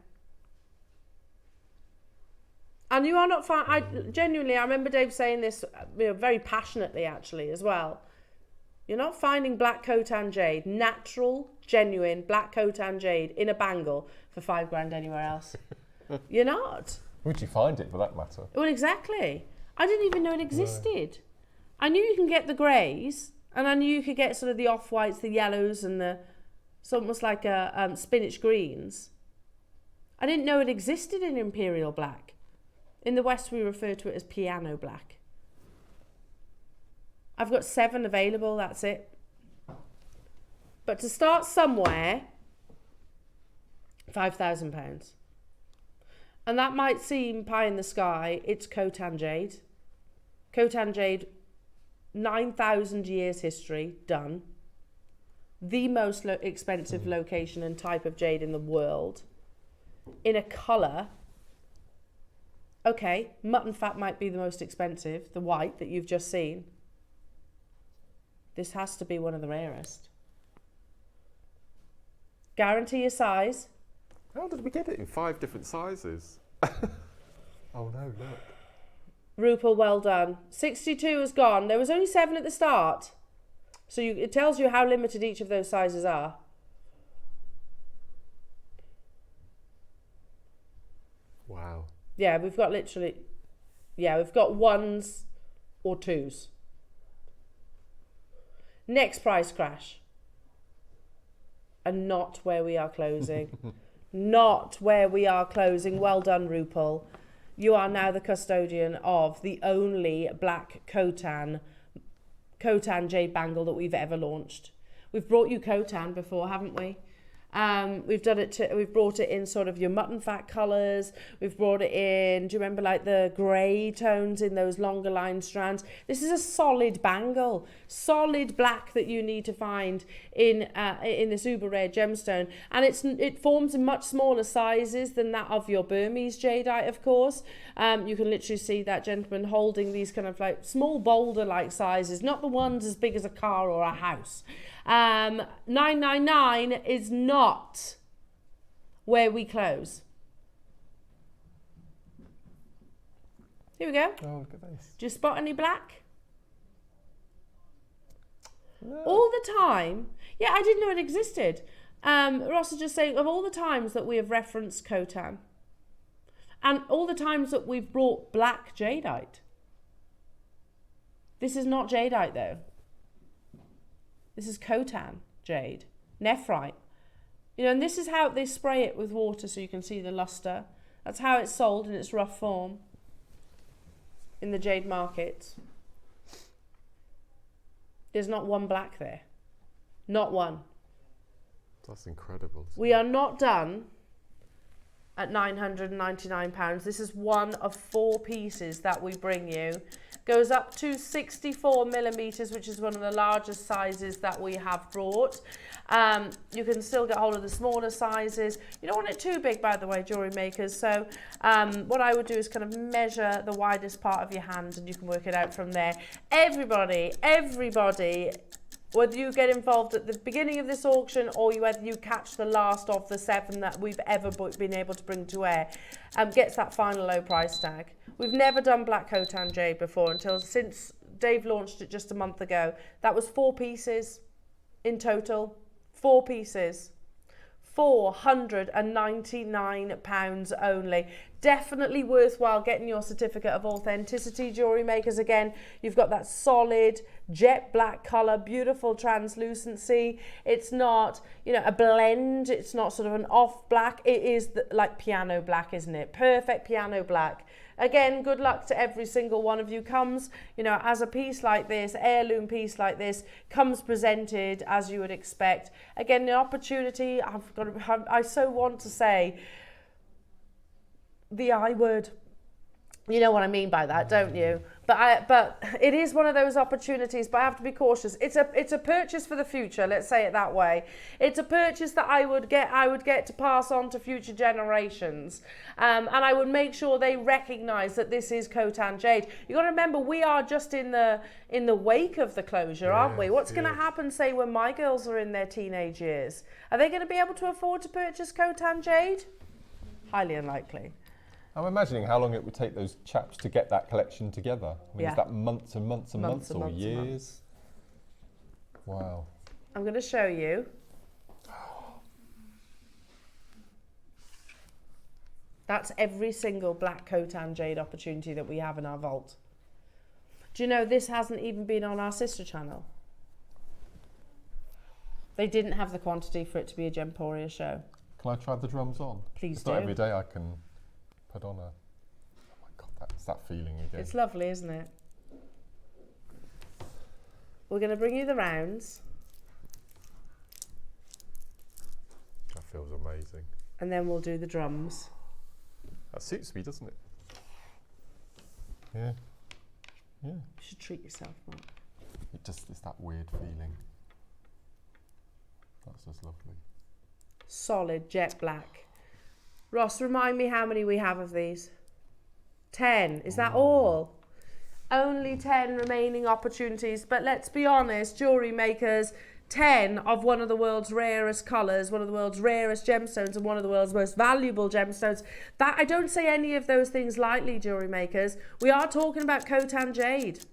And you are not I genuinely, I remember Dave saying this, very passionately actually as well. You're not finding black Khotan jade, natural, genuine black Khotan jade in a bangle for $5,000 anywhere else. You're not. Would you find it for that matter? Well, exactly. I didn't even know it existed. I knew you can get the greys, and I knew you could get sort of the off-whites, the yellows, and it's almost like a spinach greens. I didn't know it existed in imperial black. In the West, we refer to it as piano black. I've got 7 available, that's it. But to start somewhere, £5,000. And that might seem pie in the sky. It's Khotan jade. Khotan jade, 9,000 years history, done. The most expensive location and type of jade in the world. In a colour. Okay, mutton fat might be the most expensive, the white that you've just seen. This has to be one of the rarest. Guarantee your size. How did we get it in 5 different sizes? Oh no, look. Rupal, well done. 62 is gone. There was only 7 at the start. So it tells you how limited each of those sizes are. Wow. Yeah, we've got we've got 1s or 2s. Next price crash. And not where we are closing. Not where we are closing. Well done, Rupal. you are now the custodian of the only black Khotan jade bangle that we've ever launched. We've brought you Khotan before, haven't we? We've brought it in sort of your mutton fat colours. We've brought it in, do you remember like the grey tones in those longer line strands? This is a solid bangle, solid black that you need to find in this uber rare gemstone. And it forms in much smaller sizes than that of your Burmese jadeite, of course. You can literally see that gentleman holding these kind of like small boulder-like sizes, not the ones as big as a car or a house. 999 is not where we close. Here we go. Oh, look at this. Do you spot any black? No. All the time. Yeah, I didn't know it existed. Ross is just saying, of all the times that we have referenced Khotan, and all the times that we've brought black jadeite, this is not jadeite though. This is Khotan jade, nephrite. You know, and this is how they spray it with water so you can see the luster. That's how it's sold in its rough form in the jade markets. There's not one black there. Not one. That's incredible. We are not done at £999. This is one of 4 pieces that we bring you. Goes up to 64 millimeters, which is one of the largest sizes that we have brought. You can still get hold of the smaller sizes. You don't want it too big, by the way, jewellery makers. So what I would do is kind of measure the widest part of your hand and you can work it out from there. Everybody, whether you get involved at the beginning of this auction or whether you catch the last of the 7 that we've ever been able to bring to air, gets that final low price tag. We've never done black Khotan jade before since Dave launched it just a month ago. That was 4 pieces in total. 4 pieces. £499 only. Definitely worthwhile getting your certificate of authenticity, jewellery makers. Again, you've got that solid jet black colour, beautiful translucency. It's not, you know, a blend. It's not sort of an off black. It is like piano black, isn't it? Perfect piano black. Again, good luck to every single one of you. Comes, you know, as a piece like this, heirloom piece like this, comes presented as you would expect. Again, the opportunity, I so want to say the I word. You know what I mean by that, don't you? But it is one of those opportunities, but I have to be cautious. It's a purchase for the future, let's say it that way. It's a purchase that I would get to pass on to future generations. And I would make sure they recognise that this is Khotan jade. You've got to remember, we are just in the wake of the closure, aren't we? What's going to happen, say, when my girls are in their teenage years? Are they going to be able to afford to purchase Khotan jade? Highly unlikely. I'm imagining how long it would take those chaps to get that collection together. I mean, is that months and months and months or years? Wow. I'm going to show you. That's every single black Khotan jade opportunity that we have in our vault. Do you know this hasn't even been on our sister channel? They didn't have the quantity for it to be a Gemporia show. Can I try the drums on? Please it's do. Not every day I can put on a... Oh my God, that's that feeling again. It's lovely, isn't it? We're going to bring you the rounds. That feels amazing. And then we'll do the drums. That suits me, doesn't it? Yeah. Yeah. You should treat yourself, Mark. It's that weird feeling. That's just lovely. Solid jet black. Ross, remind me how many we have of these. 10. Is that all? Only 10 remaining opportunities. But let's be honest, jewellery makers, 10 of one of the world's rarest colours, one of the world's rarest gemstones, and one of the world's most valuable gemstones. That I don't say any of those things lightly, jewellery makers. We are talking about Khotan jade.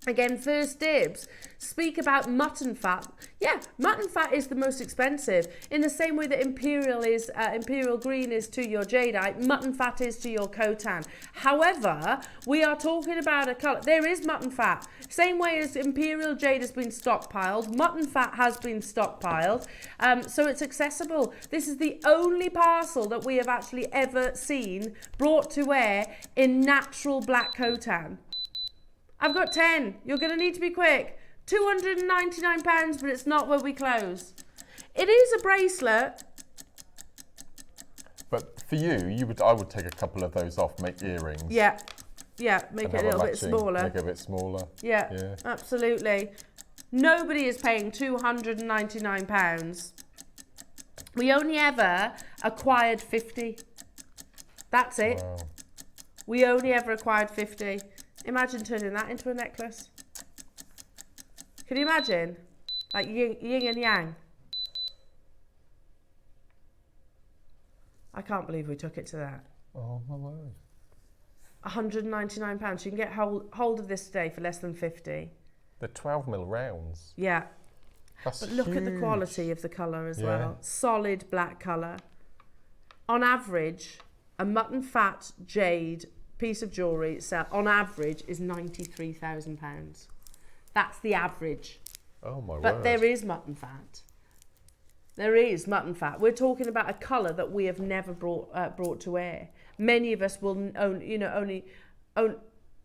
Again, first dibs. Speak about mutton fat. Yeah, mutton fat is the most expensive. In the same way that imperial green is to your jadeite, mutton fat is to your Khotan. However, we are talking about a colour. There is mutton fat. Same way as imperial jade has been stockpiled, mutton fat has been stockpiled. So it's accessible. This is the only parcel that we have actually ever seen brought to air in natural black Khotan. I've got 10. You're going to need to be quick. £299, but it's not where we close. It is a bracelet. But for you, I would take a couple of those off, make earrings. Yeah, make it a little bit smaller. Make it a bit smaller. Yeah, absolutely. Nobody is paying £299. We only ever acquired 50. That's it. Wow. We only ever acquired 50. Imagine turning that into a necklace. Can you imagine? Like yin and yang. I can't believe we took it to that. Oh my word. £199. You can get hold of this today for less than 50. The 12mm rounds. Yeah. That's But look at the huge. quality of the colour as well. Solid black colour. On average, a mutton fat jade piece of jewellery on average is £93,000. That's the average. Oh my word. But there is mutton fat. There is mutton fat. We're talking about a colour that we have never brought to air. Many of us will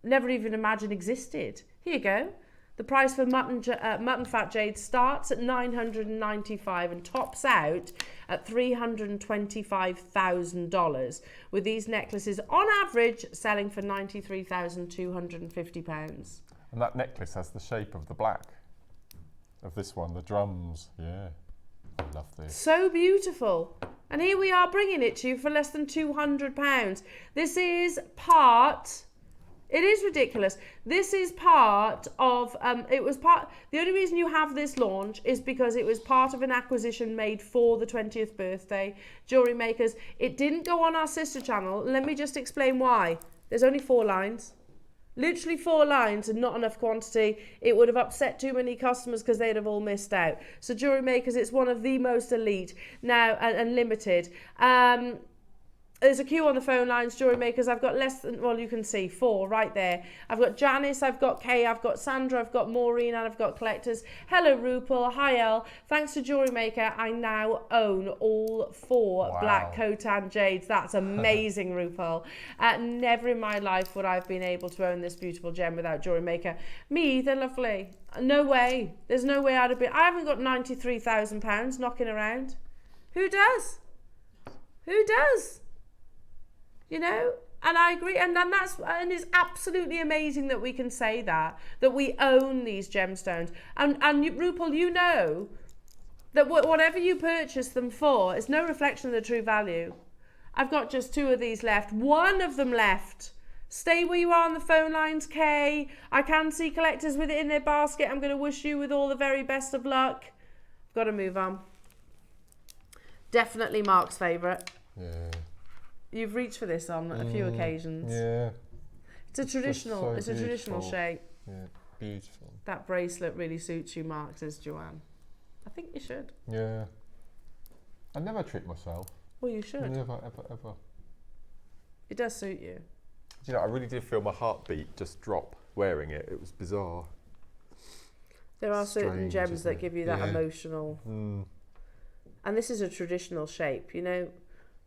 never even imagine existed. Here you go. The price for mutton fat jade starts at $995 and tops out at $325,000, with these necklaces on average selling for £93,250. And that necklace has the shape of the black of this one, the drums. Yeah, I love this. So beautiful. And here we are bringing it to you for less than £200. This is part... It is ridiculous. This is part of, the only reason you have this launch is because it was part of an acquisition made for the 20th birthday, Jewellery Makers. It didn't go on our sister channel. Let me just explain why. There's only 4 lines. Literally 4 lines and not enough quantity. It would have upset too many customers because they'd have all missed out. So Jewellery Makers, it's one of the most elite now and limited. There's a queue on the phone lines, Jewellery Makers. I've got less than, well, you can see 4 right there. I've got Janice, I've got Kay, I've got Sandra, I've got Maureen, and I've got collectors. Hello, Rupal. Hi, Elle. Thanks to Jewellery Maker, I now own all 4 black Khotan jades. That's amazing, Rupal. Never in my life would I have been able to own this beautiful gem without Jewellery Maker. Me, they're lovely. No way. There's no way I'd have been. I haven't got £93,000 knocking around. Who does? Who does? You know, and I agree, and it's absolutely amazing that we can say that we own these gemstones. And Rupal, you know that whatever you purchase them for is no reflection of the true value. I've got just 2 of these left. 1 of them left. Stay where you are on the phone lines, Kay. I can see collectors with it in their basket. I'm going to wish you with all the very best of luck. I've got to move on. Definitely Mark's favourite. Yeah. You've reached for this on a few occasions. Yeah. It's a traditional. It's a traditional shape. Yeah, beautiful. That bracelet really suits you, Mark, says Joanne. I think you should. Yeah. I never treat myself. Well, you should. Never, ever. It does suit you. Do you know, I really did feel my heartbeat just drop wearing it. It was bizarre. There are certain Strange, gems that give you that emotional. Mm. And this is a traditional shape, you know.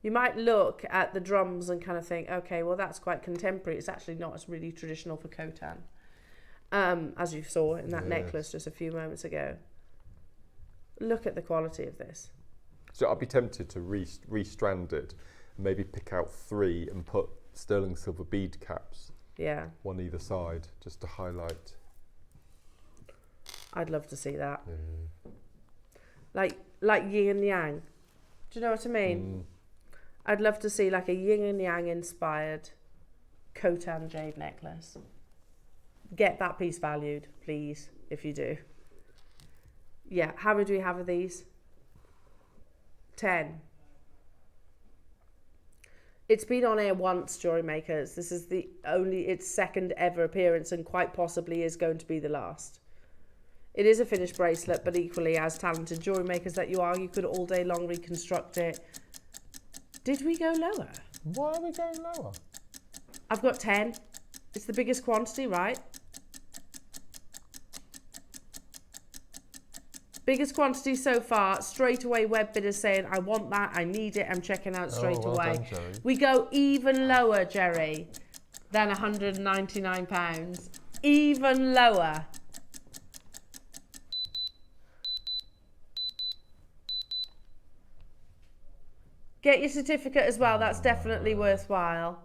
You might look at the drums and kind of think, okay, well, that's quite contemporary. It's actually not. It's really traditional for Khotan, as you saw in that necklace just a few moments ago. Look at the quality of this. So I'd be tempted to restrand it, maybe pick out 3 and put sterling silver bead caps. Yeah. 1 either side, just to highlight. I'd love to see that. Like yin and yang. Do you know what I mean? I'd love to see like a yin and yang inspired Khotan jade necklace. Get that piece valued, please, if you do. Yeah, how many do we have of these? 10. It's been on air once, JewelleryMakers. This is its second ever appearance and quite possibly is going to be the last. It is a finished bracelet, but equally as talented jewellery makers that you are, you could all day long reconstruct it. Did we go lower? Why are we going lower? I've got 10. It's the biggest quantity, right? Biggest quantity so far. Straight away, web bidders saying, I want that, I need it, I'm checking out straight away. Done, Jerry. We go even lower, Jerry, than £199. Even lower. Get your certificate as well. That's definitely worthwhile.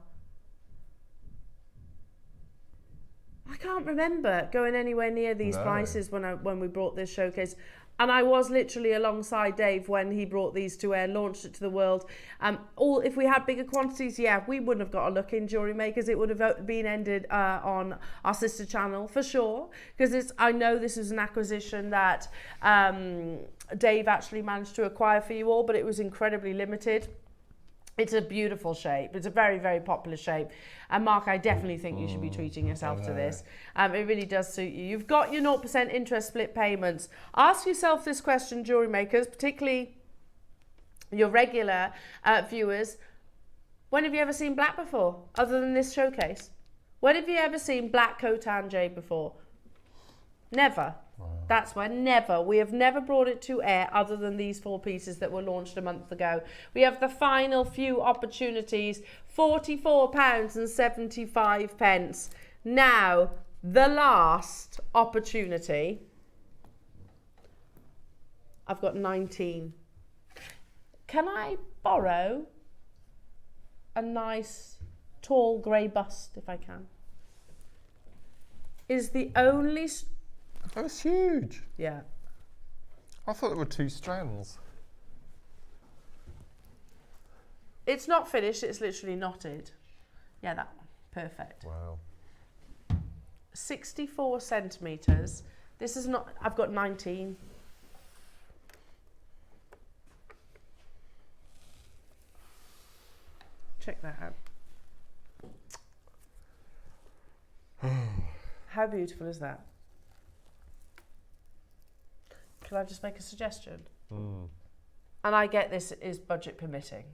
I can't remember going anywhere near these prices when we brought this showcase. And I was literally alongside Dave when he brought these to air, launched it to the world. If we had bigger quantities, yeah, we wouldn't have got a look in JewelleryMakers. It would have been ended on our sister channel for sure. Because I know this is an acquisition that Dave actually managed to acquire for you all, but it was incredibly limited. It's a beautiful shape. It's a very, very popular shape. And Mark, I definitely think you should be treating yourself to this. It really does suit you. You've got your 0% interest split payments. Ask yourself this question, JewelleryMakers, particularly your regular viewers. When have you ever seen black before, other than this showcase? When have you ever seen black Khotan jade before? Never. Wow. That's why never. We have never brought it to air other than these 4 pieces that were launched a month ago. We have the final few opportunities, £44.75. Now, the last opportunity. I've got 19. Can I borrow a nice tall grey bust if I can? Is the only... That was huge. Yeah. I thought there were 2 strands. It's not finished, it's literally knotted. Yeah, that one. Perfect. Wow. 64 centimetres. This is not, I've got 19. Check that out. How beautiful is that? Can I just make a suggestion? And I get this is budget permitting.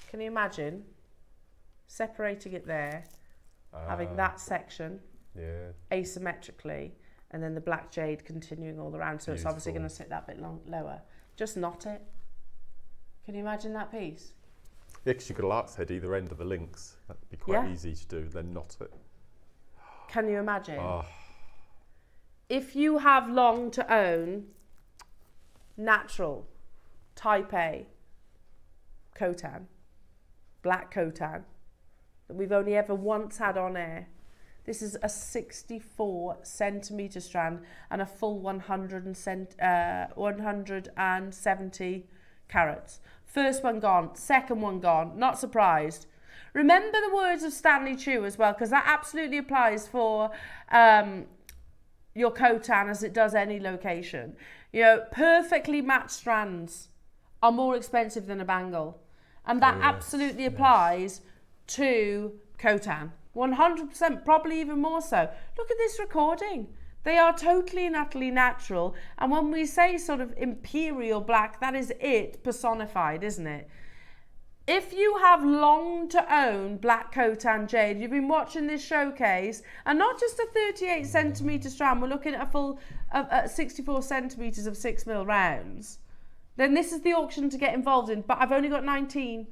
Can you imagine separating it there, having that section asymmetrically, and then the black jade continuing all around, so it's obviously going to sit that bit lower. Just knot it. Can you imagine that piece? Yeah, because you could lark's head either end of the links. That'd be quite easy to do, then knot it. Can you imagine? If you have long to own natural type A Khotan, black Khotan, that we've only ever once had on air, this is a 64 centimetre strand and a full 170 carats. First one gone, second one gone, not surprised. Remember the words of Stanley Chu as well, because that absolutely applies for your Khotan as it does any location. You know, perfectly matched strands are more expensive than a bangle. And that absolutely applies to Khotan. 100%, probably even more so. Look at this recording. They are totally and utterly natural. And when we say sort of imperial black, that is it personified, isn't it? If you have long to own black Khotan jade, you've been watching this showcase, and not just a 38 centimetre strand, we're looking at a full 64 centimetres of 6mm rounds, then this is the auction to get involved in, but I've only got 19.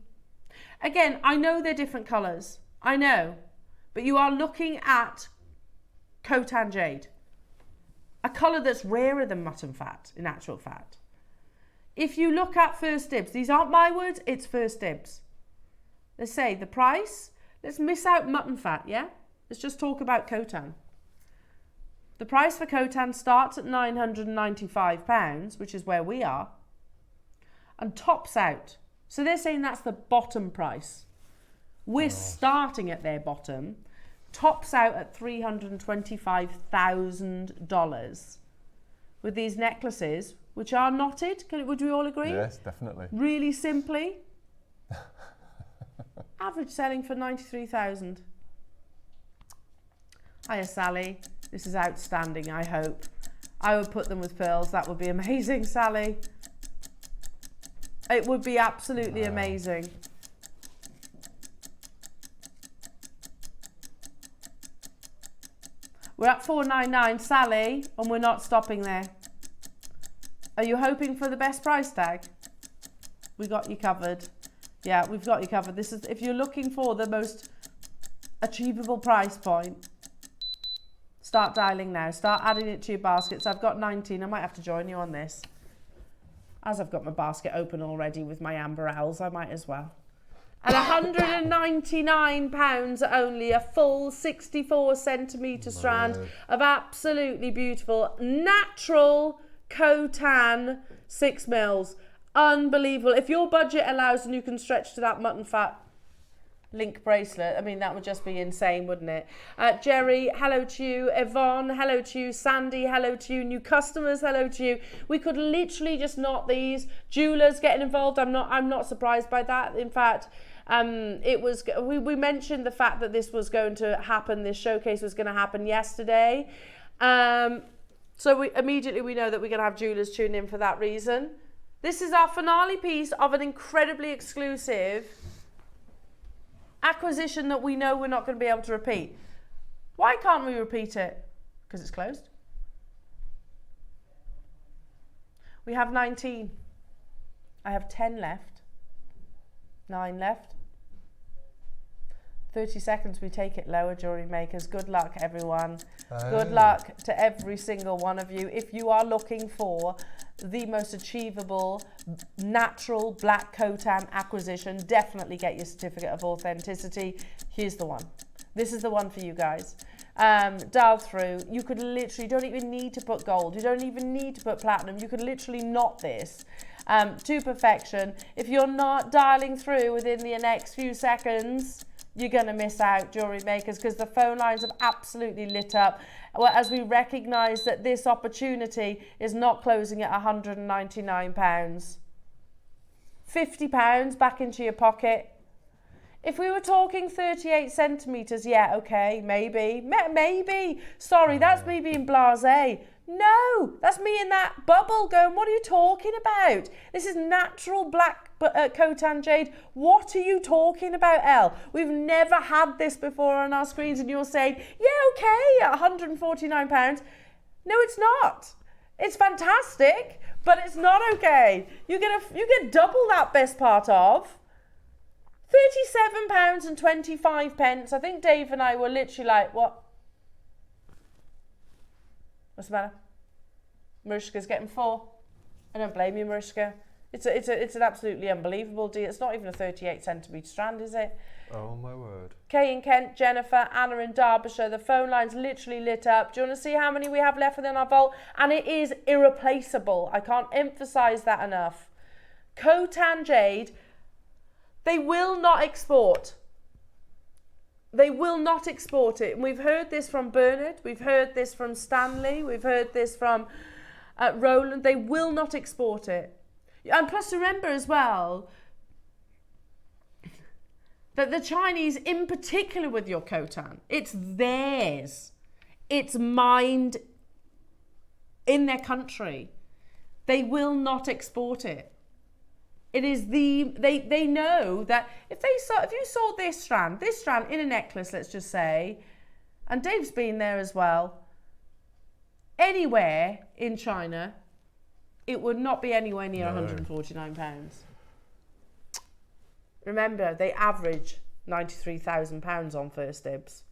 Again, I know they're different colours, I know, but you are looking at Khotan jade, a colour that's rarer than mutton fat, in actual fact. If you look at First Dibs, these aren't my words, it's First Dibs. They say the price, let's miss out mutton fat, yeah? Let's just talk about Khotan. The price for Khotan starts at £995, which is where we are, and tops out. So they're saying that's the bottom price. We're starting at their bottom, tops out at $325,000 with these necklaces, which are knotted. Would we all agree? Yes, definitely. Really simply. Average selling for 93,000. Hiya, Sally. This is outstanding, I hope. I would put them with pearls. That would be amazing, Sally. It would be absolutely amazing. We're at 499, Sally, and we're not stopping there. Are you hoping for the best price tag? We got you covered. Yeah, we've got you covered. This is, if you're looking for the most achievable price point, start dialing now. Start adding it to your baskets. I've got 19. I might have to join you on this. As I've got my basket open already with my amber owls, I might as well. And £199 only, a full 64 centimetre strand of absolutely beautiful natural Khotan 6 mils. Unbelievable. If your budget allows and you can stretch to that mutton fat link bracelet, I mean, that would just be insane, wouldn't it? Jerry, hello to you. Yvonne, hello to you. Sandy, hello to you. New customers, hello to you. We could literally just knot these. Jewelers getting involved. I'm not surprised by that. In fact, we mentioned the fact that this was going to happen. This showcase was going to happen yesterday. So we know that we're going to have jewelers tune in for that reason. This is our finale piece of an incredibly exclusive acquisition that we know we're not going to be able to repeat. Why can't we repeat it? Because it's closed. We have 19. I have 10 left. 9 left. 30 seconds, we take it lower, jewellery makers. Good luck, everyone. Good luck to every single one of you. If you are looking for the most achievable natural black Khotan acquisition, definitely get your certificate of authenticity. Here's the one. This is the one for you guys. Dial through. You could literally, don't even need to put gold. You don't even need to put platinum. You could literally knot this to perfection. If you're not dialing through within the next few seconds, you're going to miss out, jewellery makers, because the phone lines have absolutely lit up. Well, as we recognise that this opportunity is not closing at £199. £50 back into your pocket. If we were talking 38 centimetres, yeah, okay, maybe. Sorry, that's me being blasé. No, that's me in that bubble going, what are you talking about? This is natural black Khotan jade. What are you talking about, Elle? We've never had this before on our screens, and you're saying, yeah, okay, at £149. No, it's not. It's fantastic, but it's not okay. You get double that, best part of £37.25. I think Dave and I were literally like, what? What's the matter? Mariska's getting 4. I don't blame you, Mariska. It's an absolutely unbelievable deal. It's not even a 38 centimetre strand, is it? Oh my word. Kay in Kent, Jennifer, Anna in Derbyshire. The phone line's literally lit up. Do you want to see how many we have left within our vault? And it is irreplaceable. I can't emphasise that enough. Khotan jade, they will not export. They will not export it. And we've heard this from Bernard. We've heard this from Stanley. We've heard this from Roland. They will not export it. And plus remember as well that the Chinese, in particular with your Khotan, it's theirs. It's mined in their country. They will not export it. It is they know that if you saw this strand in a necklace, let's just say, and Dave's been there as well, anywhere in China, it would not be anywhere near £149. Remember, they average £93,000 on First Dibs.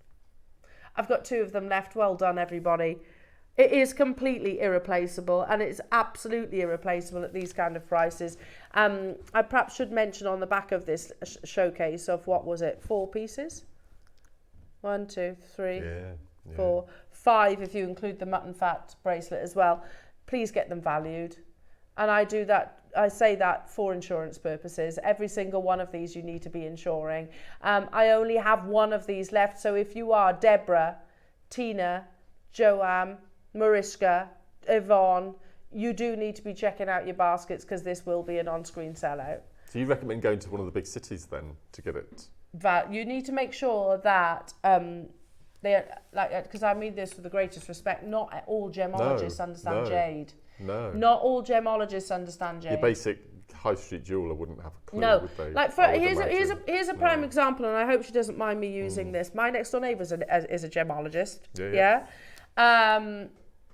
I've got 2 of them left. Well done, everybody. It is completely irreplaceable, and it's absolutely irreplaceable at these kind of prices. I perhaps should mention on the back of this showcase of, what was it, 4 pieces? 1, 2, 3, 4, 5 if you include the mutton fat bracelet as well. Please get them valued. And I say that for insurance purposes. Every single one of these you need to be insuring. I only have 1 of these left, so if you are Deborah, Tina, Joanne, Mariska, Yvonne, you do need to be checking out your baskets, because this will be an on-screen sellout. So you recommend going to one of the big cities then to get it? you need to make sure that they like, because I mean this with the greatest respect, not all gemologists understand jade. No. Not all gemologists understand jade. Your basic high street jeweller wouldn't have a clue, No, would they? like here's a prime example, and I hope she doesn't mind me using this. My next door neighbour is a gemologist. Yeah.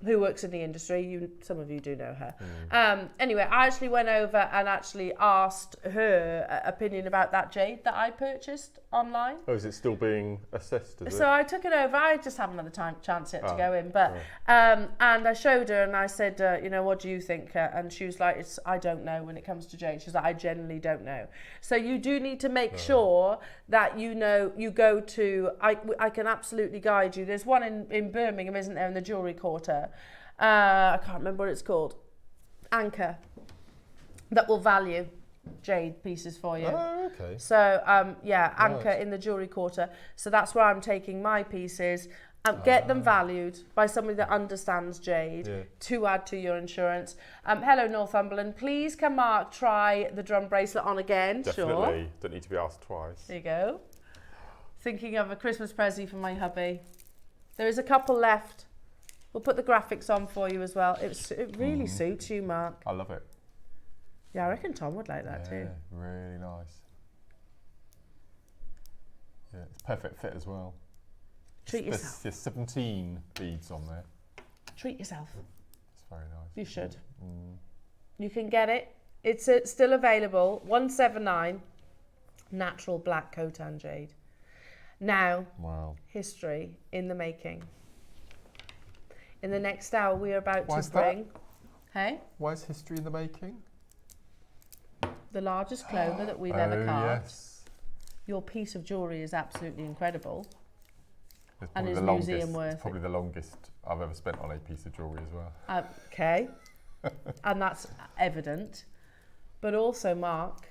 Who works in the industry. Some of you do know her. Anyway, I actually went over and actually asked her opinion about that jade that I purchased online. Oh, is it still being assessed? So I took it over. I just haven't had the chance yet to go in, but and I showed her and I said, you know, what do you think? And she was like, I don't know when it comes to jade. She's like, I generally don't know. So you do need to make sure that you know you go to. I can absolutely guide you. There's one in Birmingham, isn't there, in the jewellery quarter? I can't remember what it's called. Anchor. That will value jade pieces for you. Oh, okay. So Anchor in the jewellery quarter. So that's where I'm taking my pieces and get them valued by somebody that understands jade to add to your insurance. Hello Northumberland, please can Mark try the drum bracelet on again? Definitely. Sure. Don't need to be asked twice. There you go. Thinking of a Christmas present for my hubby. There is a couple left. We'll put the graphics on for you as well. It really suits you, Mark. I love it. Yeah, I reckon Tom would like that too. Really nice. Yeah, it's perfect fit as well. Treat yourself. There's 17 beads on there. Treat yourself. It's very nice. You should. You can get it. It's still available. 179 natural black Khotan jade. Now, history in the making. In the next hour, we are about to bring. Hey? Why is history in the making? The largest clover that we've ever carved. Yes. Your piece of jewellery is absolutely incredible. And is museum worthy. It's probably the longest I've ever spent on a piece of jewellery as well. Okay. And that's evident. But also, Mark,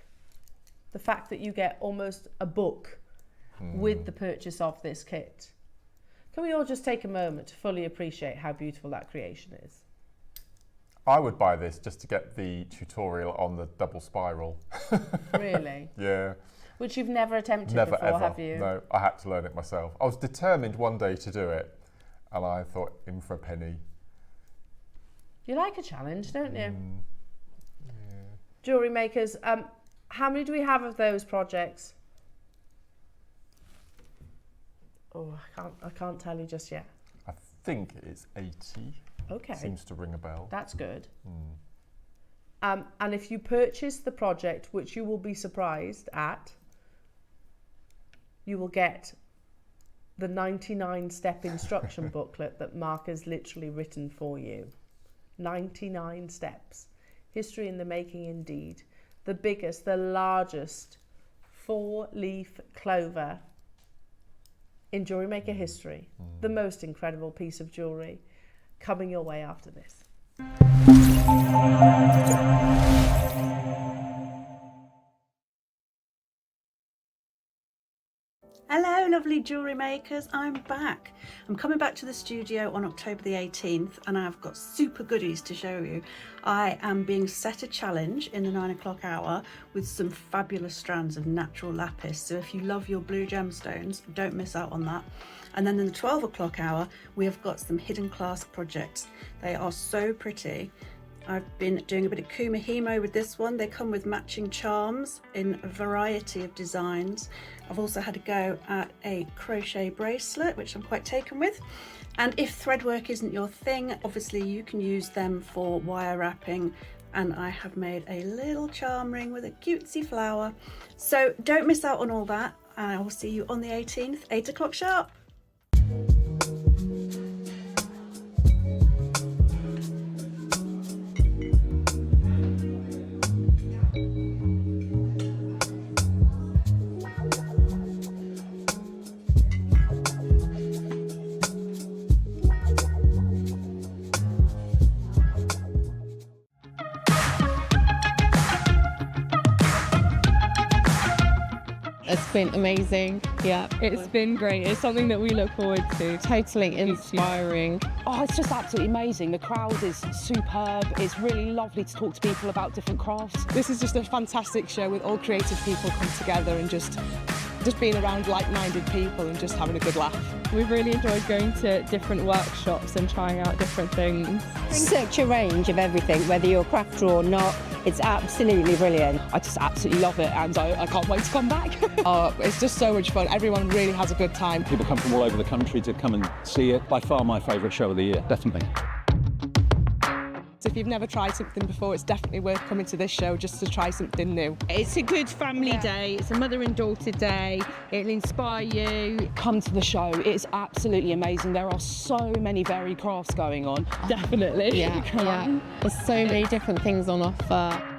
the fact that you get almost a book with the purchase of this kit. Can we all just take a moment to fully appreciate how beautiful that creation is? I would buy this just to get the tutorial on the double spiral. Really? Yeah. Which you've never attempted before, ever. have you? No, I had to learn it myself. I was determined one day to do it, and I thought, in for a penny. You like a challenge, don't you? Jewellery makers, how many do we have of those projects? Oh, I can't tell you just yet. I think it's 80. Okay. Seems to ring a bell. That's good. And if you purchase the project, which you will be surprised at, you will get the 99-step instruction booklet that Mark has literally written for you. 99 steps. History in the making indeed. The biggest, the largest 4-leaf clover in JewelleryMaker history. The most incredible piece of jewellery coming your way after this. Hello lovely jewellery makers, I'm back. I'm coming back to the studio on October the 18th and I've got super goodies to show you. I am being set a challenge in the 9 o'clock hour with some fabulous strands of natural lapis, so if you love your blue gemstones, don't miss out on that. And then in the 12 o'clock hour we have got some hidden class projects. They are so pretty. I've been doing a bit of kumihimo with this one. They come with matching charms in a variety of designs. I've also had a go at a crochet bracelet, which I'm quite taken with. And if thread work isn't your thing, obviously you can use them for wire wrapping. And I have made a little charm ring with a cutesy flower. So don't miss out on all that. And I will see you on the 18th, 8 o'clock sharp. It's been amazing. Yeah, it's been great. It's something that we look forward to. Totally inspiring. Oh, it's just absolutely amazing. The crowd is superb. It's really lovely to talk to people about different crafts. This is just a fantastic show with all creative people come together and just just being around like-minded people and just having a good laugh. We've really enjoyed going to different workshops and trying out different things. Such a range of everything, whether you're a crafter or not. It's absolutely brilliant. I just absolutely love it, and I can't wait to come back. It's just so much fun. Everyone really has a good time. People come from all over the country to come and see it. By far my favourite show of the year, definitely. So if you've never tried something before, it's definitely worth coming to this show just to try something new. It's a good family day. It's a mother and daughter day. It'll inspire you. Come to the show. It's absolutely amazing. There are so many varied crafts going on. Definitely. Yeah. There's so many different things on offer.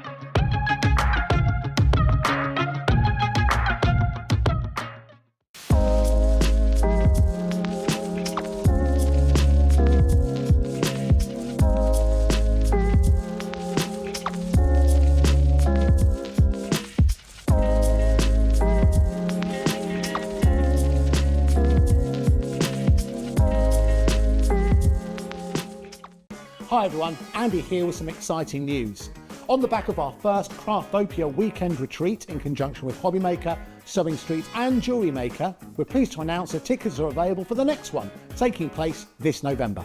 Hi everyone, Andy here with some exciting news. On the back of our first Craftopia weekend retreat in conjunction with Hobbymaker, Sewing Street and JewelleryMaker, we're pleased to announce that tickets are available for the next one, taking place this November.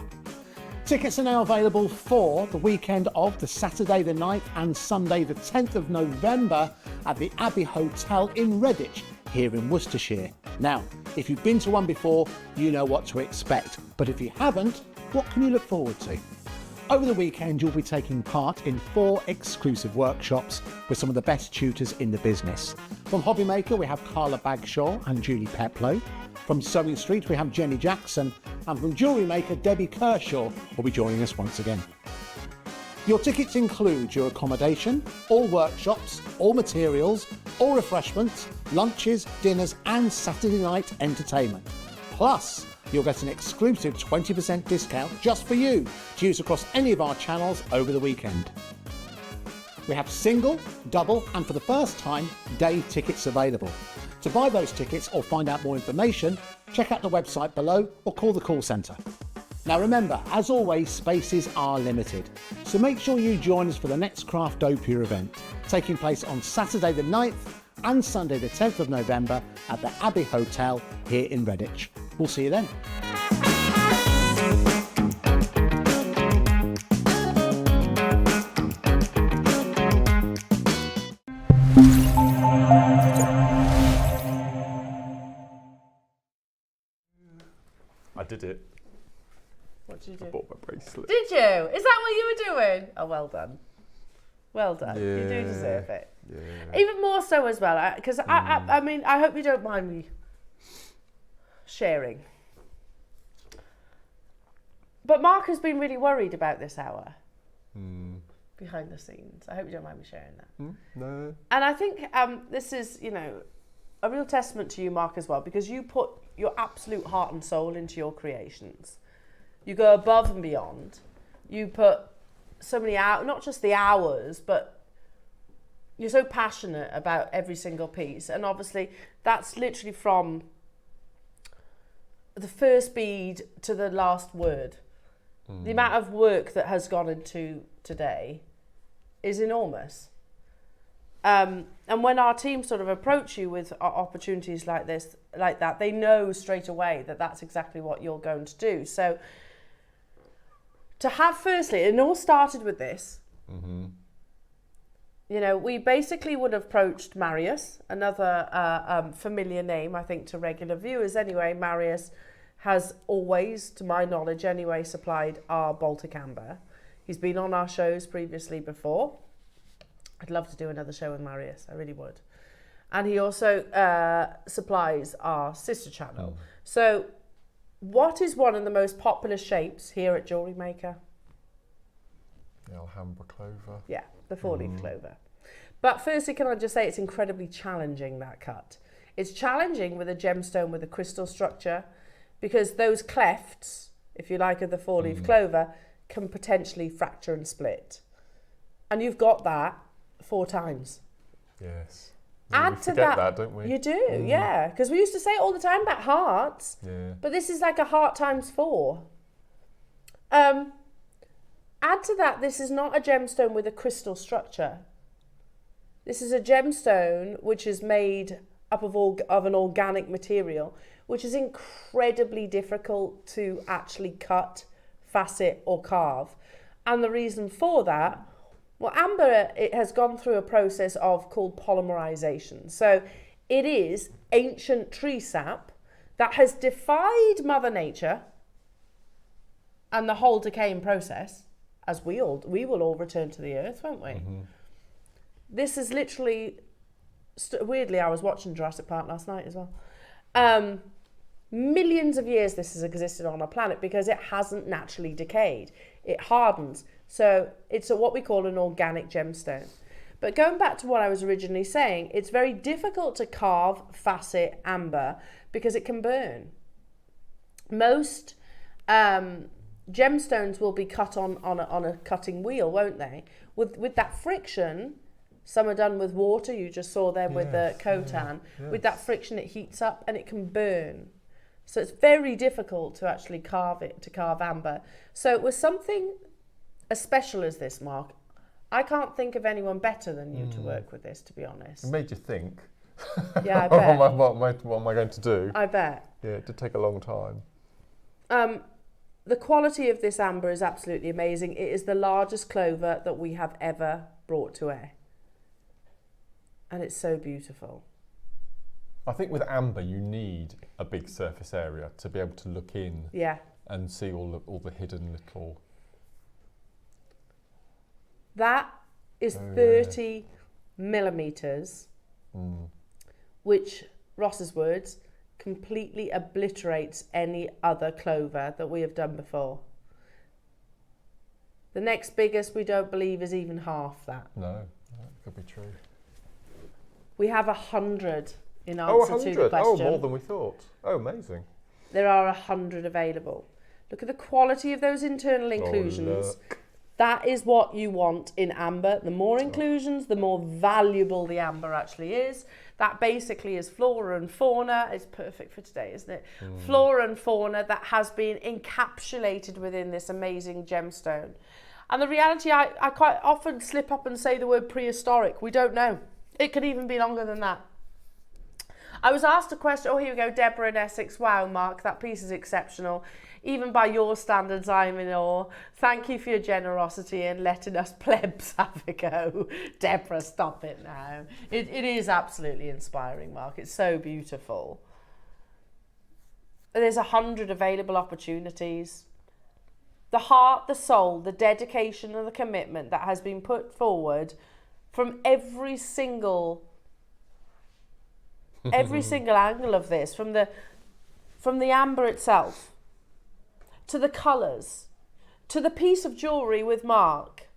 Tickets are now available for the weekend of the Saturday the 9th and Sunday the 10th of November at the Abbey Hotel in Redditch, here in Worcestershire. Now, if you've been to one before, you know what to expect, but if you haven't, what can you look forward to? Over the weekend, you'll be taking part in 4 exclusive workshops with some of the best tutors in the business. From Hobbymaker, we have Carla Bagshaw and Julie Peplow. From Sewing Street, we have Jenny Jackson. And from JewelleryMaker, Debbie Kershaw will be joining us once again. Your tickets include your accommodation, all workshops, all materials, all refreshments, lunches, dinners and Saturday night entertainment. Plus, you'll get an exclusive 20% discount just for you to use across any of our channels over the weekend. We have single, double and for the first time, day tickets available. To buy those tickets or find out more information, check out the website below or call the call centre. Now remember, as always, spaces are limited, so make sure you join us for the next Craftopia event, taking place on Saturday the 9th and Sunday the 10th of November at the Abbey Hotel here in Redditch. We'll see you then. I did it. What did you do? I bought my bracelet. Did you? Is that what you were doing? Oh, well done. Well done. Yeah. You do deserve it. Yeah. Even more so as well, because I mean, I hope you don't mind me sharing. But Mark has been really worried about this hour behind the scenes. I hope you don't mind me sharing that. No. And I think this is, you know, a real testament to you, Mark, as well, because you put your absolute heart and soul into your creations. You go above and beyond. You put so many hours, not just the hours, but you're so passionate about every single piece. And obviously that's literally from the first bead to the last word. The amount of work that has gone into today is enormous. And when our team sort of approach you with opportunities like this, like that, they know straight away that that's exactly what you're going to do. So to have, firstly, it all started with this. You know, we basically would have approached Marius, another familiar name, I think, to regular viewers anyway. Marius has always, to my knowledge anyway, supplied our Baltic Amber. He's been on our shows previously before. I'd love to do another show with Marius, I really would. And he also supplies our sister channel. So what is one of the most popular shapes here at JewelleryMaker? The Alhambra clover. Yeah, the 4-leaf clover. But firstly, can I just say it's incredibly challenging, that cut. It's challenging with a gemstone with a crystal structure, because those clefts, if you like, of the 4-leaf clover can potentially fracture and split. And you've got that 4 times. Yes. Add we to forget that, don't we? You do, yeah. Because we used to say it all the time about hearts, but this is like a heart times 4. Add to that, this is not a gemstone with a crystal structure. This is a gemstone which is made up of an organic material, which is incredibly difficult to actually cut, facet or carve. And the reason for that, well, amber, it has gone through a process called polymerization. So it is ancient tree sap that has defied Mother Nature and the whole decaying process, as we will all return to the earth, won't we? Mm-hmm. This is literally, weirdly, I was watching Jurassic Park last night as well. Millions of years this has existed on our planet because it hasn't naturally decayed. It hardens. So it's what we call an organic gemstone. But going back to what I was originally saying, it's very difficult to carve, facet amber because it can burn. Most gemstones will be cut on a cutting wheel, won't they? With that friction, some are done with water, you just saw them with the Khotan. Yes. With that friction it heats up and it can burn. So it's very difficult to actually carve amber. So it was something as special as this, Mark. I can't think of anyone better than you to work with this, to be honest. It made you think. Yeah, I bet. what am I going to do? I bet. Yeah, it did take a long time. The quality of this amber is absolutely amazing. It is the largest clover that we have ever brought to air. And it's so beautiful. I think with amber, you need a big surface area to be able to look in and see all the hidden little... That is 30 millimetres, which, Ross's words, completely obliterates any other clover that we have done before. The next biggest, we don't believe, is even half that. No, that could be true. We have 100 in answer to the question. Oh, more than we thought. Oh, amazing. There are 100 available. Look at the quality of those internal inclusions. That is what you want in amber. The more inclusions, the more valuable the amber actually is. That basically is flora and fauna. It's perfect for today, isn't it? Flora and fauna that has been encapsulated within this amazing gemstone. And the reality, I quite often slip up and say the word prehistoric. We don't know. It could even be longer than that. I was asked a question, oh, here we go, Deborah in Essex. Wow, Mark, that piece is exceptional. Even by your standards, I'm in awe. Thank you for your generosity and letting us plebs have a go. Deborah, stop it now. It is absolutely inspiring, Mark. It's so beautiful. There's 100 available opportunities. The heart, the soul, the dedication and the commitment that has been put forward from every single angle of this, from the amber itself, to the colours, to the piece of jewellery with Mark.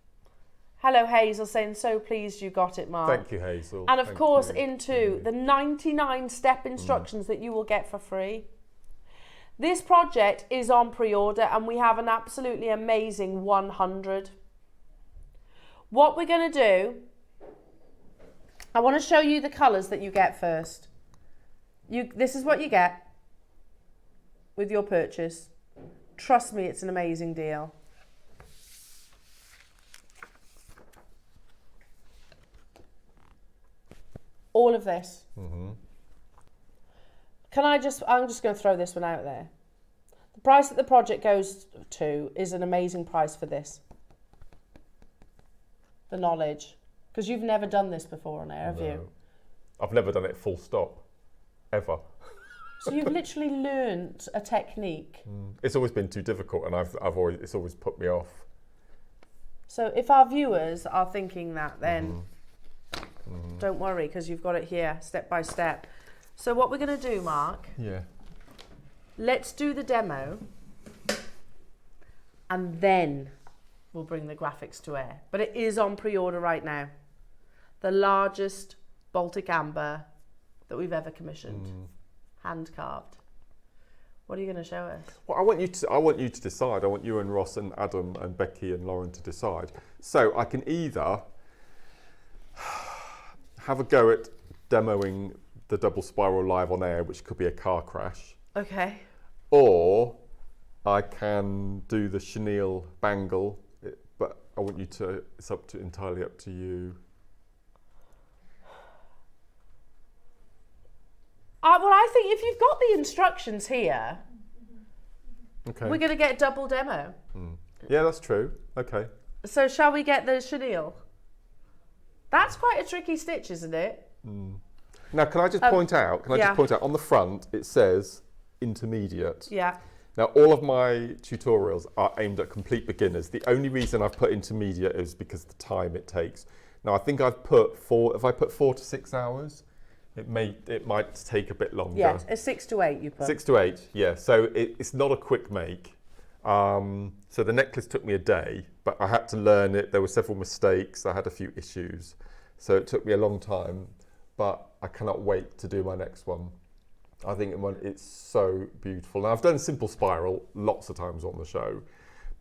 Hello, Hazel, saying so pleased you got it, Mark. Thank you, Hazel. And of course, into the 99 step instructions that you will get for free. This project is on pre-order and we have an absolutely amazing 100. What we're going to do, I want to show you the colours that you get first. This is what you get with your purchase. Trust me, it's an amazing deal. All of this. I'm just going to throw this one out there. The price that the project goes to is an amazing price for this. The knowledge. Because you've never done this before on air, have you? I've never done it full stop. Ever. So you've literally learnt a technique. It's always been too difficult and it's always put me off. So if our viewers are thinking that, then don't worry, because you've got it here step by step. So what we're going to do, Mark, let's do the demo and then we'll bring the graphics to air. But it is on pre-order right now. The largest Baltic amber that we've ever commissioned, hand carved. What are you going to show us? Well, I want you to decide. I want you and Ross and Adam and Becky and Lauren to decide. So I can either have a go at demoing the double spiral live on air, which could be a car crash. Okay. Or I can do the chenille bangle, but I want you to. It's entirely up to you. think if you've got the instructions here, Okay. we're going to get double demo. Yeah, that's true. Okay. So shall we get the chenille? That's quite a tricky stitch, isn't it? Now, can I just point out? yeah. On the front it says intermediate. Yeah. Now, all of my tutorials are aimed at complete beginners. The only reason I've put intermediate is because of the time it takes. Now, I think I've put if I put 4 to 6 hours, it might take a bit longer. Yeah, a 6 to 8 you put. 6 to 8, yeah. So it's not a quick make. So the necklace took me a day, but I had to learn it. There were several mistakes. I had a few issues. So it took me a long time, but I cannot wait to do my next one. I think it's so beautiful. Now, I've done simple spiral lots of times on the show,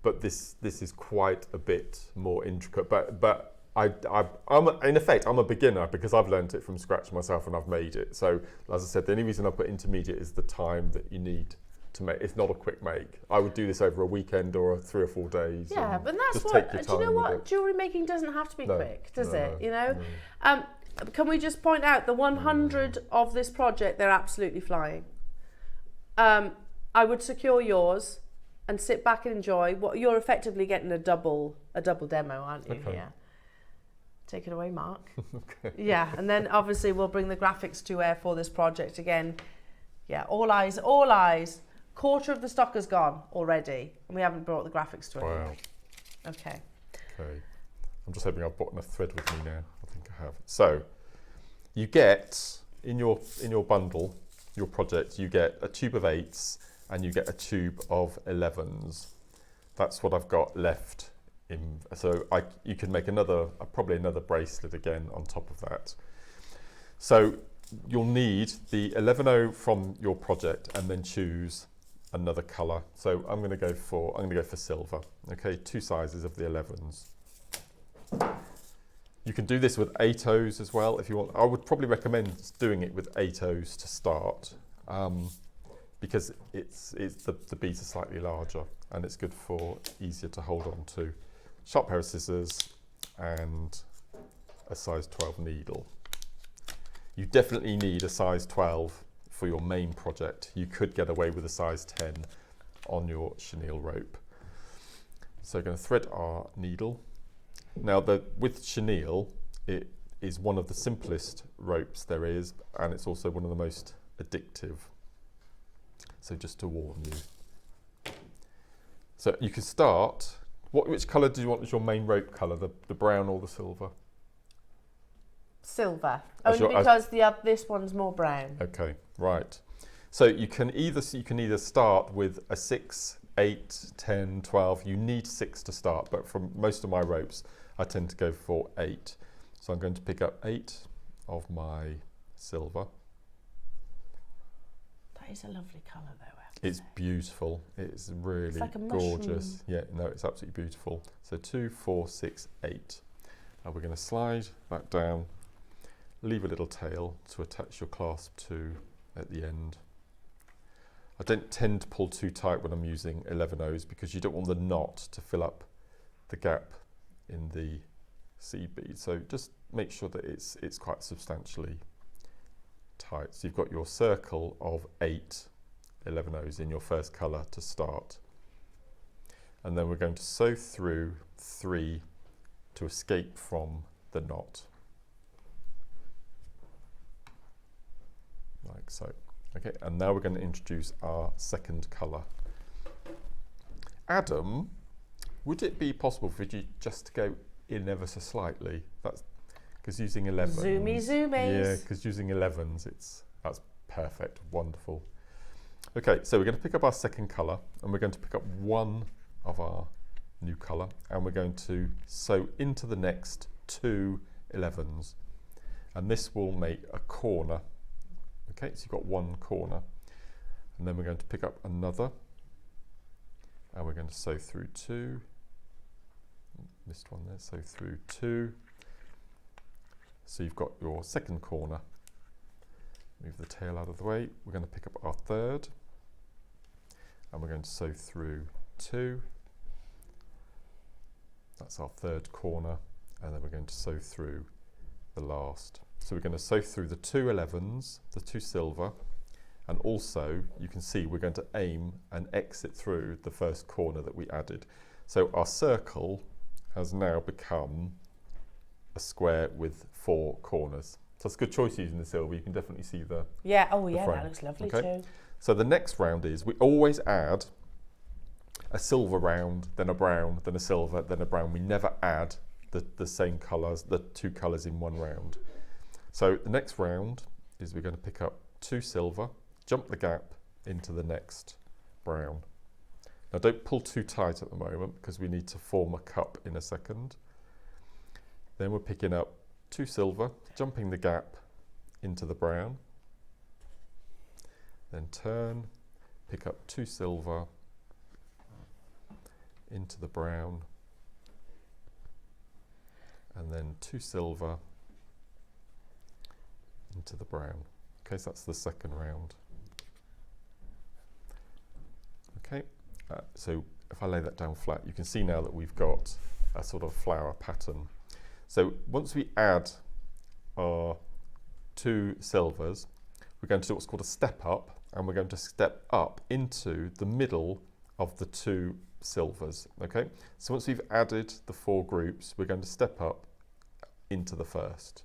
but this is quite a bit more intricate. But I'm in effect, I'm a beginner because I've learned it from scratch myself and I've made it. So as I said, the only reason I put intermediate is the time that you need to make. It's not a quick make. I would do this over a weekend or 3 or 4 days. Yeah, but that's just what, take your do you know time with what? it. Jewellery making doesn't have to be quick, does it? You know? No. Can we just point out the 100 of this project, they're absolutely flying. I would secure yours and sit back and enjoy what you're effectively getting a double demo, aren't you? Okay. Yeah. Take it away, Mark. Okay. Yeah, and then obviously we'll bring the graphics to air for this project again. Yeah, all eyes, all eyes. Quarter of the stock is gone already, and we haven't brought the graphics to it. Wow. Okay. Okay. I'm just hoping I've brought enough thread with me now. I think I have. So you get in your bundle, your project, you get a tube of 8s and you get a tube of 11s. That's what I've got left. So you can make probably another bracelet again on top of that. So you'll need the 11-0 from your project and then choose another colour. So I'm going to go for silver. Okay, 2 sizes of the 11s. You can do this with 8-0s as well if you want. I would probably recommend doing it with 8-0s to start because the beads are slightly larger and it's good for easier to hold on to. Sharp pair of scissors and a size 12 needle. You definitely need a size 12 for your main project. You could get away with a size 10 on your chenille rope. So we're going to thread our needle. Now with chenille, it is one of the simplest ropes there is, and it's also one of the most addictive. So just to warn you. So you can start, which colour do you want as your main rope colour, the brown or the silver? Silver, As only because this one's more brown. Okay, right. So you can either start with a 6, 8, 10, 12. You need 6 to start, but from most of my ropes, I tend to go for 8. So I'm going to pick up 8 of my silver. That is a lovely colour though. It's beautiful. It's really like a gorgeous. Yeah, no, it's absolutely beautiful. So 2, 4, 6, 8. And we're going to slide that down, leave a little tail to attach your clasp to at the end. I don't tend to pull too tight when I'm using 11-0s because you don't want the knot to fill up the gap in the seed bead. So just make sure that it's quite substantially tight. So you've got your circle of 8 11-0s in your first colour to start. And then we're going to sew through 3 to escape from the knot. Like so. Okay, and now we're going to introduce our second colour. Adam, would it be possible for you just to go in ever so slightly? That's because using 11s. Zoomies. Yeah, because using 11s, that's perfect, wonderful. Okay, so we're going to pick up our second colour and we're going to pick up one of our new colour and we're going to sew into the next 2 11s, and this will make a corner. Okay, so you've got one corner, and then we're going to pick up another and we're going to sew through 2. Missed one there, sew through 2. So you've got your second corner. Move the tail out of the way. We're going to pick up our third and we're going to sew through 2. That's our third corner, and then we're going to sew through the last. So we're going to sew through the 2 11s, the 2 silver, And also, you can see we're going to aim and exit through the first corner that we added. So our circle has now become a square with 4 corners. So it's a good choice using the silver. You can definitely see the Yeah, oh the yeah, frame. that looks lovely Okay. too. So the next round is, we always add a silver round, then a brown, then a silver, then a brown. We never add the same colours, the 2 colours in one round. So the next round is we're going to pick up 2 silver, jump the gap into the next brown. Now don't pull too tight at the moment because we need to form a cup in a second. Then we're picking up 2 silver, jumping the gap into the brown. Then turn, pick up 2 silver into the brown, and then 2 silver into the brown. Okay, so that's the second round. Okay, so if I lay that down flat, you can see now that we've got a sort of flower pattern. So once we add our 2 silvers, we're going to do what's called a step up, and we're going to step up into the middle of the 2 silvers. Okay, so once we've added the 4 groups, we're going to step up into the first.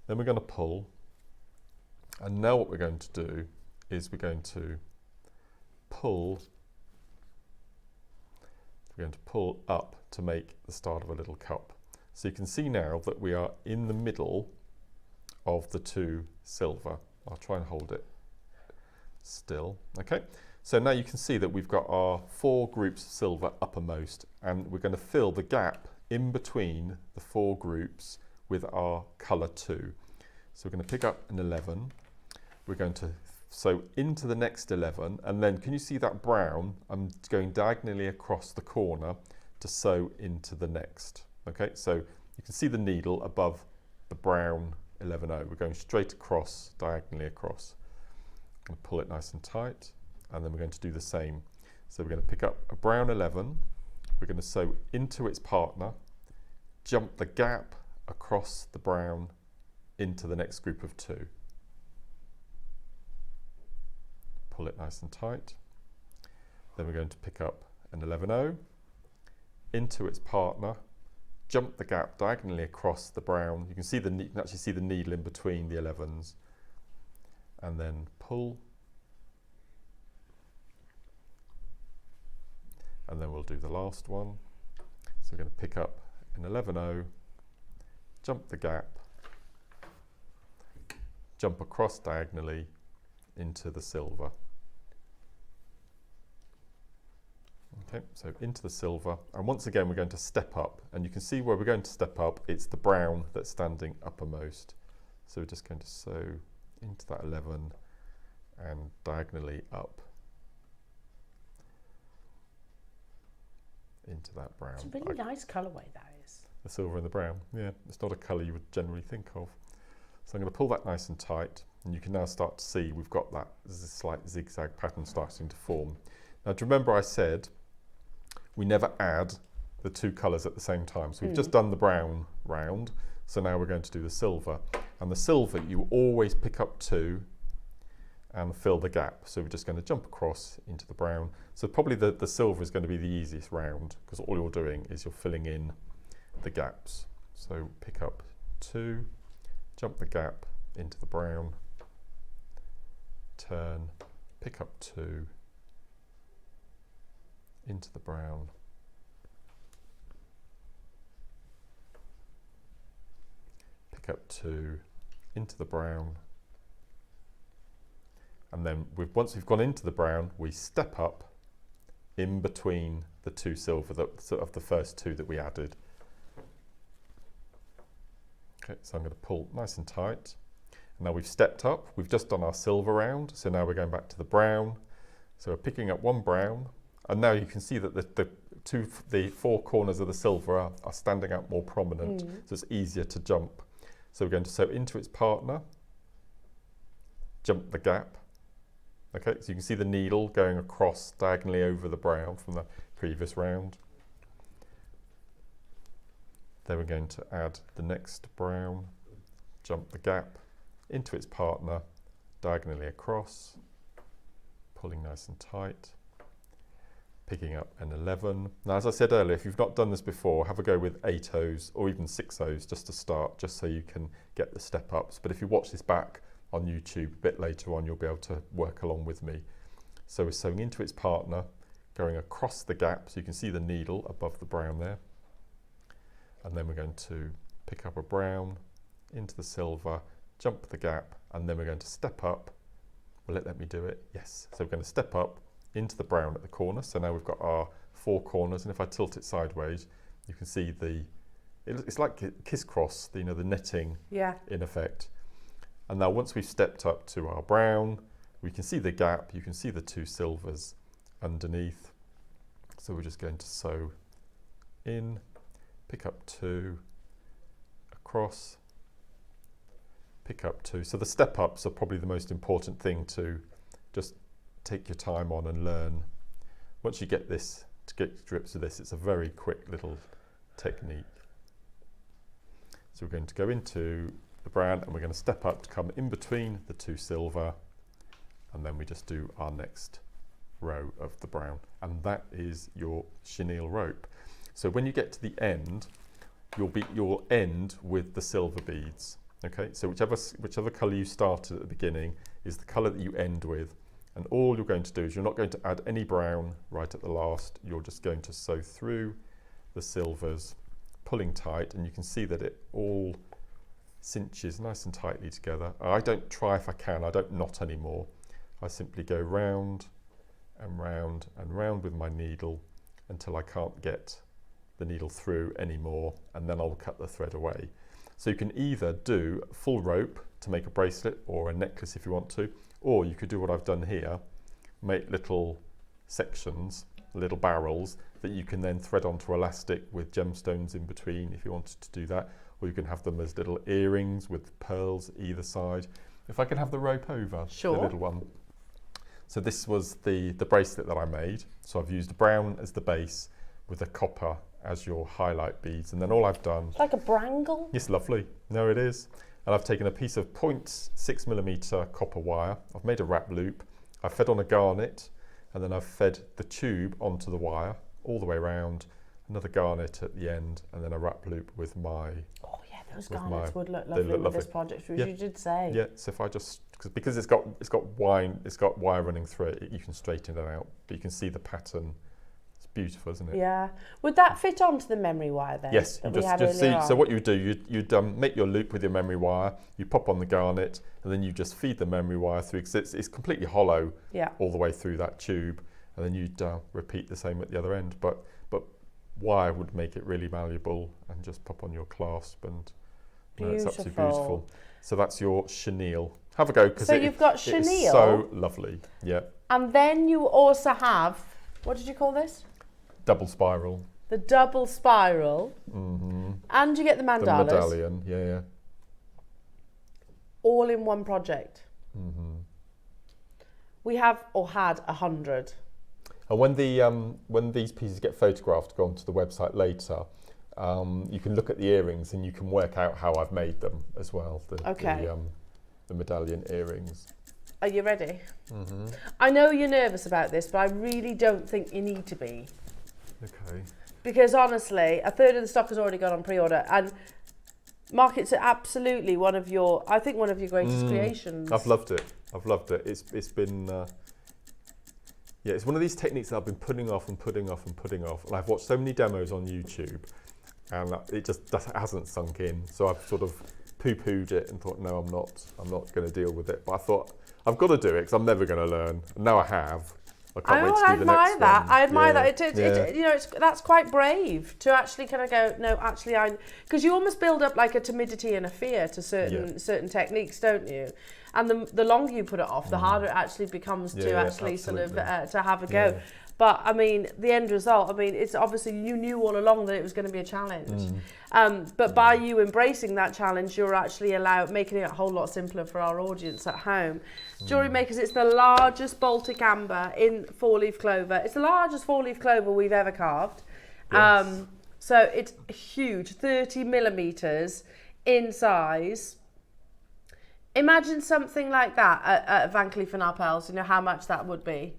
Then we're going to pull, and now what we're going to do is we're going to pull up to make the start of a little cup. So you can see now that we are in the middle of the 2 silver. I'll try and hold it still. Okay, so now you can see that we've got our 4 groups of silver uppermost, and we're going to fill the gap in between the 4 groups with our colour 2. So we're going to pick up an 11. We're going to sew into the next 11, and then can you see that brown? I'm going diagonally across the corner to sew into the next. Okay, so you can see the needle above the brown 11-0. We're going straight across, diagonally across. I'm going to pull it nice and tight, and then we're going to do the same. So we're going to pick up a brown 11, we're going to sew into its partner, jump the gap across the brown into the next group of 2. Pull it nice and tight. Then we're going to pick up an 11-0, into its partner, jump the gap diagonally across the brown. You can see you can actually see the needle in between the 11s, and then pull, and then we'll do the last one. So we're going to pick up an 11-0, jump the gap, jump across diagonally into the silver. Okay, so into the silver, and once again we're going to step up, and you can see where we're going to step up, it's the brown that's standing uppermost. So we're just going to sew into that 11 and diagonally up into that brown. It's a really nice colourway, that is. The silver and the brown, yeah, it's not a colour you would generally think of. So I'm going to pull that nice and tight, and you can now start to see we've got that slight zigzag pattern starting to form. Now, do you remember I said we never add the 2 colours at the same time? So we've just done the brown round, so now we're going to do the silver. And the silver, you always pick up 2 and fill the gap. So we're just going to jump across into the brown. So probably the silver is going to be the easiest round, because all you're doing is you're filling in the gaps. So pick up 2, jump the gap into the brown, turn, pick up 2, into the brown, pick up 2, into the brown, and then once we've gone into the brown, we step up in between the 2 silver of the first 2 that we added. Okay, so I'm going to pull nice and tight. And now we've stepped up, we've just done our silver round, so now we're going back to the brown. So we're picking up 1 brown, and now you can see that the 4 corners of the silver are standing out more prominent, so it's easier to jump. So we're going to sew into its partner, jump the gap. Okay, so you can see the needle going across diagonally over the brown from the previous round. Then we're going to add the next brown, jump the gap into its partner, diagonally across, pulling nice and tight, picking up an 11. Now, as I said earlier, if you've not done this before, have a go with 8 O's or even 6 O's just to start, just so you can get the step ups. But if you watch this back on YouTube a bit later on, you'll be able to work along with me. So we're sewing into its partner, going across the gap, so you can see the needle above the brown there. And then we're going to pick up a brown into the silver, jump the gap, and then we're going to step up. Will it let me do it? Yes. So we're going to step up into the brown at the corner. So now we've got our 4 corners, and if I tilt it sideways, you can see it's like kiss cross, the netting in effect. And now once we've stepped up to our brown, we can see the gap, you can see the 2 silvers underneath. So we're just going to sew in, pick up 2, across, pick up 2. So the step ups are probably the most important thing to just take your time on and learn. Once you get this, to get to grips with this, it's a very quick little technique. So we're going to go into the brown and we're going to step up to come in between the 2 silver, and then we just do our next row of the brown, and that is your chenille rope. So when you get to the end, you'll end with the silver beads. Okay, so whichever colour you started at the beginning is the colour that you end with, and all you're going to do is you're not going to add any brown right at the last. You're just going to sew through the silvers, pulling tight, and you can see that it all cinches nice and tightly together. I don't try if I can, I don't knot anymore. I simply go round and round and round with my needle until I can't get the needle through anymore, and then I'll cut the thread away. So you can either do full rope to make a bracelet or a necklace if you want to, or you could do what I've done here, make little sections, little barrels that you can then thread onto elastic with gemstones in between if you wanted to do that, or you can have them as little earrings with pearls either side. If I can have the rope over, sure. The little one. So this was the bracelet that I made. So I've used brown as the base with a copper as your highlight beads, and then all I've done... It's like a brangle? Yes, lovely. No, it is. And I've taken a piece of 0.6mm copper wire. I've made a wrap loop. I've fed on a garnet, and then I've fed the tube onto the wire all the way around, another garnet at the end, and then a wrap loop with my... Oh yeah, those garnets would look lovely with this project, which you did say. Yeah, so if I just... Because it's got wire running through it, you can straighten it out, but you can see the pattern. It's beautiful, isn't it? Yeah. Would that fit onto the memory wire then? Yes, you just see. So what you do, you'd make your loop with your memory wire. You pop on the garnet, and then you just feed the memory wire through, because it's completely hollow all the way through that tube, and then you'd repeat the same at the other end. But wire would make it really malleable, and just pop on your clasp, and it's absolutely beautiful. So that's your chenille. Have a go, because you've got chenille. It's so lovely. Yeah. And then you also have, what did you call this? Double spiral. The double spiral. Mm-hmm. And you get the mandalas. The medallion, yeah. All in one project. Mm-hmm. We have, or had, 100. And when these pieces get photographed, go onto the website later, you can look at the earrings and you can work out how I've made them as well. The medallion earrings. Are you ready? Mm-hmm. I know you're nervous about this, but I really don't think you need to be. Okay. Because honestly, a third of the stock has already gone on pre-order, and Mark, it's absolutely one of your greatest creations. I've loved it. It's been it's one of these techniques that I've been putting off, and I've watched so many demos on YouTube, and it just hasn't sunk in. So I've sort of poo-pooed it and thought, no, I'm not going to deal with it. But I thought I've got to do it because I'm never going to learn. And now I have. I can't wait to do the next one. I admire that. That's quite brave to actually kind of go, no, actually, because you almost build up like a timidity and a fear to certain techniques, don't you? And the longer you put it off, the harder it actually becomes to actually sort of to have a go. Yeah. But I mean, the end result, it's obviously you knew all along that it was going to be a challenge. But by you embracing that challenge, you're actually making it a whole lot simpler for our audience at home. JewelleryMakers, it's the largest Baltic amber in 4-leaf clover. It's the largest 4-leaf clover we've ever carved. Yes. So it's huge, 30 millimeters in size. Imagine something like that at Van Cleef & Arpels, you know how much that would be.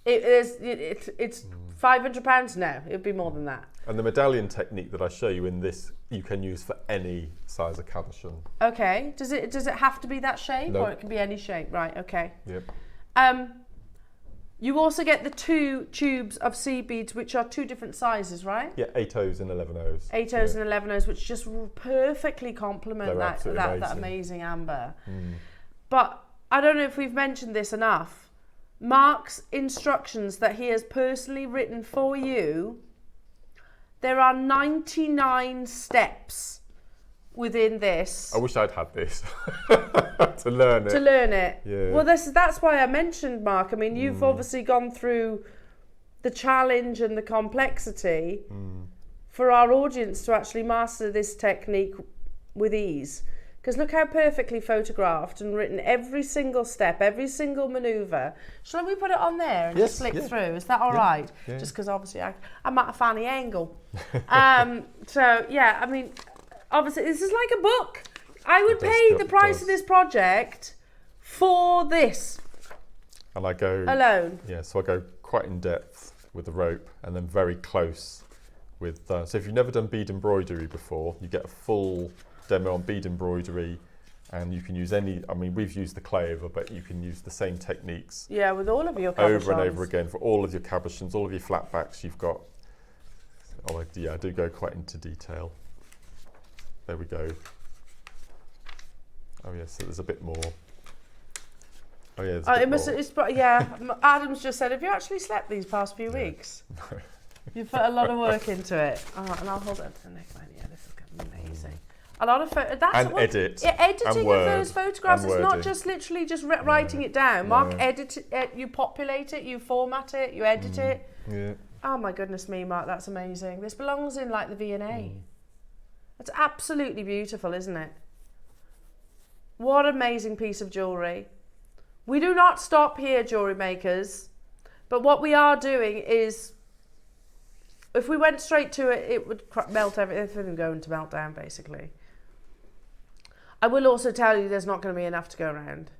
It's £500? No, it would be more than that. And the medallion technique that I show you in this, you can use for any size of cabochon. Okay, does it have to be that shape? No. Or it can be any shape? Right, okay. Yep. You also get the 2 tubes of seed beads, which are 2 different sizes, right? Yeah, 8 O's and 11 O's. 8 O's and 11 O's, which just perfectly complement that amazing amber. But I don't know if we've mentioned this enough. Mark's instructions that he has personally written for you, there are 99 steps within this. I wish I'd had this to learn it. To learn it. Yeah. Well, that's why I mentioned, Mark. I mean, you've obviously gone through the challenge and the complexity for our audience to actually master this technique with ease. Because look how perfectly photographed and written every single step, every single manoeuvre. Shall we put it on there and just flick through? Is that all right? Yeah. Just because obviously I'm at a funny angle. So, yeah, I mean, obviously this is like a book. I would pay the price of this project for this. And I go... alone. Yeah, so I go quite in depth with the rope and then very close with... so if you've never done bead embroidery before, you get a full demo on bead embroidery, and you can use any, I mean, we've used the Clover, but you can use the same techniques. Yeah, with all of your cabochons. Over and over again for all of your cabochons, all of your flatbacks you've got. Oh, yeah, I do go quite into detail. There we go. Oh, yeah, so there's a bit more. Oh, yeah, there's a bit more. Yeah, Adam's just said, have you actually slept these past few weeks? No. You've put a lot of work into it. Oh, and I'll hold it up to the neckline. Yeah, this is amazing. A lot of editing of those photographs. It's not just literally just writing it down. Mark edit it, you populate it, you format it, you edit it. Yeah. Oh my goodness me, Mark, that's amazing. This belongs in like the V&A. It's absolutely beautiful, isn't it? What an amazing piece of jewellery. We do not stop here, jewellery makers, but what we are doing is, if we went straight to it, it would melt everything going to melt down, basically. I will also tell you there's not going to be enough to go around.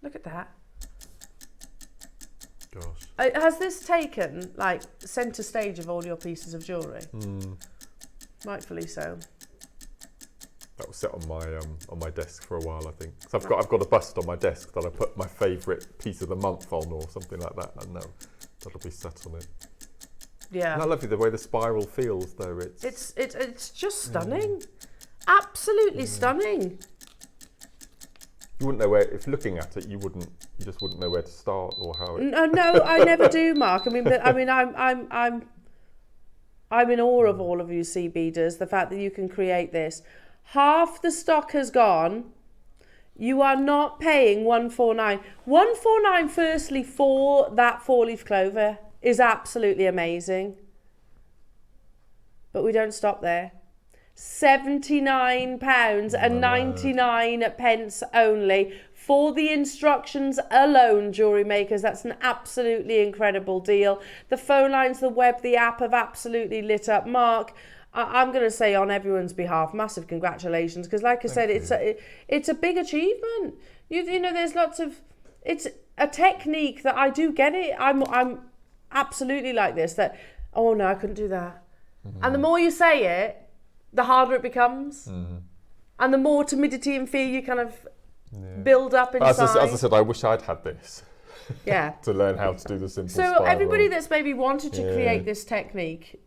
Look at that. Gosh. Has this taken, like, centre stage of all your pieces of jewellery? Rightfully so. That was set on my desk for a while, I think. So I've got a bust on my desk that I put my favourite piece of the month on, or something like that, and that'll be set on it. Yeah. Isn't that lovely, the way the spiral feels, though? It's just stunning. Absolutely stunning. You wouldn't know where, if looking at it, you just wouldn't know where to start or how it... No, I never do, Mark. I'm in awe of all of you sea beaders, the fact that you can create this. Half the stock has gone. You are not paying $149. $149, firstly, for that 4-leaf clover is absolutely amazing. But we don't stop there. £79.99 only for the instructions alone, jewellery makers. That's an absolutely incredible deal. The phone lines, the web, the app have absolutely lit up. Mark, I'm going to say on everyone's behalf, massive congratulations, because like I said, it's a big achievement. You know, there's lots of, it's a technique that I do get it. I'm absolutely like this, that, oh no, I couldn't do that. And the more you say it, the harder it becomes. And the more timidity and fear you kind of build up inside. As I said, I wish I'd had this. Yeah. To learn how to do the simple So spiral. everybody that's maybe wanted to create this technique,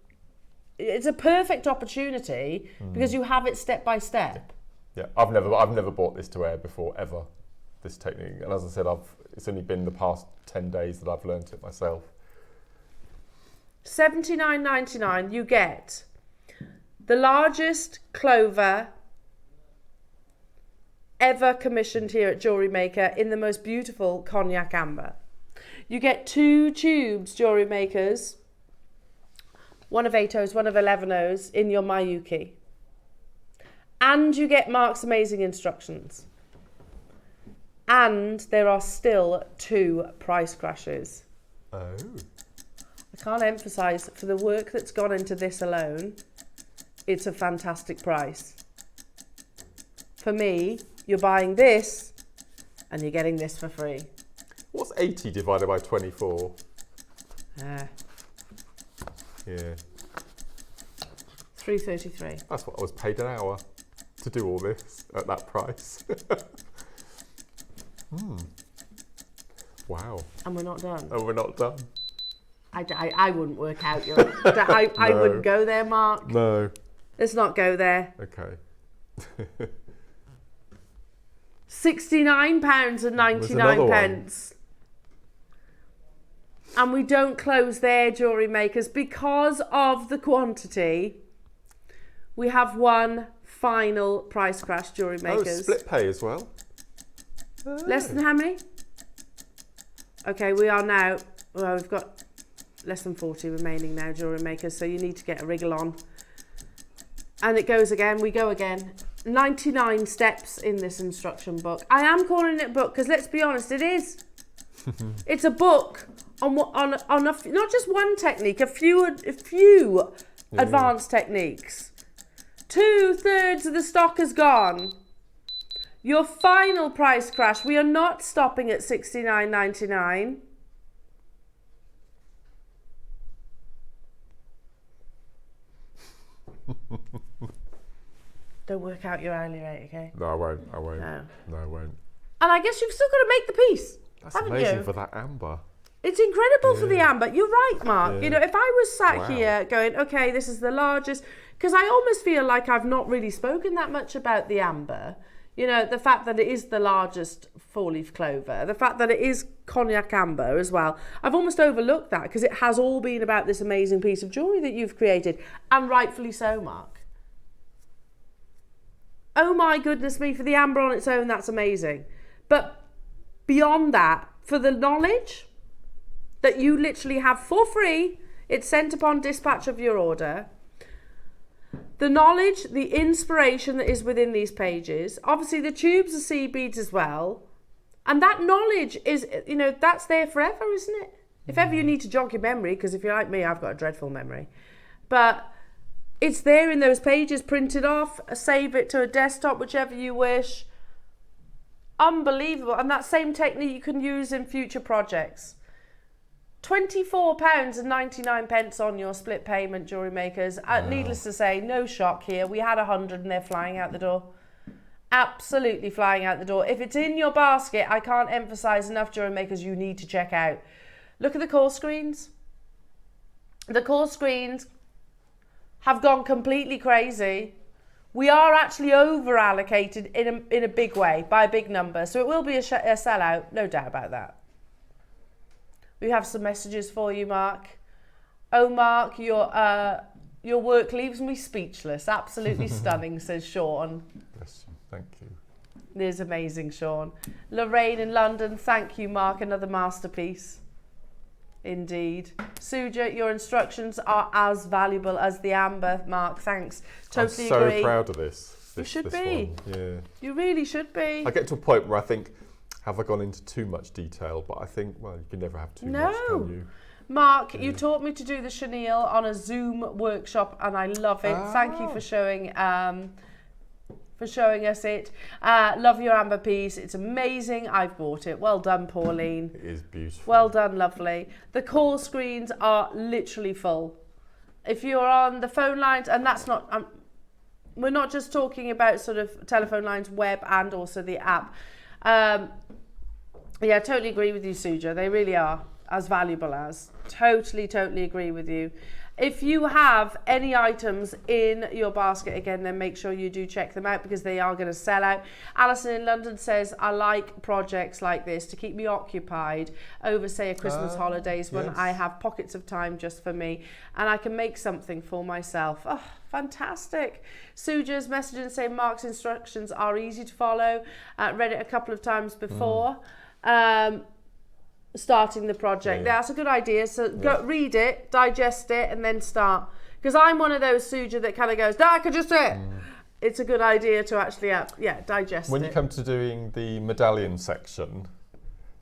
it's a perfect opportunity because you have it step by step. Yeah, I've never bought this to air before, ever, this technique. And as I said, it's only been the past 10 days that I've learnt it myself. $79.99, you get the largest clover ever commissioned here at Jewellery Maker in the most beautiful cognac amber. You get 2 tubes, Jewellery Makers, one of 8 O's, one of 11 O's in your Mayuki. And you get Mark's amazing instructions. And there are still 2 price crashes. Oh. I can't emphasise, for the work that's gone into this alone, it's a fantastic price. For me, you're buying this and you're getting this for free. What's 80 divided by 24? Yeah. 3.33. That's what I was paid an hour to do all this at that price. Wow. And we're not done. Oh, we're not done. I wouldn't work out your... I wouldn't go there, Mark. No. Let's not go there. Okay. £69.99. And we don't close there, jewellery makers, because of the quantity. We have one final price crash, jewellery makers. Oh, split pay as well. Less than how many? Okay, we are now, well, we've got less than 40 remaining now, jewellery makers, so you need to get a wriggle on. And it goes again, we go again. 99 steps in this instruction book. I am calling it a book because let's be honest, it is. It's a book on not just one technique, a few advanced techniques. 2/3 of the stock is gone. Your final price crash, we are not stopping at $69.99. Don't work out your hourly rate, okay? No, I won't. No. No, I won't. And I guess you've still got to make the piece. That's haven't amazing you? for that amber. It's incredible for the amber. You're right, Mark. Yeah. You know, if I was sat here going, okay, this is the largest, because I almost feel like I've not really spoken that much about the amber. You know, the fact that it is the largest four-leaf clover, the fact that it is cognac amber as well. I've almost overlooked that because it has all been about this amazing piece of jewellery that you've created, and rightfully so, Mark. Oh my goodness me, for the amber on its own, that's amazing. But beyond that, for the knowledge that you literally have for free, it's sent upon dispatch of your order. The knowledge, the inspiration that is within these pages, obviously the tubes are seed beads as well. And that knowledge is, you know, that's there forever, isn't it? If ever you need to jog your memory, because if you're like me, I've got a dreadful memory. But it's there in those pages, printed off, save it to a desktop, whichever you wish. Unbelievable. And that same technique you can use in future projects. £24.99 on your split payment, jewellery makers. Needless to say, no shock here. We had 100 and they're flying out the door. Absolutely flying out the door. If it's in your basket, I can't emphasise enough, jewellery makers, you need to check out. Look at the call screens. The call screens have gone completely crazy. We are actually over allocated in a big way, by a big number. So it will be a sellout, no doubt about that. We have some messages for you, Mark. Oh, Mark, your work leaves me speechless. Absolutely stunning, says Sean. Bless you. Thank you. It is amazing, Sean. Lorraine in London, thank you, Mark. Another masterpiece. Indeed. Suja, your instructions are as valuable as the amber, Mark. Thanks. Totally I'm so agree. proud of this. You should this be. One. Yeah. You really should be. I get to a point where I think, have I gone into too much detail? But I think, well, you can never have too much, can you? Mark, you taught me to do the chenille on a Zoom workshop, and I love it. Thank you for showing us it. Love your amber piece. It's amazing. I've bought it. Well done, Pauline. It is beautiful. Well done, lovely. The call screens are literally full. If you're on the phone lines, and that's not, we're not just talking about sort of telephone lines, web, and also the app. Yeah, totally agree with you, Suja. They really are as valuable as. Totally agree with you. If you have any items in your basket, again, then make sure you do check them out because they are going to sell out. Alison in London says, I like projects like this to keep me occupied over, say, a Christmas holidays when I have pockets of time just for me and I can make something for myself. Oh, fantastic. Suja's messaging saying Mark's instructions are easy to follow. Read it a couple of times before. Starting the project. That's a good idea. So go read it, digest it, and then start. Because I'm one of those, Suja, that kind of goes, no, I could just do it. It's a good idea to actually, digest When it. you come to doing the medallion section,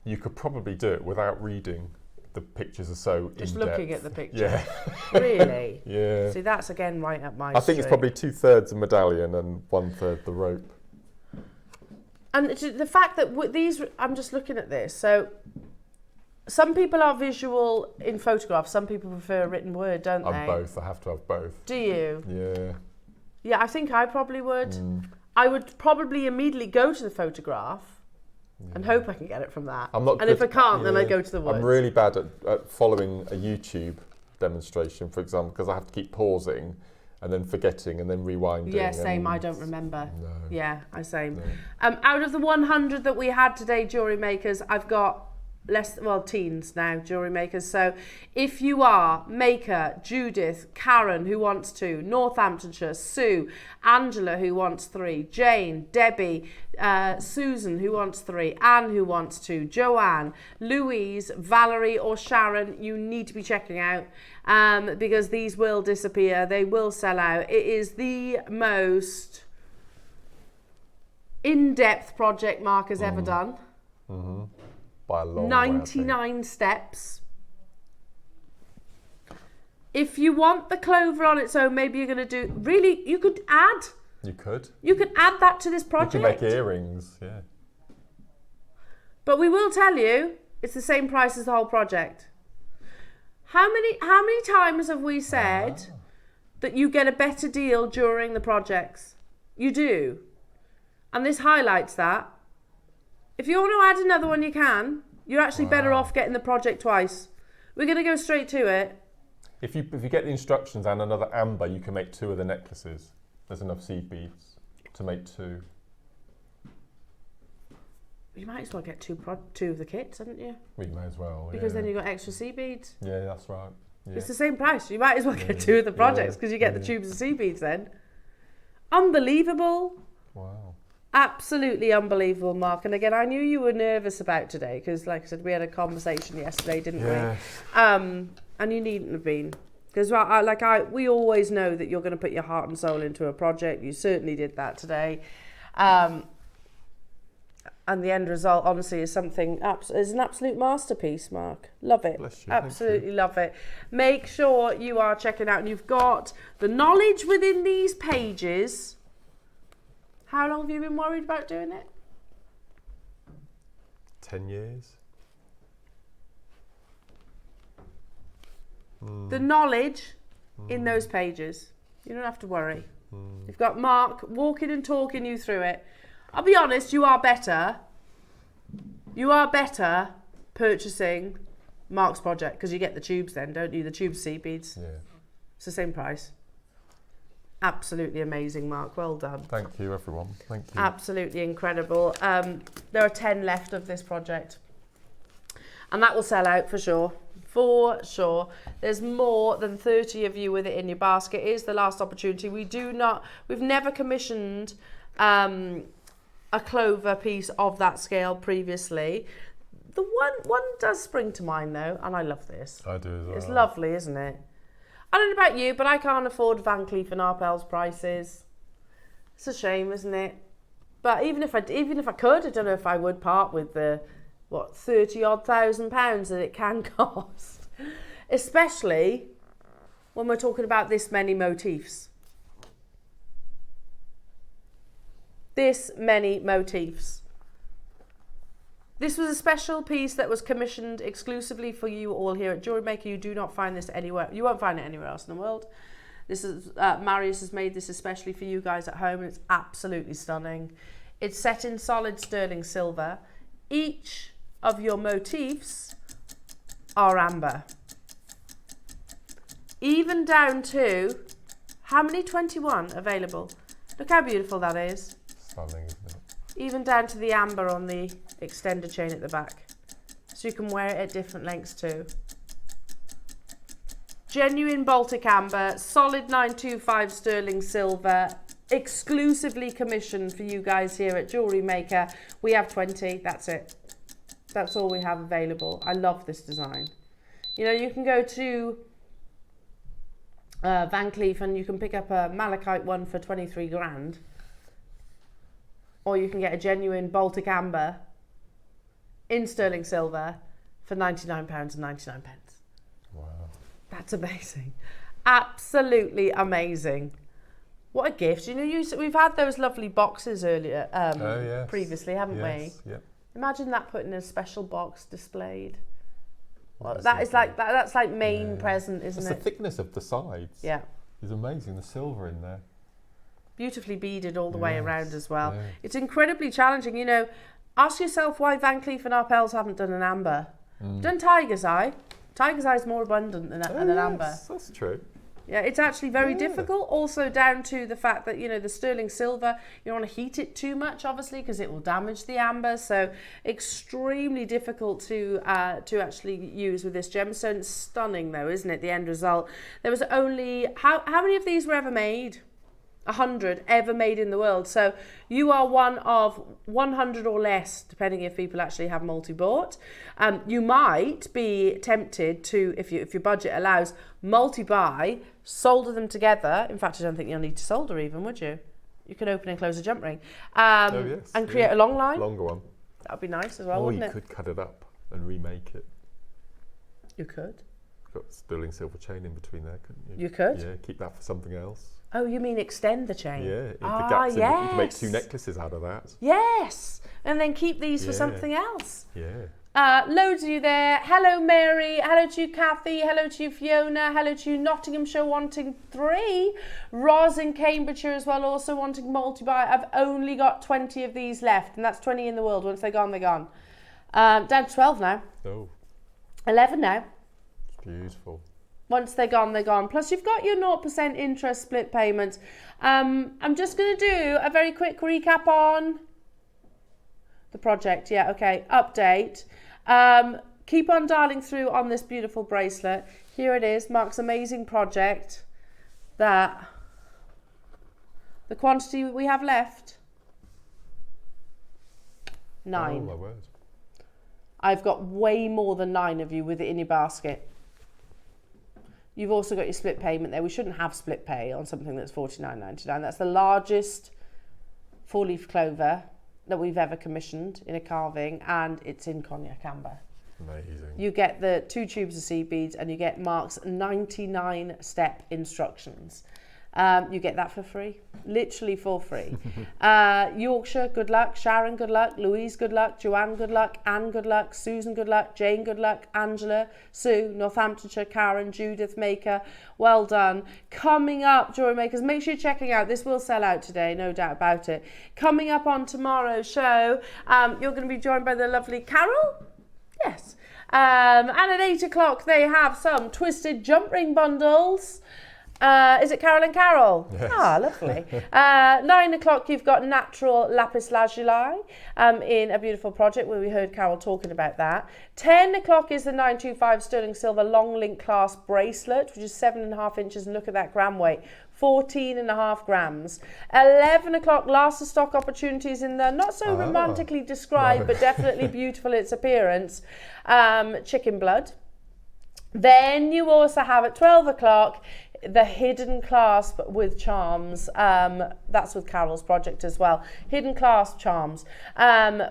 you could probably do it without reading. The pictures are so just in-depth. looking at the picture. Yeah. Really? Yeah. See, that's again right up my I think it's probably 2/3 a medallion and 1/3 the rope. And the fact that these, I'm just looking at this. So some people are visual in photographs. Some people prefer a written word, don't they? I'm both. I have to have both. Do you? Yeah. Yeah, I think I probably would. I would probably immediately go to the photograph and hope I can get it from that. I'm not and if I can't, then I go to the words. I'm really bad at following a YouTube demonstration, for example, because I have to keep pausing and then forgetting and then rewinding. Yeah, same. I don't remember. No. Yeah, same. No. Out of the 100 that we had today, jewellery makers, I've got teens now, jewellery makers. So if you are Maker, Judith, Karen, who wants 2, Northamptonshire, Sue, Angela, who wants 3, Jane, Debbie, Susan, who wants 3, Anne, who wants 2, Joanne, Louise, Valerie or Sharon, you need to be checking out because these will disappear. They will sell out. It is the most in-depth project Mark has ever done. By a long 99 steps. If you want the clover on its own, maybe you're going to do... Really, you could add... You could. You could add that to this project. You could make earrings, yeah. But we will tell you, it's the same price as the whole project. How many times have we said that you get a better deal during the projects? You do. And this highlights that. If you want to add another one, you can. You're actually better off getting the project twice. We're going to go straight to it. If you get the instructions and another amber, you can make 2 of the necklaces. There's enough seed beads to make 2. You might as well get 2 of the kits, haven't you? We may as well. Because then you've got extra seed beads. Yeah, that's right. Yeah. It's the same price. You might as well get 2 of the projects because you get the tubes of seed beads then. Unbelievable. Wow. Absolutely unbelievable, Mark. And again, I knew you were nervous about today because, like I said, we had a conversation yesterday, didn't we? And you needn't have been. Because we always know that you're going to put your heart and soul into a project. You certainly did that today. And the end result, honestly, is something, is an absolute masterpiece, Mark. Love it. Bless you, absolutely love it. Make sure you are checking out. And you've got the knowledge within these pages. How long have you been worried about doing it? 10 years. The knowledge in those pages. You don't have to worry. You've got Mark walking and talking you through it. I'll be honest, you are better purchasing Mark's project because you get the tubes then, don't you? The tube seed beads. Yeah. It's the same price. Absolutely amazing, Mark. Well done. Thank you, everyone. Thank you. Absolutely incredible. There are 10 left of this project. And that will sell out for sure. For sure. There's more than 30 of you with it in your basket. It is the last opportunity. We've never commissioned a clover piece of that scale previously. The one does spring to mind though, and I love this. I do as well. It's lovely, isn't it? I don't know about you, but I can't afford Van Cleef & Arpels prices. It's a shame, isn't it? But even if I could, I don't know if I would part with the 30-odd thousand pounds that it can cost, especially when we're talking about this many motifs. This many motifs. This was a special piece that was commissioned exclusively for you all here at Jewellery Maker. You do not find this anywhere. You won't find it anywhere else in the world. This is Marius has made this especially for you guys at home, and it's absolutely stunning. It's set in solid sterling silver. Each of your motifs are amber. Even down to, how many? 21 available. Look how beautiful that is. Stunning, isn't it? Even down to the amber on the extender chain at the back. So you can wear it at different lengths too. Genuine Baltic amber, solid 925 sterling silver, exclusively commissioned for you guys here at Jewellery Maker. We have 20, that's it. That's all we have available. I love this design. You know, you can go to Van Cleef and you can pick up a malachite one for 23 grand. Or you can get a genuine Baltic amber in sterling silver for £99.99. Wow. That's amazing. Absolutely amazing. What a gift. You know, we've had those lovely boxes earlier, yes. previously, haven't Yes, we? yep. Imagine that put in a special box displayed. Well, that's like main present, isn't It's it? the thickness of the sides. Yeah. It's amazing, the silver in there. Beautifully beaded all the way around as well. yeah. It's incredibly challenging. You know, ask yourself why Van Cleef and Arpels haven't done an amber. Done Tiger's Eye. Tiger's Eye is more abundant than an amber. That's true. Yeah, it's actually very difficult. Also down to the fact that, you know, the sterling silver, you don't want to heat it too much, obviously, because it will damage the amber. So extremely difficult to actually use with this gemstone. It's stunning though, isn't it? The end result. There was only, how many of these were ever made? 100 ever made in the world. So you are one of 100 or less, depending if people actually have multi-bought. You might be tempted to, if your budget allows, multi-buy, solder them together. In fact, I don't think you'll need to solder even, would you? You can open and close a jump ring and create a long line. Longer one. That would be nice as well, or wouldn't you it? could cut it up and remake it. You could. Got sterling silver chain in between there, couldn't you? You could. Yeah, keep that for something else. Oh, you mean extend the chain? Yeah, the gaps in it, you can make 2 necklaces out of that. Yes, and then keep these for something else. Yeah. Loads of you there. Hello, Mary. Hello to you, Kathy. Hello to you, Fiona. Hello to you, Nottinghamshire, wanting 3. Roz in Cambridgeshire as well, also wanting multi-buy. I've only got 20 of these left, and that's 20 in the world. Once they're gone, they're gone. Down to 12 now. Oh. 11 now. It's beautiful. Once they're gone, they're gone. Plus, you've got your 0% interest split payments. I'm just going to do a very quick recap on the project. Yeah, okay. Update. Keep on dialing through on this beautiful bracelet. Here it is. Mark's amazing project. That the quantity we have left, 9. Oh, my word. I've got way more than 9 of you with it in your basket. You've also got your split payment there. We shouldn't have split pay on something that's $49.99. That's the largest 4-leaf clover that we've ever commissioned in a carving, and it's in cognac amber. Amazing. You get the 2 tubes of seed beads, and you get Mark's 99-step instructions. You get that for free, literally for free. Yorkshire, good luck. Sharon, good luck. Louise, good luck. Joanne, good luck. Anne, good luck. Susan, good luck. Jane, good luck. Angela, Sue, Northamptonshire, Karen, Judith, Maker, well done. Coming up, Jewellery Makers, make sure you're checking out. This will sell out today, no doubt about it. Coming up on tomorrow's show, you're going to be joined by the lovely Carol. Yes. And at 8 o'clock, they have some twisted jump ring bundles. Is it Carol and Carol? Yes. Ah, lovely. 9 o'clock, you've got natural lapis lazuli in a beautiful project where we heard Carol talking about that. 10 o'clock is the 925 sterling silver long link clasp bracelet, which is 7.5 inches, and look at that gram weight. 14.5 grams. 11 o'clock, last of stock opportunities in the not so romantically described, but definitely beautiful its appearance. Chicken blood. Then you also have at 12 o'clock the hidden clasp with charms. That's with Carol's project as well. Hidden clasp charms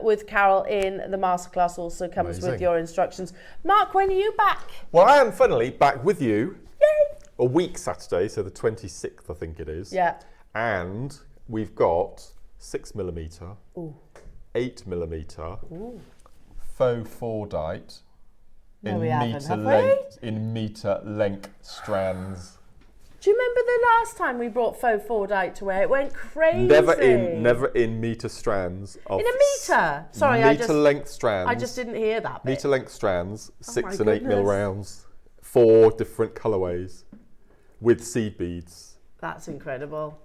with Carol in the masterclass also comes with your instructions. Mark, when are you back? Well, I am funnily back with you. Yay! A week Saturday, so the 26th, I think it is. Yeah. And we've got 6mm, Ooh. 8mm, Ooh. faux fordite in meter length strands. Do you remember the last time we brought faux fordite to wear? It went crazy. Never in meter strands. Of in a meter? Sorry, meter length strands. I just didn't hear that bit. Meter length strands, 6 and 8 goodness. mil rounds, 4 different colourways with seed beads. That's incredible.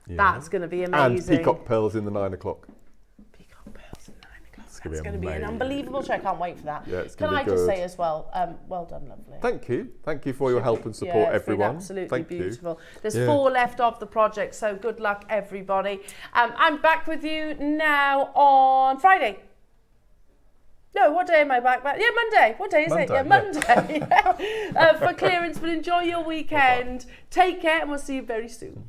Yeah. That's going to be amazing. And peacock pearls in the 9 o'clock. It's going to be an unbelievable show. I can't wait for that. Yeah, it's Can going I to be just good. say as well, well done, lovely. Thank you. Thank you for your help and support, Yeah, it's been everyone. absolutely Thank beautiful. you. There's 4 left of the project, so good luck, everybody. I'm back with you now on Friday. No, what day am I back? Yeah, Monday. What day is it? Yeah, Monday. For clearance, but enjoy your weekend. Take care, and we'll see you very soon.